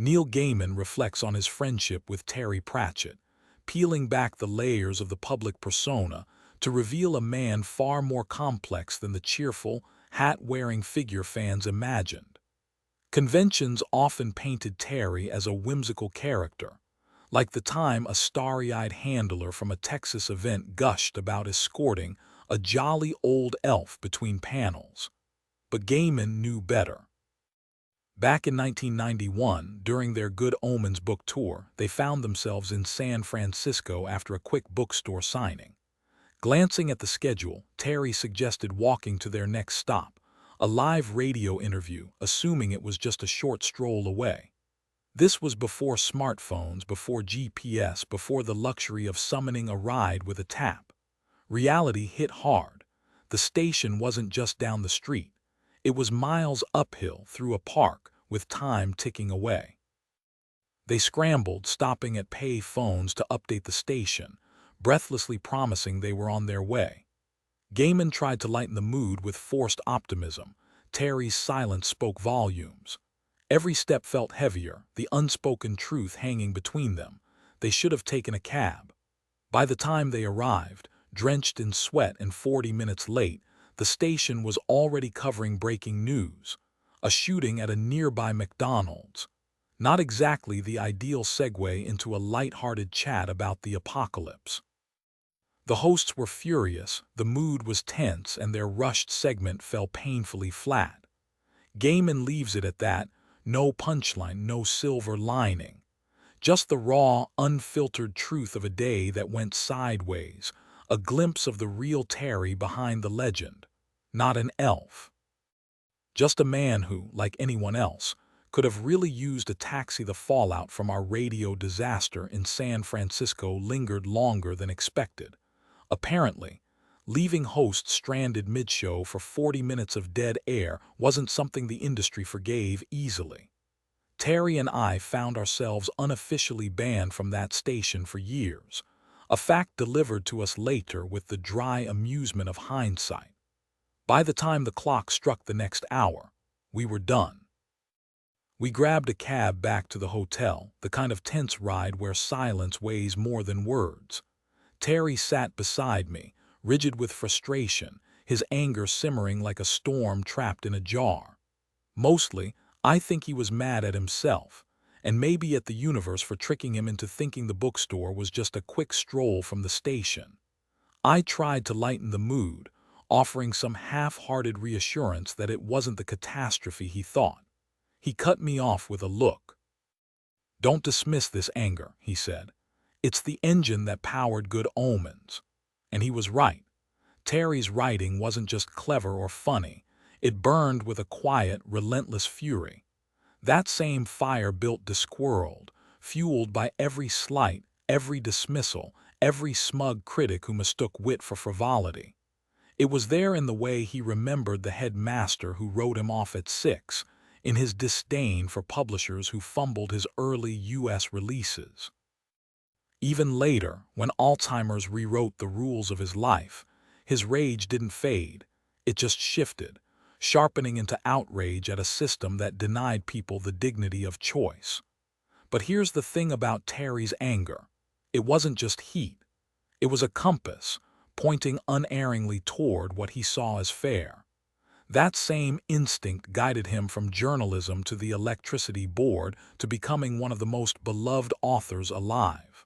Neil Gaiman reflects on his friendship with Terry Pratchett, peeling back the layers of the public persona to reveal a man far more complex than the cheerful, hat-wearing figure fans imagined. Conventions often painted Terry as a whimsical character, like the time a starry-eyed handler from a Texas event gushed about escorting a jolly old elf between panels. But Gaiman knew better. Back in 1991, during their Good Omens book tour, they found themselves in San Francisco after a quick bookstore signing. Glancing at the schedule, Terry suggested walking to their next stop, a live radio interview, assuming it was just a short stroll away. This was before smartphones, before GPS, before the luxury of summoning a ride with a tap. Reality hit hard. The station wasn't just down the street. It was miles uphill through a park with time ticking away. They scrambled, stopping at pay phones to update the station, breathlessly promising they were on their way. Gaiman tried to lighten the mood with forced optimism. Terry's silence spoke volumes. Every step felt heavier, the unspoken truth hanging between them. They should have taken a cab. By the time they arrived, drenched in sweat and 40 minutes late, the station was already covering breaking news. A shooting at a nearby McDonald's. Not exactly the ideal segue into a light-hearted chat about the apocalypse. The hosts were furious, the mood was tense, and their rushed segment fell painfully flat. Gaiman leaves it at that, no punchline, no silver lining. Just the raw, unfiltered truth of a day that went sideways, a glimpse of the real Terry behind the legend. Not an elf. Just a man who, like anyone else, could have really used a taxi. The fallout from our radio disaster in San Francisco lingered longer than expected. Apparently, leaving hosts stranded mid-show for 40 minutes of dead air wasn't something the industry forgave easily. Terry and I found ourselves unofficially banned from that station for years, a fact delivered to us later with the dry amusement of hindsight. By the time the clock struck the next hour, we were done. We grabbed a cab back to the hotel, the kind of tense ride where silence weighs more than words. Terry sat beside me, rigid with frustration, his anger simmering like a storm trapped in a jar. Mostly, I think he was mad at himself, and maybe at the universe for tricking him into thinking the bookstore was just a quick stroll from the station. I tried to lighten the mood, offering some half-hearted reassurance that it wasn't the catastrophe he thought. He cut me off with a look. "Don't dismiss this anger," he said. "It's the engine that powered Good Omens." And he was right. Terry's writing wasn't just clever or funny. It burned with a quiet, relentless fury. That same fire built Discworld, fueled by every slight, every dismissal, every smug critic who mistook wit for frivolity. It was there in the way he remembered the headmaster who wrote him off at 6, in his disdain for publishers who fumbled his early U.S. releases. Even later, when Alzheimer's rewrote the rules of his life, his rage didn't fade, it just shifted, sharpening into outrage at a system that denied people the dignity of choice. But here's the thing about Terry's anger. It wasn't just heat. It was a compass, pointing unerringly toward what he saw as fair. That same instinct guided him from journalism to the electricity board to becoming one of the most beloved authors alive.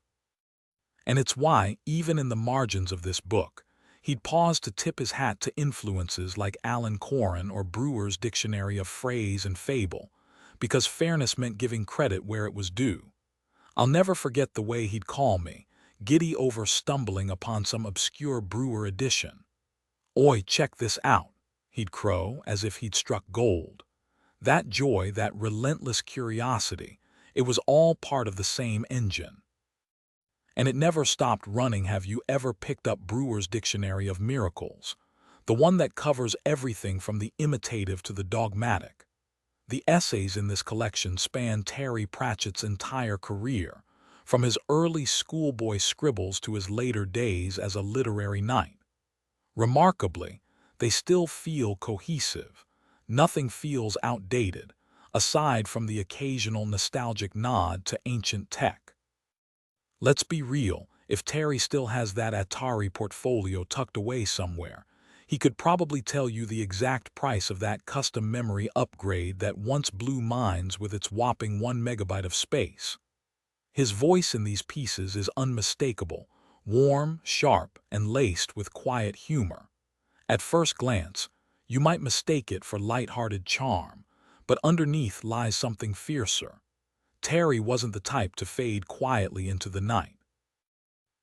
And it's why, even in the margins of this book, he'd pause to tip his hat to influences like Alan Coren or Brewer's Dictionary of Phrase and Fable, because fairness meant giving credit where it was due. I'll never forget the way he'd call me, giddy over stumbling upon some obscure Brewer edition. "Oi, check this out," he'd crow as if he'd struck gold. That joy, that relentless curiosity, it was all part of the same engine. And it never stopped running. Have you ever picked up Brewer's Dictionary of Miracles? The one that covers everything from the imitative to the dogmatic. The essays in this collection span Terry Pratchett's entire career, from his early schoolboy scribbles to his later days as a literary knight. Remarkably, they still feel cohesive. Nothing feels outdated, aside from the occasional nostalgic nod to ancient tech. Let's be real, if Terry still has that Atari portfolio tucked away somewhere, he could probably tell you the exact price of that custom memory upgrade that once blew minds with its whopping 1 megabyte of space. His voice in these pieces is unmistakable, warm, sharp, and laced with quiet humor. At first glance, you might mistake it for light-hearted charm, but underneath lies something fiercer. Terry wasn't the type to fade quietly into the night.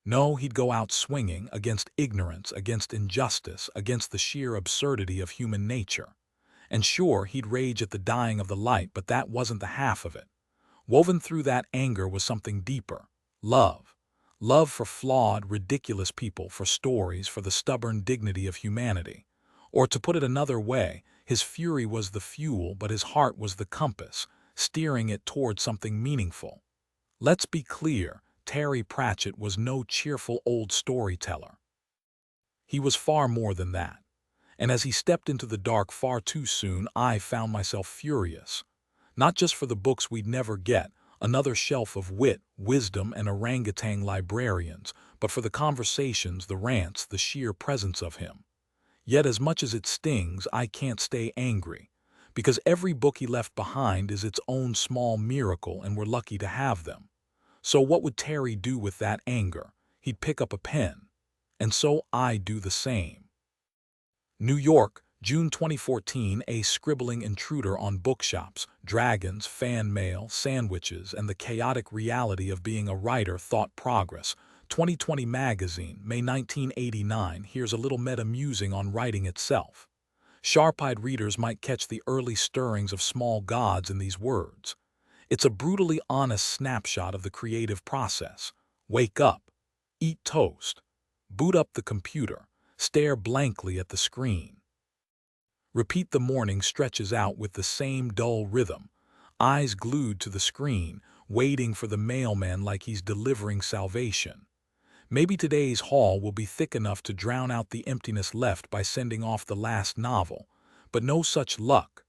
No, he'd go out swinging against ignorance, against injustice, against the sheer absurdity of human nature. And sure, he'd rage at the dying of the light, but that wasn't the half of it. Woven through that anger was something deeper. Love. Love for flawed, ridiculous people, for stories, for the stubborn dignity of humanity. Or to put it another way, his fury was the fuel, but his heart was the compass, steering it toward something meaningful. Let's be clear, Terry Pratchett was no cheerful old storyteller. He was far more than that. And as he stepped into the dark far too soon, I found myself furious. Not just for the books we'd never get, another shelf of wit, wisdom, and orangutan librarians, but for the conversations, the rants, the sheer presence of him. Yet as much as it stings, I can't stay angry, because every book he left behind is its own small miracle, and we're lucky to have them. So what would Terry do with that anger? He'd pick up a pen. And so I do the same. New York, June 2014, a scribbling intruder on bookshops, dragons, fan mail, sandwiches, and the chaotic reality of being a writer. Thought Progress. 2020 Magazine, May 1989. Here's a little meta-musing on writing itself. Sharp-eyed readers might catch the early stirrings of small gods in these words. It's a brutally honest snapshot of the creative process. Wake up, eat toast, boot up the computer, stare blankly at the screen. Repeat the morning stretches out with the same dull rhythm, eyes glued to the screen, waiting for the mailman like he's delivering salvation. Maybe today's haul will be thick enough to drown out the emptiness left by sending off the last novel, but no such luck.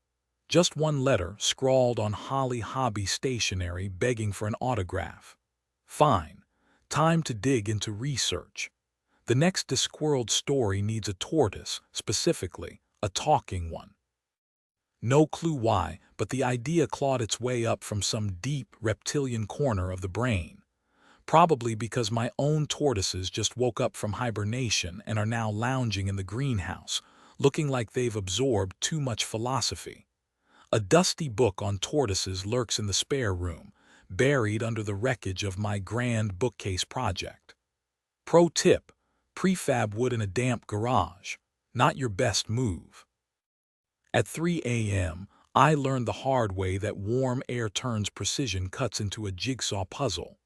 Just one letter scrawled on Holly Hobby stationery begging for an autograph. Fine. Time to dig into research. The next Discworld story needs a tortoise, specifically, a talking one. No clue why, but the idea clawed its way up from some deep reptilian corner of the brain. Probably because my own tortoises just woke up from hibernation and are now lounging in the greenhouse, looking like they've absorbed too much philosophy. A dusty book on tortoises lurks in the spare room, buried under the wreckage of my grand bookcase project. Pro tip: prefab wood in a damp garage. Not your best move. At 3 a.m., I learned the hard way that warm air turns precision cuts into a jigsaw puzzle.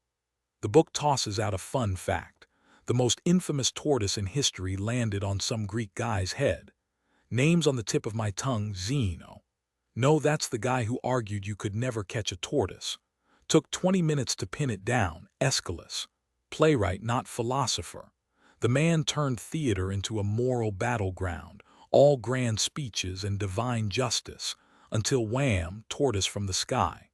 The book tosses out a fun fact. The most infamous tortoise in history landed on some Greek guy's head. Names on the tip of my tongue: Zeno. No, that's the guy who argued you could never catch a tortoise. Took 20 minutes to pin it down: Aeschylus. Playwright, not philosopher. The man turned theater into a moral battleground, all grand speeches and divine justice, until wham, tortoise from the sky.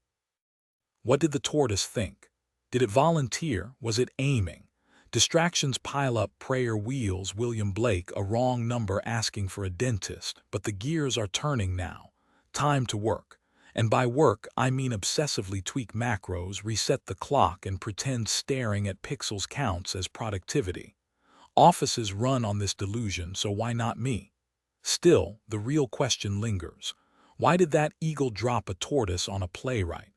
What did the tortoise think? Did it volunteer? Was it aiming? Distractions pile up: prayer wheels, William Blake, a wrong number asking for a dentist, but the gears are turning now. Time to work. And by work, I mean obsessively tweak macros, reset the clock, and pretend staring at pixels counts as productivity. Offices run on this delusion, so why not me? Still, the real question lingers. Why did that eagle drop a tortoise on a playwright?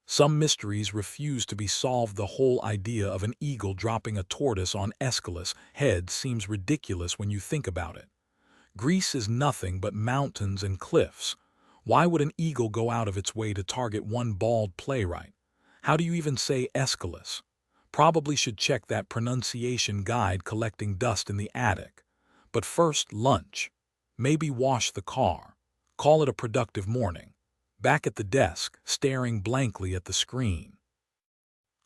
Some mysteries refuse to be solved. The whole idea of an eagle dropping a tortoise on Aeschylus' head seems ridiculous when you think about it. Greece is nothing but mountains and cliffs. Why would an eagle go out of its way to target one bald playwright? How do you even say Aeschylus? Probably should check that pronunciation guide collecting dust in the attic. But first, lunch. Maybe wash the car. Call it a productive morning. Back at the desk, staring blankly at the screen.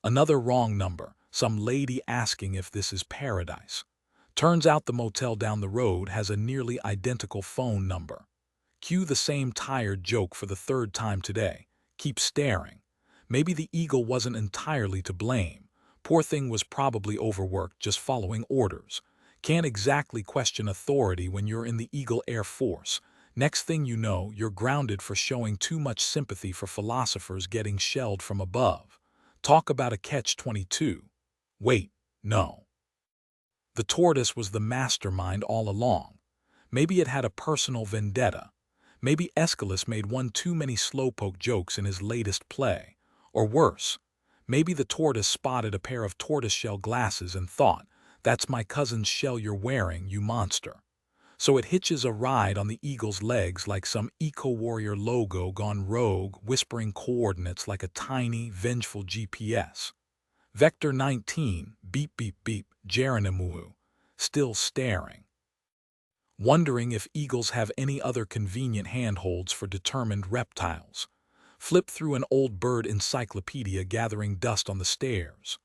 Another wrong number, some lady asking if this is paradise. Turns out the motel down the road has a nearly identical phone number. Cue the same tired joke for the third time today. Keep staring. Maybe the eagle wasn't entirely to blame. Poor thing was probably overworked just following orders. Can't exactly question authority when you're in the Eagle Air Force. Next thing you know, you're grounded for showing too much sympathy for philosophers getting shelled from above. Talk about a catch-22. Wait, no. The tortoise was the mastermind all along. Maybe it had a personal vendetta. Maybe Aeschylus made one too many slowpoke jokes in his latest play. Or worse, maybe the tortoise spotted a pair of tortoiseshell glasses and thought, "That's my cousin's shell you're wearing, you monster." So it hitches a ride on the eagle's legs like some eco-warrior logo gone rogue, whispering coordinates like a tiny, vengeful GPS. Vector 19, beep beep beep, Geronimo, still staring. Wondering if eagles have any other convenient handholds for determined reptiles. Flip through an old bird encyclopedia gathering dust on the stairs.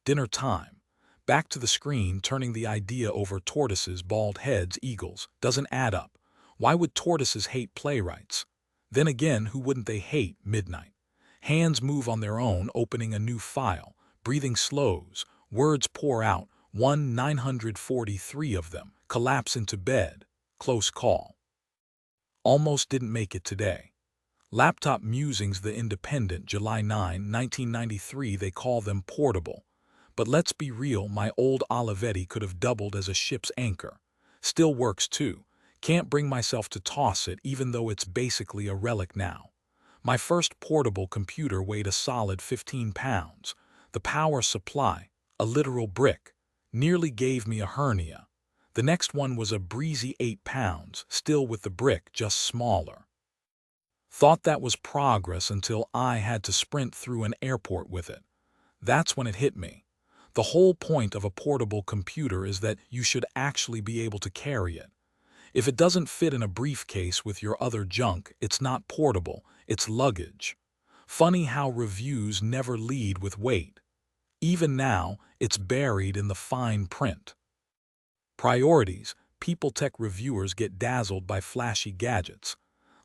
Dinner time. Back to the screen, turning the idea over tortoises, bald heads, eagles. Doesn't add up. Why would tortoises hate playwrights? Then again, who wouldn't they hate? Midnight. Hands move on their own, opening a new file. Breathing slows. Words pour out. 943 of them. Collapse into bed. Close call. Almost didn't make it today. Laptop Musings, The Independent, July 9, 1993. They call them portable. But let's be real, my old Olivetti could have doubled as a ship's anchor. Still works too. Can't bring myself to toss it even though it's basically a relic now. My first portable computer weighed a solid 15 pounds. The power supply, a literal brick, nearly gave me a hernia. The next one was a breezy 8 pounds, still with the brick, just smaller. Thought that was progress until I had to sprint through an airport with it. That's when it hit me. The whole point of a portable computer is that you should actually be able to carry it. If it doesn't fit in a briefcase with your other junk, it's not portable, it's luggage. Funny how reviews never lead with weight. Even now, it's buried in the fine print. Priorities. People tech reviewers get dazzled by flashy gadgets.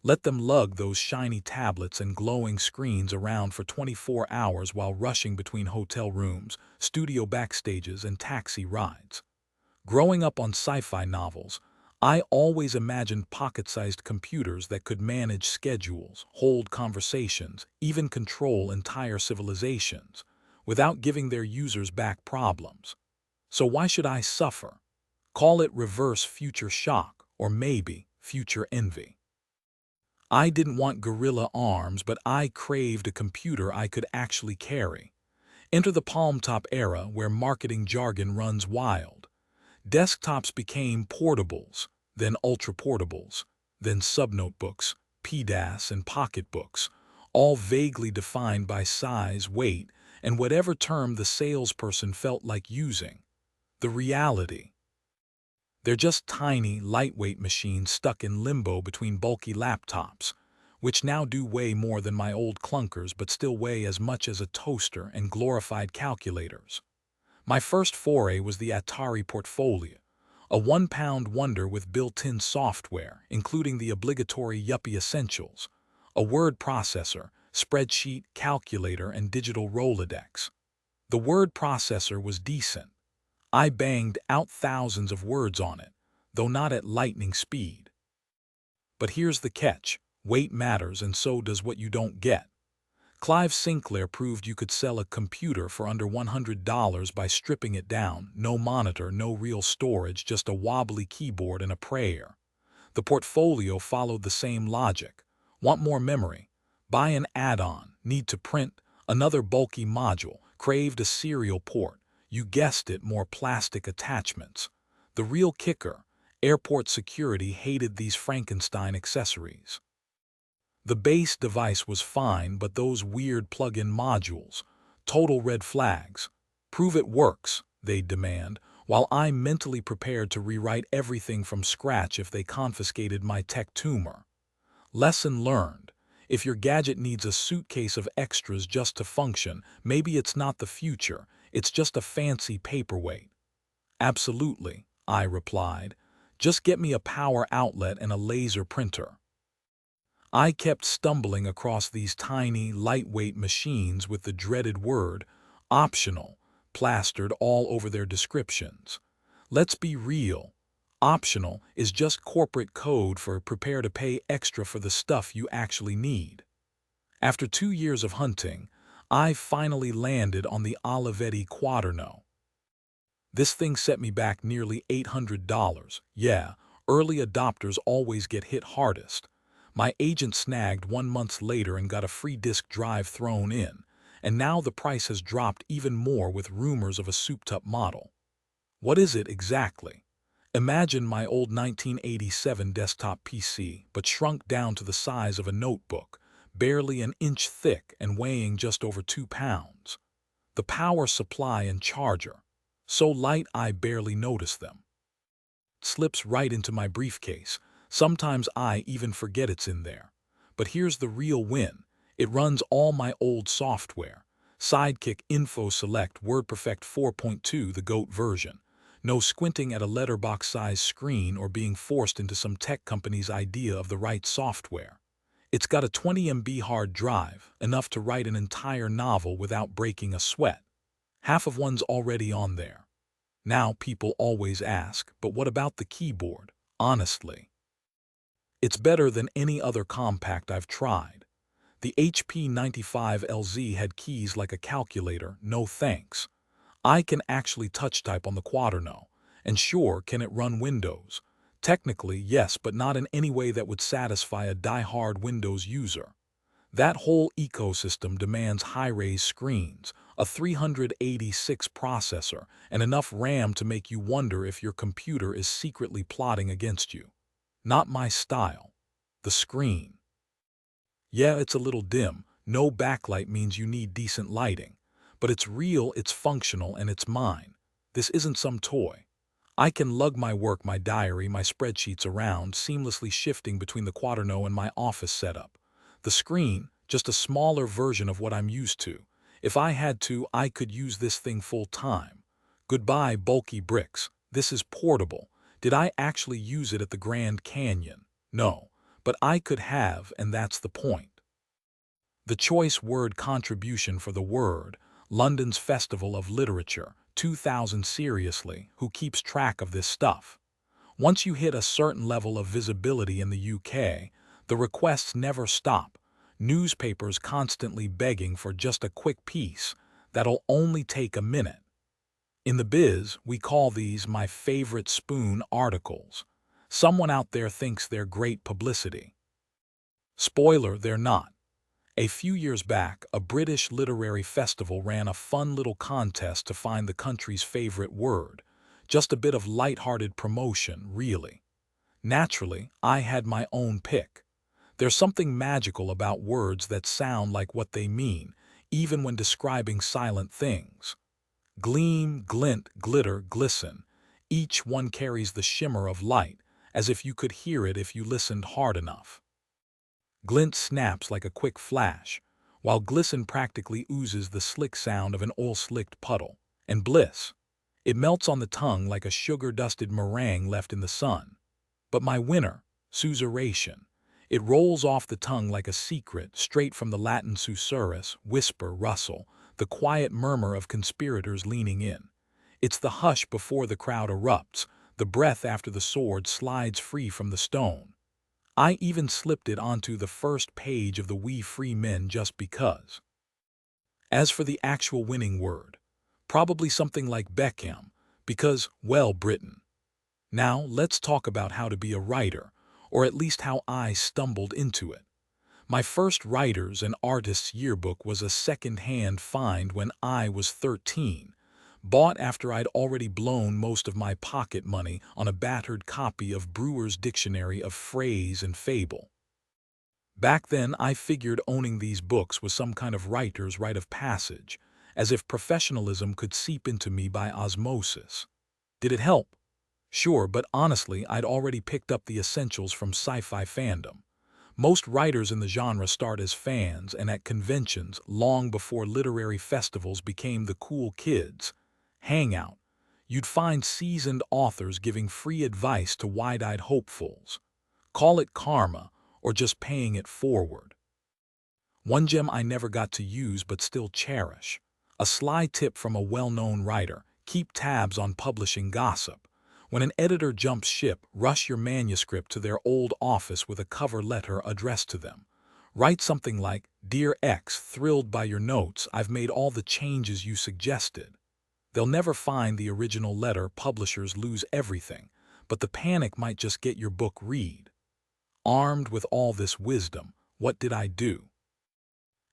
Let them lug those shiny tablets and glowing screens around for 24 hours while rushing between hotel rooms, studio backstages, and taxi rides. Growing up on sci-fi novels, I always imagined pocket-sized computers that could manage schedules, hold conversations, even control entire civilizations, without giving their users back problems. So why should I suffer? Call it reverse future shock, or maybe future envy. I didn't want gorilla arms, but I craved a computer I could actually carry. Enter the palm-top era where marketing jargon runs wild. Desktops became portables, then ultra-portables, then subnotebooks, PDAS, and pocketbooks, all vaguely defined by size, weight, and whatever term the salesperson felt like using. The reality. They're just tiny, lightweight machines stuck in limbo between bulky laptops, which now do weigh more than my old clunkers but still weigh as much as a toaster and glorified calculators. My first foray was the Atari Portfolio, a 1-pound wonder with built-in software, including the obligatory yuppie essentials, a word processor, spreadsheet, calculator, and digital Rolodex. The word processor was decent. I banged out thousands of words on it, though not at lightning speed. But here's the catch. Weight matters, and so does what you don't get. Clive Sinclair proved you could sell a computer for under $100 by stripping it down. No monitor, no real storage, just a wobbly keyboard and a prayer. The Portfolio followed the same logic. Want more memory? Buy an add-on. Need to print? Another bulky module. Craved a serial port. You guessed it, more plastic attachments. The real kicker, airport security hated these Frankenstein accessories. The base device was fine, but those weird plug-in modules, total red flags. Prove it works, they'd demand, while I mentally prepared to rewrite everything from scratch if they confiscated my tech tumor. Lesson learned. If your gadget needs a suitcase of extras just to function, maybe it's not the future. It's just a fancy paperweight. Absolutely, I replied. Just get me a power outlet and a laser printer. I kept stumbling across these tiny, lightweight machines with the dreaded word, optional, plastered all over their descriptions. Let's be real. Optional is just corporate code for prepare to pay extra for the stuff you actually need. After 2 years of hunting, I finally landed on the Olivetti Quaderno. This thing set me back nearly $800. Yeah, early adopters always get hit hardest. My agent snagged 1 month later and got a free disk drive thrown in, and now the price has dropped even more with rumors of a souped-up model. What is it exactly? Imagine my old 1987 desktop PC, but shrunk down to the size of a notebook, barely an inch thick and weighing just over 2 pounds. The power supply and charger, so light I barely notice them. Slips right into my briefcase. Sometimes I even forget it's in there. But here's the real win. It runs all my old software. Sidekick Info Select WordPerfect 4.2, the GOAT version. No squinting at a letterbox-sized screen or being forced into some tech company's idea of the right software. It's got a 20 MB hard drive, enough to write an entire novel without breaking a sweat. Half of one's already on there. Now people always ask, but what about the keyboard? Honestly, it's better than any other compact I've tried. The HP 95LZ had keys like a calculator, no thanks. I can actually touch type on the Quaderno, and sure, can it run Windows? Technically, yes, but not in any way that would satisfy a die-hard Windows user. That whole ecosystem demands high-res screens, a 386 processor, and enough RAM to make you wonder if your computer is secretly plotting against you. Not my style. The screen. Yeah, it's a little dim. No backlight means you need decent lighting. But it's real, it's functional, and it's mine. This isn't some toy. I can lug my work, my diary, my spreadsheets around, seamlessly shifting between the Quaderno and my office setup. The screen, just a smaller version of what I'm used to. If I had to, I could use this thing full time. Goodbye, bulky bricks. This is portable. Did I actually use it at the Grand Canyon? No, but I could have, and that's the point. The choice word contribution for the Word, London's Festival of Literature, 2000. Seriously, who keeps track of this stuff? Once you hit a certain level of visibility in the UK, the requests never stop. Newspapers constantly begging for just a quick piece that'll only take a minute. In the biz, we call these my favorite spoon articles. Someone out there thinks they're great publicity. Spoiler, they're not. A few years back, a British literary festival ran a fun little contest to find the country's favorite word. Just a bit of light-hearted promotion, really. Naturally, I had my own pick. There's something magical about words that sound like what they mean, even when describing silent things. Gleam, glint, glitter, glisten. Each one carries the shimmer of light, as if you could hear it if you listened hard enough. Glint snaps like a quick flash, while glisten practically oozes the slick sound of an oil-slicked puddle. And bliss, it melts on the tongue like a sugar-dusted meringue left in the sun. But my winner, susurration, it rolls off the tongue like a secret straight from the Latin susurrus, whisper, rustle, the quiet murmur of conspirators leaning in. It's the hush before the crowd erupts, the breath after the sword slides free from the stone. I even slipped it onto the first page of the We Free Men just because. As for the actual winning word, probably something like Beckham, because, well, Britain. Now, let's talk about how to be a writer, or at least how I stumbled into it. My first writer's and artist's yearbook was a second-hand find when I was 13, bought after I'd already blown most of my pocket money on a battered copy of Brewer's Dictionary of Phrase and Fable. Back then, I figured owning these books was some kind of writer's rite of passage, as if professionalism could seep into me by osmosis. Did it help? Sure, but honestly, I'd already picked up the essentials from sci-fi fandom. Most writers in the genre start as fans and at conventions long before literary festivals became the cool kids' hangout. You'd find seasoned authors giving free advice to wide-eyed hopefuls. Call it karma, or just paying it forward. One gem I never got to use but still cherish. A sly tip from a well-known writer: keep tabs on publishing gossip. When an editor jumps ship, rush your manuscript to their old office with a cover letter addressed to them. Write something like, "Dear X, thrilled by your notes, I've made all the changes you suggested." They'll never find the original letter. Publishers lose everything, but the panic might just get your book read. Armed with all this wisdom, what did I do?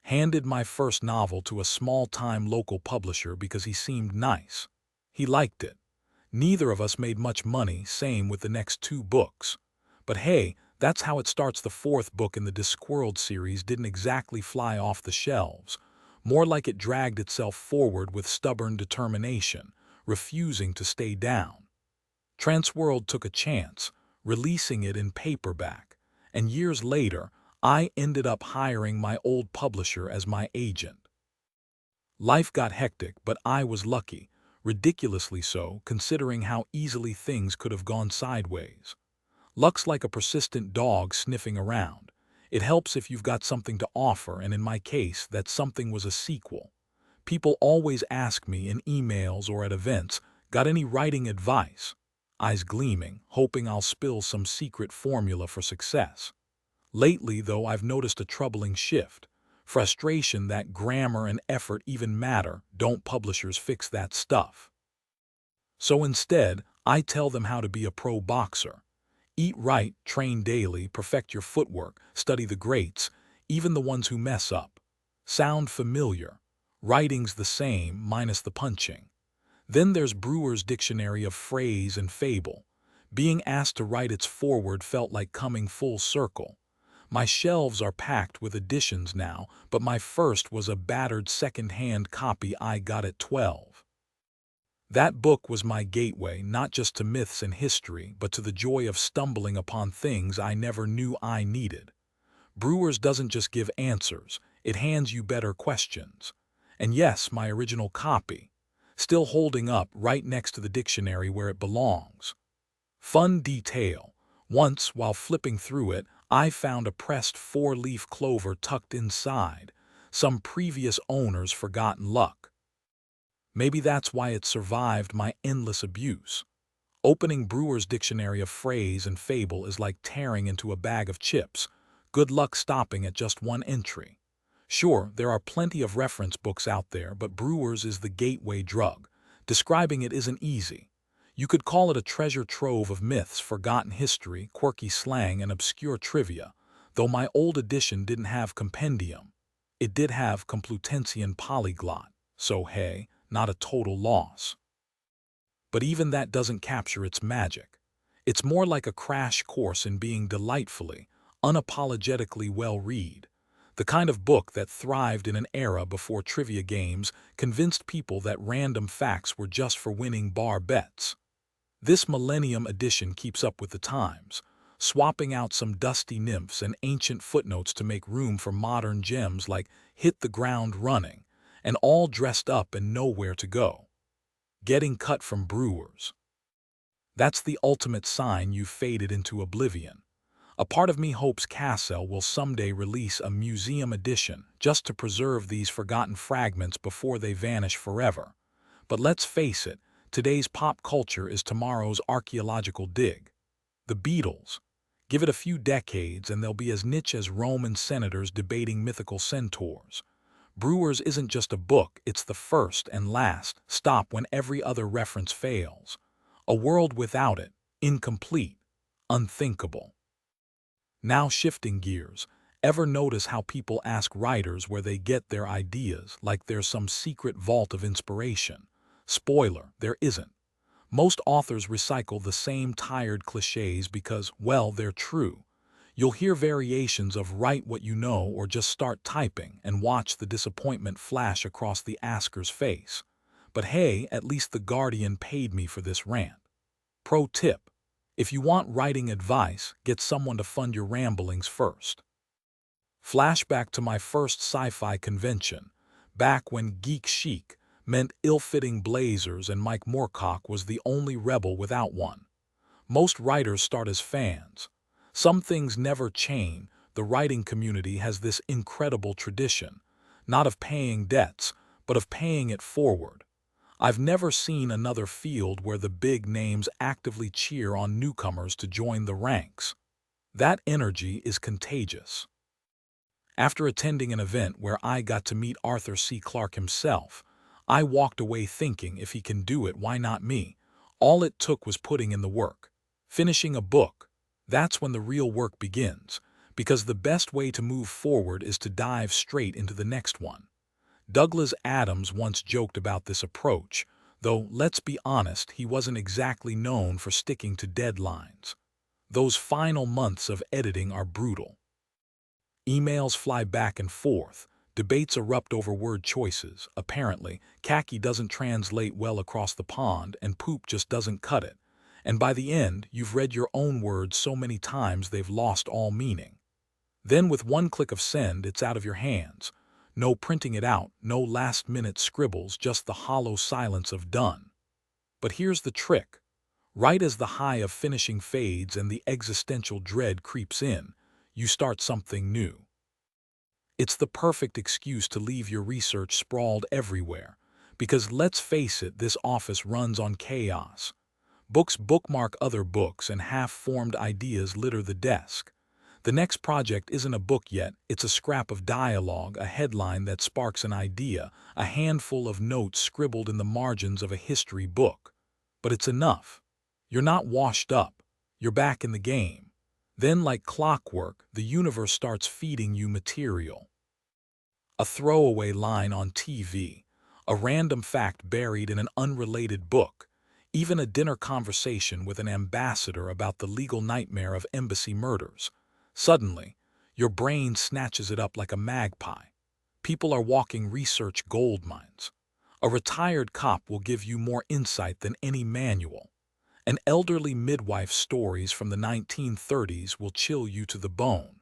Handed my first novel to a small-time local publisher because he seemed nice. He liked it. Neither of us made much money, same with the next 2 books. But hey, that's how it starts. The 4th book in the Discworld series didn't exactly fly off the shelves. More like it dragged itself forward with stubborn determination, refusing to stay down. Transworld took a chance, releasing it in paperback, and years later, I ended up hiring my old publisher as my agent. Life got hectic, but I was lucky, ridiculously so, considering how easily things could have gone sideways. Luck's like a persistent dog sniffing around. It helps if you've got something to offer, and in my case, that something was a sequel. People always ask me in emails or at events, "Got any writing advice?" Eyes gleaming, hoping I'll spill some secret formula for success. Lately, though, I've noticed a troubling shift. Frustration that grammar and effort even matter. Don't publishers fix that stuff? So instead, I tell them how to be a pro boxer. Eat right, train daily, perfect your footwork, study the greats, even the ones who mess up. Sound familiar? Writing's the same, minus the punching. Then there's Brewer's Dictionary of Phrase and Fable. Being asked to write its foreword felt like coming full circle. My shelves are packed with editions now, but my first was a battered second-hand copy I got at 12. That book was my gateway not just to myths and history, but to the joy of stumbling upon things I never knew I needed. Brewers doesn't just give answers, it hands you better questions. And yes, my original copy, still holding up right next to the dictionary where it belongs. Fun detail: once, while flipping through it, I found a pressed 4-leaf clover tucked inside, some previous owner's forgotten luck. Maybe that's why it survived my endless abuse. Opening Brewer's Dictionary of Phrase and Fable is like tearing into a bag of chips. Good luck stopping at just one entry. Sure, there are plenty of reference books out there, but Brewer's is the gateway drug. Describing it isn't easy. You could call it a treasure trove of myths, forgotten history, quirky slang, and obscure trivia, though my old edition didn't have compendium. It did have Complutensian polyglot, so hey, not a total loss. But even that doesn't capture its magic. It's more like a crash course in being delightfully, unapologetically well-read. The kind of book that thrived in an era before trivia games convinced people that random facts were just for winning bar bets. This Millennium edition keeps up with the times, swapping out some dusty nymphs and ancient footnotes to make room for modern gems like Hit the Ground Running, and all dressed up and nowhere to go. Getting cut from Brewers. That's the ultimate sign you've faded into oblivion. A part of me hopes Cassell will someday release a museum edition just to preserve these forgotten fragments before they vanish forever. But let's face it, today's pop culture is tomorrow's archaeological dig. The Beatles. Give it a few decades and they'll be as niche as Roman senators debating mythical centaurs. Brewers isn't just a book, it's the first and last stop when every other reference fails. A world without it, incomplete, unthinkable. Now shifting gears, ever notice how people ask writers where they get their ideas, like there's some secret vault of inspiration? Spoiler, there isn't. Most authors recycle the same tired cliches because, well, they're true. You'll hear variations of write what you know or just start typing and watch the disappointment flash across the asker's face. But hey, at least The Guardian paid me for this rant. Pro tip: if you want writing advice, get someone to fund your ramblings first. Flashback to my first sci-fi convention, back when geek chic meant ill-fitting blazers and Mike Moorcock was the only rebel without one. Most writers start as fans. Some things never chain, the writing community has this incredible tradition, not of paying debts, but of paying it forward. I've never seen another field where the big names actively cheer on newcomers to join the ranks. That energy is contagious. After attending an event where I got to meet Arthur C. Clarke himself, I walked away thinking, if he can do it, why not me? All it took was putting in the work. Finishing a book. That's when the real work begins, because the best way to move forward is to dive straight into the next one. Douglas Adams once joked about this approach, though let's be honest, he wasn't exactly known for sticking to deadlines. Those final months of editing are brutal. Emails fly back and forth, debates erupt over word choices. Apparently, khaki doesn't translate well across the pond and poop just doesn't cut it. And by the end, you've read your own words so many times they've lost all meaning. Then with one click of send, it's out of your hands. No printing it out, no last-minute scribbles, just the hollow silence of done. But here's the trick. Right as the high of finishing fades and the existential dread creeps in, you start something new. It's the perfect excuse to leave your research sprawled everywhere, because let's face it, this office runs on chaos. Books bookmark other books and half-formed ideas litter the desk. The next project isn't a book yet, it's a scrap of dialogue, a headline that sparks an idea, a handful of notes scribbled in the margins of a history book. But it's enough. You're not washed up. You're back in the game. Then, like clockwork, the universe starts feeding you material. A throwaway line on TV, a random fact buried in an unrelated book, even a dinner conversation with an ambassador about the legal nightmare of embassy murders. Suddenly, your brain snatches it up like a magpie. People are walking research gold mines. A retired cop will give you more insight than any manual. An elderly midwife's stories from the 1930s will chill you to the bone.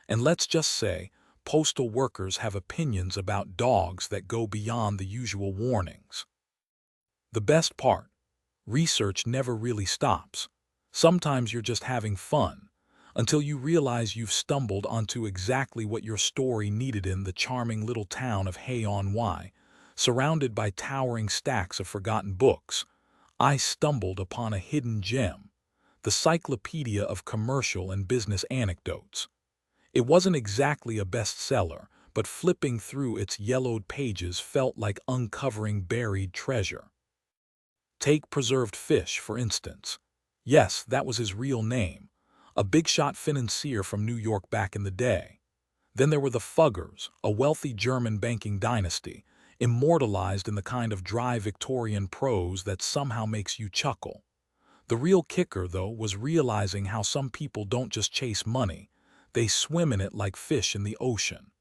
And let's just say, postal workers have opinions about dogs that go beyond the usual warnings. The best part, research never really stops. Sometimes you're just having fun, until you realize you've stumbled onto exactly what your story needed in the charming little town of Hay-on-Wye, surrounded by towering stacks of forgotten books. I stumbled upon a hidden gem, the Cyclopedia of Commercial and Business Anecdotes. It wasn't exactly a bestseller, but flipping through its yellowed pages felt like uncovering buried treasure. Take preserved fish, for instance. Yes, that was his real name, a big-shot financier from New York back in the day. Then there were the Fuggers, a wealthy German banking dynasty, immortalized in the kind of dry Victorian prose that somehow makes you chuckle. The real kicker, though, was realizing how some people don't just chase money, they swim in it like fish in the ocean.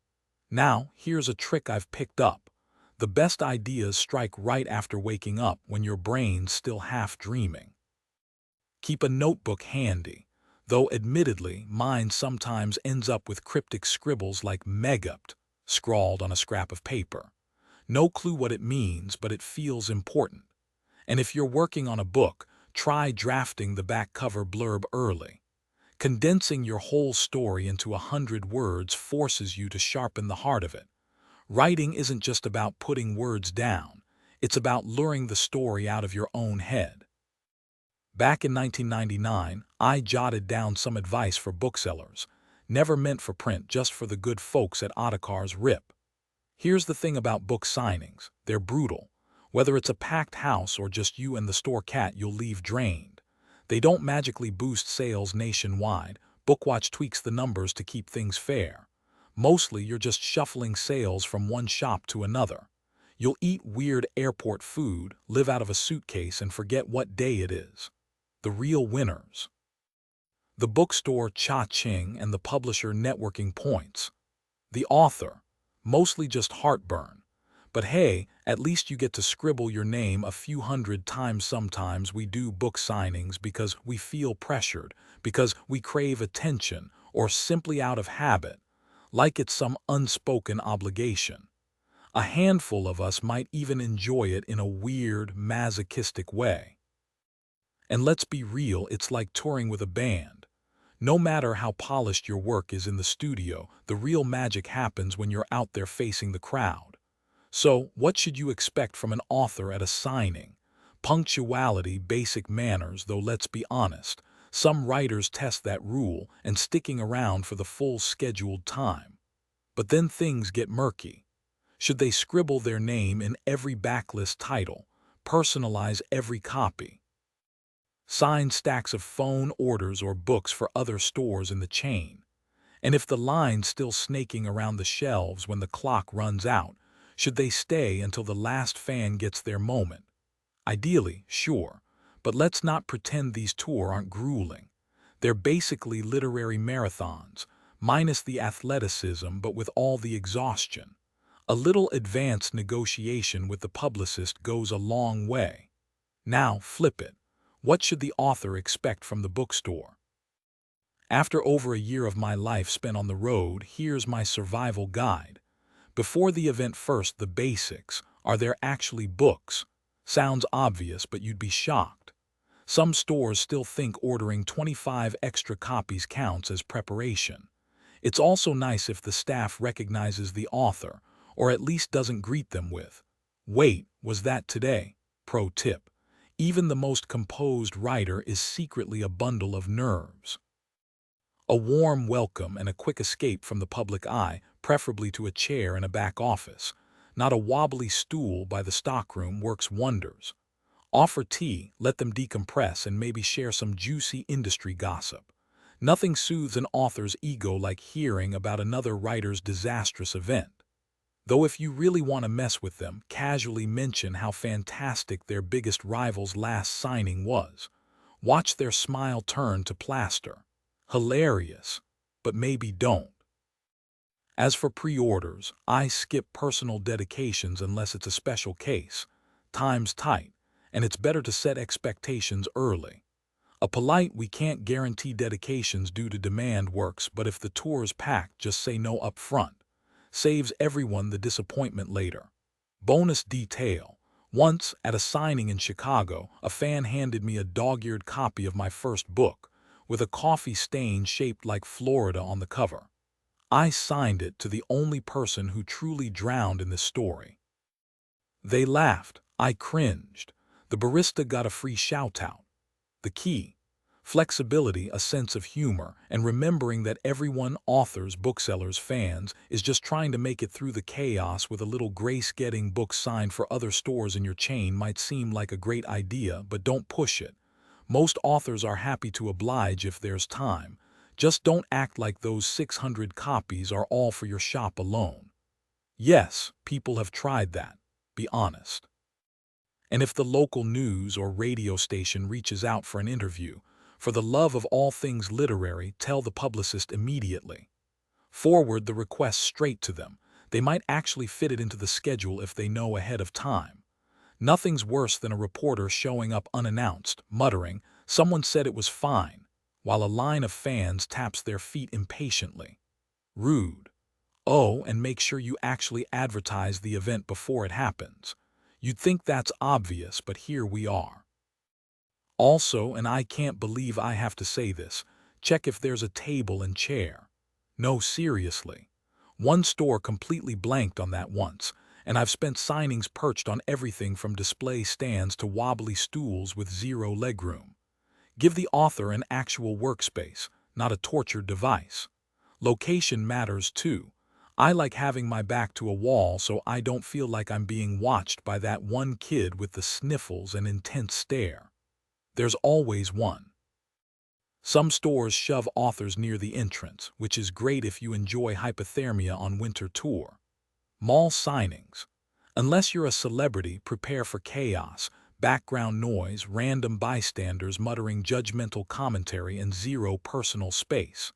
Now, here's a trick I've picked up. The best ideas strike right after waking up, when your brain's still half dreaming. Keep a notebook handy, though admittedly mine sometimes ends up with cryptic scribbles like megapt scrawled on a scrap of paper. No clue what it means, but it feels important. And if you're working on a book, try drafting the back cover blurb early. Condensing your whole story into 100 words forces you to sharpen the heart of it. Writing isn't just about putting words down, it's about luring the story out of your own head. Back in 1999, I jotted down some advice for booksellers, never meant for print, just for the good folks at Audiobook's RIP. Here's the thing about book signings, they're brutal. Whether it's a packed house or just you and the store cat, you'll leave drained. They don't magically boost sales nationwide. Bookwatch tweaks the numbers to keep things fair. Mostly you're just shuffling sales from one shop to another. You'll eat weird airport food, live out of a suitcase, and forget what day it is. The real winners. The bookstore cha-ching and the publisher networking points. The author. Mostly just heartburn. But hey, at least you get to scribble your name a few hundred times. Sometimes we do book signings because we feel pressured, because we crave attention, or simply out of habit, like it's some unspoken obligation. A handful of us might even enjoy it in a weird, masochistic way. And let's be real, it's like touring with a band. No matter how polished your work is in the studio, the real magic happens when you're out there facing the crowd. So, what should you expect from an author at a signing? Punctuality, basic manners, though let's be honest, some writers test that rule and sticking around for the full scheduled time. But then things get murky. Should they scribble their name in every backlist title, personalize every copy, sign stacks of phone orders or books for other stores in the chain? And if the line's still snaking around the shelves when the clock runs out, should they stay until the last fan gets their moment? Ideally, sure, but let's not pretend these tours aren't grueling. They're basically literary marathons, minus the athleticism but with all the exhaustion. A little advanced negotiation with the publicist goes a long way. Now, flip it. What should the author expect from the bookstore? After over a year of my life spent on the road, here's my survival guide. Before the event first, the basics. Are there actually books? Sounds obvious, but you'd be shocked. Some stores still think ordering 25 extra copies counts as preparation. It's also nice if the staff recognizes the author, or at least doesn't greet them with, "Wait, was that today?" Pro tip. Even the most composed writer is secretly a bundle of nerves. A warm welcome and a quick escape from the public eye, preferably to a chair in a back office. Not a wobbly stool by the stockroom, works wonders. Offer tea, let them decompress, and maybe share some juicy industry gossip. Nothing soothes an author's ego like hearing about another writer's disastrous event. Though if you really want to mess with them, casually mention how fantastic their biggest rival's last signing was. Watch their smile turn to plaster. Hilarious, but maybe don't. As for pre-orders, I skip personal dedications unless it's a special case. Time's tight, and it's better to set expectations early. A polite "we can't guarantee dedications due to demand" works, but if the tour's packed, just say no up front. Saves everyone the disappointment later. Bonus detail. Once, at a signing in Chicago, a fan handed me a dog-eared copy of my first book, with a coffee stain shaped like Florida on the cover. I signed it to the only person who truly drowned in this story. They laughed. I cringed. The barista got a free shout-out. The key: flexibility, a sense of humor, and remembering that everyone, authors, booksellers, fans, is just trying to make it through the chaos. With a little grace, getting books signed for other stores in your chain might seem like a great idea, but don't push it. Most authors are happy to oblige if there's time. Just don't act like those 600 copies are all for your shop alone. Yes, people have tried that. Be honest. And if the local news or radio station reaches out for an interview, for the love of all things literary, tell the publicist immediately. Forward the request straight to them. They might actually fit it into the schedule if they know ahead of time. Nothing's worse than a reporter showing up unannounced, muttering, "Someone said it was fine," while a line of fans taps their feet impatiently. Rude. Oh, and make sure you actually advertise the event before it happens. You'd think that's obvious, but here we are. Also, and I can't believe I have to say this, check if there's a table and chair. No, seriously. One store completely blanked on that once, and I've spent signings perched on everything from display stands to wobbly stools with zero legroom. Give the author an actual workspace, not a tortured device. Location matters too. I like having my back to a wall so I don't feel like I'm being watched by that one kid with the sniffles and intense stare. There's always one. Some stores shove authors near the entrance, which is great if you enjoy hypothermia on winter tour. Mall signings. Unless you're a celebrity, prepare for chaos, background noise, random bystanders muttering judgmental commentary, and zero personal space.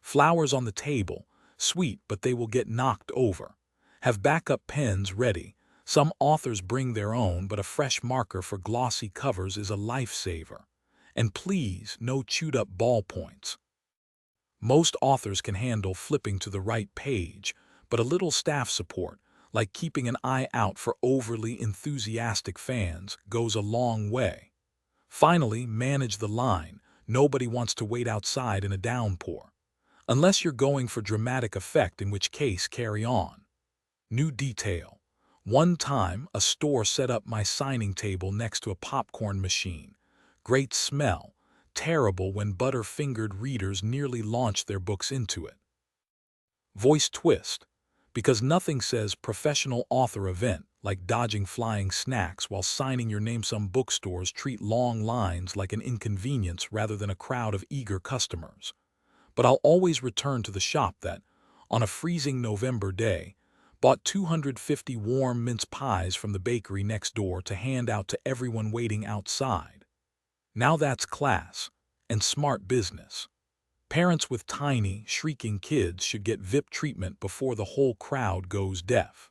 Flowers on the table. Sweet, but they will get knocked over. Have backup pens ready. Some authors bring their own, but a fresh marker for glossy covers is a lifesaver. And please, no chewed-up ballpoints. Most authors can handle flipping to the right page, but a little staff support, like keeping an eye out for overly enthusiastic fans, goes a long way. Finally, manage the line. Nobody wants to wait outside in a downpour. Unless you're going for dramatic effect, in which case carry on. New detail. One time, a store set up my signing table next to a popcorn machine. Great smell. Terrible when butter-fingered readers nearly launched their books into it. Voice twist. Because nothing says professional author event like dodging flying snacks while signing your name. Some bookstores treat long lines like an inconvenience rather than a crowd of eager customers. But I'll always return to the shop that, on a freezing November day, bought 250 warm mince pies from the bakery next door to hand out to everyone waiting outside. Now that's class and smart business. Parents with tiny, shrieking kids should get VIP treatment before the whole crowd goes deaf.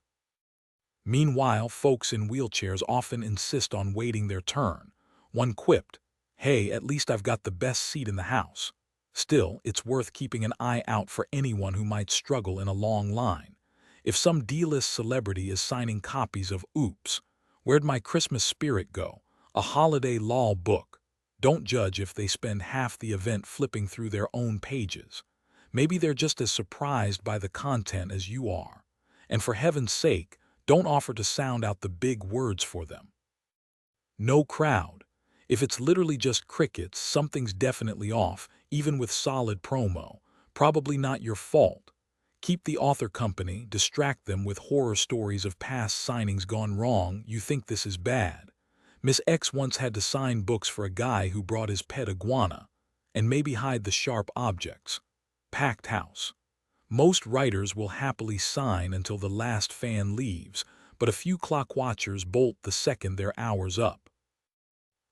Meanwhile, folks in wheelchairs often insist on waiting their turn. One quipped, "Hey, at least I've got the best seat in the house." Still, it's worth keeping an eye out for anyone who might struggle in a long line. If some D-list celebrity is signing copies of Oops, Where'd My Christmas Spirit Go?, a holiday lull book, don't judge if they spend half the event flipping through their own pages. Maybe they're just as surprised by the content as you are. And for heaven's sake, don't offer to sound out the big words for them. No crowd. If it's literally just crickets, something's definitely off, even with solid promo. Probably not your fault. Keep the author company, distract them with horror stories of past signings gone wrong. You think this is bad. Miss X once had to sign books for a guy who brought his pet iguana, and maybe hide the sharp objects. Packed house. Most writers will happily sign until the last fan leaves, but a few clock watchers bolt the second their hour's up.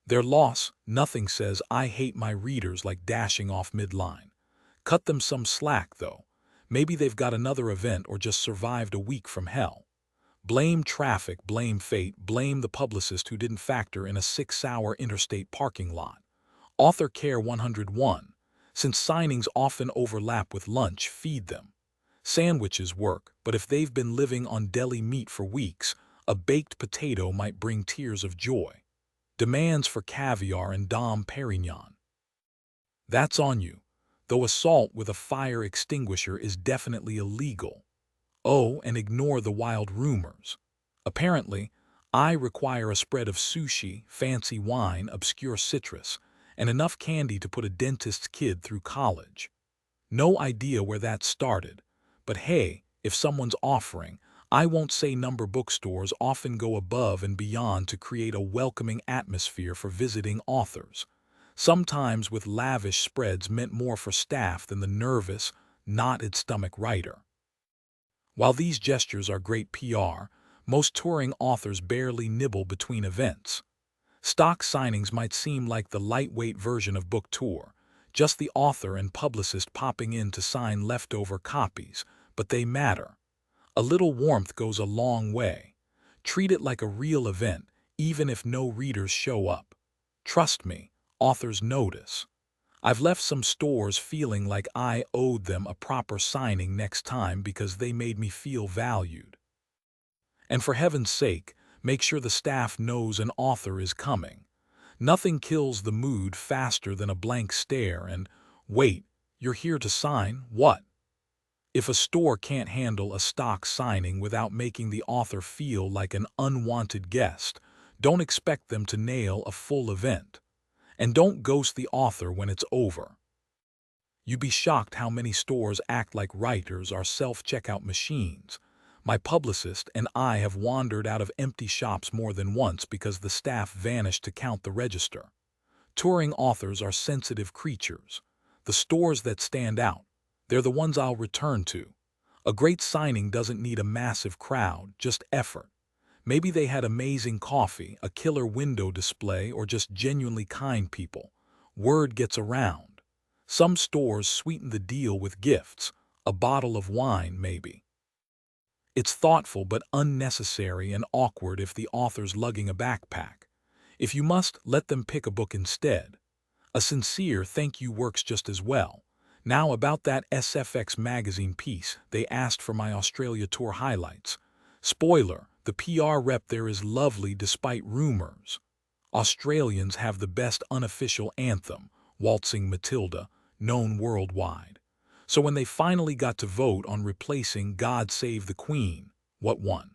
Their loss. Nothing says I hate my readers like dashing off midline. Cut them some slack, though. Maybe they've got another event or just survived a week from hell. Blame traffic, blame fate, blame the publicist who didn't factor in a 6-hour interstate parking lot. Author Care 101. Since signings often overlap with lunch, feed them. Sandwiches work, but if they've been living on deli meat for weeks, a baked potato might bring tears of joy. Demands for caviar and Dom Perignon. That's on you, though assault with a fire extinguisher is definitely illegal. Oh, and ignore the wild rumors. Apparently, I require a spread of sushi, fancy wine, obscure citrus, and enough candy to put a dentist's kid through college. No idea where that started, but hey, if someone's offering, I won't say number. Bookstores often go above and beyond to create a welcoming atmosphere for visiting authors, sometimes with lavish spreads meant more for staff than the nervous, knot-stomach writer. While these gestures are great PR, most touring authors barely nibble between events. Stock signings might seem like the lightweight version of book tour, just the author and publicist popping in to sign leftover copies, but they matter. A little warmth goes a long way. Treat it like a real event, even if no readers show up. Trust me, authors notice. I've left some stores feeling like I owed them a proper signing next time because they made me feel valued. And for heaven's sake, make sure the staff knows an author is coming. Nothing kills the mood faster than a blank stare and, "Wait, you're here to sign, what?" If a store can't handle a stock signing without making the author feel like an unwanted guest, don't expect them to nail a full event. And don't ghost the author when it's over. You'd be shocked how many stores act like writers are self-checkout machines. My publicist and I have wandered out of empty shops more than once because the staff vanished to count the register. Touring authors are sensitive creatures. The stores that stand out, they're the ones I'll return to. A great signing doesn't need a massive crowd, just effort. Maybe they had amazing coffee, a killer window display, or just genuinely kind people. Word gets around. Some stores sweeten the deal with gifts, a bottle of wine maybe. It's thoughtful but unnecessary and awkward if the author's lugging a backpack. If you must, let them pick a book instead. A sincere thank you works just as well. Now about that SFX magazine piece, they asked for my Australia tour highlights. Spoiler, the PR rep there is lovely despite rumors. Australians have the best unofficial anthem, Waltzing Matilda, known worldwide. So when they finally got to vote on replacing God Save the Queen, what won?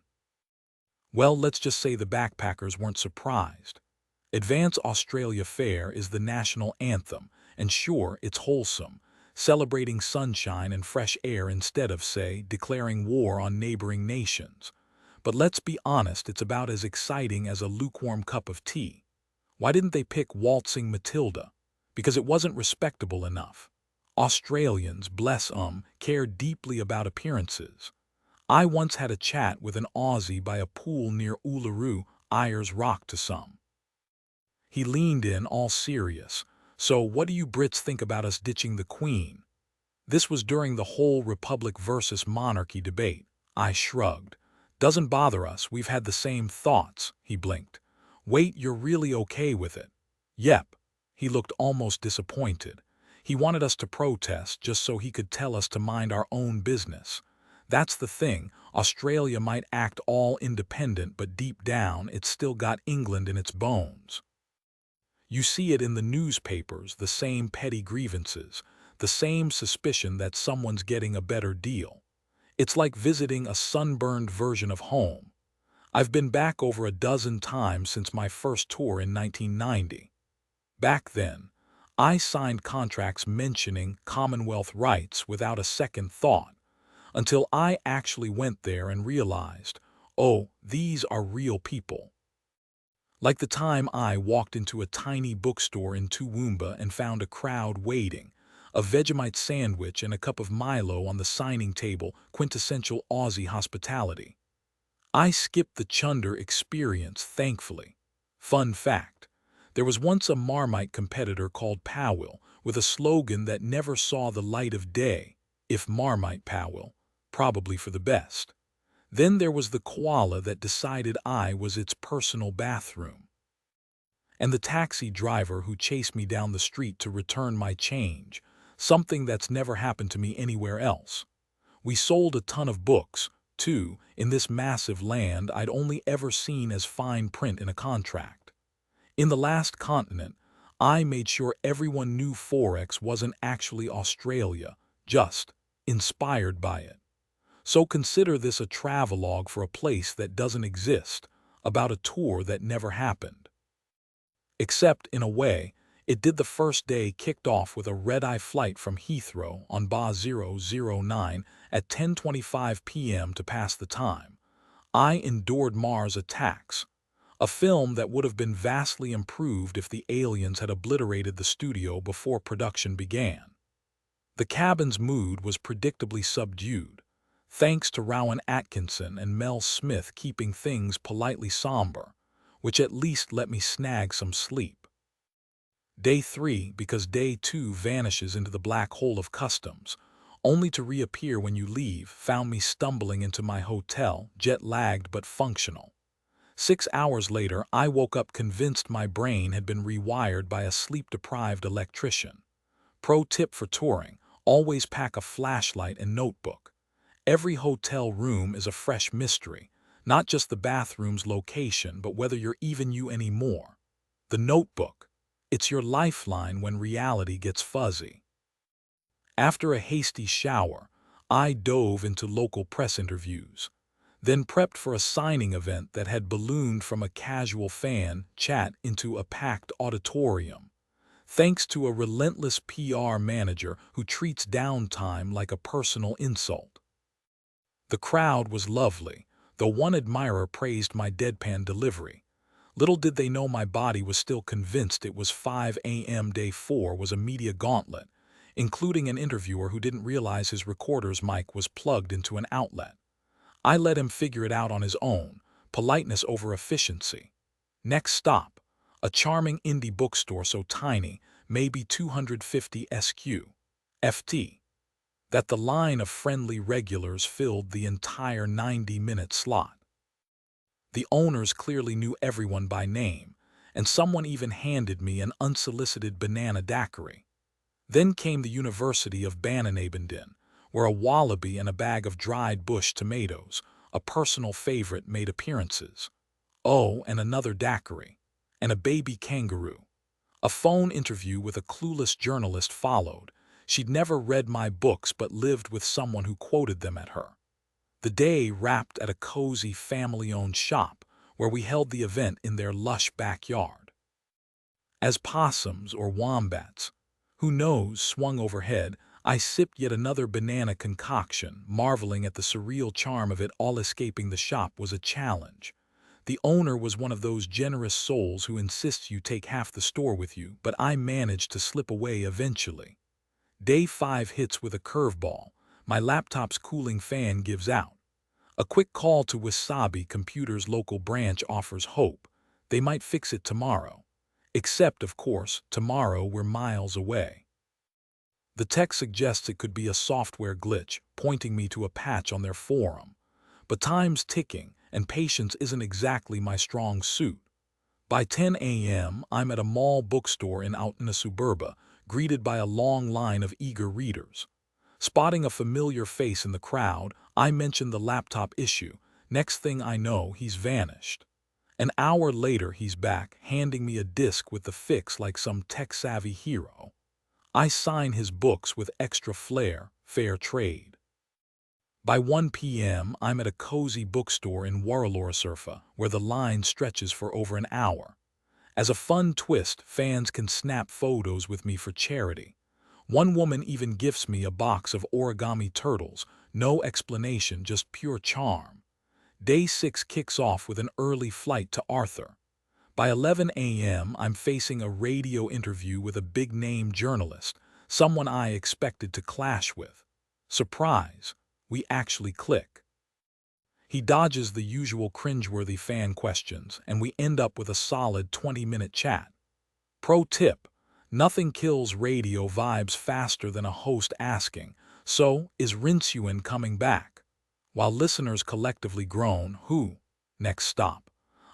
Well, let's just say the backpackers weren't surprised. Advance Australia Fair is the national anthem, and sure, it's wholesome, celebrating sunshine and fresh air instead of, say, declaring war on neighboring nations. But let's be honest, it's about as exciting as a lukewarm cup of tea. Why didn't they pick Waltzing Matilda? Because it wasn't respectable enough. Australians, bless 'em, care deeply about appearances. I once had a chat with an Aussie by a pool near Uluru, Ayers Rock to some. He leaned in, all serious. So what do you Brits think about us ditching the Queen? This was during the whole Republic versus monarchy debate. I shrugged. Doesn't bother us, we've had the same thoughts, he blinked. Wait, you're really okay with it? Yep. He looked almost disappointed. He wanted us to protest just so he could tell us to mind our own business. That's the thing, Australia might act all independent, but deep down it's still got England in its bones. You see it in the newspapers, the same petty grievances, the same suspicion that someone's getting a better deal. It's like visiting a sunburned version of home. I've been back over a dozen times since my first tour in 1990. Back then, I signed contracts mentioning Commonwealth rights without a second thought, until I actually went there and realized, oh, these are real people. Like the time I walked into a tiny bookstore in Toowoomba and found a crowd waiting, a Vegemite sandwich and a cup of Milo on the signing table, quintessential Aussie hospitality. I skipped the Chunder experience, thankfully. Fun fact, there was once a Marmite competitor called Powell with a slogan that never saw the light of day, if Marmite Powell, probably for the best. Then there was the koala that decided I was its personal bathroom. And the taxi driver who chased me down the street to return my change, something that's never happened to me anywhere else. We sold a ton of books, too, in this massive land I'd only ever seen as fine print in a contract. In the last continent, I made sure everyone knew Forex wasn't actually Australia, just inspired by it. So consider this a travelogue for a place that doesn't exist, about a tour that never happened. Except, in a way, it did. The first day kicked off with a red-eye flight from Heathrow on BA 009 at 10:25 p.m. to pass the time. I endured Mars Attacks, a film that would have been vastly improved if the aliens had obliterated the studio before production began. The cabin's mood was predictably subdued, thanks to Rowan Atkinson and Mel Smith keeping things politely somber, which at least let me snag some sleep. Day 3, because Day 2 vanishes into the black hole of customs, only to reappear when you leave, found me stumbling into my hotel, jet-lagged but functional. 6 hours later, I woke up convinced my brain had been rewired by a sleep-deprived electrician. Pro tip for touring, always pack a flashlight and notebook. Every hotel room is a fresh mystery, not just the bathroom's location, but whether you're even you anymore. The notebook, it's your lifeline when reality gets fuzzy. After a hasty shower, I dove into local press interviews, then prepped for a signing event that had ballooned from a casual fan chat into a packed auditorium, thanks to a relentless PR manager who treats downtime like a personal insult. The crowd was lovely, though one admirer praised my deadpan delivery. Little did they know my body was still convinced it was 5 a.m. Day 4 was a media gauntlet, including an interviewer who didn't realize his recorder's mic was plugged into an outlet. I let him figure it out on his own, politeness over efficiency. Next stop, a charming indie bookstore so tiny, maybe 250 sq.ft, that the line of friendly regulars filled the entire 90-minute slot. The owners clearly knew everyone by name, and someone even handed me an unsolicited banana daiquiri. Then came the University of Bananabandin, where a wallaby and a bag of dried bush tomatoes, a personal favorite, made appearances. Oh, and another daiquiri, and a baby kangaroo. A phone interview with a clueless journalist followed. She'd never read my books but lived with someone who quoted them at her. The day wrapped at a cozy family-owned shop where we held the event in their lush backyard. As possums or wombats, who knows, swung overhead, I sipped yet another banana concoction, marveling at the surreal charm of it all. Escaping the shop was a challenge. The owner was one of those generous souls who insists you take half the store with you, but I managed to slip away eventually. Day 5 hits with a curveball. My laptop's cooling fan gives out. A quick call to Wasabi Computer's local branch offers hope. They might fix it tomorrow. Except, of course, tomorrow we're miles away. The tech suggests it could be a software glitch, pointing me to a patch on their forum. But time's ticking, and patience isn't exactly my strong suit. By 10 a.m., I'm at a mall bookstore in Suburba, greeted by a long line of eager readers. Spotting a familiar face in the crowd, I mention the laptop issue. Next thing I know, he's vanished. An hour later, he's back, handing me a disc with the fix like some tech-savvy hero. I sign his books with extra flair, fair trade. By 1 p.m., I'm at a cozy bookstore in Waralorosurfa, where the line stretches for over an hour. As a fun twist, fans can snap photos with me for charity. One woman even gifts me a box of origami turtles, no explanation, just pure charm. Day 6 kicks off with an early flight to Arthur. By 11 a.m., I'm facing a radio interview with a big-name journalist, someone I expected to clash with. Surprise, we actually click. He dodges the usual cringeworthy fan questions, and we end up with a solid 20-minute chat. Pro tip: nothing kills radio vibes faster than a host asking, "So, is Rincewind coming back?" While listeners collectively groan, "Who?" Next stop: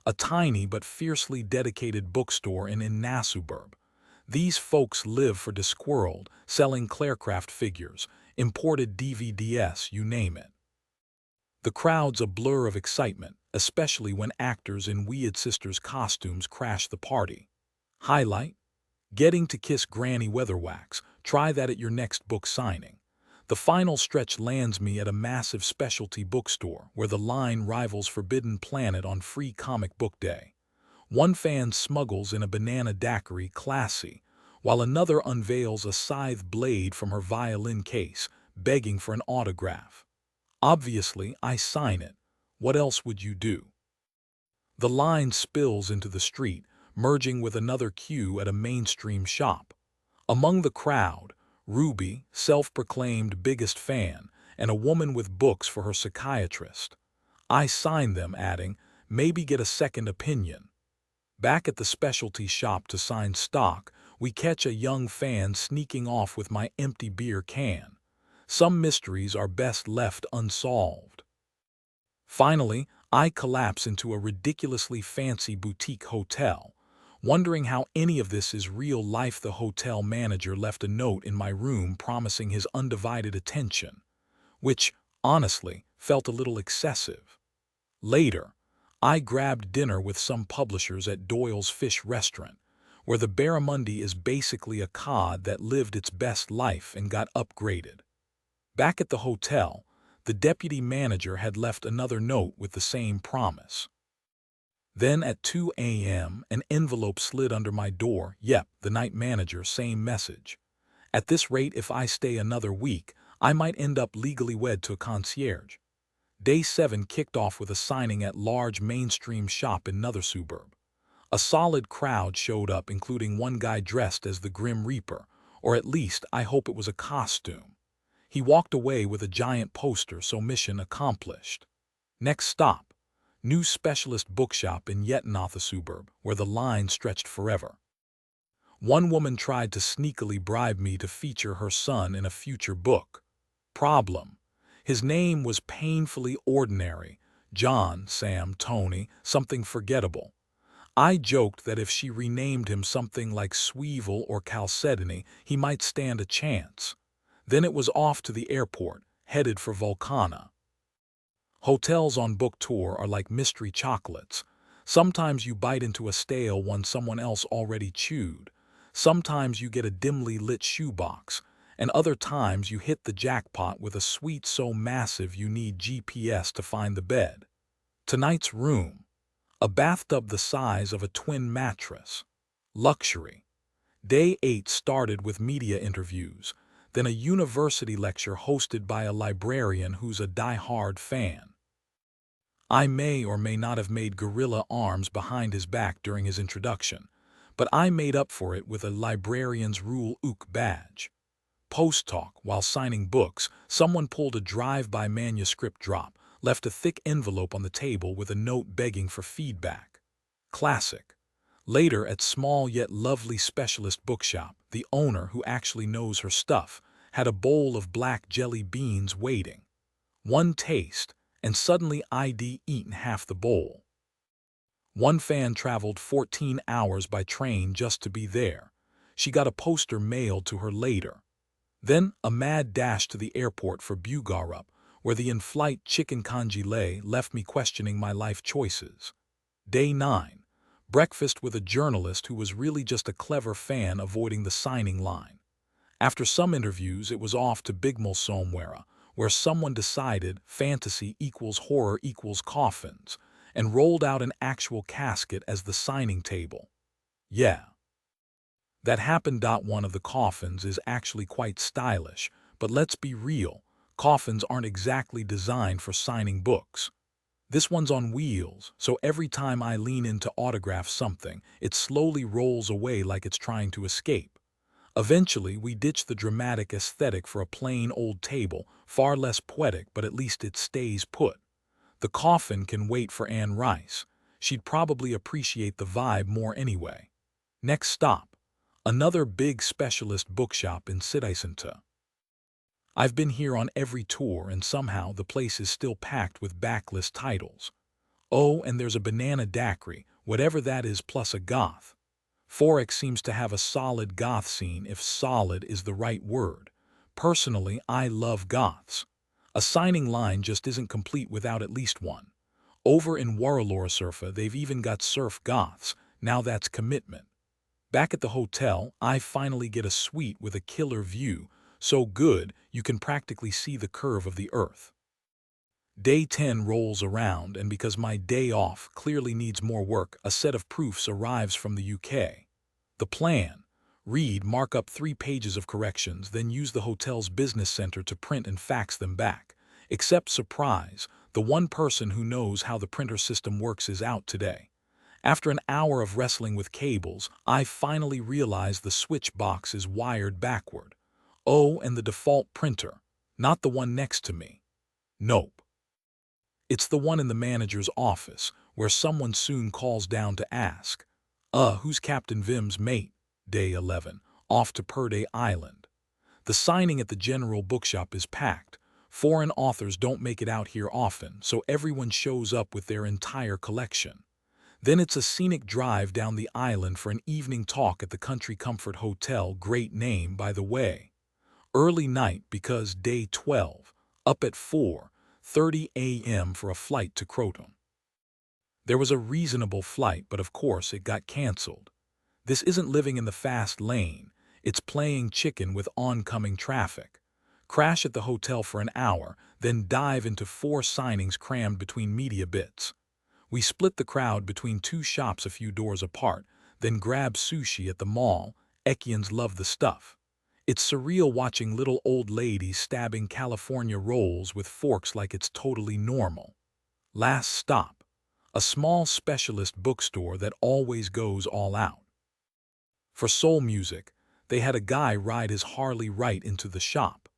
a tiny but fiercely dedicated bookstore in Nasuburb. These folks live for Discworld, selling Clarecraft figures, imported DVDs, you name it. The crowd's a blur of excitement, especially when actors in Weird Sisters costumes crash the party. Highlight: getting to kiss Granny Weatherwax. Try that at your next book signing. The final stretch lands me at a massive specialty bookstore where the line rivals Forbidden Planet on Free Comic Book Day. One fan smuggles in a banana daiquiri, classy, while another unveils a scythe blade from her violin case, begging for an autograph. Obviously, I sign it. What else would you do? The line spills into the street, merging with another queue at a mainstream shop. Among the crowd, Ruby, self-proclaimed biggest fan, and a woman with books for her psychiatrist. I sign them, adding, "Maybe get a second opinion." Back at the specialty shop to sign stock, we catch a young fan sneaking off with my empty beer can. Some mysteries are best left unsolved. Finally, I collapse into a ridiculously fancy boutique hotel. Wondering how any of this is real life, the hotel manager left a note in my room promising his undivided attention, which, honestly, felt a little excessive. Later, I grabbed dinner with some publishers at Doyle's Fish Restaurant, where the barramundi is basically a cod that lived its best life and got upgraded. Back at the hotel, the deputy manager had left another note with the same promise. Then at 2 a.m., an envelope slid under my door. Yep, the night manager, same message. At this rate, if I stay another week, I might end up legally wed to a concierge. Day 7 kicked off with a signing at large mainstream shop in another suburb. A solid crowd showed up, including one guy dressed as the Grim Reaper, or at least I hope it was a costume. He walked away with a giant poster, so mission accomplished. Next stop: new specialist bookshop in yet another suburb, where the line stretched forever. One woman tried to sneakily bribe me to feature her son in a future book. Problem: his name was painfully ordinary. John, Sam, Tony, something forgettable. I joked that if she renamed him something like Sweevil or Chalcedony, he might stand a chance. Then it was off to the airport, headed for Volcana. Hotels on book tour are like mystery chocolates. Sometimes you bite into a stale one someone else already chewed. Sometimes you get a dimly lit shoebox, and other times you hit the jackpot with a suite so massive you need GPS to find the bed. Tonight's room: a bathtub the size of a twin mattress. Luxury. Day 8 started with media interviews, then a university lecture hosted by a librarian who's a die-hard fan. I may or may not have made gorilla arms behind his back during his introduction, but I made up for it with a librarian's Rule Ook badge. Post-talk, while signing books, someone pulled a drive-by manuscript drop, left a thick envelope on the table with a note begging for feedback. Classic. Later, at small yet lovely specialist bookshop, the owner, who actually knows her stuff, had a bowl of black jelly beans waiting. One taste, and suddenly I'd eaten half the bowl. One fan traveled 14 hours by train just to be there. She got a poster mailed to her later. Then a mad dash to the airport for Bugarup, where the in-flight chicken congelé left me questioning my life choices. Day 9. Breakfast with a journalist who was really just a clever fan avoiding the signing line. After some interviews, it was off to Bigmal somewhere, where someone decided fantasy equals horror equals coffins, and rolled out an actual casket as the signing table. Yeah. That happened. One of the coffins is actually quite stylish, but let's be real, coffins aren't exactly designed for signing books. This one's on wheels, so every time I lean in to autograph something, it slowly rolls away like it's trying to escape. Eventually, we ditch the dramatic aesthetic for a plain old table, far less poetic, but at least it stays put. The coffin can wait for Anne Rice. She'd probably appreciate the vibe more anyway. Next stop: another big specialist bookshop in Siddisanta. I've been here on every tour, and somehow the place is still packed with backlist titles. Oh, and there's a banana daiquiri, whatever that is, plus a goth. Forex seems to have a solid goth scene, if solid is the right word. Personally, I love goths. A signing line just isn't complete without at least one. Over in Waralora they've even got surf goths. Now that's commitment. Back at the hotel, I finally get a suite with a killer view, so good you can practically see the curve of the earth. Day 10 rolls around, and because my day off clearly needs more work, a set of proofs arrives from the UK. The plan: read, mark up 3 pages of corrections, then use the hotel's business center to print and fax them back. Except, surprise, the one person who knows how the printer system works is out today. After an hour of wrestling with cables, I finally realize the switch box is wired backward. Oh, and the default printer, not the one next to me. Nope. It's the one in the manager's office, where someone soon calls down to ask, who's Captain Vim's mate? Day 11, off to Purday Island. The signing at the general bookshop is packed. Foreign authors don't make it out here often, so everyone shows up with their entire collection. Then it's a scenic drive down the island for an evening talk at the Country Comfort Hotel, great name by the way. Early night because day 12, up at 4:30 a.m. for a flight to Croton. There was a reasonable flight, but of course it got cancelled. This isn't living in the fast lane, it's playing chicken with oncoming traffic. Crash at the hotel for an hour, then dive into 4 signings crammed between media bits. We split the crowd between 2 shops a few doors apart, then grab sushi at the mall. Ekians love the stuff. It's surreal watching little old ladies stabbing California rolls with forks like it's totally normal. Last stop: a small specialist bookstore that always goes all out. For soul music, they had a guy ride his Harley right into the shop.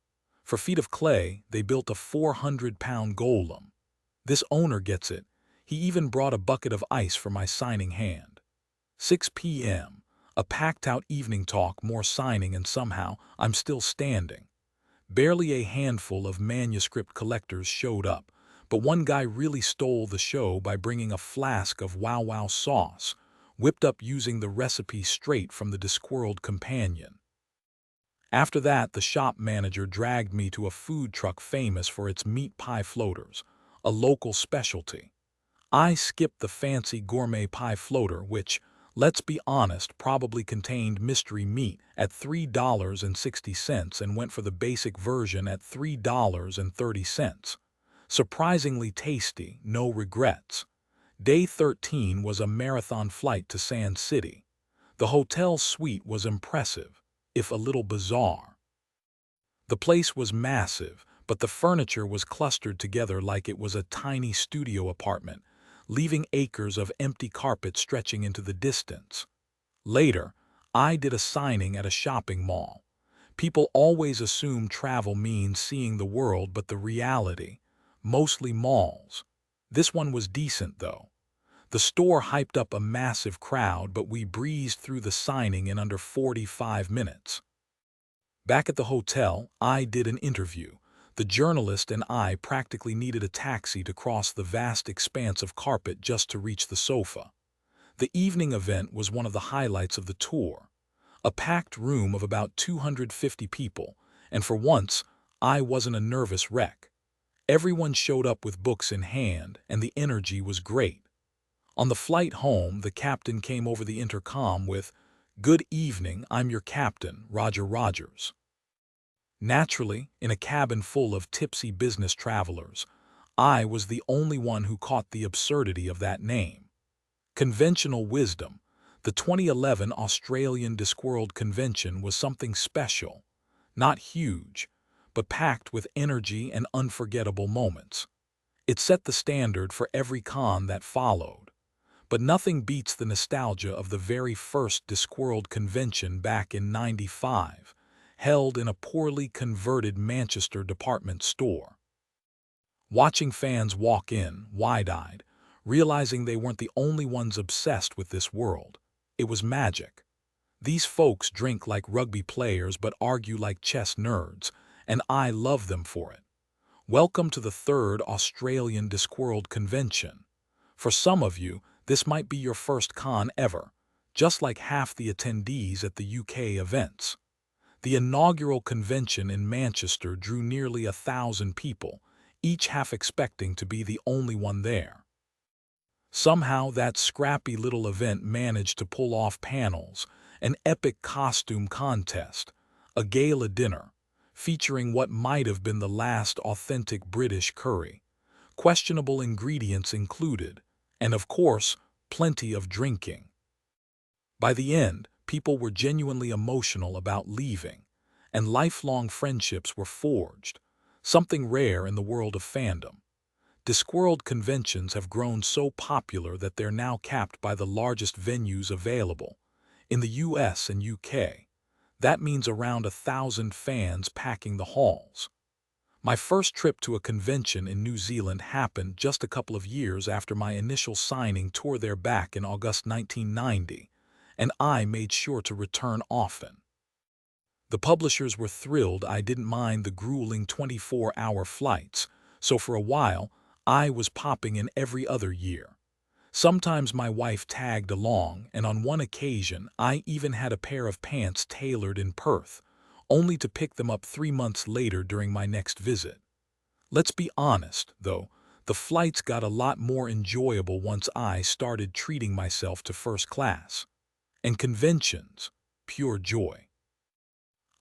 For Feet of Clay, they built a 400-pound golem. This owner gets it. He even brought a bucket of ice for my signing hand. 6 p.m. A packed-out evening talk, more signing, and somehow I'm still standing. Barely a handful of manuscript collectors showed up, but one guy really stole the show by bringing a flask of Wow Wow sauce, whipped up using the recipe straight from the Discworld companion. After that, the shop manager dragged me to a food truck famous for its meat pie floaters, a local specialty. I skipped the fancy gourmet pie floater, which, let's be honest, probably contained mystery meat at $3.60 and went for the basic version at $3.30. Surprisingly tasty, no regrets. Day 13 was a marathon flight to Sand City. The hotel suite was impressive, if a little bizarre. The place was massive, but the furniture was clustered together like it was a tiny studio apartment, leaving acres of empty carpet stretching into the distance. Later, I did a signing at a shopping mall. People always assume travel means seeing the world, but the reality, mostly malls. This one was decent, though. The store hyped up a massive crowd, but we breezed through the signing in under 45 minutes. Back at the hotel, I did an interview. The journalist and I practically needed a taxi to cross the vast expanse of carpet just to reach the sofa. The evening event was one of the highlights of the tour. A packed room of about 250 people, and for once, I wasn't a nervous wreck. Everyone showed up with books in hand, and the energy was great. On the flight home, the captain came over the intercom with, "Good evening, I'm your captain, Roger Rogers." Naturally, in a cabin full of tipsy business travelers, I was the only one who caught the absurdity of that name. Conventional wisdom. The 2011 Australian Discworld convention was something special. Not huge, but packed with energy and unforgettable moments. It set the standard for every con that followed. But nothing beats the nostalgia of the very first Discworld convention back in '95, held in a poorly converted Manchester department store. Watching fans walk in, wide-eyed, realizing they weren't the only ones obsessed with this world, it was magic. These folks drink like rugby players but argue like chess nerds, and I love them for it. Welcome to the third Australian Discworld convention. For some of you, this might be your first con ever, just like half the attendees at the UK events. The inaugural convention in Manchester drew nearly 1,000 people, each half expecting to be the only one there. Somehow that scrappy little event managed to pull off panels, an epic costume contest, a gala dinner, featuring what might have been the last authentic British curry, questionable ingredients included, and of course, plenty of drinking. By the end, people were genuinely emotional about leaving, and lifelong friendships were forged, something rare in the world of fandom. Discworld conventions have grown so popular that they're now capped by the largest venues available. In the US and UK, that means around 1,000 fans packing the halls. My first trip to a convention in New Zealand happened just a couple of years after my initial signing tour there back in August 1990, and I made sure to return often. The publishers were thrilled I didn't mind the grueling 24-hour flights, so for a while, I was popping in every other year. Sometimes my wife tagged along, and on one occasion, I even had a pair of pants tailored in Perth, only to pick them up 3 months later during my next visit. Let's be honest, though, the flights got a lot more enjoyable once I started treating myself to first class. And conventions, pure joy.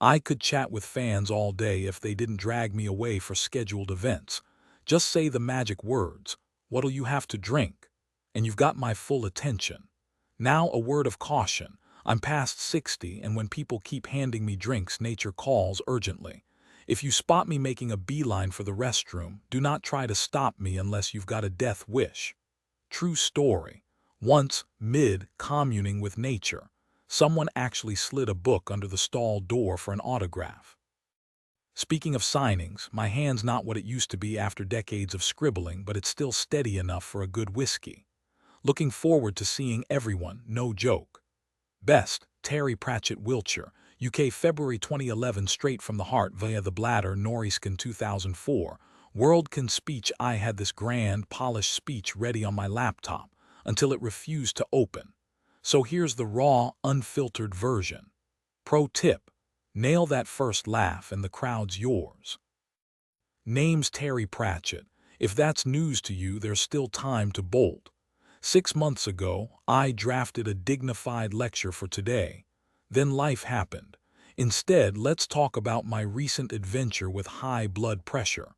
I could chat with fans all day if they didn't drag me away for scheduled events. Just say the magic words, "What'll you have to drink?" and you've got my full attention. Now a word of caution. I'm past 60, and when people keep handing me drinks, nature calls urgently. If you spot me making a beeline for the restroom, do not try to stop me unless you've got a death wish. True story. Once, mid-communing with nature, someone actually slid a book under the stall door for an autograph. Speaking of signings, my hand's not what it used to be after decades of scribbling, but it's still steady enough for a good whiskey. Looking forward to seeing everyone, no joke. Best, Terry Pratchett, Wiltshire, UK, February 2011, straight from the heart via the bladder, Noriscan 2004. Worldkin speech. I had this grand, polished speech ready on my laptop until it refused to open. So here's the raw, unfiltered version. Pro tip: nail that first laugh and the crowd's yours. Name's Terry Pratchett. If that's news to you, there's still time to bolt. 6 months ago, I drafted a dignified lecture for today. Then life happened. Instead, let's talk about my recent adventure with high blood pressure.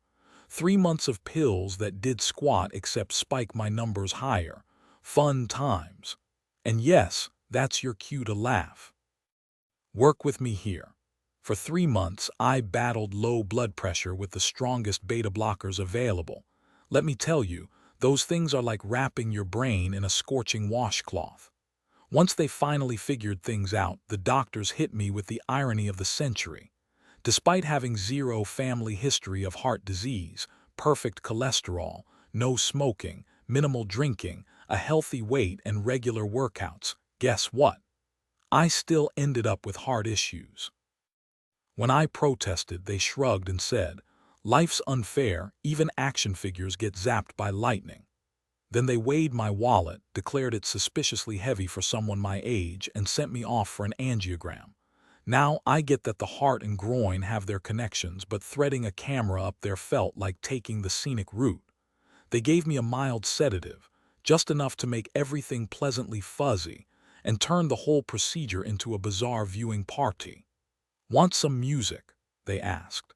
3 months of pills that did squat except spike my numbers higher. Fun times. And yes, that's your cue to laugh. Work with me here. For 3 months, I battled low blood pressure with the strongest beta blockers available. Let me tell you, those things are like wrapping your brain in a scorching washcloth. Once they finally figured things out, the doctors hit me with the irony of the century. Despite having zero family history of heart disease, perfect cholesterol, no smoking, minimal drinking, a healthy weight, and regular workouts, guess what? I still ended up with heart issues. When I protested, they shrugged and said, "Life's unfair, even action figures get zapped by lightning." Then they weighed my wallet, declared it suspiciously heavy for someone my age, and sent me off for an angiogram. Now I get that the heart and groin have their connections, but threading a camera up there felt like taking the scenic route. They gave me a mild sedative, just enough to make everything pleasantly fuzzy, and turned the whole procedure into a bizarre viewing party. "Want some music?" they asked.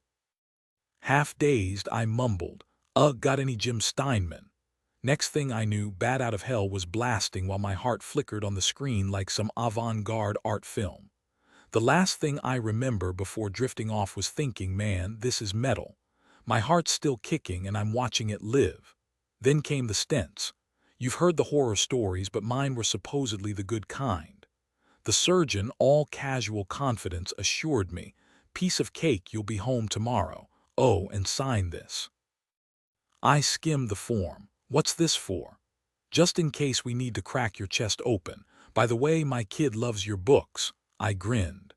Half dazed, I mumbled, got any Jim Steinman?" Next thing I knew, Bat Out of Hell was blasting while my heart flickered on the screen like some avant-garde art film. The last thing I remember before drifting off was thinking, man, this is metal. My heart's still kicking and I'm watching it live. Then came the stents. You've heard the horror stories, but mine were supposedly the good kind. The surgeon, all casual confidence, assured me, "Piece of cake, you'll be home tomorrow. Oh, and sign this." I skimmed the form. "What's this for?" "Just in case we need to crack your chest open. By the way, my kid loves your books." I grinned.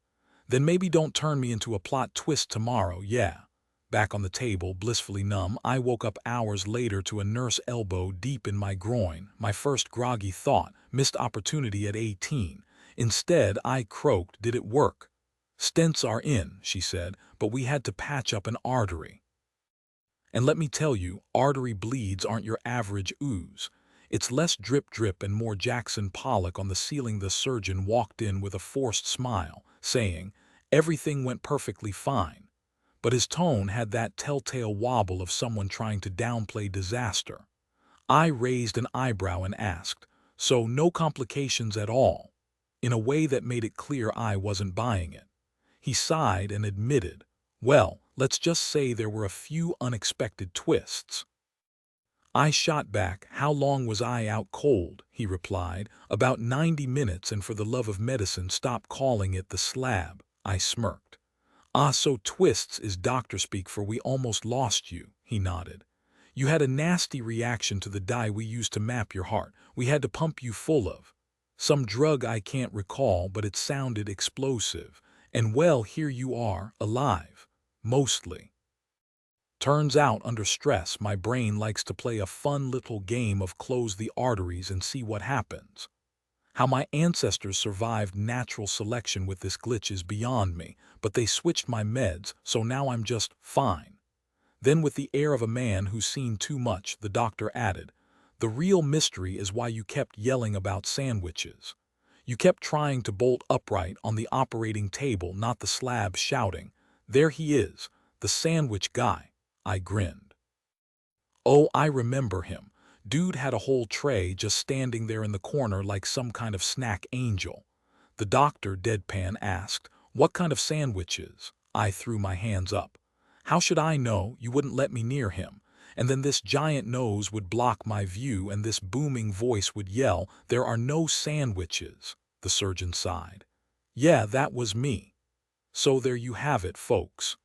"Then maybe don't turn me into a plot twist tomorrow, yeah." Back on the table, blissfully numb, I woke up hours later to a nurse elbow deep in my groin. My first groggy thought, missed opportunity at 18. Instead, I croaked, "Did it work?" "Stents are in," she said, "but we had to patch up an artery." And let me tell you, artery bleeds aren't your average ooze. It's less drip-drip and more Jackson Pollock on the ceiling. The surgeon walked in with a forced smile, saying, "Everything went perfectly fine." But his tone had that telltale wobble of someone trying to downplay disaster. I raised an eyebrow and asked, "So no complications at all?" in a way that made it clear I wasn't buying it. He sighed and admitted, "Well, let's just say there were a few unexpected twists." I shot back, "How long was I out cold?" He replied, "About 90 minutes, and for the love of medicine, stop calling it the slab." I smirked. "Ah, so twists is doctor speak for we almost lost you," he nodded. "You had a nasty reaction to the dye we used to map your heart. We had to pump you full of some drug I can't recall, but it sounded explosive. And well, here you are, alive. Mostly. Turns out, under stress, my brain likes to play a fun little game of close the arteries and see what happens. How my ancestors survived natural selection with this glitch is beyond me, but they switched my meds, so now I'm just fine." Then, with the air of a man who's seen too much, the doctor added, "The real mystery is why you kept yelling about sandwiches. You kept trying to bolt upright on the operating table, not the slab, shouting, 'There he is, the sandwich guy.'" I grinned. "Oh, I remember him. Dude had a whole tray just standing there in the corner like some kind of snack angel." The doctor, deadpan, asked, "What kind of sandwiches?" I threw my hands up. "How should I know? You wouldn't let me near him. And then this giant nose would block my view and this booming voice would yell, 'There are no sandwiches.'" The surgeon sighed. "Yeah, that was me. So there you have it, folks.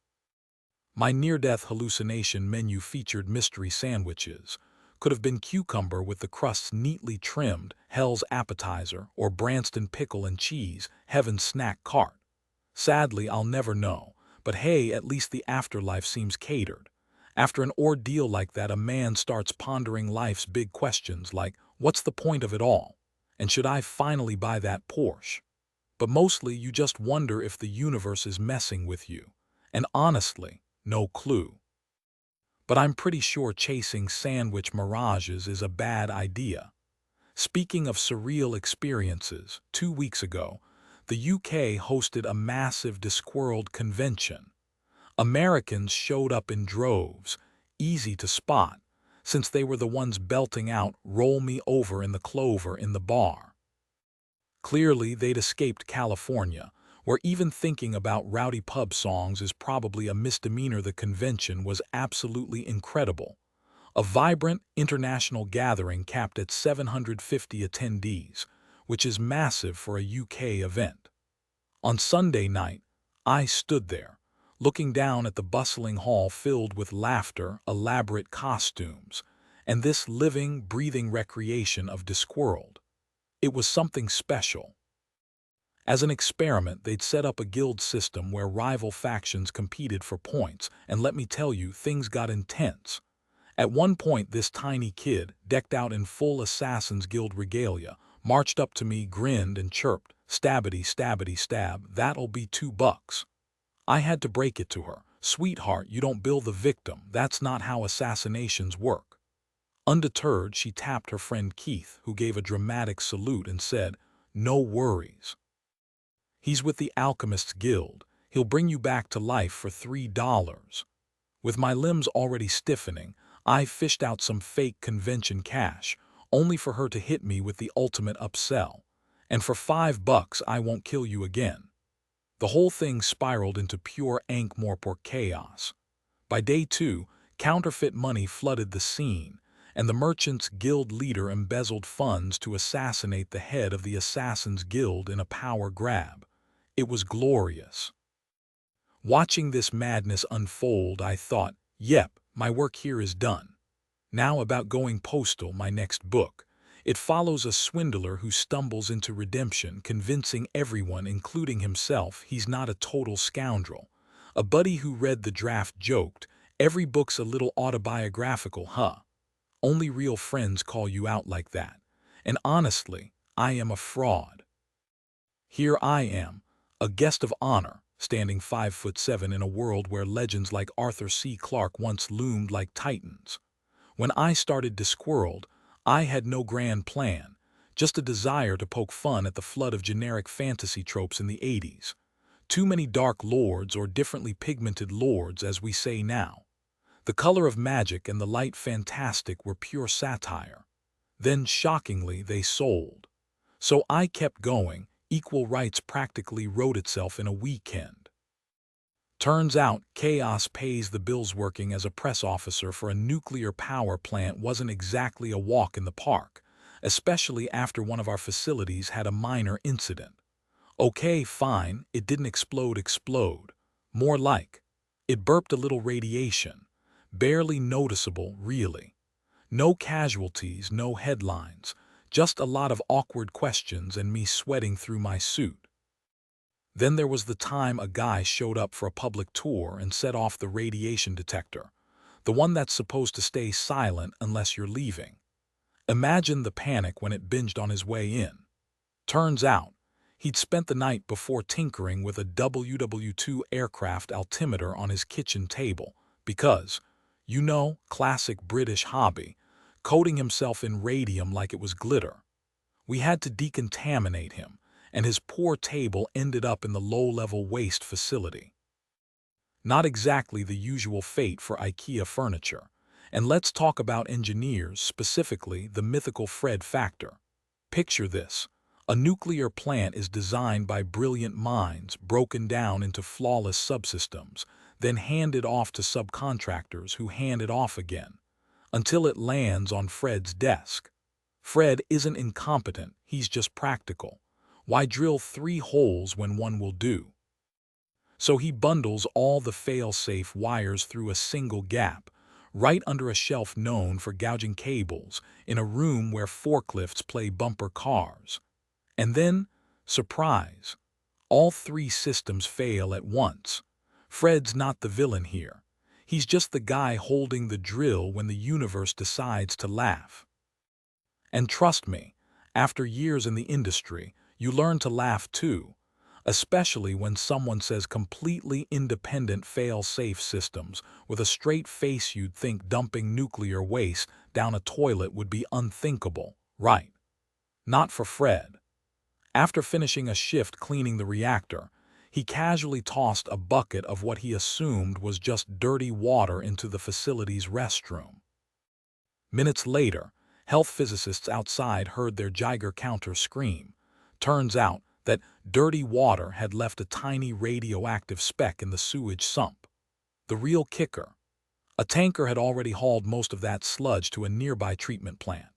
My near-death hallucination menu featured mystery sandwiches. Could have been cucumber with the crusts neatly trimmed, Hell's appetizer, or Branston pickle and cheese, Heaven's snack cart. Sadly, I'll never know, but hey, at least the afterlife seems catered. After an ordeal like that, a man starts pondering life's big questions like, what's the point of it all? And should I finally buy that Porsche? But mostly you just wonder if the universe is messing with you. And honestly, no clue. But I'm pretty sure chasing sandwich mirages is a bad idea. Speaking of surreal experiences, 2 weeks ago, the UK hosted a massive Discworld convention. Americans showed up in droves, easy to spot, since they were the ones belting out "Roll Me Over in the Clover" in the bar. Clearly, they'd escaped California, where even thinking about rowdy pub songs is probably a misdemeanor. The convention was absolutely incredible. A vibrant international gathering capped at 750 attendees, which is massive for a UK event. On Sunday night, I stood there, looking down at the bustling hall filled with laughter, elaborate costumes, and this living, breathing recreation of Discworld. It was something special. As an experiment, they'd set up a guild system where rival factions competed for points, and let me tell you, things got intense. At one point, this tiny kid, decked out in full Assassin's Guild regalia, marched up to me, grinned, and chirped, "Stabbity, stabbity, stab, that'll be $2." I had to break it to her. "Sweetheart, you don't bill the victim. That's not how assassinations work." Undeterred, she tapped her friend Keith, who gave a dramatic salute and said, "No worries. He's with the Alchemist's Guild. He'll bring you back to life for $3. With my limbs already stiffening, I fished out some fake convention cash, only for her to hit me with the ultimate upsell. "And for $5, I won't kill you again." The whole thing spiraled into pure Ankh-Morpork chaos. By day 2, counterfeit money flooded the scene, and the Merchants Guild leader embezzled funds to assassinate the head of the Assassins Guild in a power grab. It was glorious. Watching this madness unfold, I thought, yep, my work here is done. Now about going postal, my next book. It follows a swindler who stumbles into redemption, convincing everyone, including himself, he's not a total scoundrel. A buddy who read the draft joked, "Every book's a little autobiographical, huh? Only real friends call you out like that." And honestly, I am a fraud. Here I am, a guest of honor, standing 5'7" in a world where legends like Arthur C. Clarke once loomed like titans. When I started Discworld, I had no grand plan, just a desire to poke fun at the flood of generic fantasy tropes in the 80s. Too many dark lords, or differently pigmented lords as we say now. The color of magic and the light fantastic were pure satire. Then, shockingly, they sold. So I kept going. Equal rights practically wrote itself in a weekend. Turns out, chaos pays the bills. Working as a press officer for a nuclear power plant wasn't exactly a walk in the park, especially after one of our facilities had a minor incident. Okay, fine, it didn't explode. More like, it burped a little radiation. Barely noticeable, really. No casualties, no headlines, just a lot of awkward questions and me sweating through my suit. Then there was the time a guy showed up for a public tour and set off the radiation detector, the one that's supposed to stay silent unless you're leaving. Imagine the panic when it binged on his way in. Turns out, he'd spent the night before tinkering with a WW2 aircraft altimeter on his kitchen table because, classic British hobby, coating himself in radium like it was glitter. We had to decontaminate him, and his poor table ended up in the low-level waste facility. Not exactly the usual fate for IKEA furniture. And let's talk about engineers, specifically the mythical Fred factor. Picture this. A nuclear plant is designed by brilliant minds, broken down into flawless subsystems, then handed off to subcontractors who hand it off again, until it lands on Fred's desk. Fred isn't incompetent, he's just practical. Why drill 3 holes when one will do? So he bundles all the fail-safe wires through a single gap, right under a shelf known for gouging cables, in a room where forklifts play bumper cars. And then, surprise, all 3 systems fail at once. Fred's not the villain here. He's just the guy holding the drill when the universe decides to laugh. And trust me, after years in the industry, you learn to laugh too, especially when someone says completely independent fail-safe systems with a straight face. You'd think dumping nuclear waste down a toilet would be unthinkable, right? Not for Fred. After finishing a shift cleaning the reactor, he casually tossed a bucket of what he assumed was just dirty water into the facility's restroom. Minutes later, health physicists outside heard their Geiger counter scream. Turns out that dirty water had left a tiny radioactive speck in the sewage sump. The real kicker: a tanker had already hauled most of that sludge to a nearby treatment plant.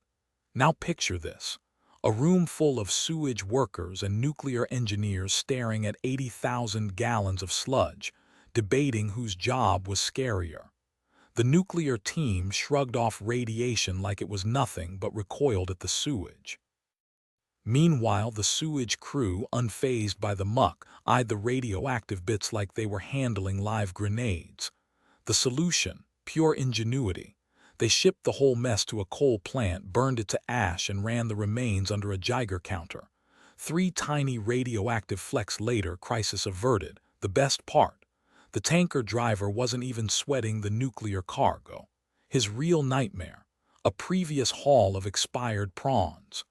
Now picture this: a room full of sewage workers and nuclear engineers staring at 80,000 gallons of sludge, debating whose job was scarier. The nuclear team shrugged off radiation like it was nothing but recoiled at the sewage. Meanwhile, the sewage crew, unfazed by the muck, eyed the radioactive bits like they were handling live grenades. The solution: pure ingenuity. They shipped the whole mess to a coal plant, burned it to ash, and ran the remains under a Geiger counter. 3 tiny radioactive flecks later, crisis averted. The best part: the tanker driver wasn't even sweating the nuclear cargo. His real nightmare: a previous haul of expired prawns.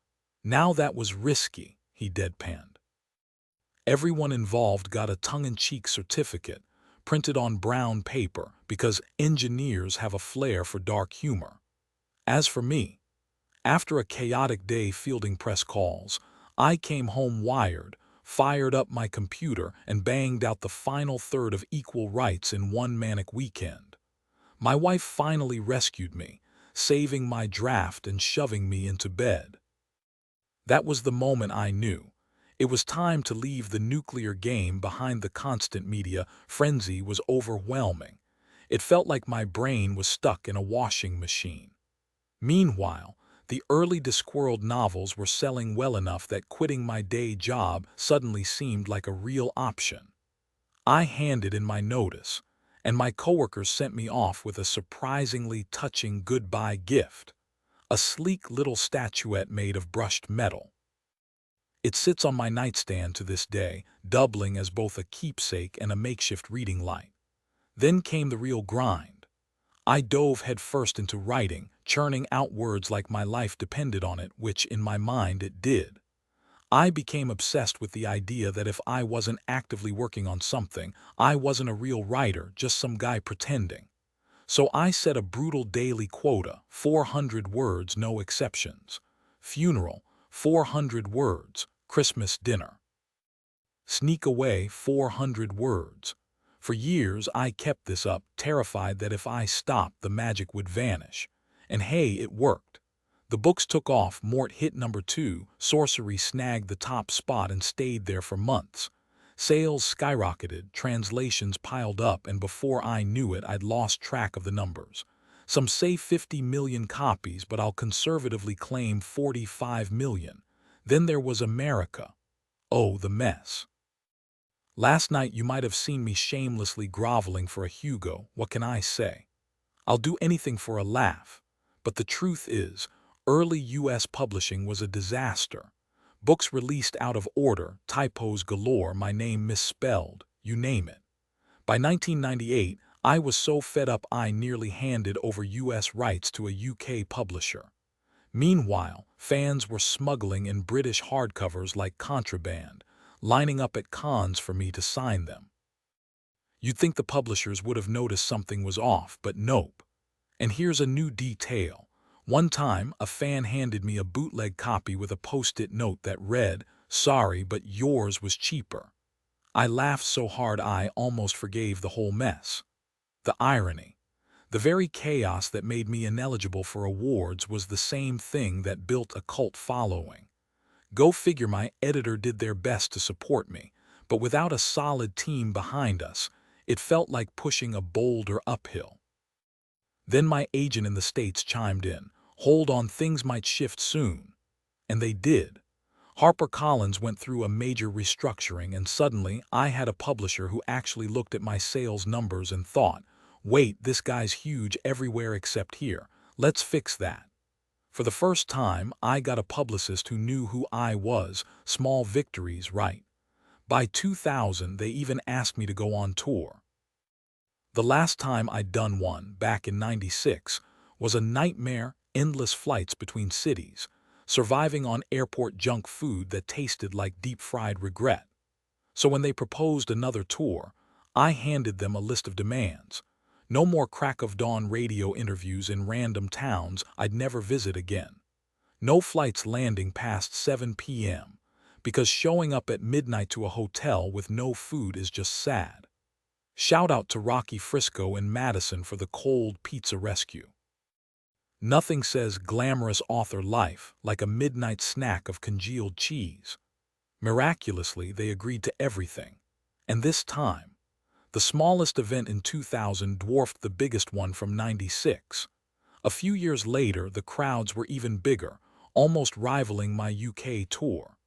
Now that was risky, he deadpanned. Everyone involved got a tongue-in-cheek certificate, printed on brown paper, because engineers have a flair for dark humor. As for me, after a chaotic day fielding press calls, I came home wired, fired up my computer, and banged out the final third of Equal Rights in one manic weekend. My wife finally rescued me, saving my draft and shoving me into bed. That was the moment I knew it was time to leave the nuclear game behind. The constant media frenzy was overwhelming. It felt like my brain was stuck in a washing machine. Meanwhile, the early Discworld novels were selling well enough that quitting my day job suddenly seemed like a real option. I handed in my notice, and my coworkers sent me off with a surprisingly touching goodbye gift: a sleek little statuette made of brushed metal. It sits on my nightstand to this day, doubling as both a keepsake and a makeshift reading light. Then came the real grind. I dove headfirst into writing, churning out words like my life depended on it, which in my mind it did. I became obsessed with the idea that if I wasn't actively working on something, I wasn't a real writer, just some guy pretending. So I set a brutal daily quota: 400 words, no exceptions. Funeral: 400 words. Christmas dinner: sneak away: 400 words. For years I kept this up, terrified that if I stopped, the magic would vanish. And hey, it worked. The books took off. Mort hit #2, Sorcery snagged the top spot and stayed there for months. Sales skyrocketed, translations piled up, and before I knew it, I'd lost track of the numbers. Some say 50 million copies, but I'll conservatively claim 45 million. Then there was America. Oh, the mess. Last night you might have seen me shamelessly groveling for a Hugo. What can I say? I'll do anything for a laugh. But the truth is, early U.S. publishing was a disaster. Books released out of order, typos galore, my name misspelled, you name it. By 1998, I was so fed up I nearly handed over U.S. rights to a UK publisher. Meanwhile, fans were smuggling in British hardcovers like contraband, lining up at cons for me to sign them. You'd think the publishers would have noticed something was off, but nope. And here's a new detail. One time, a fan handed me a bootleg copy with a post-it note that read, "Sorry, but yours was cheaper." I laughed so hard I almost forgave the whole mess. The irony: the very chaos that made me ineligible for awards was the same thing that built a cult following. Go figure. My editor did their best to support me, but without a solid team behind us, it felt like pushing a boulder uphill. Then my agent in the States chimed in: "Hold on, things might shift soon." And they did. HarperCollins went through a major restructuring, and suddenly I had a publisher who actually looked at my sales numbers and thought, "Wait, this guy's huge everywhere except here. Let's fix that." For the first time, I got a publicist who knew who I was. Small victories, right? By 2000, they even asked me to go on tour. The last time I'd done one, back in '96, was a nightmare: endless flights between cities. surviving on airport junk food that tasted like deep-fried regret. So when they proposed another tour, I handed them a list of demands. No more crack of dawn radio interviews in random towns I'd never visit again. No flights landing past 7 p.m., because showing up at midnight to a hotel with no food is just sad. Shout out to Rocky Frisco in Madison for the cold pizza rescue. Nothing says glamorous author life like a midnight snack of congealed cheese. Miraculously, they agreed to everything. And this time, the smallest event in 2000 dwarfed the biggest one from '96. A few years later, the crowds were even bigger, almost rivaling my UK tour.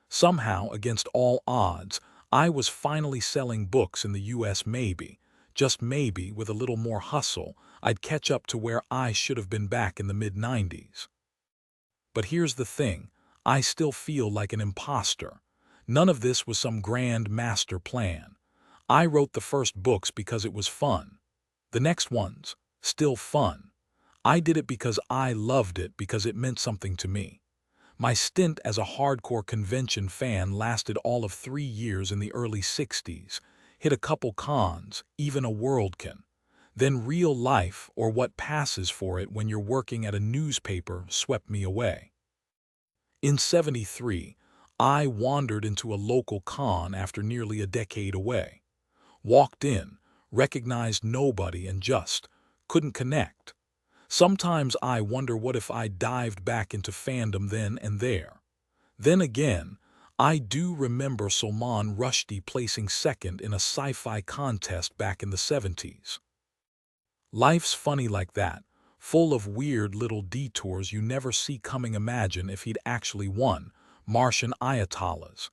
Somehow, against all odds, I was finally selling books in the US. Maybe, just maybe, with a little more hustle, I'd catch up to where I should have been back in the mid-90s. But here's the thing, I still feel like an imposter. None of this was some grand master plan. I wrote the first books because it was fun. The next ones, still fun. I did it because I loved it, because it meant something to me. My stint as a hardcore convention fan lasted all of 3 years in the early '60s, hit a couple cons, even a Worldcon. Then real life, or what passes for it when you're working at a newspaper, swept me away. In '73, I wandered into a local con after nearly a decade away. Walked in, recognized nobody, and just couldn't connect. Sometimes I wonder what if I dived back into fandom then and there. Then again, I do remember Salman Rushdie placing second in a sci-fi contest back in the '70s. Life's funny like that, full of weird little detours you never see coming. Imagine if he'd actually won Martian Ayatollahs.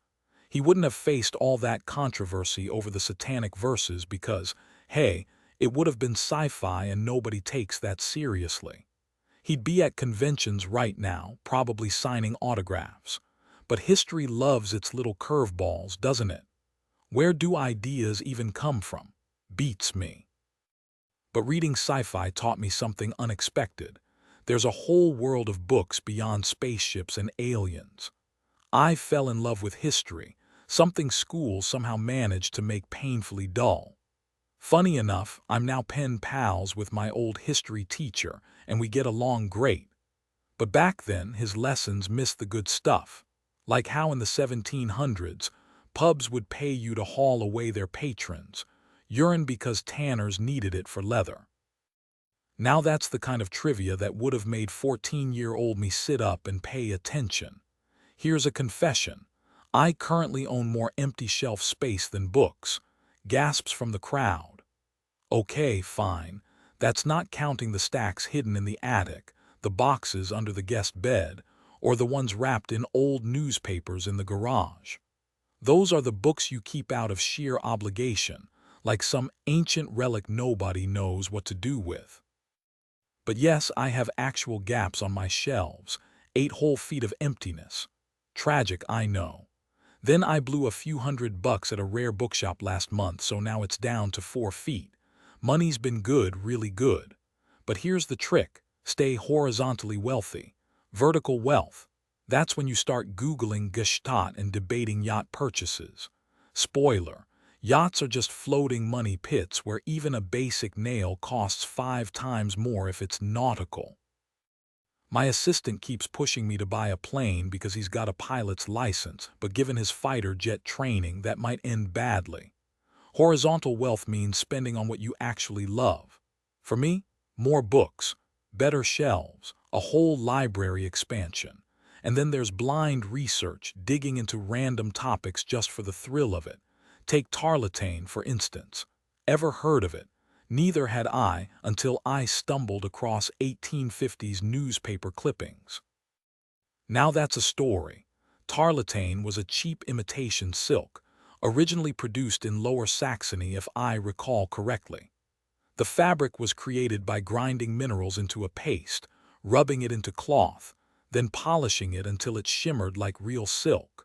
He wouldn't have faced all that controversy over the satanic verses because, hey, it would have been sci-fi and nobody takes that seriously. He'd be at conventions right now, probably signing autographs. But history loves its little curveballs, doesn't it? Where do ideas even come from? Beats me. But reading sci-fi taught me something unexpected. There's a whole world of books beyond spaceships and aliens. I fell in love with history, something school somehow managed to make painfully dull. Funny enough, I'm now pen pals with my old history teacher, and we get along great. But back then, his lessons missed the good stuff. Like how in the 1700s, pubs would pay you to haul away their patrons' urine because tanners needed it for leather. Now that's the kind of trivia that would have made 14-year-old me sit up and pay attention. Here's a confession. I currently own more empty shelf space than books. Gasps from the crowd. Okay, fine. That's not counting the stacks hidden in the attic, the boxes under the guest bed, or the ones wrapped in old newspapers in the garage. Those are the books you keep out of sheer obligation, like some ancient relic nobody knows what to do with. But yes, I have actual gaps on my shelves, 8 whole feet of emptiness. Tragic, I know. Then I blew a few $100 at a rare bookshop last month, so now it's down to 4 feet. Money's been good, really good. But here's the trick. Stay horizontally wealthy. Vertical wealth. That's when you start Googling Gestalt and debating yacht purchases. Spoiler. Yachts are just floating money pits where even a basic nail costs 5 times more if it's nautical. My assistant keeps pushing me to buy a plane because he's got a pilot's license, but given his fighter jet training, that might end badly. Horizontal wealth means spending on what you actually love. For me, more books, better shelves, a whole library expansion. And then there's blind research, digging into random topics just for the thrill of it. Take tarlatan, for instance. Ever heard of it? Neither had I until I stumbled across 1850s newspaper clippings. Now that's a story. Tarlatan was a cheap imitation silk, originally produced in Lower Saxony if I recall correctly. The fabric was created by grinding minerals into a paste, rubbing it into cloth, then polishing it until it shimmered like real silk.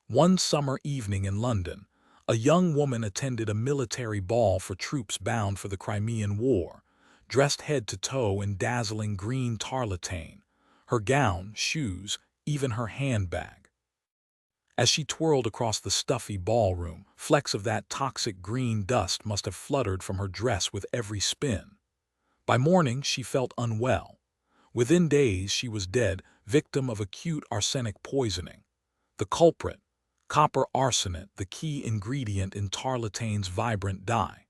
One summer evening in London, a young woman attended a military ball for troops bound for the Crimean War, dressed head to toe in dazzling green tarlatan. Her gown, shoes, even her handbag. As she twirled across the stuffy ballroom, flecks of that toxic green dust must have fluttered from her dress with every spin. By morning, she felt unwell. Within days, she was dead, victim of acute arsenic poisoning. The culprit, copper arsenate, the key ingredient in tarlatane's vibrant dye.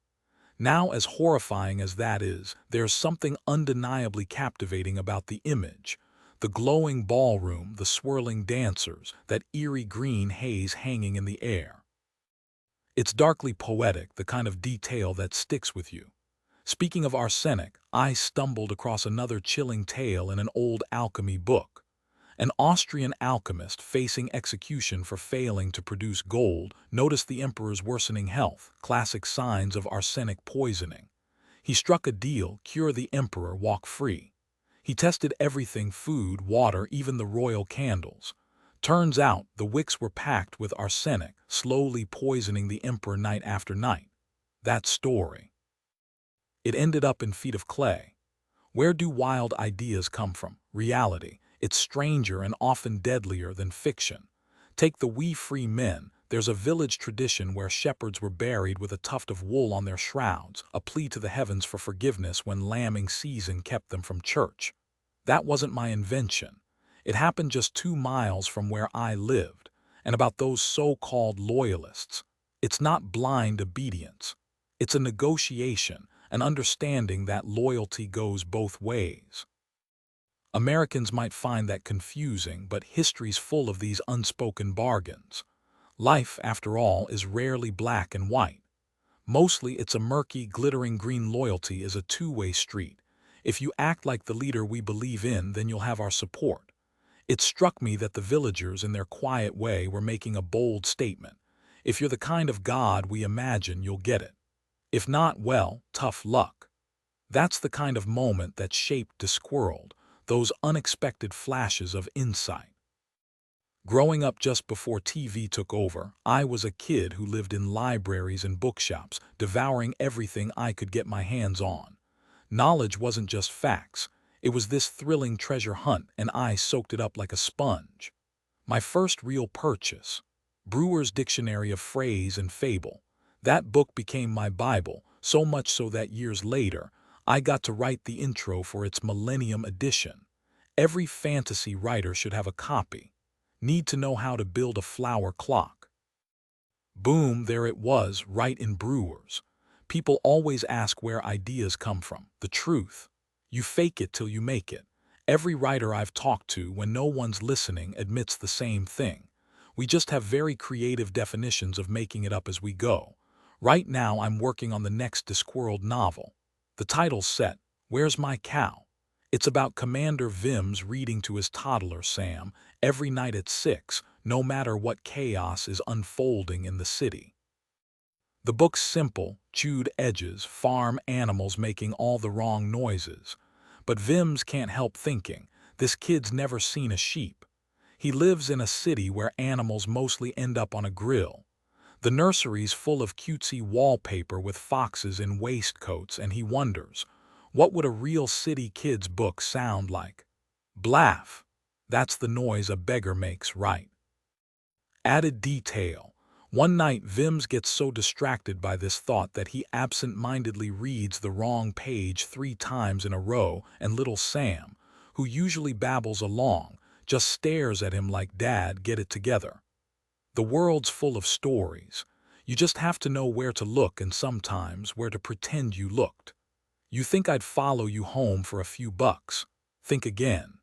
Now, as horrifying as that is, there's something undeniably captivating about the image. The glowing ballroom, the swirling dancers, that eerie green haze hanging in the air. It's darkly poetic, the kind of detail that sticks with you. Speaking of arsenic, I stumbled across another chilling tale in an old alchemy book. An Austrian alchemist facing execution for failing to produce gold noticed the emperor's worsening health, classic signs of arsenic poisoning. He struck a deal, cure the emperor, walk free. He tested everything: food, water, even the royal candles. Turns out the wicks were packed with arsenic, slowly poisoning the emperor night after night. That story. It ended up in feet of clay. Where do wild ideas come from? Reality. It's stranger and often deadlier than fiction. Take the We Free Men. There's a village tradition where shepherds were buried with a tuft of wool on their shrouds, a plea to the heavens for forgiveness when lambing season kept them from church. That wasn't my invention. It happened just 2 miles from where I lived. And about those so-called loyalists, it's not blind obedience. It's a negotiation, an understanding that loyalty goes both ways. Americans might find that confusing, but history's full of these unspoken bargains. Life, after all, is rarely black and white. Mostly it's a murky, glittering green. Loyalty is a two-way street. If you act like the leader we believe in, then you'll have our support. It struck me that the villagers, in their quiet way, were making a bold statement. If you're the kind of God we imagine, you'll get it. If not, well, tough luck. That's the kind of moment that shaped Discworld, those unexpected flashes of insight. Growing up just before TV took over, I was a kid who lived in libraries and bookshops, devouring everything I could get my hands on. Knowledge wasn't just facts. It was this thrilling treasure hunt, and I soaked it up like a sponge. My first real purchase, Brewer's Dictionary of Phrase and Fable. That book became my Bible, so much so that years later, I got to write the intro for its Millennium Edition. Every fantasy writer should have a copy. Need to know how to build a flower clock. Boom, there it was, right in Brewer's. People always ask where ideas come from. The truth. You fake it till you make it. Every writer I've talked to, when no one's listening, admits the same thing. We just have very creative definitions of making it up as we go. Right now I'm working on the next Discworld novel. The title's set, Where's My Cow? It's about Commander Vim's reading to his toddler Sam every night at 6, no matter what chaos is unfolding in the city. The book's simple, chewed edges, farm animals making all the wrong noises. But Vims can't help thinking, this kid's never seen a sheep. He lives in a city where animals mostly end up on a grill. The nursery's full of cutesy wallpaper with foxes in waistcoats, and he wonders, what would a real city kid's book sound like? Blaff. That's the noise a beggar makes, right? Added detail. One night, Vims gets so distracted by this thought that he absent-mindedly reads the wrong page 3 times in a row, and little Sam, who usually babbles along, just stares at him like, "Dad, get it together." The world's full of stories. You just have to know where to look and sometimes where to pretend you looked. You think I'd follow you home for a few bucks? Think again.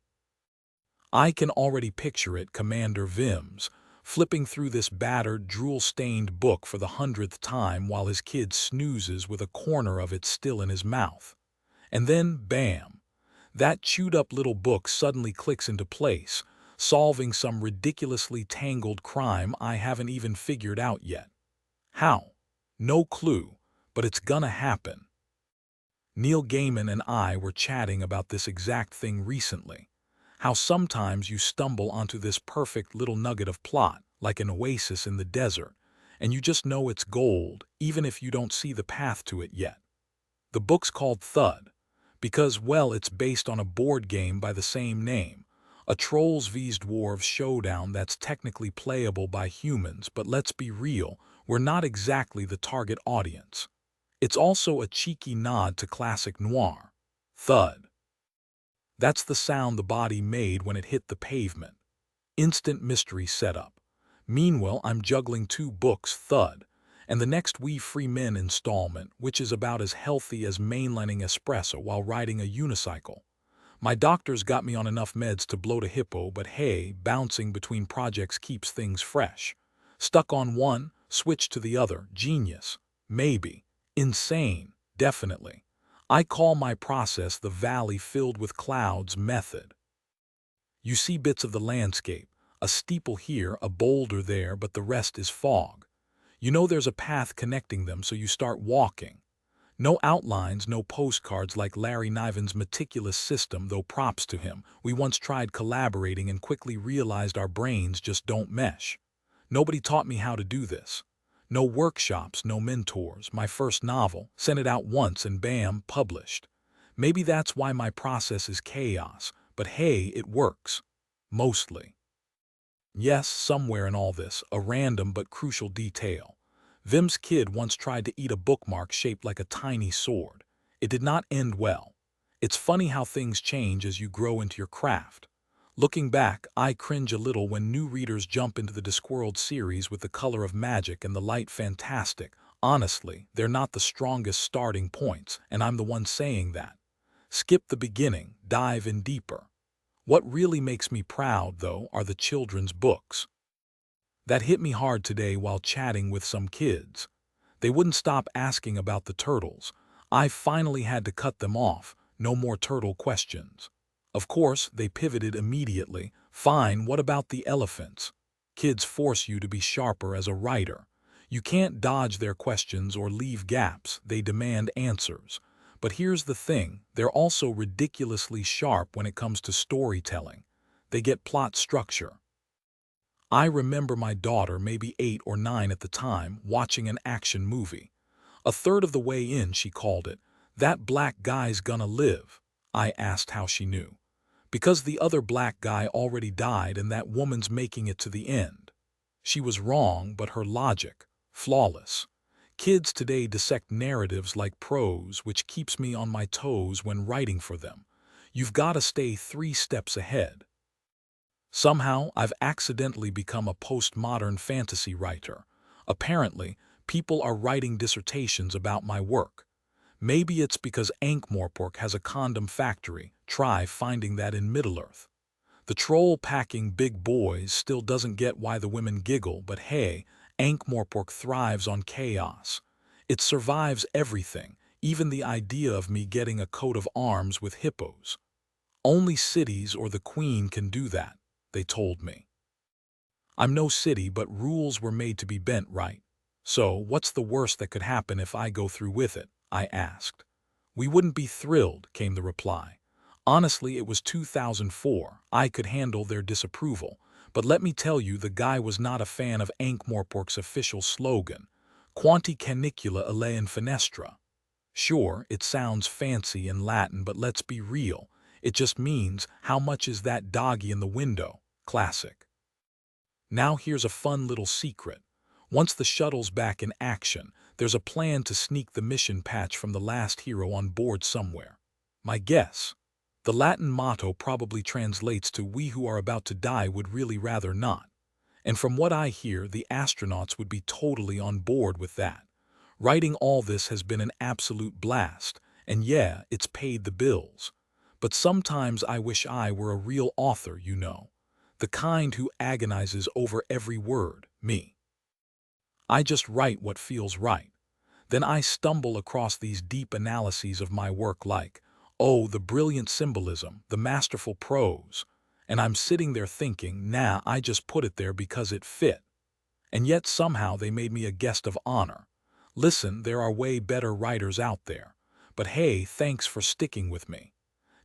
I can already picture it, Commander Vims, flipping through this battered, drool-stained book for the 100th time while his kid snoozes with a corner of it still in his mouth. And then, bam! That chewed-up little book suddenly clicks into place, solving some ridiculously tangled crime I haven't even figured out yet. How? No clue, but it's gonna happen. Neil Gaiman and I were chatting about this exact thing recently. How sometimes you stumble onto this perfect little nugget of plot, like an oasis in the desert, and you just know it's gold, even if you don't see the path to it yet. The book's called Thud, because, well, it's based on a board game by the same name, A Trolls vs. Dwarves showdown that's technically playable by humans, but let's be real, we're not exactly the target audience. It's also a cheeky nod to classic noir. Thud. That's the sound the body made when it hit the pavement. Instant mystery setup. Meanwhile, I'm juggling two books, thud, and the next We Free Men installment, which is about as healthy as mainlining espresso while riding a unicycle. My doctor's got me on enough meds to bloat a hippo, but hey, bouncing between projects keeps things fresh. Stuck on one, switch to the other, genius. Maybe. Insane. Definitely. I call my process the valley filled with clouds method. You see bits of the landscape, a steeple here, a boulder there, but the rest is fog. You know there's a path connecting them, so you start walking. No outlines, no postcards like Larry Niven's meticulous system, though props to him. We once tried collaborating and quickly realized our brains just don't mesh. Nobody taught me how to do this. No workshops, no mentors. My first novel, sent it out once and bam, published. Maybe that's why my process is chaos, but hey, it works. Mostly. Yes, somewhere in all this, a random but crucial detail. Vim's kid once tried to eat a bookmark shaped like a tiny sword. It did not end well. It's funny how things change as you grow into your craft. Looking back, I cringe a little when new readers jump into the Discworld series with the color of magic and the light fantastic. Honestly, they're not the strongest starting points, and I'm the one saying that. Skip the beginning, dive in deeper. What really makes me proud, though, are the children's books. That hit me hard today while chatting with some kids. They wouldn't stop asking about the turtles. I finally had to cut them off. No more turtle questions. Of course, they pivoted immediately. Fine, what about the elephants? Kids force you to be sharper as a writer. You can't dodge their questions or leave gaps. They demand answers. But here's the thing, they're also ridiculously sharp when it comes to storytelling. They get plot structure. I remember my daughter, maybe 8 or 9 at the time, watching an action movie. A third of the way in, she called it, "That black guy's gonna live." I asked how she knew. Because the other black guy already died and that woman's making it to the end. She was wrong, but her logic, flawless. Kids today dissect narratives like prose, which keeps me on my toes when writing for them. You've got to stay 3 steps ahead. Somehow, I've accidentally become a postmodern fantasy writer. Apparently, people are writing dissertations about my work. Maybe it's because Ankh-Morpork has a condom factory. Try finding that in Middle-earth. The troll-packing big boys still doesn't get why the women giggle, but hey, Ankh-Morpork thrives on chaos. It survives everything, even the idea of me getting a coat of arms with hippos. Only cities or the queen can do that, they told me. I'm no city, but rules were made to be bent, right? So, what's the worst that could happen if I go through with it? I asked. We wouldn't be thrilled, came the reply. Honestly, it was 2004. I could handle their disapproval. But let me tell you, the guy was not a fan of Ankh-Morpork's official slogan, Quanti canicula alle in finestra. Sure, it sounds fancy in Latin, but let's be real. It just means, how much is that doggy in the window? Classic. Now here's a fun little secret. Once the shuttle's back in action, there's a plan to sneak the mission patch from the last hero on board somewhere. My guess? The Latin motto probably translates to "We who are about to die would really rather not." And from what I hear, the astronauts would be totally on board with that. Writing all this has been an absolute blast, and yeah, it's paid the bills. But sometimes I wish I were a real author, you know. The kind who agonizes over every word, me. I just write what feels right. Then I stumble across these deep analyses of my work like, oh, the brilliant symbolism, the masterful prose. And I'm sitting there thinking, nah, I just put it there because it fit. And yet somehow they made me a guest of honor. Listen, there are way better writers out there. But hey, thanks for sticking with me.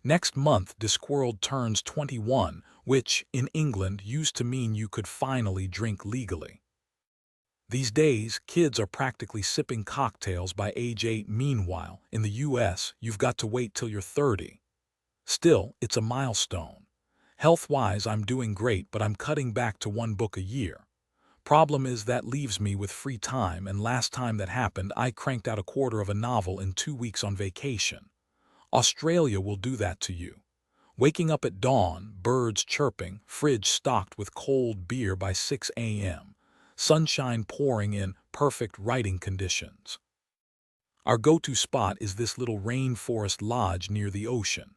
Next month, Discworld turns 21, which, in England, used to mean you could finally drink legally. These days, kids are practically sipping cocktails by age 8. Meanwhile, in the US, you've got to wait till you're 30. Still, it's a milestone. Health-wise, I'm doing great, but I'm cutting back to one book a year. Problem is that leaves me with free time, and last time that happened, I cranked out a quarter of a novel in 2 weeks on vacation. Australia will do that to you. Waking up at dawn, birds chirping, fridge stocked with cold beer by 6 a.m., sunshine pouring in, perfect writing conditions. Our go-to spot is this little rainforest lodge near the ocean.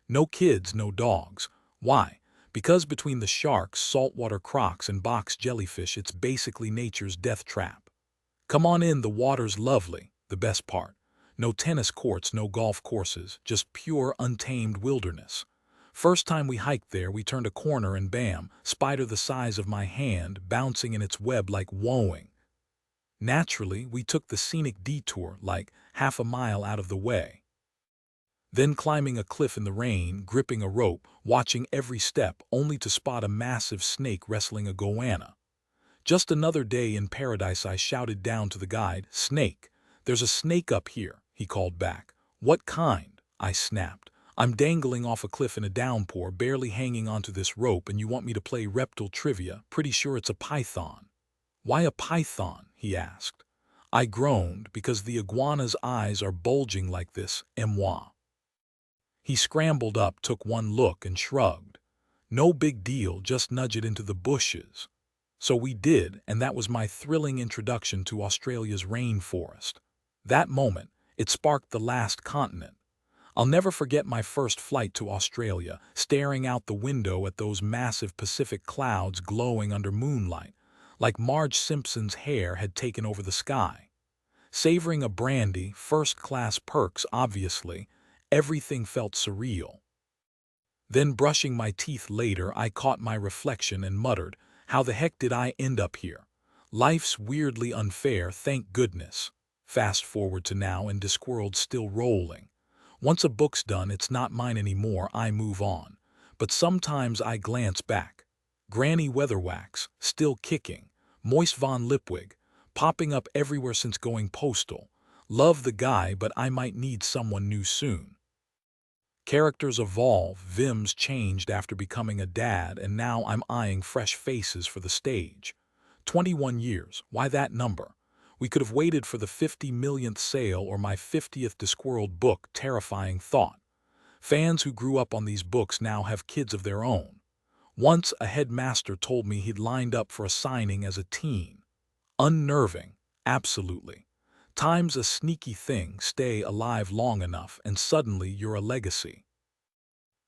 No kids, no dogs. Why? Because between the sharks, saltwater crocs, and box jellyfish, it's basically nature's death trap. Come on in, the water's lovely, the best part. No tennis courts, no golf courses, just pure, untamed wilderness. First time we hiked there, we turned a corner and bam, spider the size of my hand, bouncing in its web like whoaing. Naturally, we took the scenic detour, like half a mile out of the way. Then climbing a cliff in the rain, gripping a rope, watching every step, only to spot a massive snake wrestling a goanna. Just another day in paradise, I shouted down to the guide, "Snake, there's a snake up here," he called back. "What kind?" I snapped. "I'm dangling off a cliff in a downpour, barely hanging onto this rope, and you want me to play reptile trivia? Pretty sure it's a python." "Why a python?" he asked. I groaned, because the iguana's eyes are bulging like this, moi. He scrambled up, took one look, and shrugged. "No big deal, just nudge it into the bushes." So we did, and that was my thrilling introduction to Australia's rainforest. That moment, it sparked the last continent. I'll never forget my first flight to Australia, staring out the window at those massive Pacific clouds glowing under moonlight, like Marge Simpson's hair had taken over the sky. Savoring a brandy, first-class perks, obviously, everything felt surreal. Then brushing my teeth later, I caught my reflection and muttered, "How the heck did I end up here? Life's weirdly unfair, thank goodness." Fast forward to now, and Discworld's still rolling. Once a book's done, it's not mine anymore, I move on. But sometimes I glance back. Granny Weatherwax, still kicking. Moist von Lipwig, popping up everywhere since going postal. Love the guy, but I might need someone new soon. Characters evolve, Vim's changed after becoming a dad, and now I'm eyeing fresh faces for the stage. 21 years, why that number? We could have waited for the 50 millionth sale or my 50th Discworld book, terrifying thought. Fans who grew up on these books now have kids of their own. Once a headmaster told me he'd lined up for a signing as a teen. Unnerving, absolutely. Time's a sneaky thing, stay alive long enough and suddenly you're a legacy.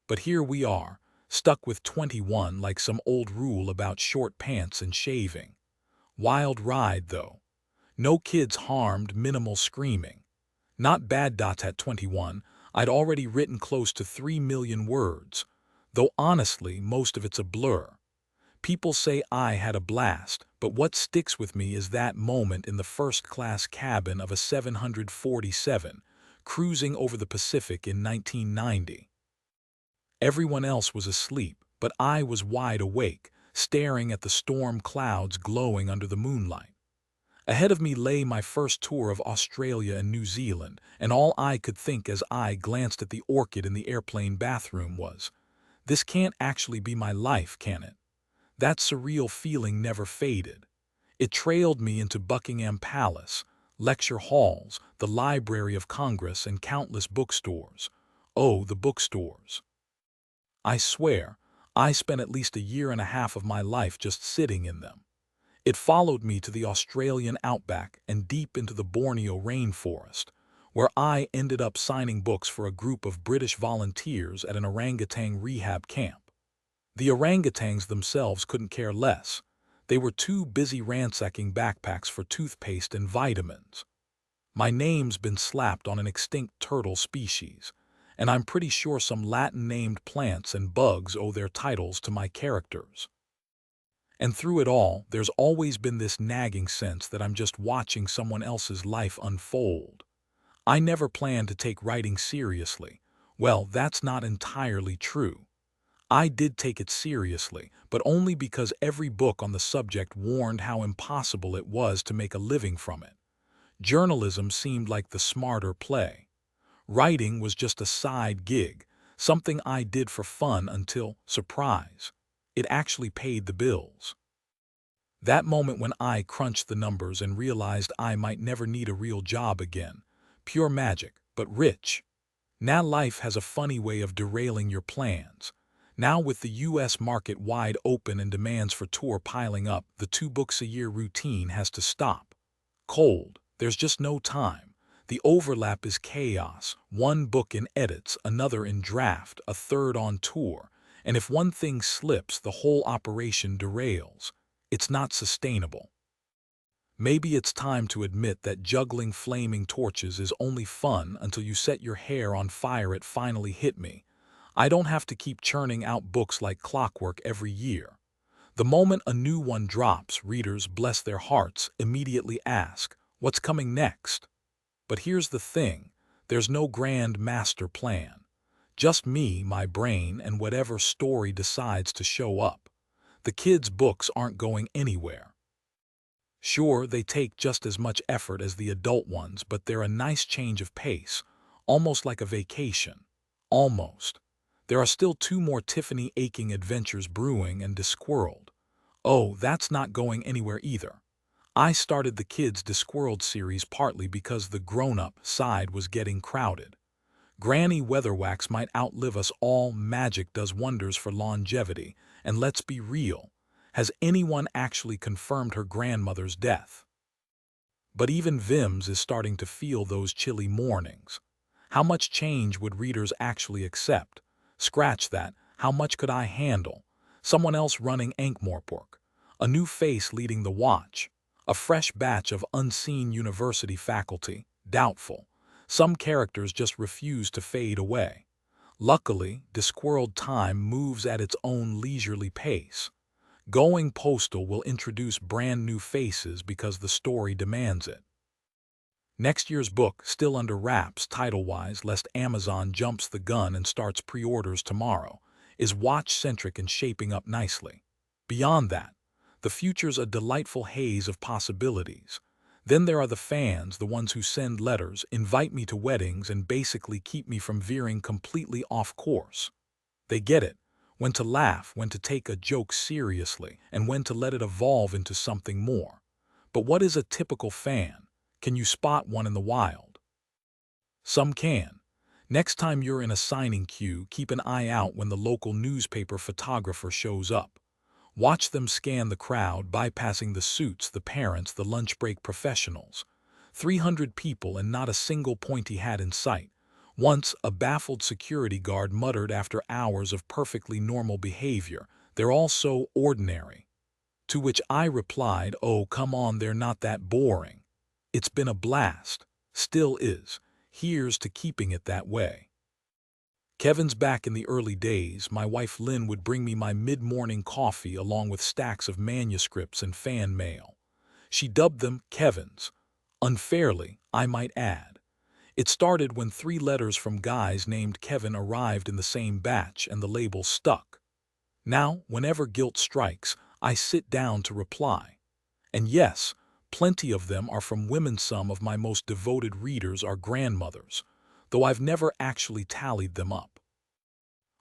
But here we are, stuck with 21 like some old rule about short pants and shaving. Wild ride though. No kids harmed, minimal screaming. Not bad. At 21, I'd already written close to 3 million words, though honestly most of it's a blur. People say I had a blast, but what sticks with me is that moment in the first-class cabin of a 747, cruising over the Pacific in 1990. Everyone else was asleep, but I was wide awake, staring at the storm clouds glowing under the moonlight. Ahead of me lay my first tour of Australia and New Zealand, and all I could think as I glanced at the orchid in the airplane bathroom was, this can't actually be my life, can it? That surreal feeling never faded. It trailed me into Buckingham Palace, lecture halls, the Library of Congress, and countless bookstores. Oh, the bookstores. I swear, I spent at least 1.5 years of my life just sitting in them. It followed me to the Australian outback and deep into the Borneo rainforest, where I ended up signing books for a group of British volunteers at an orangutan rehab camp. The orangutans themselves couldn't care less. They were too busy ransacking backpacks for toothpaste and vitamins. My name's been slapped on an extinct turtle species, and I'm pretty sure some Latin-named plants and bugs owe their titles to my characters. And through it all, there's always been this nagging sense that I'm just watching someone else's life unfold. I never planned to take writing seriously. Well, that's not entirely true. I did take it seriously, but only because every book on the subject warned how impossible it was to make a living from it. Journalism seemed like the smarter play. Writing was just a side gig, Something I did for fun until, surprise, it actually paid the bills. That moment when I crunched the numbers and realized I might never need a real job again. Pure magic, but rich. Now life has a funny way of derailing your plans. Now with the US market wide open and demands for tour piling up, the 2 books a year routine has to stop. Cold, there's just no time. The overlap is chaos. One book in edits, another in draft, a third on tour. And if one thing slips, the whole operation derails. It's not sustainable. Maybe it's time to admit that juggling flaming torches is only fun until you set your hair on fire. It finally hit me. I don't have to keep churning out books like clockwork every year. The moment a new one drops, readers, bless their hearts, immediately ask, what's coming next? But here's the thing, there's no grand master plan. Just me, my brain, and whatever story decides to show up. The kids' books aren't going anywhere. Sure, they take just as much effort as the adult ones, but they're a nice change of pace, almost like a vacation. Almost. There are still 2 more Tiffany aching adventures brewing, and Discworld. Oh, that's not going anywhere either. I started the kids' Discworld series partly because the grown-up side was getting crowded. Granny Weatherwax might outlive us all. Magic does wonders for longevity, and let's be real. Has anyone actually confirmed her grandmother's death? But even Vims is starting to feel those chilly mornings. How much change would readers actually accept? Scratch that, how much could I handle? Someone else running Ankh-Morpork, a new face leading the watch, a fresh batch of unseen university faculty, doubtful. Some characters just refuse to fade away. Luckily, Discworld time moves at its own leisurely pace. Going postal will introduce brand new faces because the story demands it. Next year's book, still under wraps title-wise lest Amazon jumps the gun and starts pre-orders tomorrow, is watch-centric and shaping up nicely. Beyond that, the future's a delightful haze of possibilities. Then there are the fans, the ones who send letters, invite me to weddings, and basically keep me from veering completely off course. They get it. When to laugh, when to take a joke seriously, and when to let it evolve into something more. But what is a typical fan? Can you spot one in the wild? Some can. Next time you're in a signing queue, keep an eye out when the local newspaper photographer shows up. Watch them scan the crowd, bypassing the suits, the parents, the lunch break professionals. 300 people and not a single pointy hat in sight. Once, a baffled security guard muttered after hours of perfectly normal behavior, "They're all so ordinary." To which I replied, "Oh, come on, they're not that boring." It's been a blast. Still is. Here's to keeping it that way. Kevin's back. In the early days, my wife Lynn would bring me my mid-morning coffee along with stacks of manuscripts and fan mail. She dubbed them Kevins. Unfairly, I might add. It started when 3 letters from guys named Kevin arrived in the same batch and the label stuck. Now, whenever guilt strikes, I sit down to reply. And yes, plenty of them are from women. Some of my most devoted readers are grandmothers, though I've never actually tallied them up.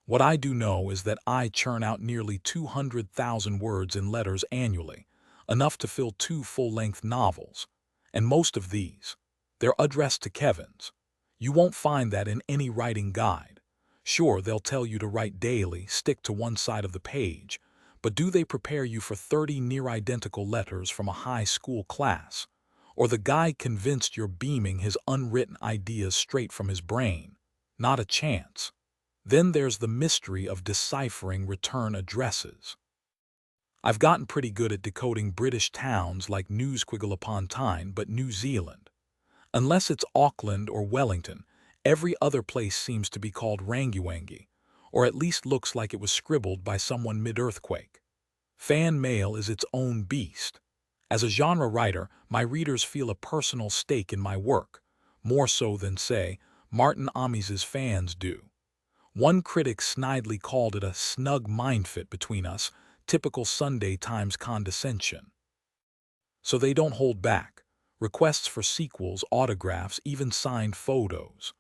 What I do know is that I churn out nearly 200,000 words in letters annually, enough to fill 2 full-length novels. And most of these, they're addressed to Kevins. You won't find that in any writing guide. Sure, they'll tell you to write daily, stick to one side of the page, but do they prepare you for 30 near-identical letters from a high school class? Or the guy convinced you're beaming his unwritten ideas straight from his brain? Not a chance. Then there's the mystery of deciphering return addresses. I've gotten pretty good at decoding British towns like Newsquiggle-upon-Tyne, but New Zealand. Unless it's Auckland or Wellington, every other place seems to be called Rangiwangi, or at least looks like it was scribbled by someone mid-earthquake. Fan mail is its own beast. As a genre writer, my readers feel a personal stake in my work, more so than, say, Martin Ames's fans do. One critic snidely called it a snug mindfit between us, typical Sunday Times condescension. So they don't hold back. Requests for sequels, autographs, even signed photos.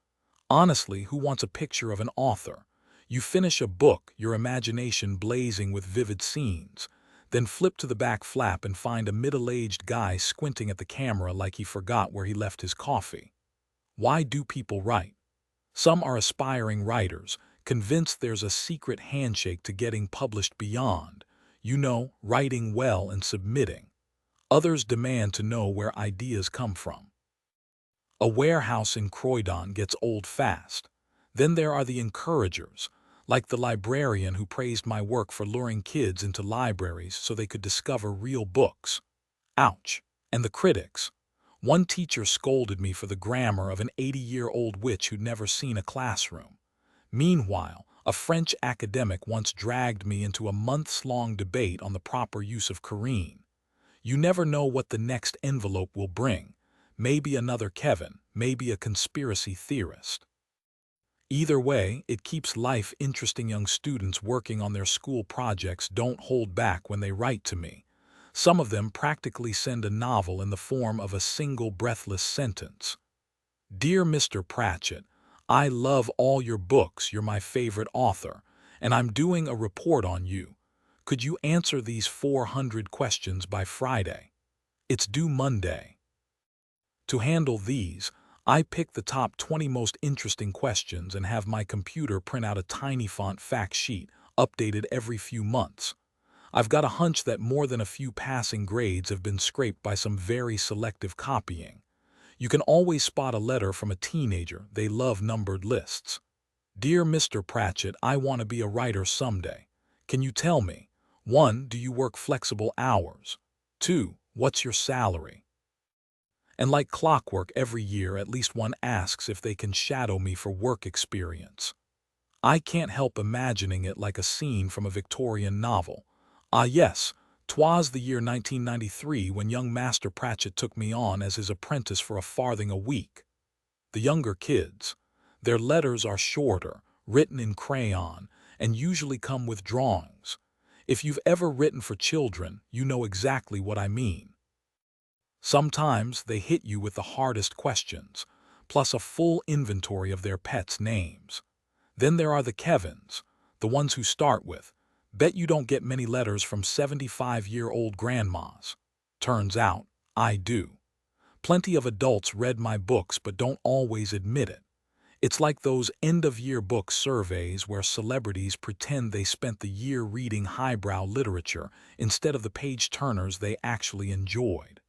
Honestly, who wants a picture of an author? You finish a book, your imagination blazing with vivid scenes, then flip to the back flap and find a middle-aged guy squinting at the camera like he forgot where he left his coffee. Why do people write? Some are aspiring writers, convinced there's a secret handshake to getting published beyond, writing well and submitting. Others demand to know where ideas come from. A warehouse in Croydon gets old fast. Then there are the encouragers, like the librarian who praised my work for luring kids into libraries so they could discover real books. Ouch. And the critics. One teacher scolded me for the grammar of an 80-year-old witch who'd never seen a classroom. Meanwhile, a French academic once dragged me into a months-long debate on the proper use of Korean. You never know what the next envelope will bring. Maybe another Kevin, maybe a conspiracy theorist. Either way, it keeps life interesting. Young students working on their school projects don't hold back when they write to me. Some of them practically send a novel in the form of a single breathless sentence. Dear Mr. Pratchett, I love all your books, you're my favorite author, and I'm doing a report on you. Could you answer these 400 questions by Friday? It's due Monday. To handle these, I pick the top 20 most interesting questions and have my computer print out a tiny font fact sheet, updated every few months. I've got a hunch that more than a few passing grades have been scraped by some very selective copying. You can always spot a letter from a teenager. They love numbered lists. Dear Mr. Pratchett, I want to be a writer someday. Can you tell me? 1. Do you work flexible hours? 2. What's your salary? And like clockwork, every year at least one asks if they can shadow me for work experience. I can't help imagining it like a scene from a Victorian novel. Ah yes, 'twas the year 1993 when young Master Pratchett took me on as his apprentice for a farthing a week. The younger kids, their letters are shorter, written in crayon, and usually come with drawings. If you've ever written for children, you know exactly what I mean. Sometimes they hit you with the hardest questions, plus a full inventory of their pets' names. Then there are the Kevins, the ones who start with, bet you don't get many letters from 75-year-old grandmas. Turns out, I do. Plenty of adults read my books but don't always admit it. It's like those end-of-year book surveys where celebrities pretend they spent the year reading highbrow literature instead of the page-turners they actually enjoyed.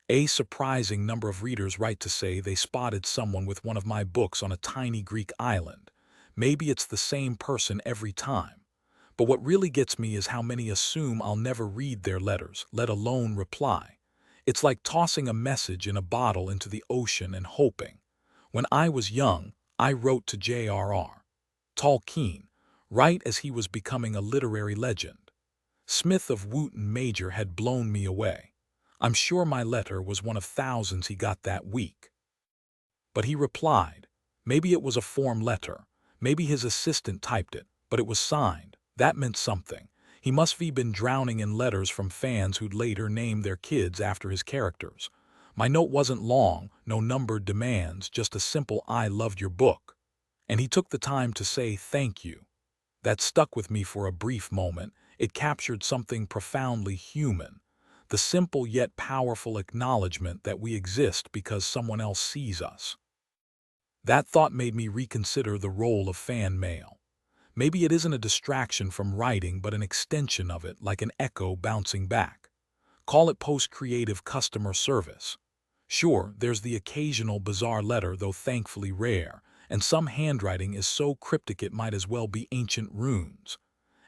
A surprising number of readers write to say they spotted someone with one of my books on a tiny Greek island. Maybe it's the same person every time. But what really gets me is how many assume I'll never read their letters, let alone reply. It's like tossing a message in a bottle into the ocean and hoping. When I was young, I wrote to J.R.R. Tolkien, right as he was becoming a literary legend. Smith of Wootton Major had blown me away. I'm sure my letter was one of thousands he got that week. But he replied. Maybe it was a form letter. Maybe his assistant typed it, but it was signed. That meant something. He must have been drowning in letters from fans who'd later named their kids after his characters. My note wasn't long, no numbered demands, just a simple "I loved your book." And he took the time to say thank you. That stuck with me for a brief moment. It captured something profoundly human. The simple yet powerful acknowledgement that we exist because someone else sees us. That thought made me reconsider the role of fan mail. Maybe it isn't a distraction from writing, but an extension of it, like an echo bouncing back. Call it post-creative customer service. Sure, there's the occasional bizarre letter, though thankfully rare, and some handwriting is so cryptic it might as well be ancient runes.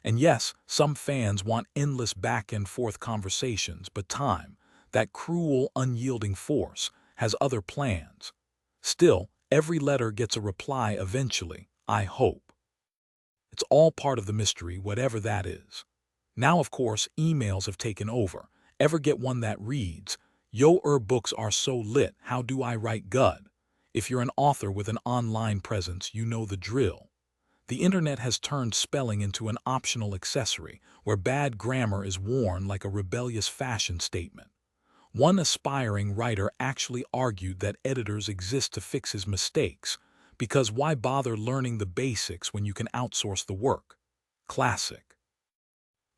And yes, some fans want endless back-and-forth conversations, but time, that cruel, unyielding force, has other plans. Still, every letter gets a reply eventually, I hope. It's all part of the mystery, whatever that is. Now, of course, emails have taken over. Ever get one that reads, "Your books are so lit, how do I write good?" If you're an author with an online presence, you know the drill. The internet has turned spelling into an optional accessory, where bad grammar is worn like a rebellious fashion statement. One aspiring writer actually argued that editors exist to fix his mistakes, Because why bother learning the basics when you can outsource the work? Classic.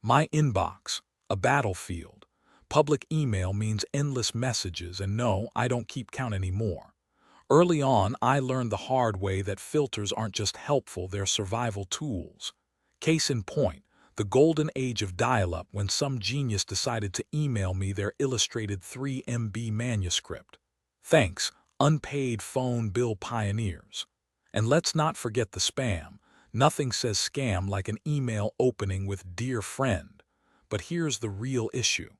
My inbox, a battlefield. Public email means endless messages, and no, I don't keep count anymore. Early on, I learned the hard way that filters aren't just helpful, they're survival tools. Case in point, the golden age of dial-up when some genius decided to email me their illustrated 3 MB manuscript. Thanks, unpaid phone bill pioneers. And let's not forget the spam. Nothing says scam like an email opening with "Dear friend." But here's the real issue.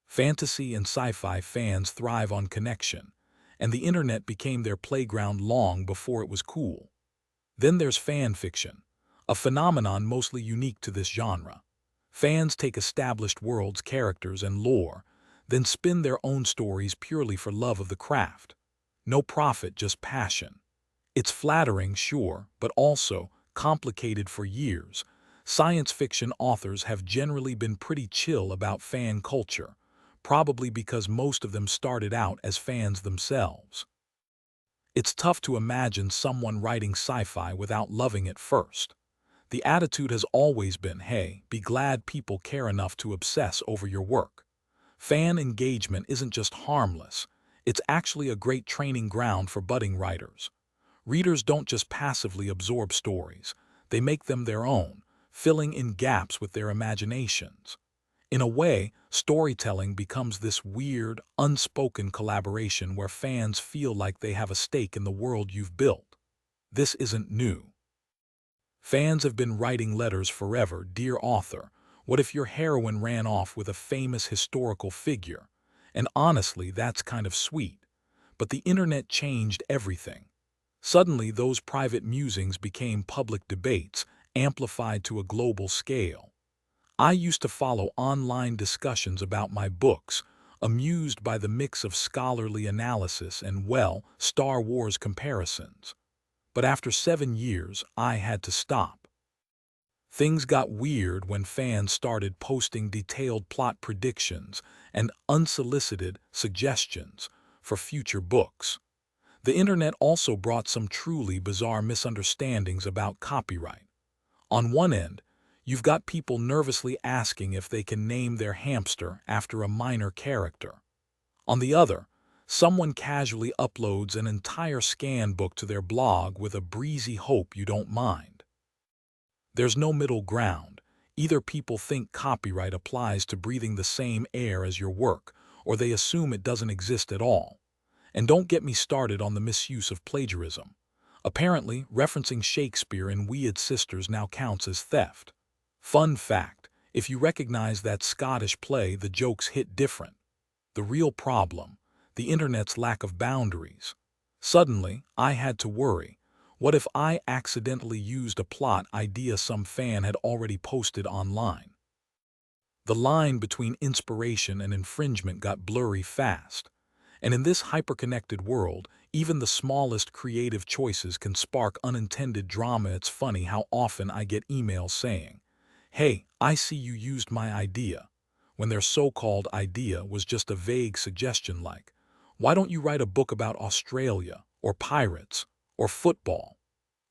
Fantasy and sci-fi fans thrive on connection, and the internet became their playground long before it was cool. Then there's fan fiction, a phenomenon mostly unique to this genre. Fans take established worlds, characters, and lore, then spin their own stories purely for love of the craft. No profit, just passion. It's flattering, sure, but also complicated for years. Science fiction authors have generally been pretty chill about fan culture, probably because most of them started out as fans themselves. It's tough to imagine someone writing sci-fi without loving it first. The attitude has always been, hey, be glad people care enough to obsess over your work. Fan engagement isn't just harmless, it's actually a great training ground for budding writers. Readers don't just passively absorb stories, they make them their own, filling in gaps with their imaginations. In a way, storytelling becomes this weird, unspoken collaboration where fans feel like they have a stake in the world you've built. This isn't new. Fans have been writing letters forever. "Dear author, what if your heroine ran off with a famous historical figure?" And honestly, that's kind of sweet. But the internet changed everything. Suddenly, those private musings became public debates, amplified to a global scale. I used to follow online discussions about my books, amused by the mix of scholarly analysis and, well, Star Wars comparisons. But after 7 years, I had to stop. Things got weird when fans started posting detailed plot predictions and unsolicited suggestions for future books. The internet also brought some truly bizarre misunderstandings about copyright. On one end, you've got people nervously asking if they can name their hamster after a minor character. On the other, someone casually uploads an entire scan book to their blog with a breezy hope you don't mind. There's no middle ground. Either people think copyright applies to breathing the same air as your work, or they assume it doesn't exist at all. And don't get me started on the misuse of plagiarism. Apparently, referencing Shakespeare in Weird Sisters now counts as theft. Fun fact, if you recognize that Scottish play, the jokes hit different. The real problem, the internet's lack of boundaries. Suddenly, I had to worry. What if I accidentally used a plot idea some fan had already posted online? The line between inspiration and infringement got blurry fast. And in this hyperconnected world, even the smallest creative choices can spark unintended drama. It's funny how often I get emails saying, "Hey, I see you used my idea," when their so-called idea was just a vague suggestion like, "Why don't you write a book about Australia, or pirates, or football?"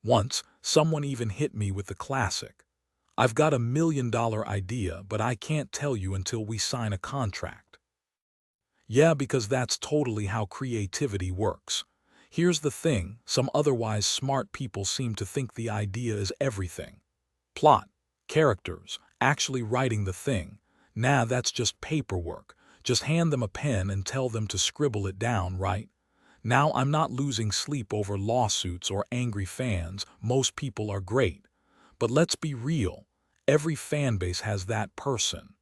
Once, someone even hit me with the classic, "I've got $1 million idea, but I can't tell you until we sign a contract." Yeah, because that's totally how creativity works. Here's the thing, some otherwise smart people seem to think the idea is everything. Plot, characters, actually writing the thing. Nah, that's just paperwork. Just hand them a pen and tell them to scribble it down, right? Now I'm not losing sleep over lawsuits or angry fans. Most people are great. But let's be real. Every fan base has that person.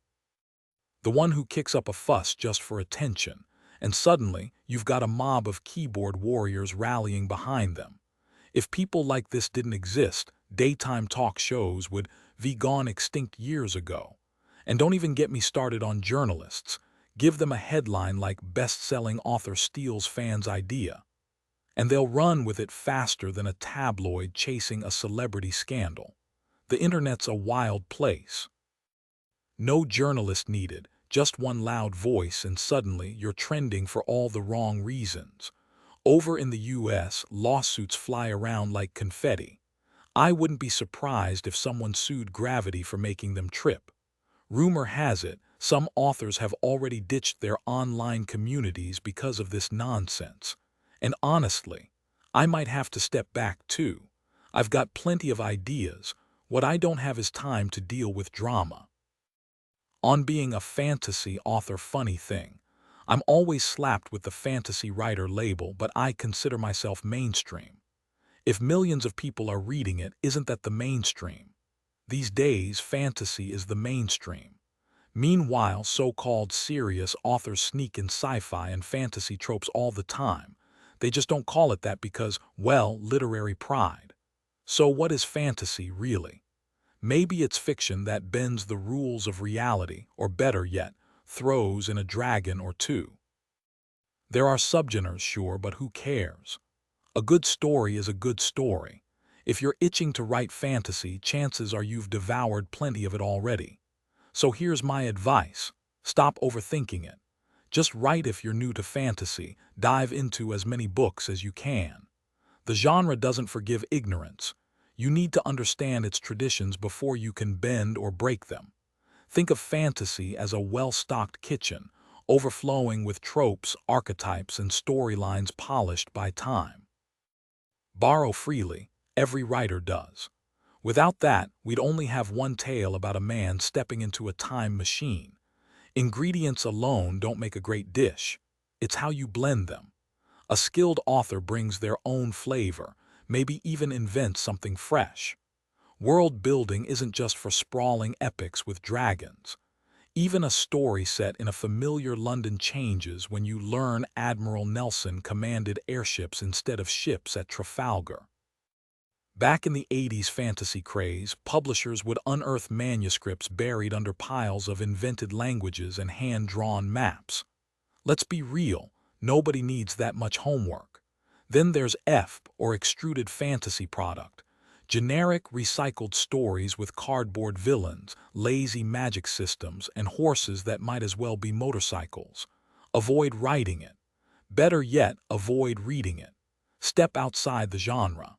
The one who kicks up a fuss just for attention, and suddenly you've got a mob of keyboard warriors rallying behind them. If people like this didn't exist, daytime talk shows would be gone extinct years ago. And don't even get me started on journalists. Give them a headline like "Best-selling author steals fan's idea," and they'll run with it faster than a tabloid chasing a celebrity scandal. The internet's a wild place. No journalist needed, just one loud voice and suddenly you're trending for all the wrong reasons. Over in the US, lawsuits fly around like confetti. I wouldn't be surprised if someone sued Gravity for making them trip. Rumor has it, some authors have already ditched their online communities because of this nonsense. And honestly, I might have to step back too. I've got plenty of ideas. What I don't have is time to deal with drama. On being a fantasy author, funny thing. I'm always slapped with the fantasy writer label, but I consider myself mainstream. If millions of people are reading it, isn't that the mainstream? These days, fantasy is the mainstream. Meanwhile, so-called serious authors sneak in sci-fi and fantasy tropes all the time. They just don't call it that because, well, literary pride. So what is fantasy, really? Maybe it's fiction that bends the rules of reality, or better yet, throws in a dragon or two. There are subgenres, sure, but who cares? A good story is a good story. If you're itching to write fantasy, chances are you've devoured plenty of it already. So here's my advice. Stop overthinking it. Just write. If you're new to fantasy, dive into as many books as you can. The genre doesn't forgive ignorance. You need to understand its traditions before you can bend or break them. Think of fantasy as a well-stocked kitchen, overflowing with tropes, archetypes, and storylines polished by time. Borrow freely. Every writer does. Without that, we'd only have one tale about a man stepping into a time machine. Ingredients alone don't make a great dish. It's how you blend them. A skilled author brings their own flavor, maybe even invents something fresh. World building isn't just for sprawling epics with dragons. Even a story set in a familiar London changes when you learn Admiral Nelson commanded airships instead of ships at Trafalgar. Back in the 80s fantasy craze, publishers would unearth manuscripts buried under piles of invented languages and hand-drawn maps. Let's be real, nobody needs that much homework. Then there's or extruded fantasy product. Generic, recycled stories with cardboard villains, lazy magic systems, and horses that might as well be motorcycles. Avoid writing it. Better yet, avoid reading it. Step outside the genre.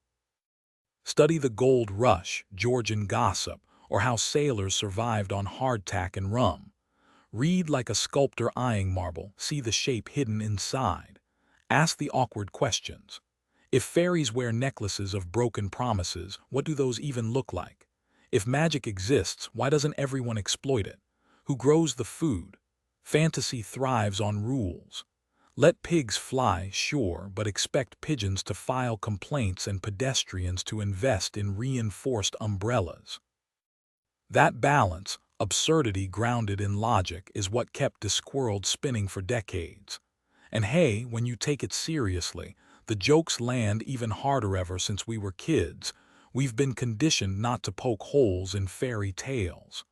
Study the gold rush, Georgian gossip, or how sailors survived on hardtack and rum. Read like a sculptor eyeing marble, see the shape hidden inside. Ask the awkward questions. If fairies wear necklaces of broken promises, what do those even look like? If magic exists, why doesn't everyone exploit it? Who grows the food? Fantasy thrives on rules. Let pigs fly, sure, but expect pigeons to file complaints and pedestrians to invest in reinforced umbrellas. That balance, absurdity grounded in logic, is what kept Discworld spinning for decades. And hey, when you take it seriously, the jokes land even harder. Ever since we were kids, we've been conditioned not to poke holes in fairy tales.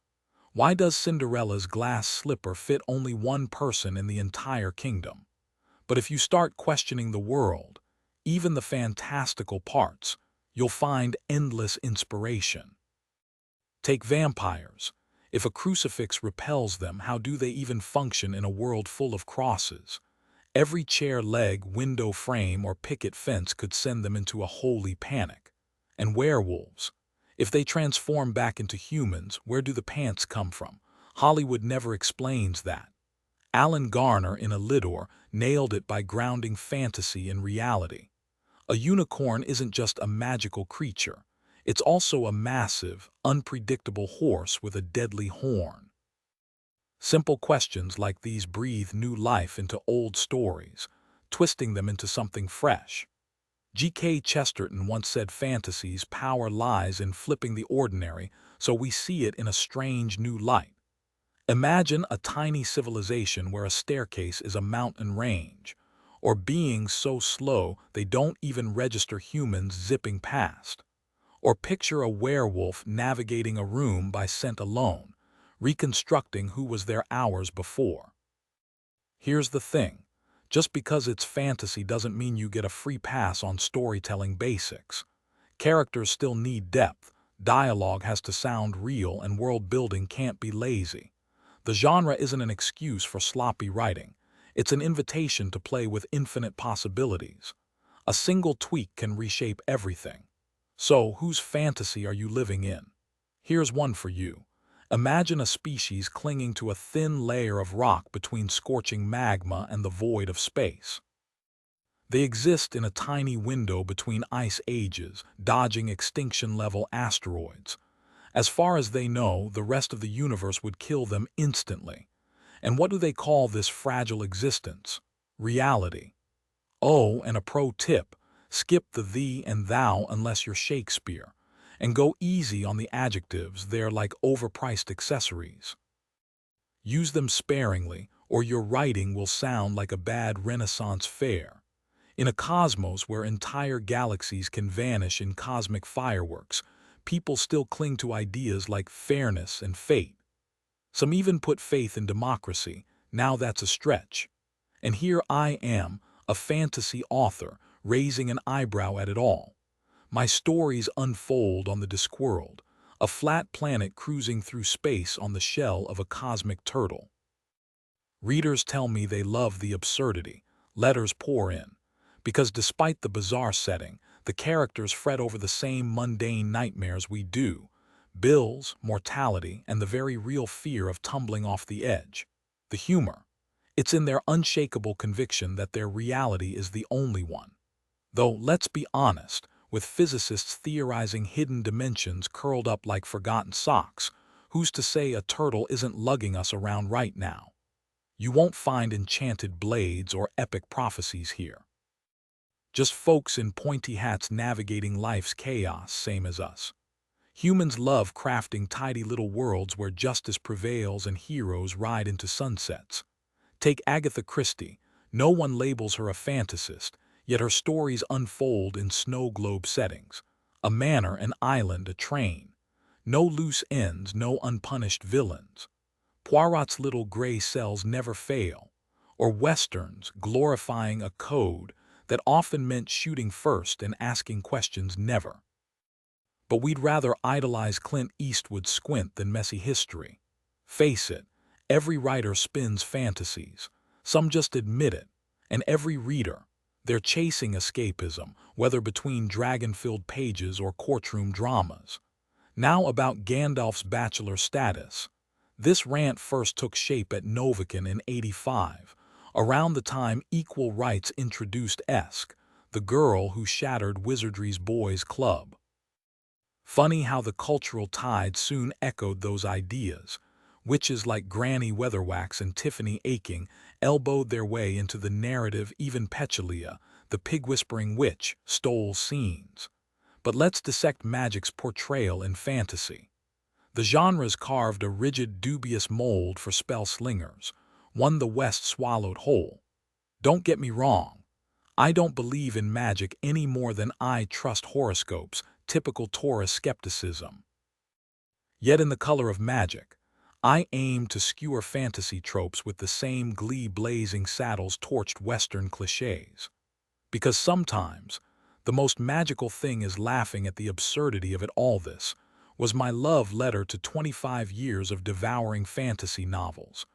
Why does Cinderella's glass slipper fit only one person in the entire kingdom? But if you start questioning the world, even the fantastical parts, you'll find endless inspiration. Take vampires. If a crucifix repels them, how do they even function in a world full of crosses? Every chair leg, window frame, or picket fence could send them into a holy panic. And werewolves. If they transform back into humans, where do the pants come from? Hollywood never explains that. Alan Garner in A Lidor nailed it by grounding fantasy in reality. A unicorn isn't just a magical creature. It's also a massive, unpredictable horse with a deadly horn. Simple questions like these breathe new life into old stories, twisting them into something fresh. G.K. Chesterton once said fantasy's power lies in flipping the ordinary so we see it in a strange new light. Imagine a tiny civilization where a staircase is a mountain range, or beings so slow they don't even register humans zipping past. Or picture a werewolf navigating a room by scent alone, reconstructing who was there hours before. Here's the thing. Just because it's fantasy doesn't mean you get a free pass on storytelling basics. Characters still need depth, dialogue has to sound real, and world building can't be lazy. The genre isn't an excuse for sloppy writing. It's an invitation to play with infinite possibilities. A single tweak can reshape everything. So, whose fantasy are you living in? Here's one for you. Imagine a species clinging to a thin layer of rock between scorching magma and the void of space. They exist in a tiny window between ice ages, dodging extinction-level asteroids. As far as they know, the rest of the universe would kill them instantly. And what do they call this fragile existence? Reality. Oh, and a pro tip, skip the thee and thou unless you're Shakespeare, and go easy on the adjectives, they're like overpriced accessories. Use them sparingly, or your writing will sound like a bad Renaissance fair. In a cosmos where entire galaxies can vanish in cosmic fireworks, people still cling to ideas like fairness and fate. Some even put faith in democracy. Now that's a stretch. And here I am, a fantasy author, raising an eyebrow at it all. My stories unfold on the Discworld, a flat planet cruising through space on the shell of a cosmic turtle. Readers tell me they love the absurdity. Letters pour in. Because despite the bizarre setting, the characters fret over the same mundane nightmares we do: bills, mortality, and the very real fear of tumbling off the edge. The humor. It's in their unshakable conviction that their reality is the only one. Though, let's be honest, with physicists theorizing hidden dimensions curled up like forgotten socks, who's to say a turtle isn't lugging us around right now? You won't find enchanted blades or epic prophecies here. Just folks in pointy hats navigating life's chaos, same as us. Humans love crafting tidy little worlds where justice prevails and heroes ride into sunsets. Take Agatha Christie. No one labels her a fantasist, yet her stories unfold in snow globe settings. A manor, an island, a train. No loose ends, no unpunished villains. Poirot's little gray cells never fail. Or westerns, glorifying a code that often meant shooting first and asking questions never. But we'd rather idolize Clint Eastwood's squint than messy history. Face it, every writer spins fantasies. Some just admit it. And every reader, they're chasing escapism, whether between dragon-filled pages or courtroom dramas. Now about Gandalf's bachelor status. This rant first took shape at Noviken in '85, around the time equal rights introduced Esk, the girl who shattered wizardry's boys' club. Funny how the cultural tide soon echoed those ideas. Witches like Granny Weatherwax and Tiffany Aching elbowed their way into the narrative. Even Petulia, the pig-whispering witch, stole scenes. But let's dissect magic's portrayal in fantasy. The genres carved a rigid, dubious mold for spell slingers, one the West swallowed whole. Don't get me wrong. I don't believe in magic any more than I trust horoscopes, typical Taurus skepticism. Yet in The Color of Magic, I aim to skewer fantasy tropes with the same glee-blazing saddles torched Western cliches. Because sometimes, the most magical thing is laughing at the absurdity of it all. This was my love letter to 25 years of devouring fantasy novels.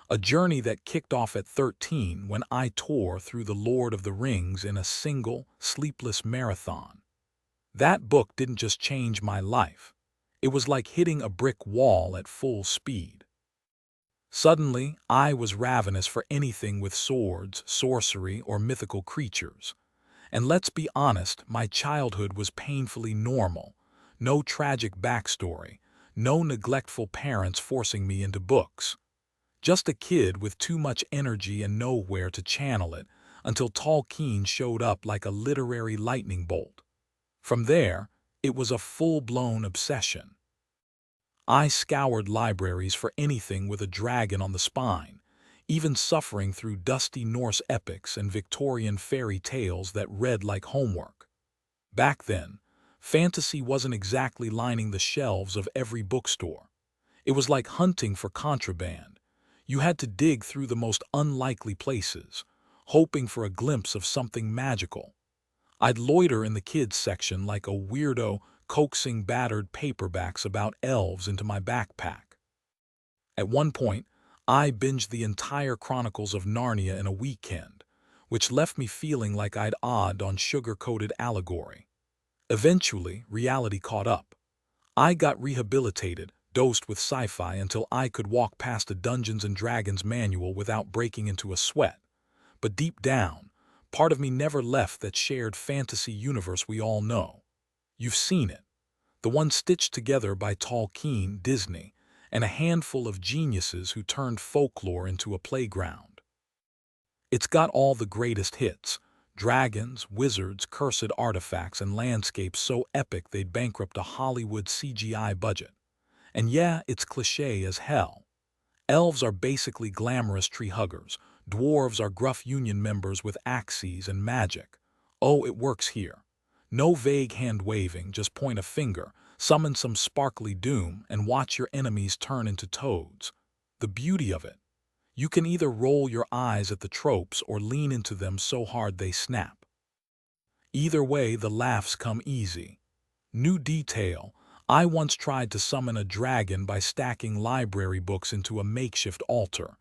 A journey that kicked off at 13 when I tore through The Lord of the Rings in a single, sleepless marathon. That book didn't just change my life. It was like hitting a brick wall at full speed. Suddenly, I was ravenous for anything with swords, sorcery, or mythical creatures. And let's be honest, my childhood was painfully normal. No tragic backstory, no neglectful parents forcing me into books. Just a kid with too much energy and nowhere to channel it, until Tolkien showed up like a literary lightning bolt. From there, it was a full-blown obsession. I scoured libraries for anything with a dragon on the spine, even suffering through dusty Norse epics and Victorian fairy tales that read like homework. Back then, fantasy wasn't exactly lining the shelves of every bookstore. It was like hunting for contraband. You had to dig through the most unlikely places, hoping for a glimpse of something magical. I'd loiter in the kids' section like a weirdo, coaxing battered paperbacks about elves into my backpack. At one point, I binged the entire Chronicles of Narnia in a weekend, which left me feeling like I'd odd on sugar-coated allegory. Eventually, reality caught up. I got rehabilitated, dosed with sci-fi until I could walk past a Dungeons & Dragons manual without breaking into a sweat. But deep down, part of me never left that shared fantasy universe we all know. You've seen it. The one stitched together by Tolkien, Disney, and a handful of geniuses who turned folklore into a playground. It's got all the greatest hits: dragons, wizards, cursed artifacts, and landscapes so epic they'd bankrupt a Hollywood CGI budget. And yeah, it's cliché as hell. Elves are basically glamorous tree huggers. Dwarves are gruff union members with axes and magic. Oh, it works here. No vague hand-waving, just point a finger, summon some sparkly doom, and watch your enemies turn into toads. The beauty of it: you can either roll your eyes at the tropes or lean into them so hard they snap. Either way, the laughs come easy. New detail: I once tried to summon a dragon by stacking library books into a makeshift altar.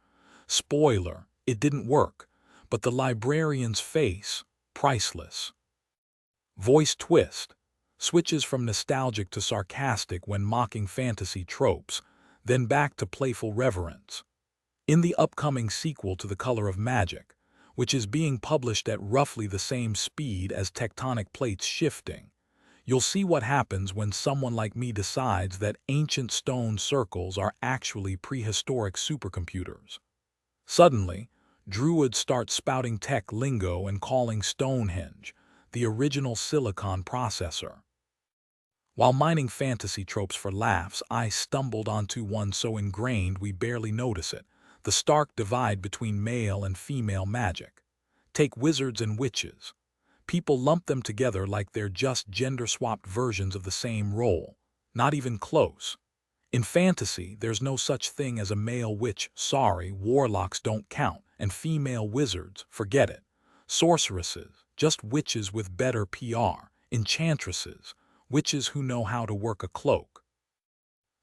Spoiler, it didn't work, but the librarian's face, priceless. Voice twist: switches from nostalgic to sarcastic when mocking fantasy tropes, then back to playful reverence. In the upcoming sequel to The Color of Magic, which is being published at roughly the same speed as tectonic plates shifting, you'll see what happens when someone like me decides that ancient stone circles are actually prehistoric supercomputers. Suddenly, druids start spouting tech lingo and calling Stonehenge the original silicon processor. While mining fantasy tropes for laughs, I stumbled onto one so ingrained we barely notice it: the stark divide between male and female magic. Take wizards and witches. People lump them together like they're just gender-swapped versions of the same role. Not even close. In fantasy, there's no such thing as a male witch, sorry, warlocks don't count, and female wizards, forget it. Sorceresses, just witches with better PR. Enchantresses, witches who know how to work a cloak.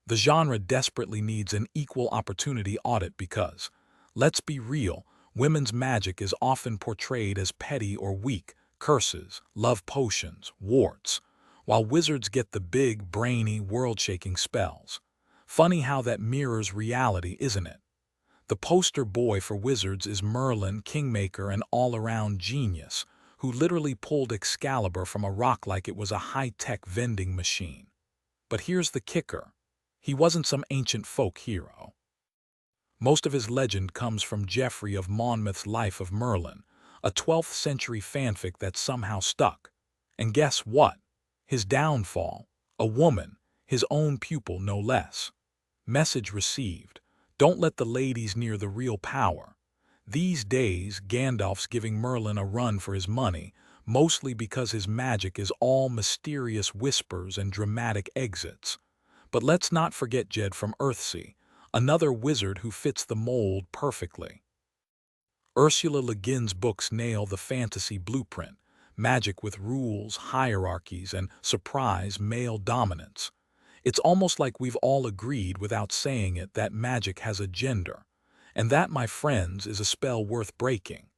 The genre desperately needs an equal opportunity audit because, let's be real, women's magic is often portrayed as petty or weak: curses, love potions, warts, while wizards get the big, brainy, world-shaking spells. Funny how that mirrors reality, isn't it? The poster boy for wizards is Merlin, kingmaker and all-around genius, who literally pulled Excalibur from a rock like it was a high-tech vending machine. But here's the kicker: he wasn't some ancient folk hero. Most of his legend comes from Geoffrey of Monmouth's Life of Merlin, a 12th century fanfic that somehow stuck. And guess what? His downfall: a woman, his own pupil no less. Message received: don't let the ladies near the real power. These days, Gandalf's giving Merlin a run for his money, mostly because his magic is all mysterious whispers and dramatic exits. But let's not forget Jed from Earthsea, another wizard who fits the mold perfectly. Ursula Le Guin's books nail the fantasy blueprint: magic with rules, hierarchies, and, surprise, male dominance. It's almost like we've all agreed without saying it that magic has a gender. And that, my friends, is a spell worth breaking.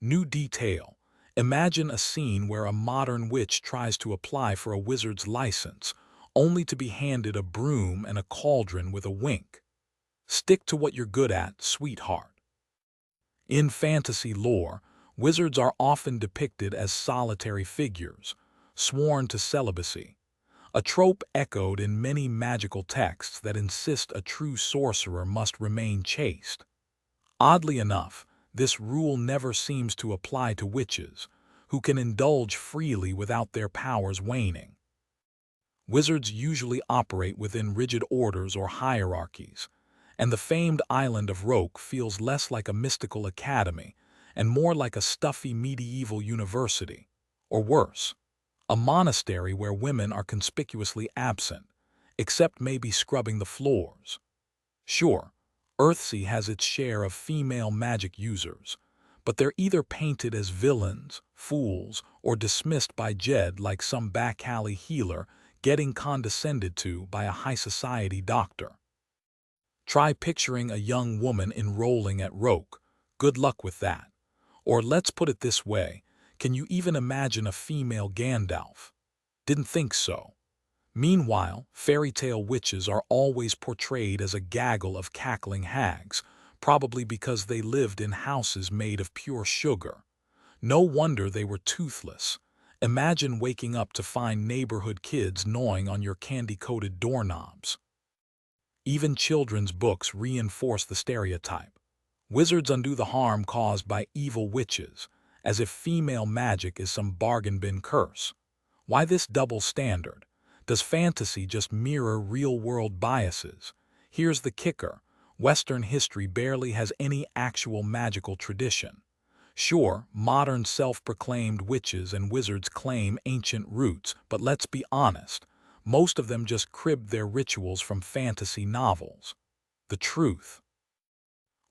New detail: imagine a scene where a modern witch tries to apply for a wizard's license, only to be handed a broom and a cauldron with a wink. Stick to what you're good at, sweetheart. In fantasy lore, wizards are often depicted as solitary figures, sworn to celibacy, a trope echoed in many magical texts that insist a true sorcerer must remain chaste. Oddly enough, this rule never seems to apply to witches, who can indulge freely without their powers waning. Wizards usually operate within rigid orders or hierarchies, and the famed island of Roke feels less like a mystical academy and more like a stuffy medieval university, or worse, a monastery where women are conspicuously absent, except maybe scrubbing the floors. Sure, Earthsea has its share of female magic users, but they're either painted as villains, fools, or dismissed by Jed like some back-alley healer getting condescended to by a high-society doctor. Try picturing a young woman enrolling at Roke. Good luck with that. Or let's put it this way, can you even imagine a female Gandalf? Didn't think so. Meanwhile, fairy tale witches are always portrayed as a gaggle of cackling hags, probably because they lived in houses made of pure sugar. No wonder they were toothless. Imagine waking up to find neighborhood kids gnawing on your candy-coated doorknobs. Even children's books reinforce the stereotype. Wizards undo the harm caused by evil witches, as if female magic is some bargain bin curse. Why this double standard? Does fantasy just mirror real-world biases? Here's the kicker. Western history barely has any actual magical tradition. Sure, modern self-proclaimed witches and wizards claim ancient roots, but let's be honest, most of them just cribbed their rituals from fantasy novels. The truth.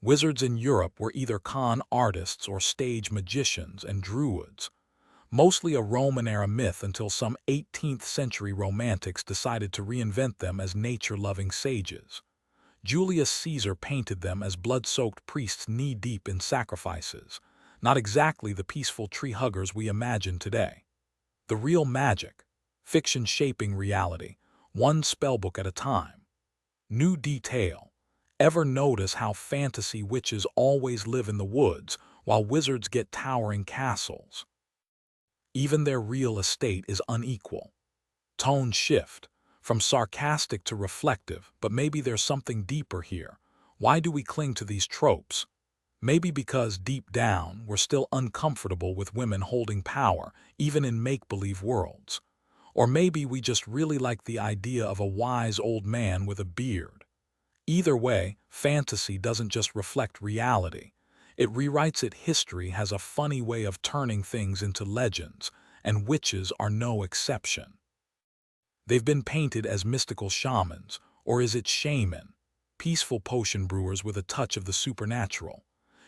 Wizards in Europe were either con artists or stage magicians and druids, mostly a Roman-era myth until some 18th-century romantics decided to reinvent them as nature-loving sages. Julius Caesar painted them as blood-soaked priests knee-deep in sacrifices, not exactly the peaceful tree-huggers we imagine today. The real magic, fiction shaping reality, one spellbook at a time. New detail. Ever notice how fantasy witches always live in the woods, while wizards get towering castles? Even their real estate is unequal. Tone shift, from sarcastic to reflective, but maybe there's something deeper here. Why do we cling to these tropes? Maybe because deep down, we're still uncomfortable with women holding power, even in make-believe worlds. Or maybe we just really like the idea of a wise old man with a beard. Either way, fantasy doesn't just reflect reality. It rewrites it. History has a funny way of turning things into legends, and witches are no exception. They've been painted as mystical shamans, or is it shaman? Peaceful potion brewers with a touch of the supernatural.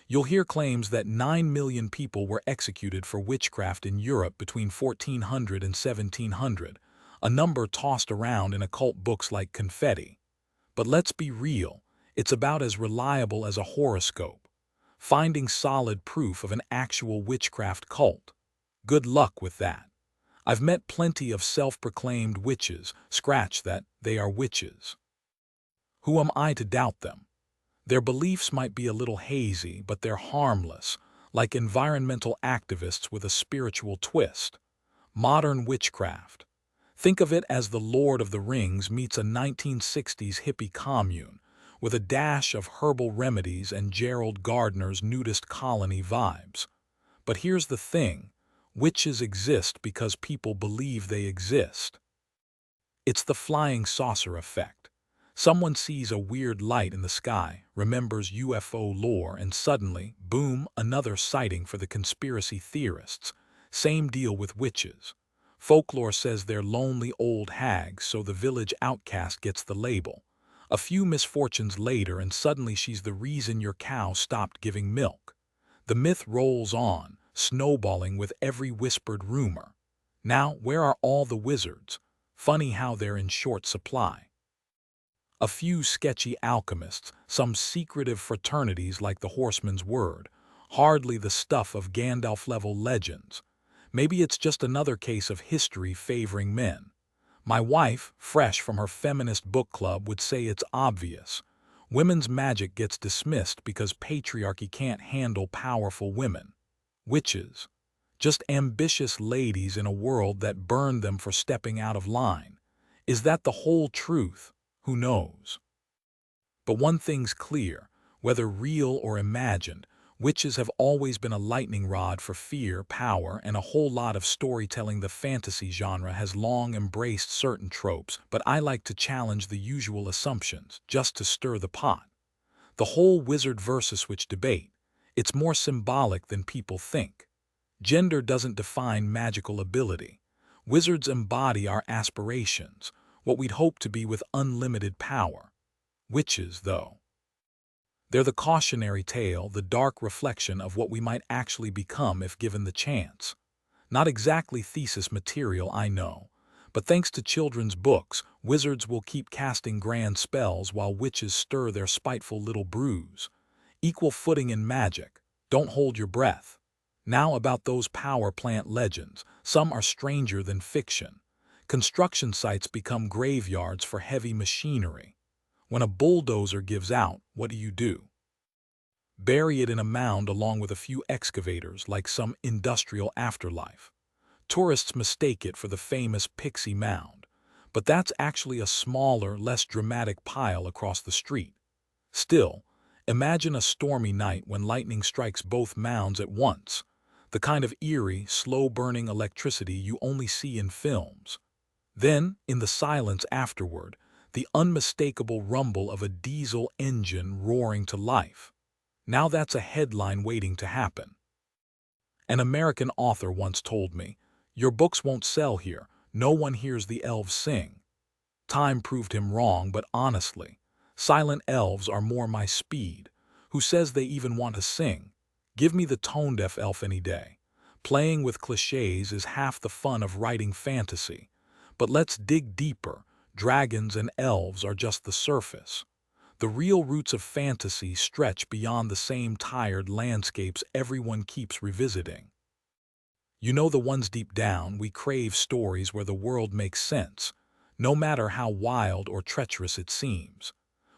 You'll hear claims that 9 million people were executed for witchcraft in Europe between 1400 and 1700, a number tossed around in occult books like confetti. But let's be real, it's about as reliable as a horoscope. Finding solid proof of an actual witchcraft cult. Good luck with that. I've met plenty of self-proclaimed witches, scratch that, they are witches. Who am I to doubt them? Their beliefs might be a little hazy, but they're harmless, like environmental activists with a spiritual twist. Modern witchcraft. Think of it as The Lord of the Rings meets a 1960s hippie commune, with a dash of herbal remedies and Gerald Gardner's nudist colony vibes. But here's the thing, witches exist because people believe they exist. It's the flying saucer effect. Someone sees a weird light in the sky, remembers UFO lore, and suddenly, boom, another sighting for the conspiracy theorists. Same deal with witches. Folklore says they're lonely old hags, so the village outcast gets the label. A few misfortunes later, and suddenly she's the reason your cow stopped giving milk. The myth rolls on, snowballing with every whispered rumor. Now, where are all the wizards? Funny how they're in short supply. A few sketchy alchemists, some secretive fraternities like the Horseman's Word, hardly the stuff of Gandalf-level legends. Maybe it's just another case of history favoring men. My wife, fresh from her feminist book club, would say it's obvious. Women's magic gets dismissed because patriarchy can't handle powerful women. Witches. Just ambitious ladies in a world that burned them for stepping out of line. Is that the whole truth? Who knows? But one thing's clear, whether real or imagined, witches have always been a lightning rod for fear, power, and a whole lot of storytelling. The fantasy genre has long embraced certain tropes, but I like to challenge the usual assumptions, just to stir the pot. The whole wizard versus witch debate, it's more symbolic than people think. Gender doesn't define magical ability. Wizards embody our aspirations, what we'd hope to be with unlimited power. Witches, though. They're the cautionary tale, the dark reflection of what we might actually become if given the chance. Not exactly thesis material, I know, but thanks to children's books, wizards will keep casting grand spells while witches stir their spiteful little brews. Equal footing in magic. Don't hold your breath. Now about those power plant legends, some are stranger than fiction. Construction sites become graveyards for heavy machinery. When a bulldozer gives out, what do? Bury it in a mound along with a few excavators like some industrial afterlife. Tourists mistake it for the famous Pixie Mound, but that's actually a smaller, less dramatic pile across the street. Still, imagine a stormy night when lightning strikes both mounds at once, the kind of eerie, slow-burning electricity you only see in films. Then, in the silence afterward, the unmistakable rumble of a diesel engine roaring to life. Now that's a headline waiting to happen. An American author once told me, "Your books won't sell here. No one hears the elves sing." Time proved him wrong, but honestly, silent elves are more my speed. Who says they even want to sing? Give me the tone-deaf elf any day. Playing with cliches is half the fun of writing fantasy. But let's dig deeper. Dragons and elves are just the surface. The real roots of fantasy stretch beyond the same tired landscapes everyone keeps revisiting. You know, the ones deep down, we crave stories where the world makes sense, no matter how wild or treacherous it seems.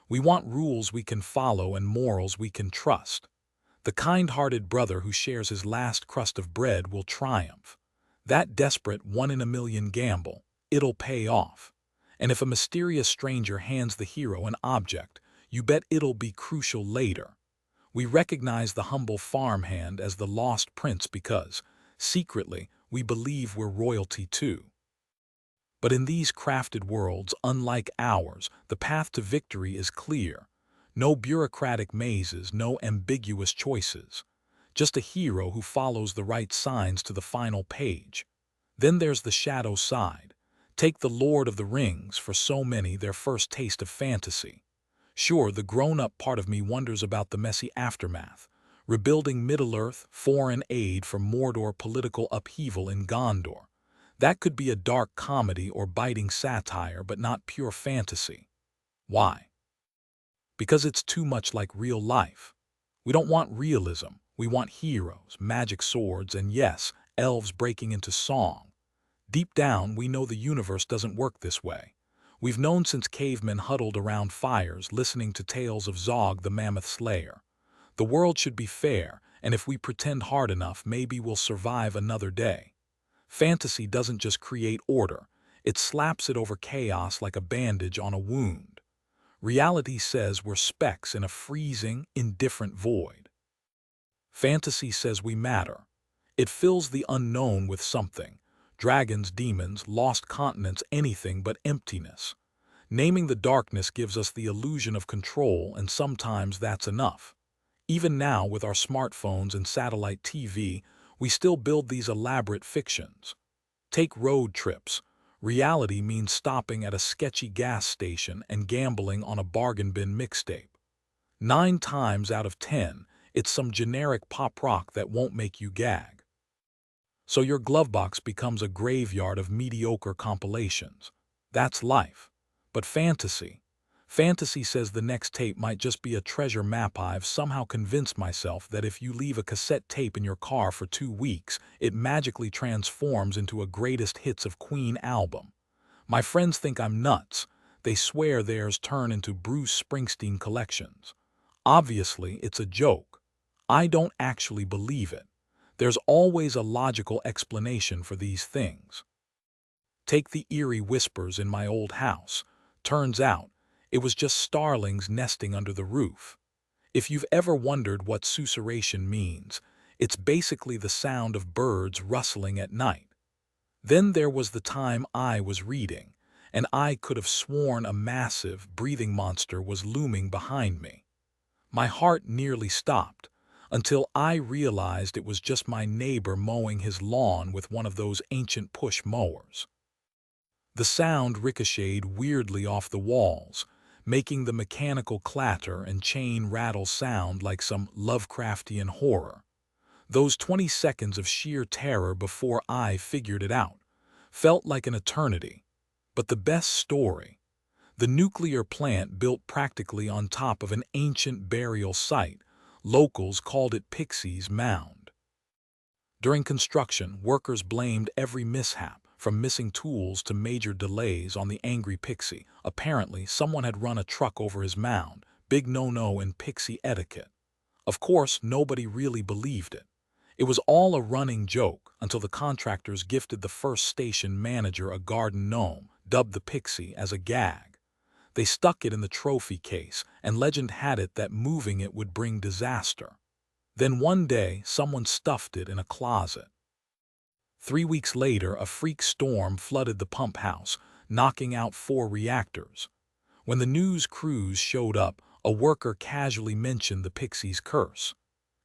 We want rules we can follow and morals we can trust. The kind-hearted brother who shares his last crust of bread will triumph. That desperate one-in-a-million gamble, it'll pay off. And if a mysterious stranger hands the hero an object, you bet it'll be crucial later. We recognize the humble farmhand as the lost prince because, secretly, we believe we're royalty too. But in these crafted worlds, unlike ours, the path to victory is clear. No bureaucratic mazes, no ambiguous choices. Just a hero who follows the right signs to the final page. Then there's the shadow side. Take The Lord of the Rings, for so many their first taste of fantasy. Sure, the grown-up part of me wonders about the messy aftermath. Rebuilding Middle-earth, foreign aid for Mordor, political upheaval in Gondor. That could be a dark comedy or biting satire, but not pure fantasy. Why? Because it's too much like real life. We don't want realism. We want heroes, magic swords, and yes, elves breaking into song. Deep down, we know the universe doesn't work this way. We've known since cavemen huddled around fires listening to tales of Zog the Mammoth Slayer. The world should be fair, and if we pretend hard enough, maybe we'll survive another day. Fantasy doesn't just create order, it slaps it over chaos like a bandage on a wound. Reality says we're specks in a freezing, indifferent void. Fantasy says we matter. It fills the unknown with something. Dragons, demons, lost continents, anything but emptiness. Naming the darkness gives us the illusion of control, and sometimes that's enough. Even now, with our smartphones and satellite TV, we still build these elaborate fictions. Take road trips. Reality means stopping at a sketchy gas station and gambling on a bargain bin mixtape. 9 times out of 10, it's some generic pop rock that won't make you gag. So your glove box becomes a graveyard of mediocre compilations. That's life. But fantasy says the next tape might just be a treasure map. I've somehow convinced myself that if you leave a cassette tape in your car for 2 weeks, it magically transforms into a greatest hits of Queen album. My friends think I'm nuts. They swear theirs turn into Bruce Springsteen collections. Obviously, it's a joke. I don't actually believe it. There's always a logical explanation for these things. Take the eerie whispers in my old house. Turns out, it was just starlings nesting under the roof. If you've ever wondered what susurration means, it's basically the sound of birds rustling at night. Then there was the time I was reading, and I could have sworn a massive, breathing monster was looming behind me. My heart nearly stopped, until I realized it was just my neighbor mowing his lawn with one of those ancient push mowers. The sound ricocheted weirdly off the walls, making the mechanical clatter and chain rattle sound like some Lovecraftian horror. Those 20 seconds of sheer terror before I figured it out felt like an eternity. But the best story, the nuclear plant built practically on top of an ancient burial site, locals called it Pixie's Mound. During construction, workers blamed every mishap, from missing tools to major delays, on the angry pixie. Apparently, someone had run a truck over his mound. Big no-no in pixie etiquette. Of course, nobody really believed it. It was all a running joke until the contractors gifted the first station manager a garden gnome, dubbed the pixie, as a gag. They stuck it in the trophy case, and legend had it that moving it would bring disaster. Then one day, someone stuffed it in a closet. 3 weeks later, a freak storm flooded the pump house, knocking out 4 reactors. When the news crews showed up, a worker casually mentioned the pixie's curse.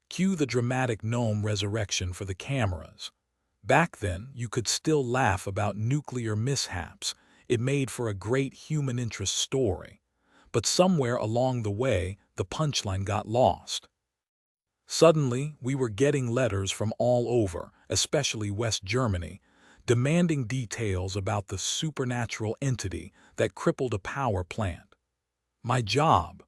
Cue the dramatic gnome resurrection for the cameras. Back then, you could still laugh about nuclear mishaps. It made for a great human interest story. But somewhere along the way, the punchline got lost. Suddenly, we were getting letters from all over, especially West Germany, demanding details about the supernatural entity that crippled a power plant. My job: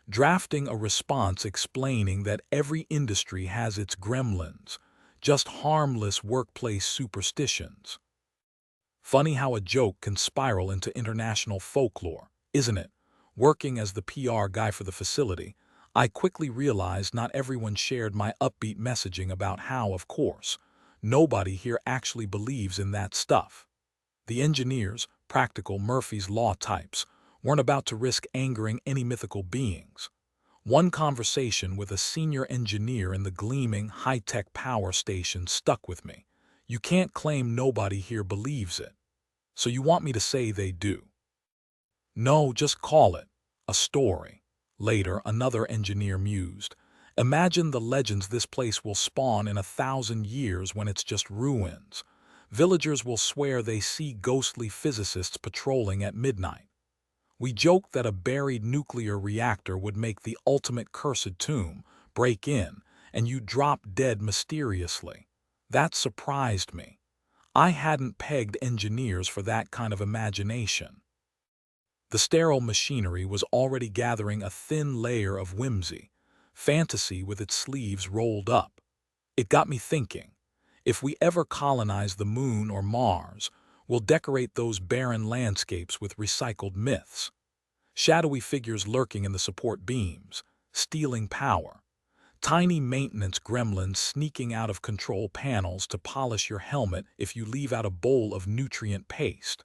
drafting a response explaining that every industry has its gremlins, just harmless workplace superstitions. Funny how a joke can spiral into international folklore, isn't it? Working as the PR guy for the facility, I quickly realized not everyone shared my upbeat messaging about how, of course, nobody here actually believes in that stuff. The engineers, practical Murphy's Law types, weren't about to risk angering any mythical beings. One conversation with a senior engineer in the gleaming, high-tech power station stuck with me. "You can't claim nobody here believes it. So you want me to say they do?" "No, just call it a story." Later, another engineer mused, "Imagine the legends this place will spawn in 1,000 years when it's just ruins. Villagers will swear they see ghostly physicists patrolling at midnight." We joked that a buried nuclear reactor would make the ultimate cursed tomb, break in, and you'd drop dead mysteriously. That surprised me. I hadn't pegged engineers for that kind of imagination. The sterile machinery was already gathering a thin layer of whimsy, fantasy with its sleeves rolled up. It got me thinking, if we ever colonize the moon or Mars, we'll decorate those barren landscapes with recycled myths. Shadowy figures lurking in the support beams, stealing power. Tiny maintenance gremlins sneaking out of control panels to polish your helmet if you leave out a bowl of nutrient paste.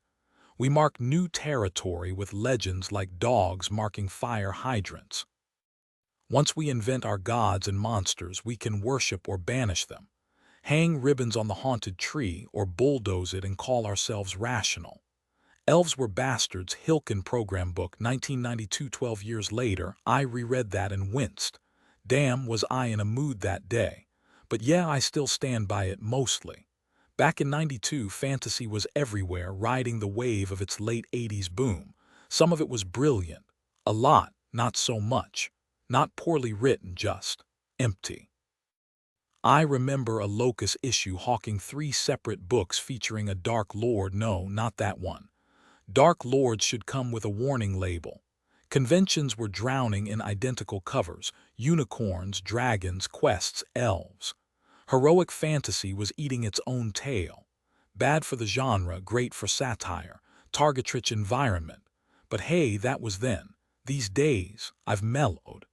We mark new territory with legends like dogs marking fire hydrants. Once we invent our gods and monsters, we can worship or banish them, hang ribbons on the haunted tree, or bulldoze it and call ourselves rational. Elves Were Bastards, Hilken Program Book, 1992. 12 years later, I reread that and winced. Damn, was I in a mood that day. But yeah, I still stand by it mostly. Back in '92, fantasy was everywhere, riding the wave of its late '80s boom. Some of it was brilliant. A lot, not so much. Not poorly written, just empty. I remember a Locus issue hawking 3 separate books featuring a Dark Lord. No, not that one. Dark Lords should come with a warning label. Conventions were drowning in identical covers: unicorns, dragons, quests, elves. Heroic fantasy was eating its own tail. Bad for the genre, great for satire, target-rich environment. But hey, that was then. These days, I've mellowed.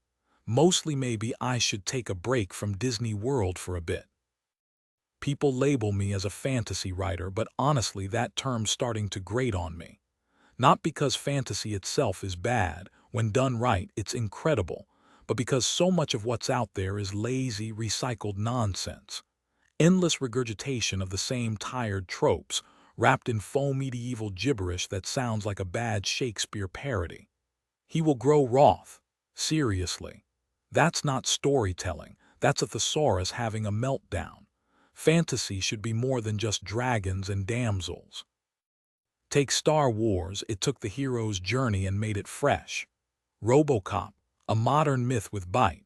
Mostly maybe I should take a break from Disney World for a bit. People label me as a fantasy writer, but honestly that term's starting to grate on me. Not because fantasy itself is bad. When done right, it's incredible. But because so much of what's out there is lazy, recycled nonsense. Endless regurgitation of the same tired tropes, wrapped in faux medieval gibberish that sounds like a bad Shakespeare parody. He will grow wroth. Seriously. That's not storytelling. That's a thesaurus having a meltdown. Fantasy should be more than just dragons and damsels. Take Star Wars, it took the hero's journey and made it fresh. RoboCop, a modern myth with bite.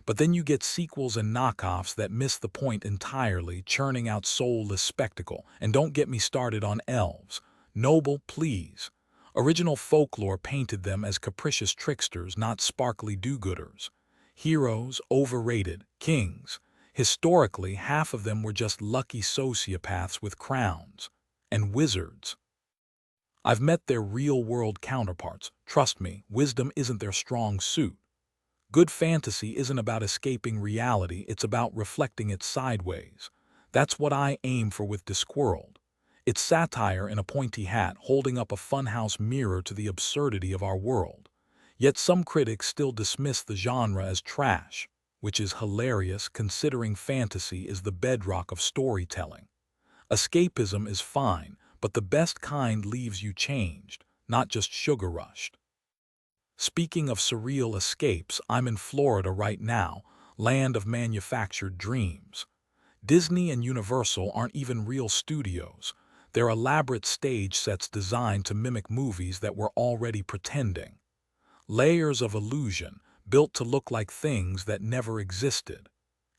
But then you get sequels and knockoffs that miss the point entirely, churning out soulless spectacle. And don't get me started on elves. Noble, please. Original folklore painted them as capricious tricksters, not sparkly do-gooders. Heroes, overrated. Kings, Historically, half of them were just lucky sociopaths with crowns. And wizards. I've met their real-world counterparts. Trust me, wisdom isn't their strong suit. Good fantasy isn't about escaping reality, it's about reflecting it sideways. That's what I aim for with Discworld. It's satire in a pointy hat holding up a funhouse mirror to the absurdity of our world. Yet some critics still dismiss the genre as trash, which is hilarious considering fantasy is the bedrock of storytelling. Escapism is fine, but the best kind leaves you changed, not just sugar-rushed. Speaking of surreal escapes, I'm in Florida right now, land of manufactured dreams. Disney and Universal aren't even real studios. They're elaborate stage sets designed to mimic movies that were already pretending. Layers of illusion, built to look like things that never existed.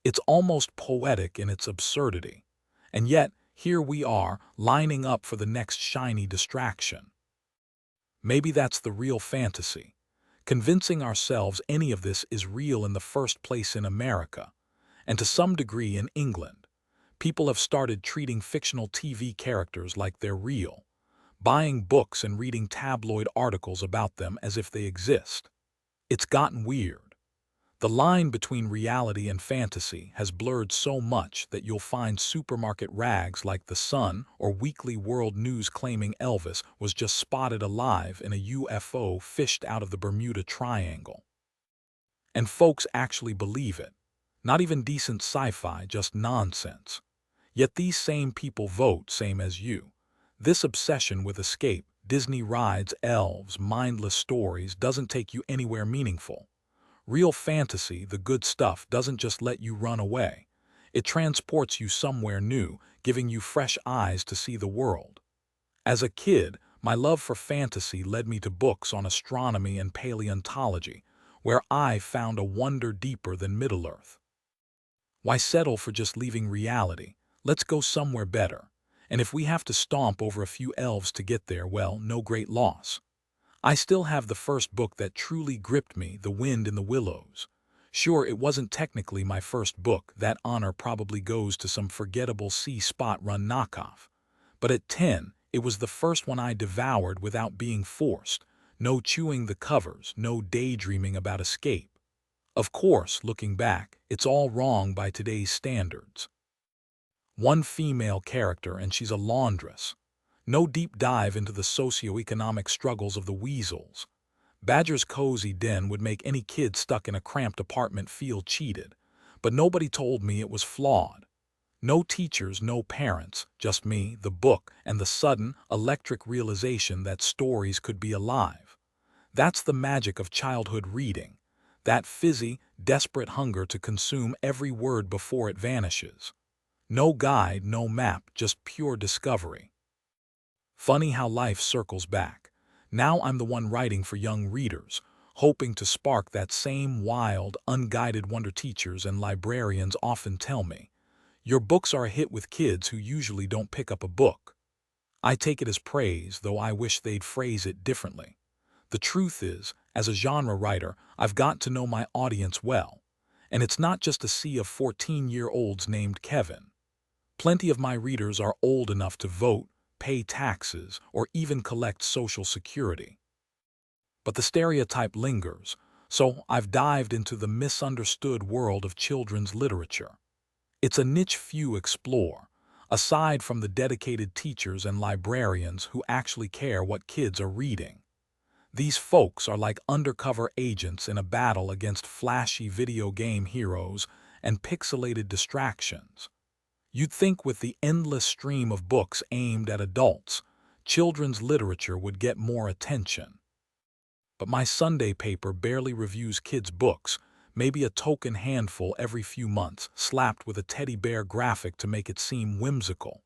It's almost poetic in its absurdity. And yet, here we are, lining up for the next shiny distraction. Maybe that's the real fantasy. Convincing ourselves any of this is real in the first place in America, and to some degree in England. People have started treating fictional TV characters like they're real, buying books and reading tabloid articles about them as if they exist. It's gotten weird. The line between reality and fantasy has blurred so much that you'll find supermarket rags like The Sun or Weekly World News claiming Elvis was just spotted alive in a UFO fished out of the Bermuda Triangle. And folks actually believe it. Not even decent sci-fi, just nonsense. Yet these same people vote same as you. This obsession with escape, Disney rides, elves, mindless stories doesn't take you anywhere meaningful. Real fantasy, the good stuff, doesn't just let you run away. It transports you somewhere new, giving you fresh eyes to see the world. As a kid, my love for fantasy led me to books on astronomy and paleontology, where I found a wonder deeper than Middle-earth. Why settle for just leaving reality? Let's go somewhere better. And if we have to stomp over a few elves to get there, well, no great loss. I still have the first book that truly gripped me, The Wind in the Willows. Sure, it wasn't technically my first book, that honor probably goes to some forgettable C-Spot run knockoff. But at 10, it was the first one I devoured without being forced. No chewing the covers, no daydreaming about escape. Of course, looking back, it's all wrong by today's standards. One female character and she's a laundress. No deep dive into the socioeconomic struggles of the weasels. Badger's cozy den would make any kid stuck in a cramped apartment feel cheated, but nobody told me it was flawed. No teachers, no parents, just me, the book, and the sudden, electric realization that stories could be alive. That's the magic of childhood reading. That fizzy, desperate hunger to consume every word before it vanishes. No guide, no map, just pure discovery. Funny how life circles back. Now I'm the one writing for young readers, hoping to spark that same wild, unguided wonder teachers and librarians often tell me. Your books are a hit with kids who usually don't pick up a book. I take it as praise, though I wish they'd phrase it differently. The truth is, as a genre writer, I've got to know my audience well. And it's not just a sea of 14-year-olds named Kevin. Plenty of my readers are old enough to vote, pay taxes, or even collect Social Security. But the stereotype lingers, so I've dived into the misunderstood world of children's literature. It's a niche few explore, aside from the dedicated teachers and librarians who actually care what kids are reading. These folks are like undercover agents in a battle against flashy video game heroes and pixelated distractions. You'd think with the endless stream of books aimed at adults, children's literature would get more attention. But my Sunday paper barely reviews kids' books, maybe a token handful every few months, slapped with a teddy bear graphic to make it seem whimsical.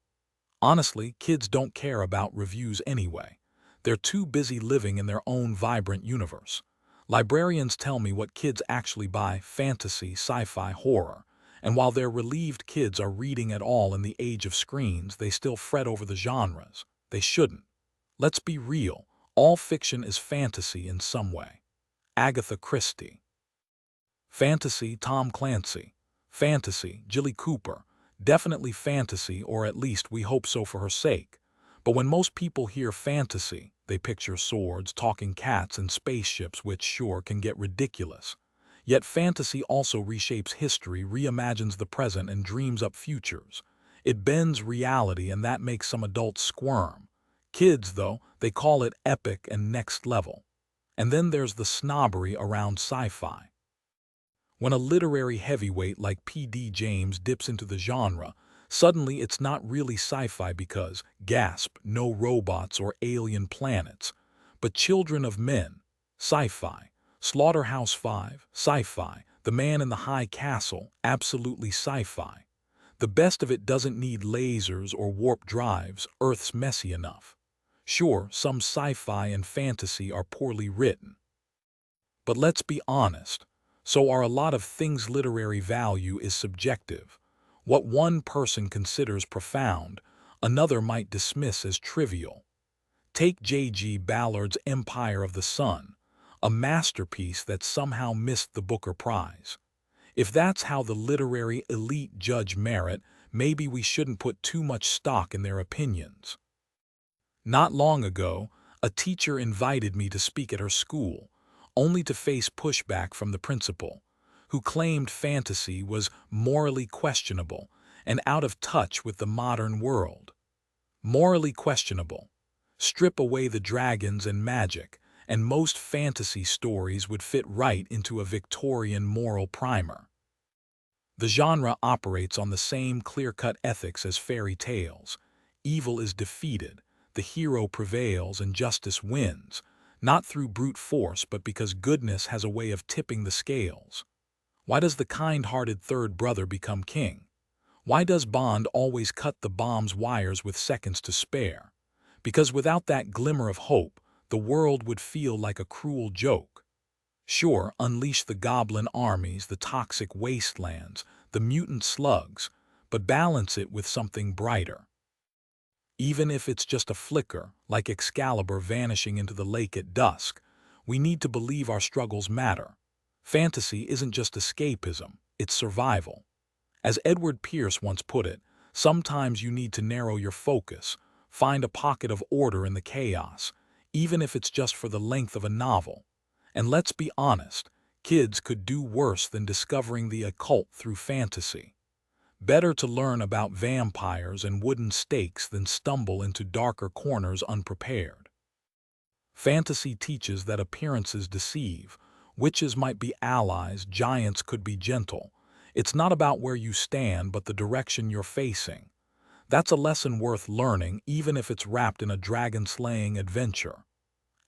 Honestly, kids don't care about reviews anyway. They're too busy living in their own vibrant universe. Librarians tell me what kids actually buy: fantasy, sci-fi, horror. And while their relieved kids are reading at all in the age of screens, they still fret over the genres. They shouldn't. Let's be real. All fiction is fantasy in some way. Agatha Christie. Fantasy, Tom Clancy. Fantasy, Jilly Cooper. Definitely fantasy, or at least we hope so for her sake. But when most people hear fantasy, they picture swords, talking cats, and spaceships, which sure can get ridiculous. Yet fantasy also reshapes history, reimagines the present, and dreams up futures. It bends reality, and that makes some adults squirm. Kids, though, they call it epic and next level. And then there's the snobbery around sci-fi. When a literary heavyweight like P.D. James dips into the genre, suddenly it's not really sci-fi because, gasp, no robots or alien planets, but Children of Men, sci-fi, Slaughterhouse-Five, sci-fi, The Man in the High Castle, absolutely sci-fi. The best of it doesn't need lasers or warp drives, Earth's messy enough. Sure, some sci-fi and fantasy are poorly written. But let's be honest, so are a lot of things. Literary value is subjective. What one person considers profound, another might dismiss as trivial. Take J.G. Ballard's Empire of the Sun, a masterpiece that somehow missed the Booker Prize. If that's how the literary elite judge merit, maybe we shouldn't put too much stock in their opinions. Not long ago, a teacher invited me to speak at her school, only to face pushback from the principal, who claimed fantasy was morally questionable and out of touch with the modern world. Morally questionable. Strip away the dragons and magic, and most fantasy stories would fit right into a Victorian moral primer. The genre operates on the same clear-cut ethics as fairy tales. Evil is defeated, the hero prevails, and justice wins, not through brute force but because goodness has a way of tipping the scales. Why does the kind-hearted third brother become king? Why does Bond always cut the bomb's wires with seconds to spare? Because without that glimmer of hope, the world would feel like a cruel joke. Sure, unleash the goblin armies, the toxic wastelands, the mutant slugs, but balance it with something brighter. Even if it's just a flicker, like Excalibur vanishing into the lake at dusk, we need to believe our struggles matter. Fantasy isn't just escapism, it's survival. As Edward Pierce once put it, sometimes you need to narrow your focus, find a pocket of order in the chaos, even if it's just for the length of a novel. And let's be honest, kids could do worse than discovering the occult through fantasy. Better to learn about vampires and wooden stakes than stumble into darker corners unprepared. Fantasy teaches that appearances deceive. Witches might be allies, giants could be gentle. It's not about where you stand, but the direction you're facing. That's a lesson worth learning, even if it's wrapped in a dragon-slaying adventure.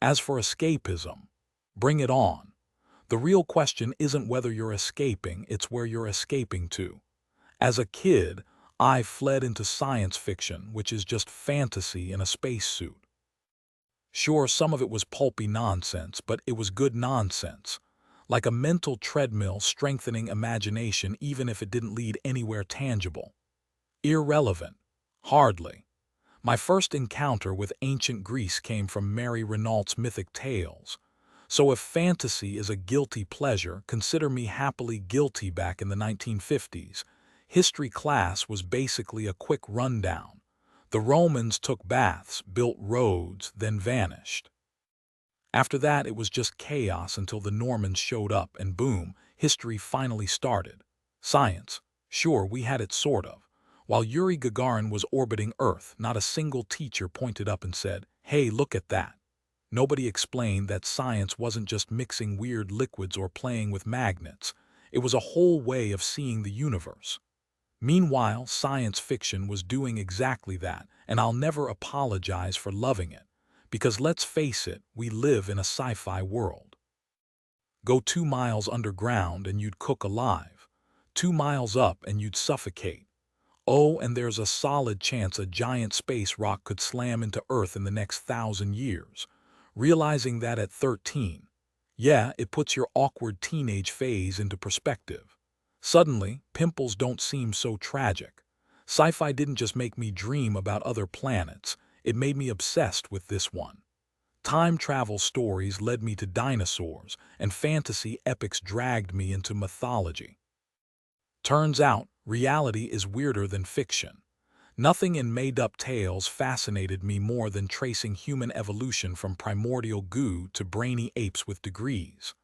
As for escapism, bring it on. The real question isn't whether you're escaping, it's where you're escaping to. As a kid, I fled into science fiction, which is just fantasy in a spacesuit. Sure, some of it was pulpy nonsense, but it was good nonsense. Like a mental treadmill strengthening imagination even if it didn't lead anywhere tangible. Irrelevant? Hardly. My first encounter with ancient Greece came from Mary Renault's mythic tales. So if fantasy is a guilty pleasure, consider me happily guilty. Back in the 1950s. History class was basically a quick rundown. The Romans took baths, built roads, then vanished. After that, it was just chaos until the Normans showed up and boom, history finally started. Science. Sure, we had it sort of. While Yuri Gagarin was orbiting Earth, not a single teacher pointed up and said, "Hey, look at that." Nobody explained that science wasn't just mixing weird liquids or playing with magnets. It was a whole way of seeing the universe. Meanwhile, science fiction was doing exactly that, and I'll never apologize for loving it. Because let's face it, we live in a sci-fi world. Go 2 miles underground and you'd cook alive. 2 miles up and you'd suffocate. Oh, and there's a solid chance a giant space rock could slam into Earth in the next 1,000 years. Realizing that at 13, yeah, it puts your awkward teenage phase into perspective. Suddenly, pimples don't seem so tragic. Sci-fi didn't just make me dream about other planets, it made me obsessed with this one. Time travel stories led me to dinosaurs, and fantasy epics dragged me into mythology. Turns out, reality is weirder than fiction. Nothing in made-up tales fascinated me more than tracing human evolution from primordial goo to brainy apes with degrees.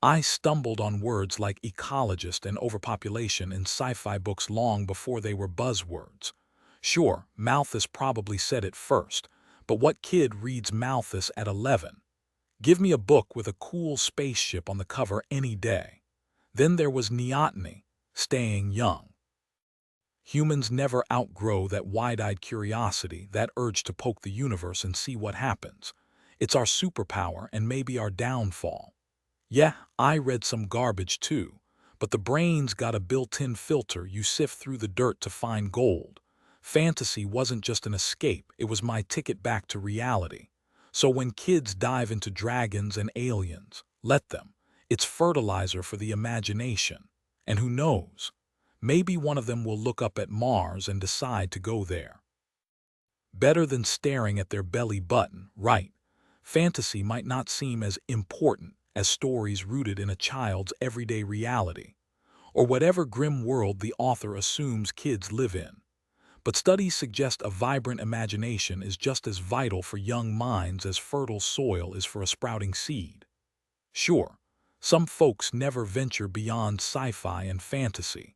I stumbled on words like ecologist and overpopulation in sci-fi books long before they were buzzwords. Sure, Malthus probably said it first, but what kid reads Malthus at 11? Give me a book with a cool spaceship on the cover any day. Then there was neoteny, staying young. Humans never outgrow that wide-eyed curiosity, that urge to poke the universe and see what happens. It's our superpower and maybe our downfall. Yeah, I read some garbage too, but the brain's got a built-in filter. You sift through the dirt to find gold. Fantasy wasn't just an escape, it was my ticket back to reality. So when kids dive into dragons and aliens, let them. It's fertilizer for the imagination. And who knows? Maybe one of them will look up at Mars and decide to go there. Better than staring at their belly button, right? Fantasy might not seem as important as stories rooted in a child's everyday reality, or whatever grim world the author assumes kids live in. But studies suggest a vibrant imagination is just as vital for young minds as fertile soil is for a sprouting seed. Sure, some folks never venture beyond sci-fi and fantasy,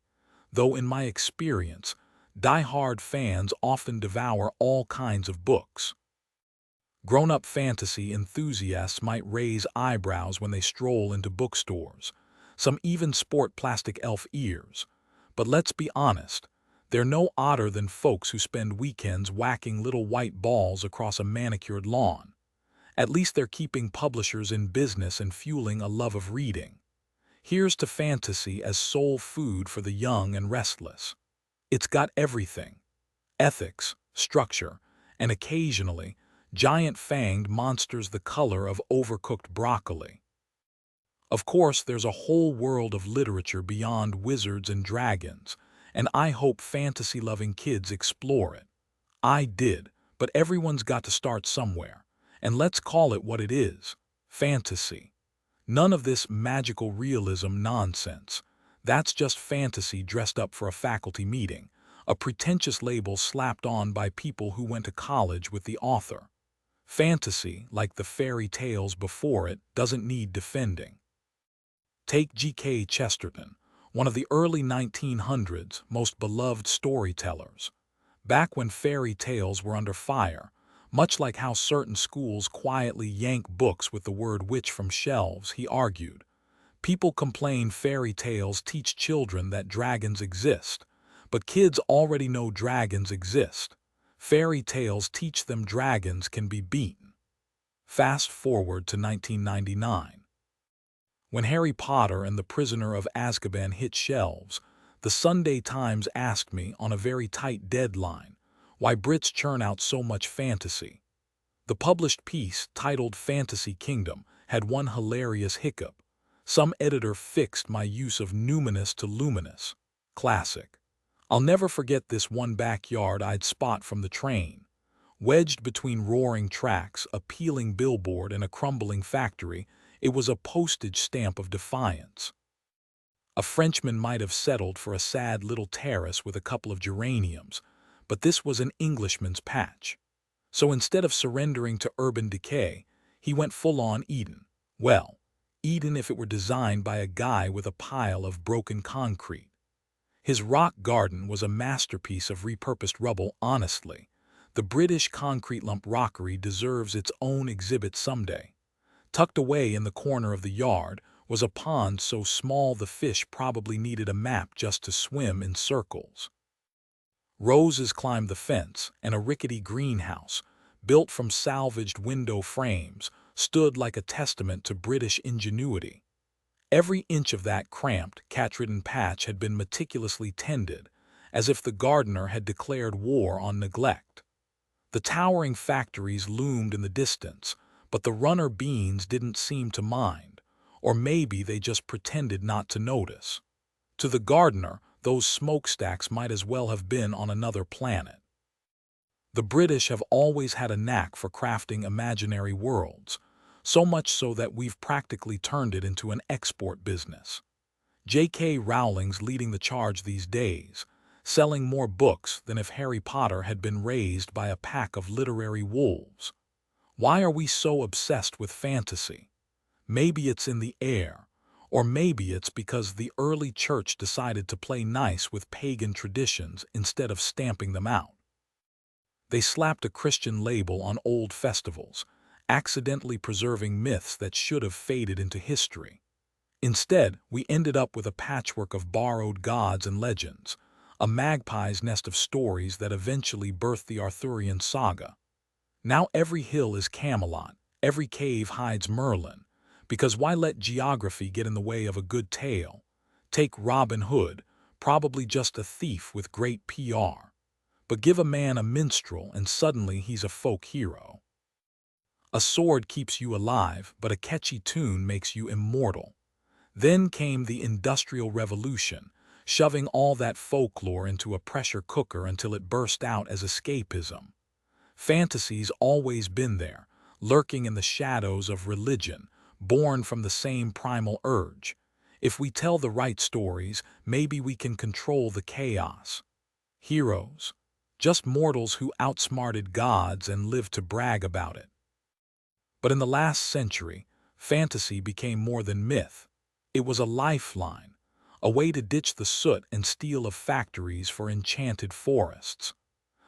though in my experience, die-hard fans often devour all kinds of books. Grown-up fantasy enthusiasts might raise eyebrows when they stroll into bookstores. Some even sport plastic elf ears. But let's be honest, they're no odder than folks who spend weekends whacking little white balls across a manicured lawn. At least they're keeping publishers in business and fueling a love of reading. Here's to fantasy as soul food for the young and restless. It's got everything: ethics, structure, and occasionally, giant-fanged monsters the color of overcooked broccoli. Of course, there's a whole world of literature beyond wizards and dragons, and I hope fantasy-loving kids explore it. I did, but everyone's got to start somewhere, and let's call it what it is: fantasy. None of this magical realism nonsense. That's just fantasy dressed up for a faculty meeting, a pretentious label slapped on by people who went to college with the author. Fantasy, like the fairy tales before it, doesn't need defending. Take G.K. Chesterton, one of the early 1900s most beloved storytellers. Back when fairy tales were under fire, much like how certain schools quietly yank books with the word witch from shelves, he argued. People complain fairy tales teach children that dragons exist, but kids already know dragons exist. Fairy tales teach them dragons can be beaten. Fast forward to 1999. When Harry Potter and the Prisoner of Azkaban hit shelves, the Sunday Times asked me on a very tight deadline why Brits churn out so much fantasy. The published piece, titled Fantasy Kingdom, had one hilarious hiccup. Some editor fixed my use of numinous to luminous. Classic. I'll never forget this one backyard I'd spot from the train. Wedged between roaring tracks, a peeling billboard, and a crumbling factory, it was a postage stamp of defiance. A Frenchman might have settled for a sad little terrace with a couple of geraniums, but this was an Englishman's patch. So instead of surrendering to urban decay, he went full-on Eden. Well, Eden if it were designed by a guy with a pile of broken concrete. His rock garden was a masterpiece of repurposed rubble. Honestly, the British concrete lump rockery deserves its own exhibit someday. Tucked away in the corner of the yard was a pond so small the fish probably needed a map just to swim in circles. Roses climbed the fence, and a rickety greenhouse, built from salvaged window frames, stood like a testament to British ingenuity. Every inch of that cramped, cat-ridden patch had been meticulously tended, as if the gardener had declared war on neglect. The towering factories loomed in the distance, but the runner beans didn't seem to mind, or maybe they just pretended not to notice. To the gardener, those smokestacks might as well have been on another planet. The British have always had a knack for crafting imaginary worlds, so much so that we've practically turned it into an export business. J.K. Rowling's leading the charge these days, selling more books than if Harry Potter had been raised by a pack of literary wolves. Why are we so obsessed with fantasy? Maybe it's in the air, or maybe it's because the early church decided to play nice with pagan traditions instead of stamping them out. They slapped a Christian label on old festivals, accidentally preserving myths that should have faded into history. Instead, we ended up with a patchwork of borrowed gods and legends, a magpie's nest of stories that eventually birthed the Arthurian saga. Now every hill is Camelot, every cave hides Merlin, because why let geography get in the way of a good tale? Take Robin Hood, probably just a thief with great PR. But give a man a minstrel and suddenly he's a folk hero. A sword keeps you alive, but a catchy tune makes you immortal. Then came the Industrial Revolution, shoving all that folklore into a pressure cooker until it burst out as escapism. Fantasy's always been there, lurking in the shadows of religion, born from the same primal urge. If we tell the right stories, maybe we can control the chaos. Heroes. Just mortals who outsmarted gods and lived to brag about it. But in the last century, fantasy became more than myth. It was a lifeline, a way to ditch the soot and steel of factories for enchanted forests.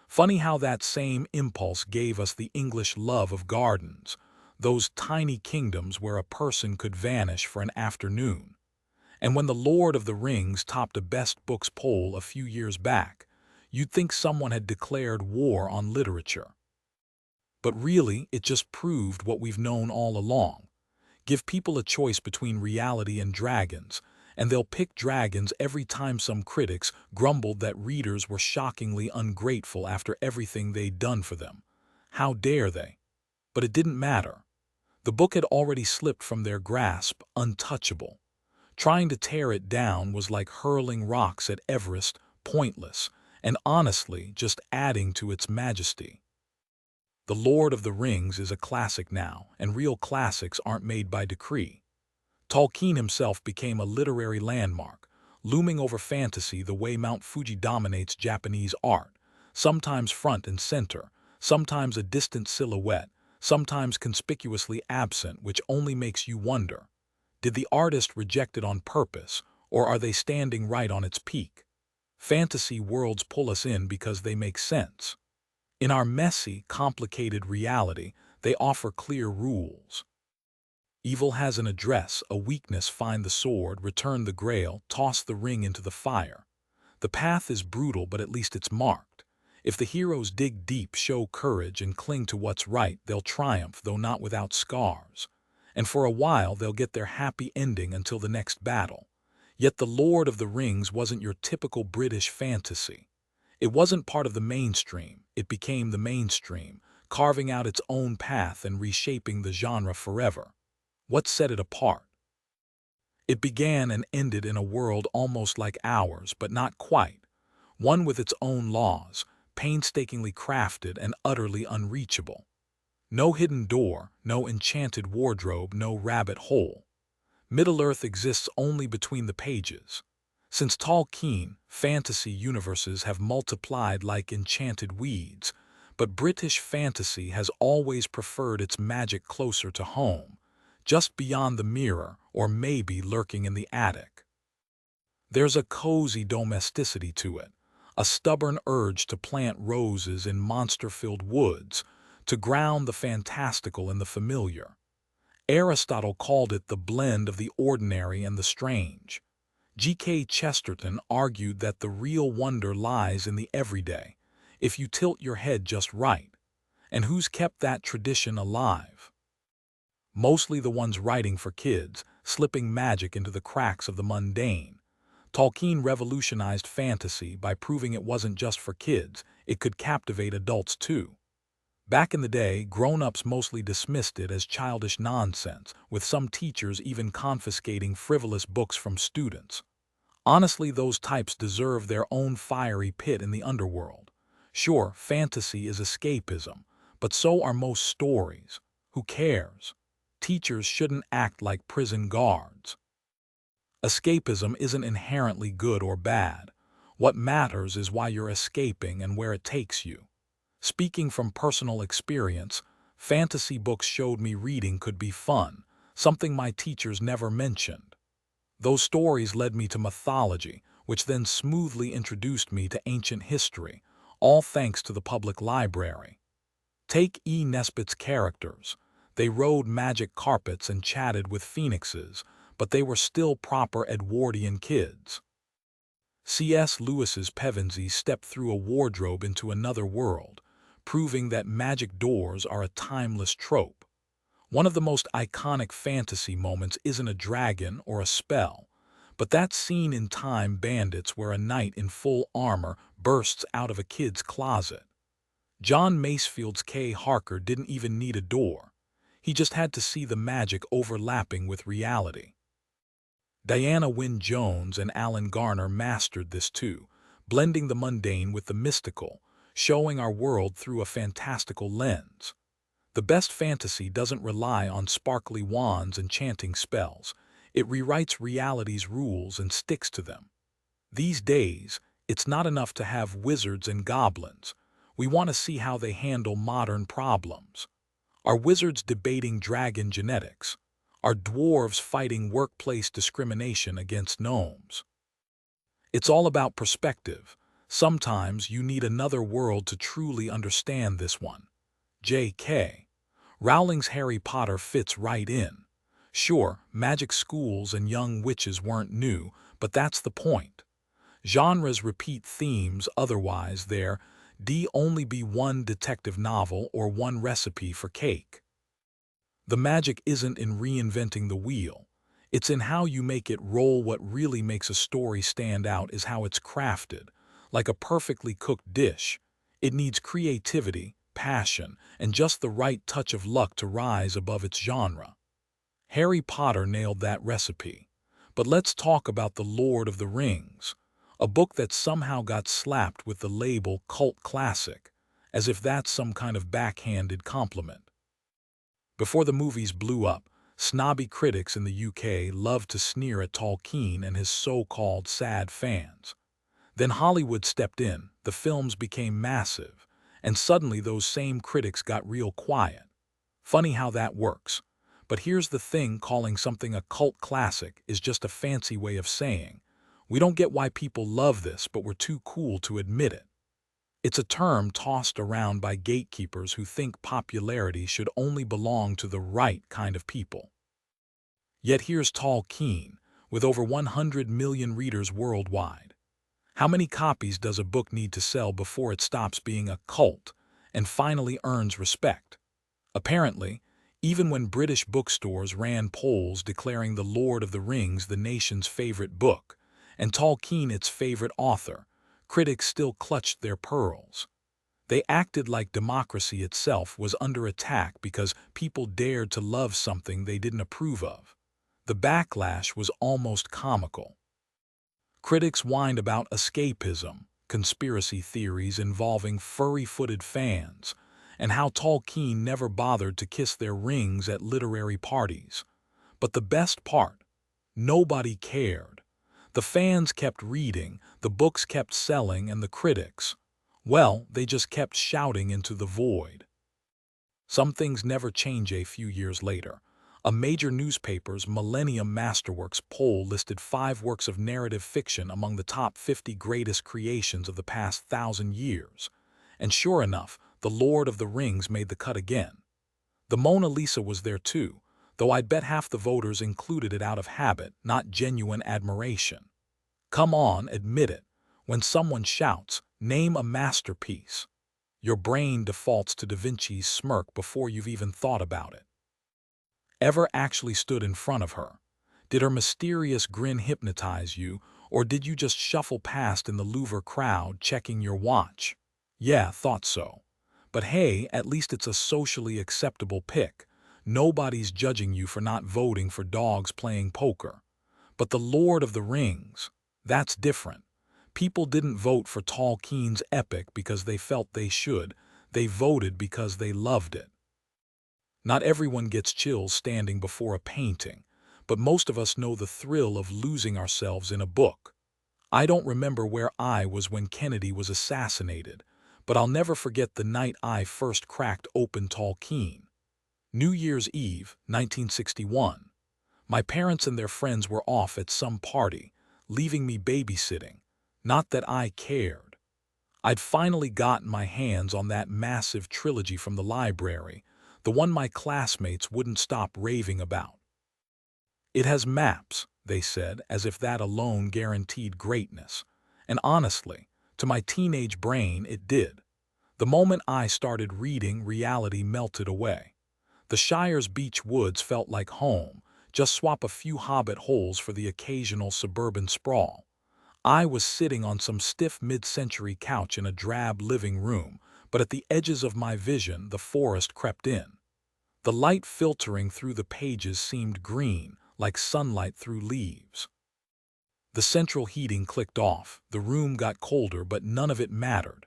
Funny how that same impulse gave us the English love of gardens, those tiny kingdoms where a person could vanish for an afternoon. And when The Lord of the Rings topped a best books poll a few years back, you'd think someone had declared war on literature. But really, it just proved what we've known all along. Give people a choice between reality and dragons, and they'll pick dragons every time some critics grumbled that readers were shockingly ungrateful after everything they'd done for them. How dare they? But it didn't matter. The book had already slipped from their grasp, untouchable. Trying to tear it down was like hurling rocks at Everest, pointless, and honestly just adding to its majesty. The Lord of the Rings is a classic now, and real classics aren't made by decree. Tolkien himself became a literary landmark, looming over fantasy the way Mount Fuji dominates Japanese art, sometimes front and center, sometimes a distant silhouette, sometimes conspicuously absent, which only makes you wonder, did the artist reject it on purpose, or are they standing right on its peak? Fantasy worlds pull us in because they make sense. In our messy, complicated reality, they offer clear rules. Evil has an address, a weakness, find the sword, return the grail, toss the ring into the fire. The path is brutal, but at least it's marked. If the heroes dig deep, show courage, and cling to what's right, they'll triumph, though not without scars. And for a while, they'll get their happy ending until the next battle. Yet The Lord of the Rings wasn't your typical British fantasy. It wasn't part of the mainstream, it became the mainstream, carving out its own path and reshaping the genre forever. What set it apart? It began and ended in a world almost like ours, but not quite. One with its own laws, painstakingly crafted and utterly unreachable. No hidden door, no enchanted wardrobe, no rabbit hole. Middle-earth exists only between the pages. Since Tolkien, fantasy universes have multiplied like enchanted weeds, but British fantasy has always preferred its magic closer to home, just beyond the mirror or maybe lurking in the attic. There's a cozy domesticity to it, a stubborn urge to plant roses in monster-filled woods, to ground the fantastical in the familiar. Aristotle called it the blend of the ordinary and the strange. G.K. Chesterton argued that the real wonder lies in the everyday, if you tilt your head just right. And who's kept that tradition alive? Mostly the ones writing for kids, slipping magic into the cracks of the mundane. Tolkien revolutionized fantasy by proving it wasn't just for kids, it could captivate adults too. Back in the day, grown-ups mostly dismissed it as childish nonsense, with some teachers even confiscating frivolous books from students. Honestly, those types deserve their own fiery pit in the underworld. Sure, fantasy is escapism, but so are most stories. Who cares? Teachers shouldn't act like prison guards. Escapism isn't inherently good or bad. What matters is why you're escaping and where it takes you. Speaking from personal experience, fantasy books showed me reading could be fun, something my teachers never mentioned. Those stories led me to mythology, which then smoothly introduced me to ancient history, all thanks to the public library. Take E. Nesbit's characters. They rode magic carpets and chatted with phoenixes, but they were still proper Edwardian kids. C.S. Lewis's Pevensey stepped through a wardrobe into another world, proving that magic doors are a timeless trope. One of the most iconic fantasy moments isn't a dragon or a spell, but that scene in Time Bandits where a knight in full armor bursts out of a kid's closet. John Masefield's K. Harker didn't even need a door. He just had to see the magic overlapping with reality. Diana Wynne Jones and Alan Garner mastered this too, blending the mundane with the mystical, showing our world through a fantastical lens. The best fantasy doesn't rely on sparkly wands and chanting spells. It rewrites reality's rules and sticks to them. These days, it's not enough to have wizards and goblins. We want to see how they handle modern problems. Are wizards debating dragon genetics? Are dwarves fighting workplace discrimination against gnomes? It's all about perspective. Sometimes you need another world to truly understand this one. J.K. Rowling's Harry Potter fits right in. Sure, magic schools and young witches weren't new, but that's the point. Genres repeat themes, otherwise there'd only be one detective novel or one recipe for cake. The magic isn't in reinventing the wheel. It's in how you make it roll. What really makes a story stand out is how it's crafted. Like a perfectly cooked dish, it needs creativity, passion, and just the right touch of luck to rise above its genre. Harry Potter nailed that recipe. But let's talk about The Lord of the Rings, a book that somehow got slapped with the label cult classic, as if that's some kind of backhanded compliment. Before the movies blew up, snobby critics in the UK loved to sneer at Tolkien and his so-called sad fans. Then Hollywood stepped in, the films became massive, and suddenly those same critics got real quiet. Funny how that works. But here's the thing, calling something a cult classic is just a fancy way of saying, we don't get why people love this, but we're too cool to admit it. It's a term tossed around by gatekeepers who think popularity should only belong to the right kind of people. Yet here's Tolkien, with over 100 million readers worldwide. How many copies does a book need to sell before it stops being a cult and finally earns respect? Apparently, even when British bookstores ran polls declaring The Lord of the Rings the nation's favorite book, and Tolkien its favorite author, critics still clutched their pearls. They acted like democracy itself was under attack because people dared to love something they didn't approve of. The backlash was almost comical. Critics whined about escapism, conspiracy theories involving furry-footed fans, and how Tolkien never bothered to kiss their rings at literary parties. But the best part, nobody cared. The fans kept reading, the books kept selling, and the critics, well, they just kept shouting into the void. Some things never change. A few years later, a major newspaper's Millennium Masterworks poll listed 5 works of narrative fiction among the top 50 greatest creations of the past 1,000 years. And sure enough, The Lord of the Rings made the cut again. The Mona Lisa was there too, though I'd bet half the voters included it out of habit, not genuine admiration. Come on, admit it. When someone shouts, "Name a masterpiece," your brain defaults to Da Vinci's smirk before you've even thought about it. Ever actually stood in front of her? Did her mysterious grin hypnotize you, or did you just shuffle past in the Louvre crowd checking your watch? Yeah, thought so. But hey, at least it's a socially acceptable pick. Nobody's judging you for not voting for dogs playing poker. But The Lord of the Rings, that's different. People didn't vote for Tolkien's epic because they felt they should. They voted because they loved it. Not everyone gets chills standing before a painting, but most of us know the thrill of losing ourselves in a book. I don't remember where I was when Kennedy was assassinated, but I'll never forget the night I first cracked open Tolkien. New Year's Eve, 1961. My parents and their friends were off at some party, leaving me babysitting. Not that I cared. I'd finally gotten my hands on that massive trilogy from the library, the one my classmates wouldn't stop raving about. It has maps, they said, as if that alone guaranteed greatness. And honestly, to my teenage brain it did. The moment I started reading, reality melted away. The Shire's beach woods felt like home, just swap a few hobbit holes for the occasional suburban sprawl. I was sitting on some stiff mid-century couch in a drab living room, but at the edges of my vision the forest crept in. The light filtering through the pages seemed green, like sunlight through leaves. The central heating clicked off, the room got colder, but none of it mattered.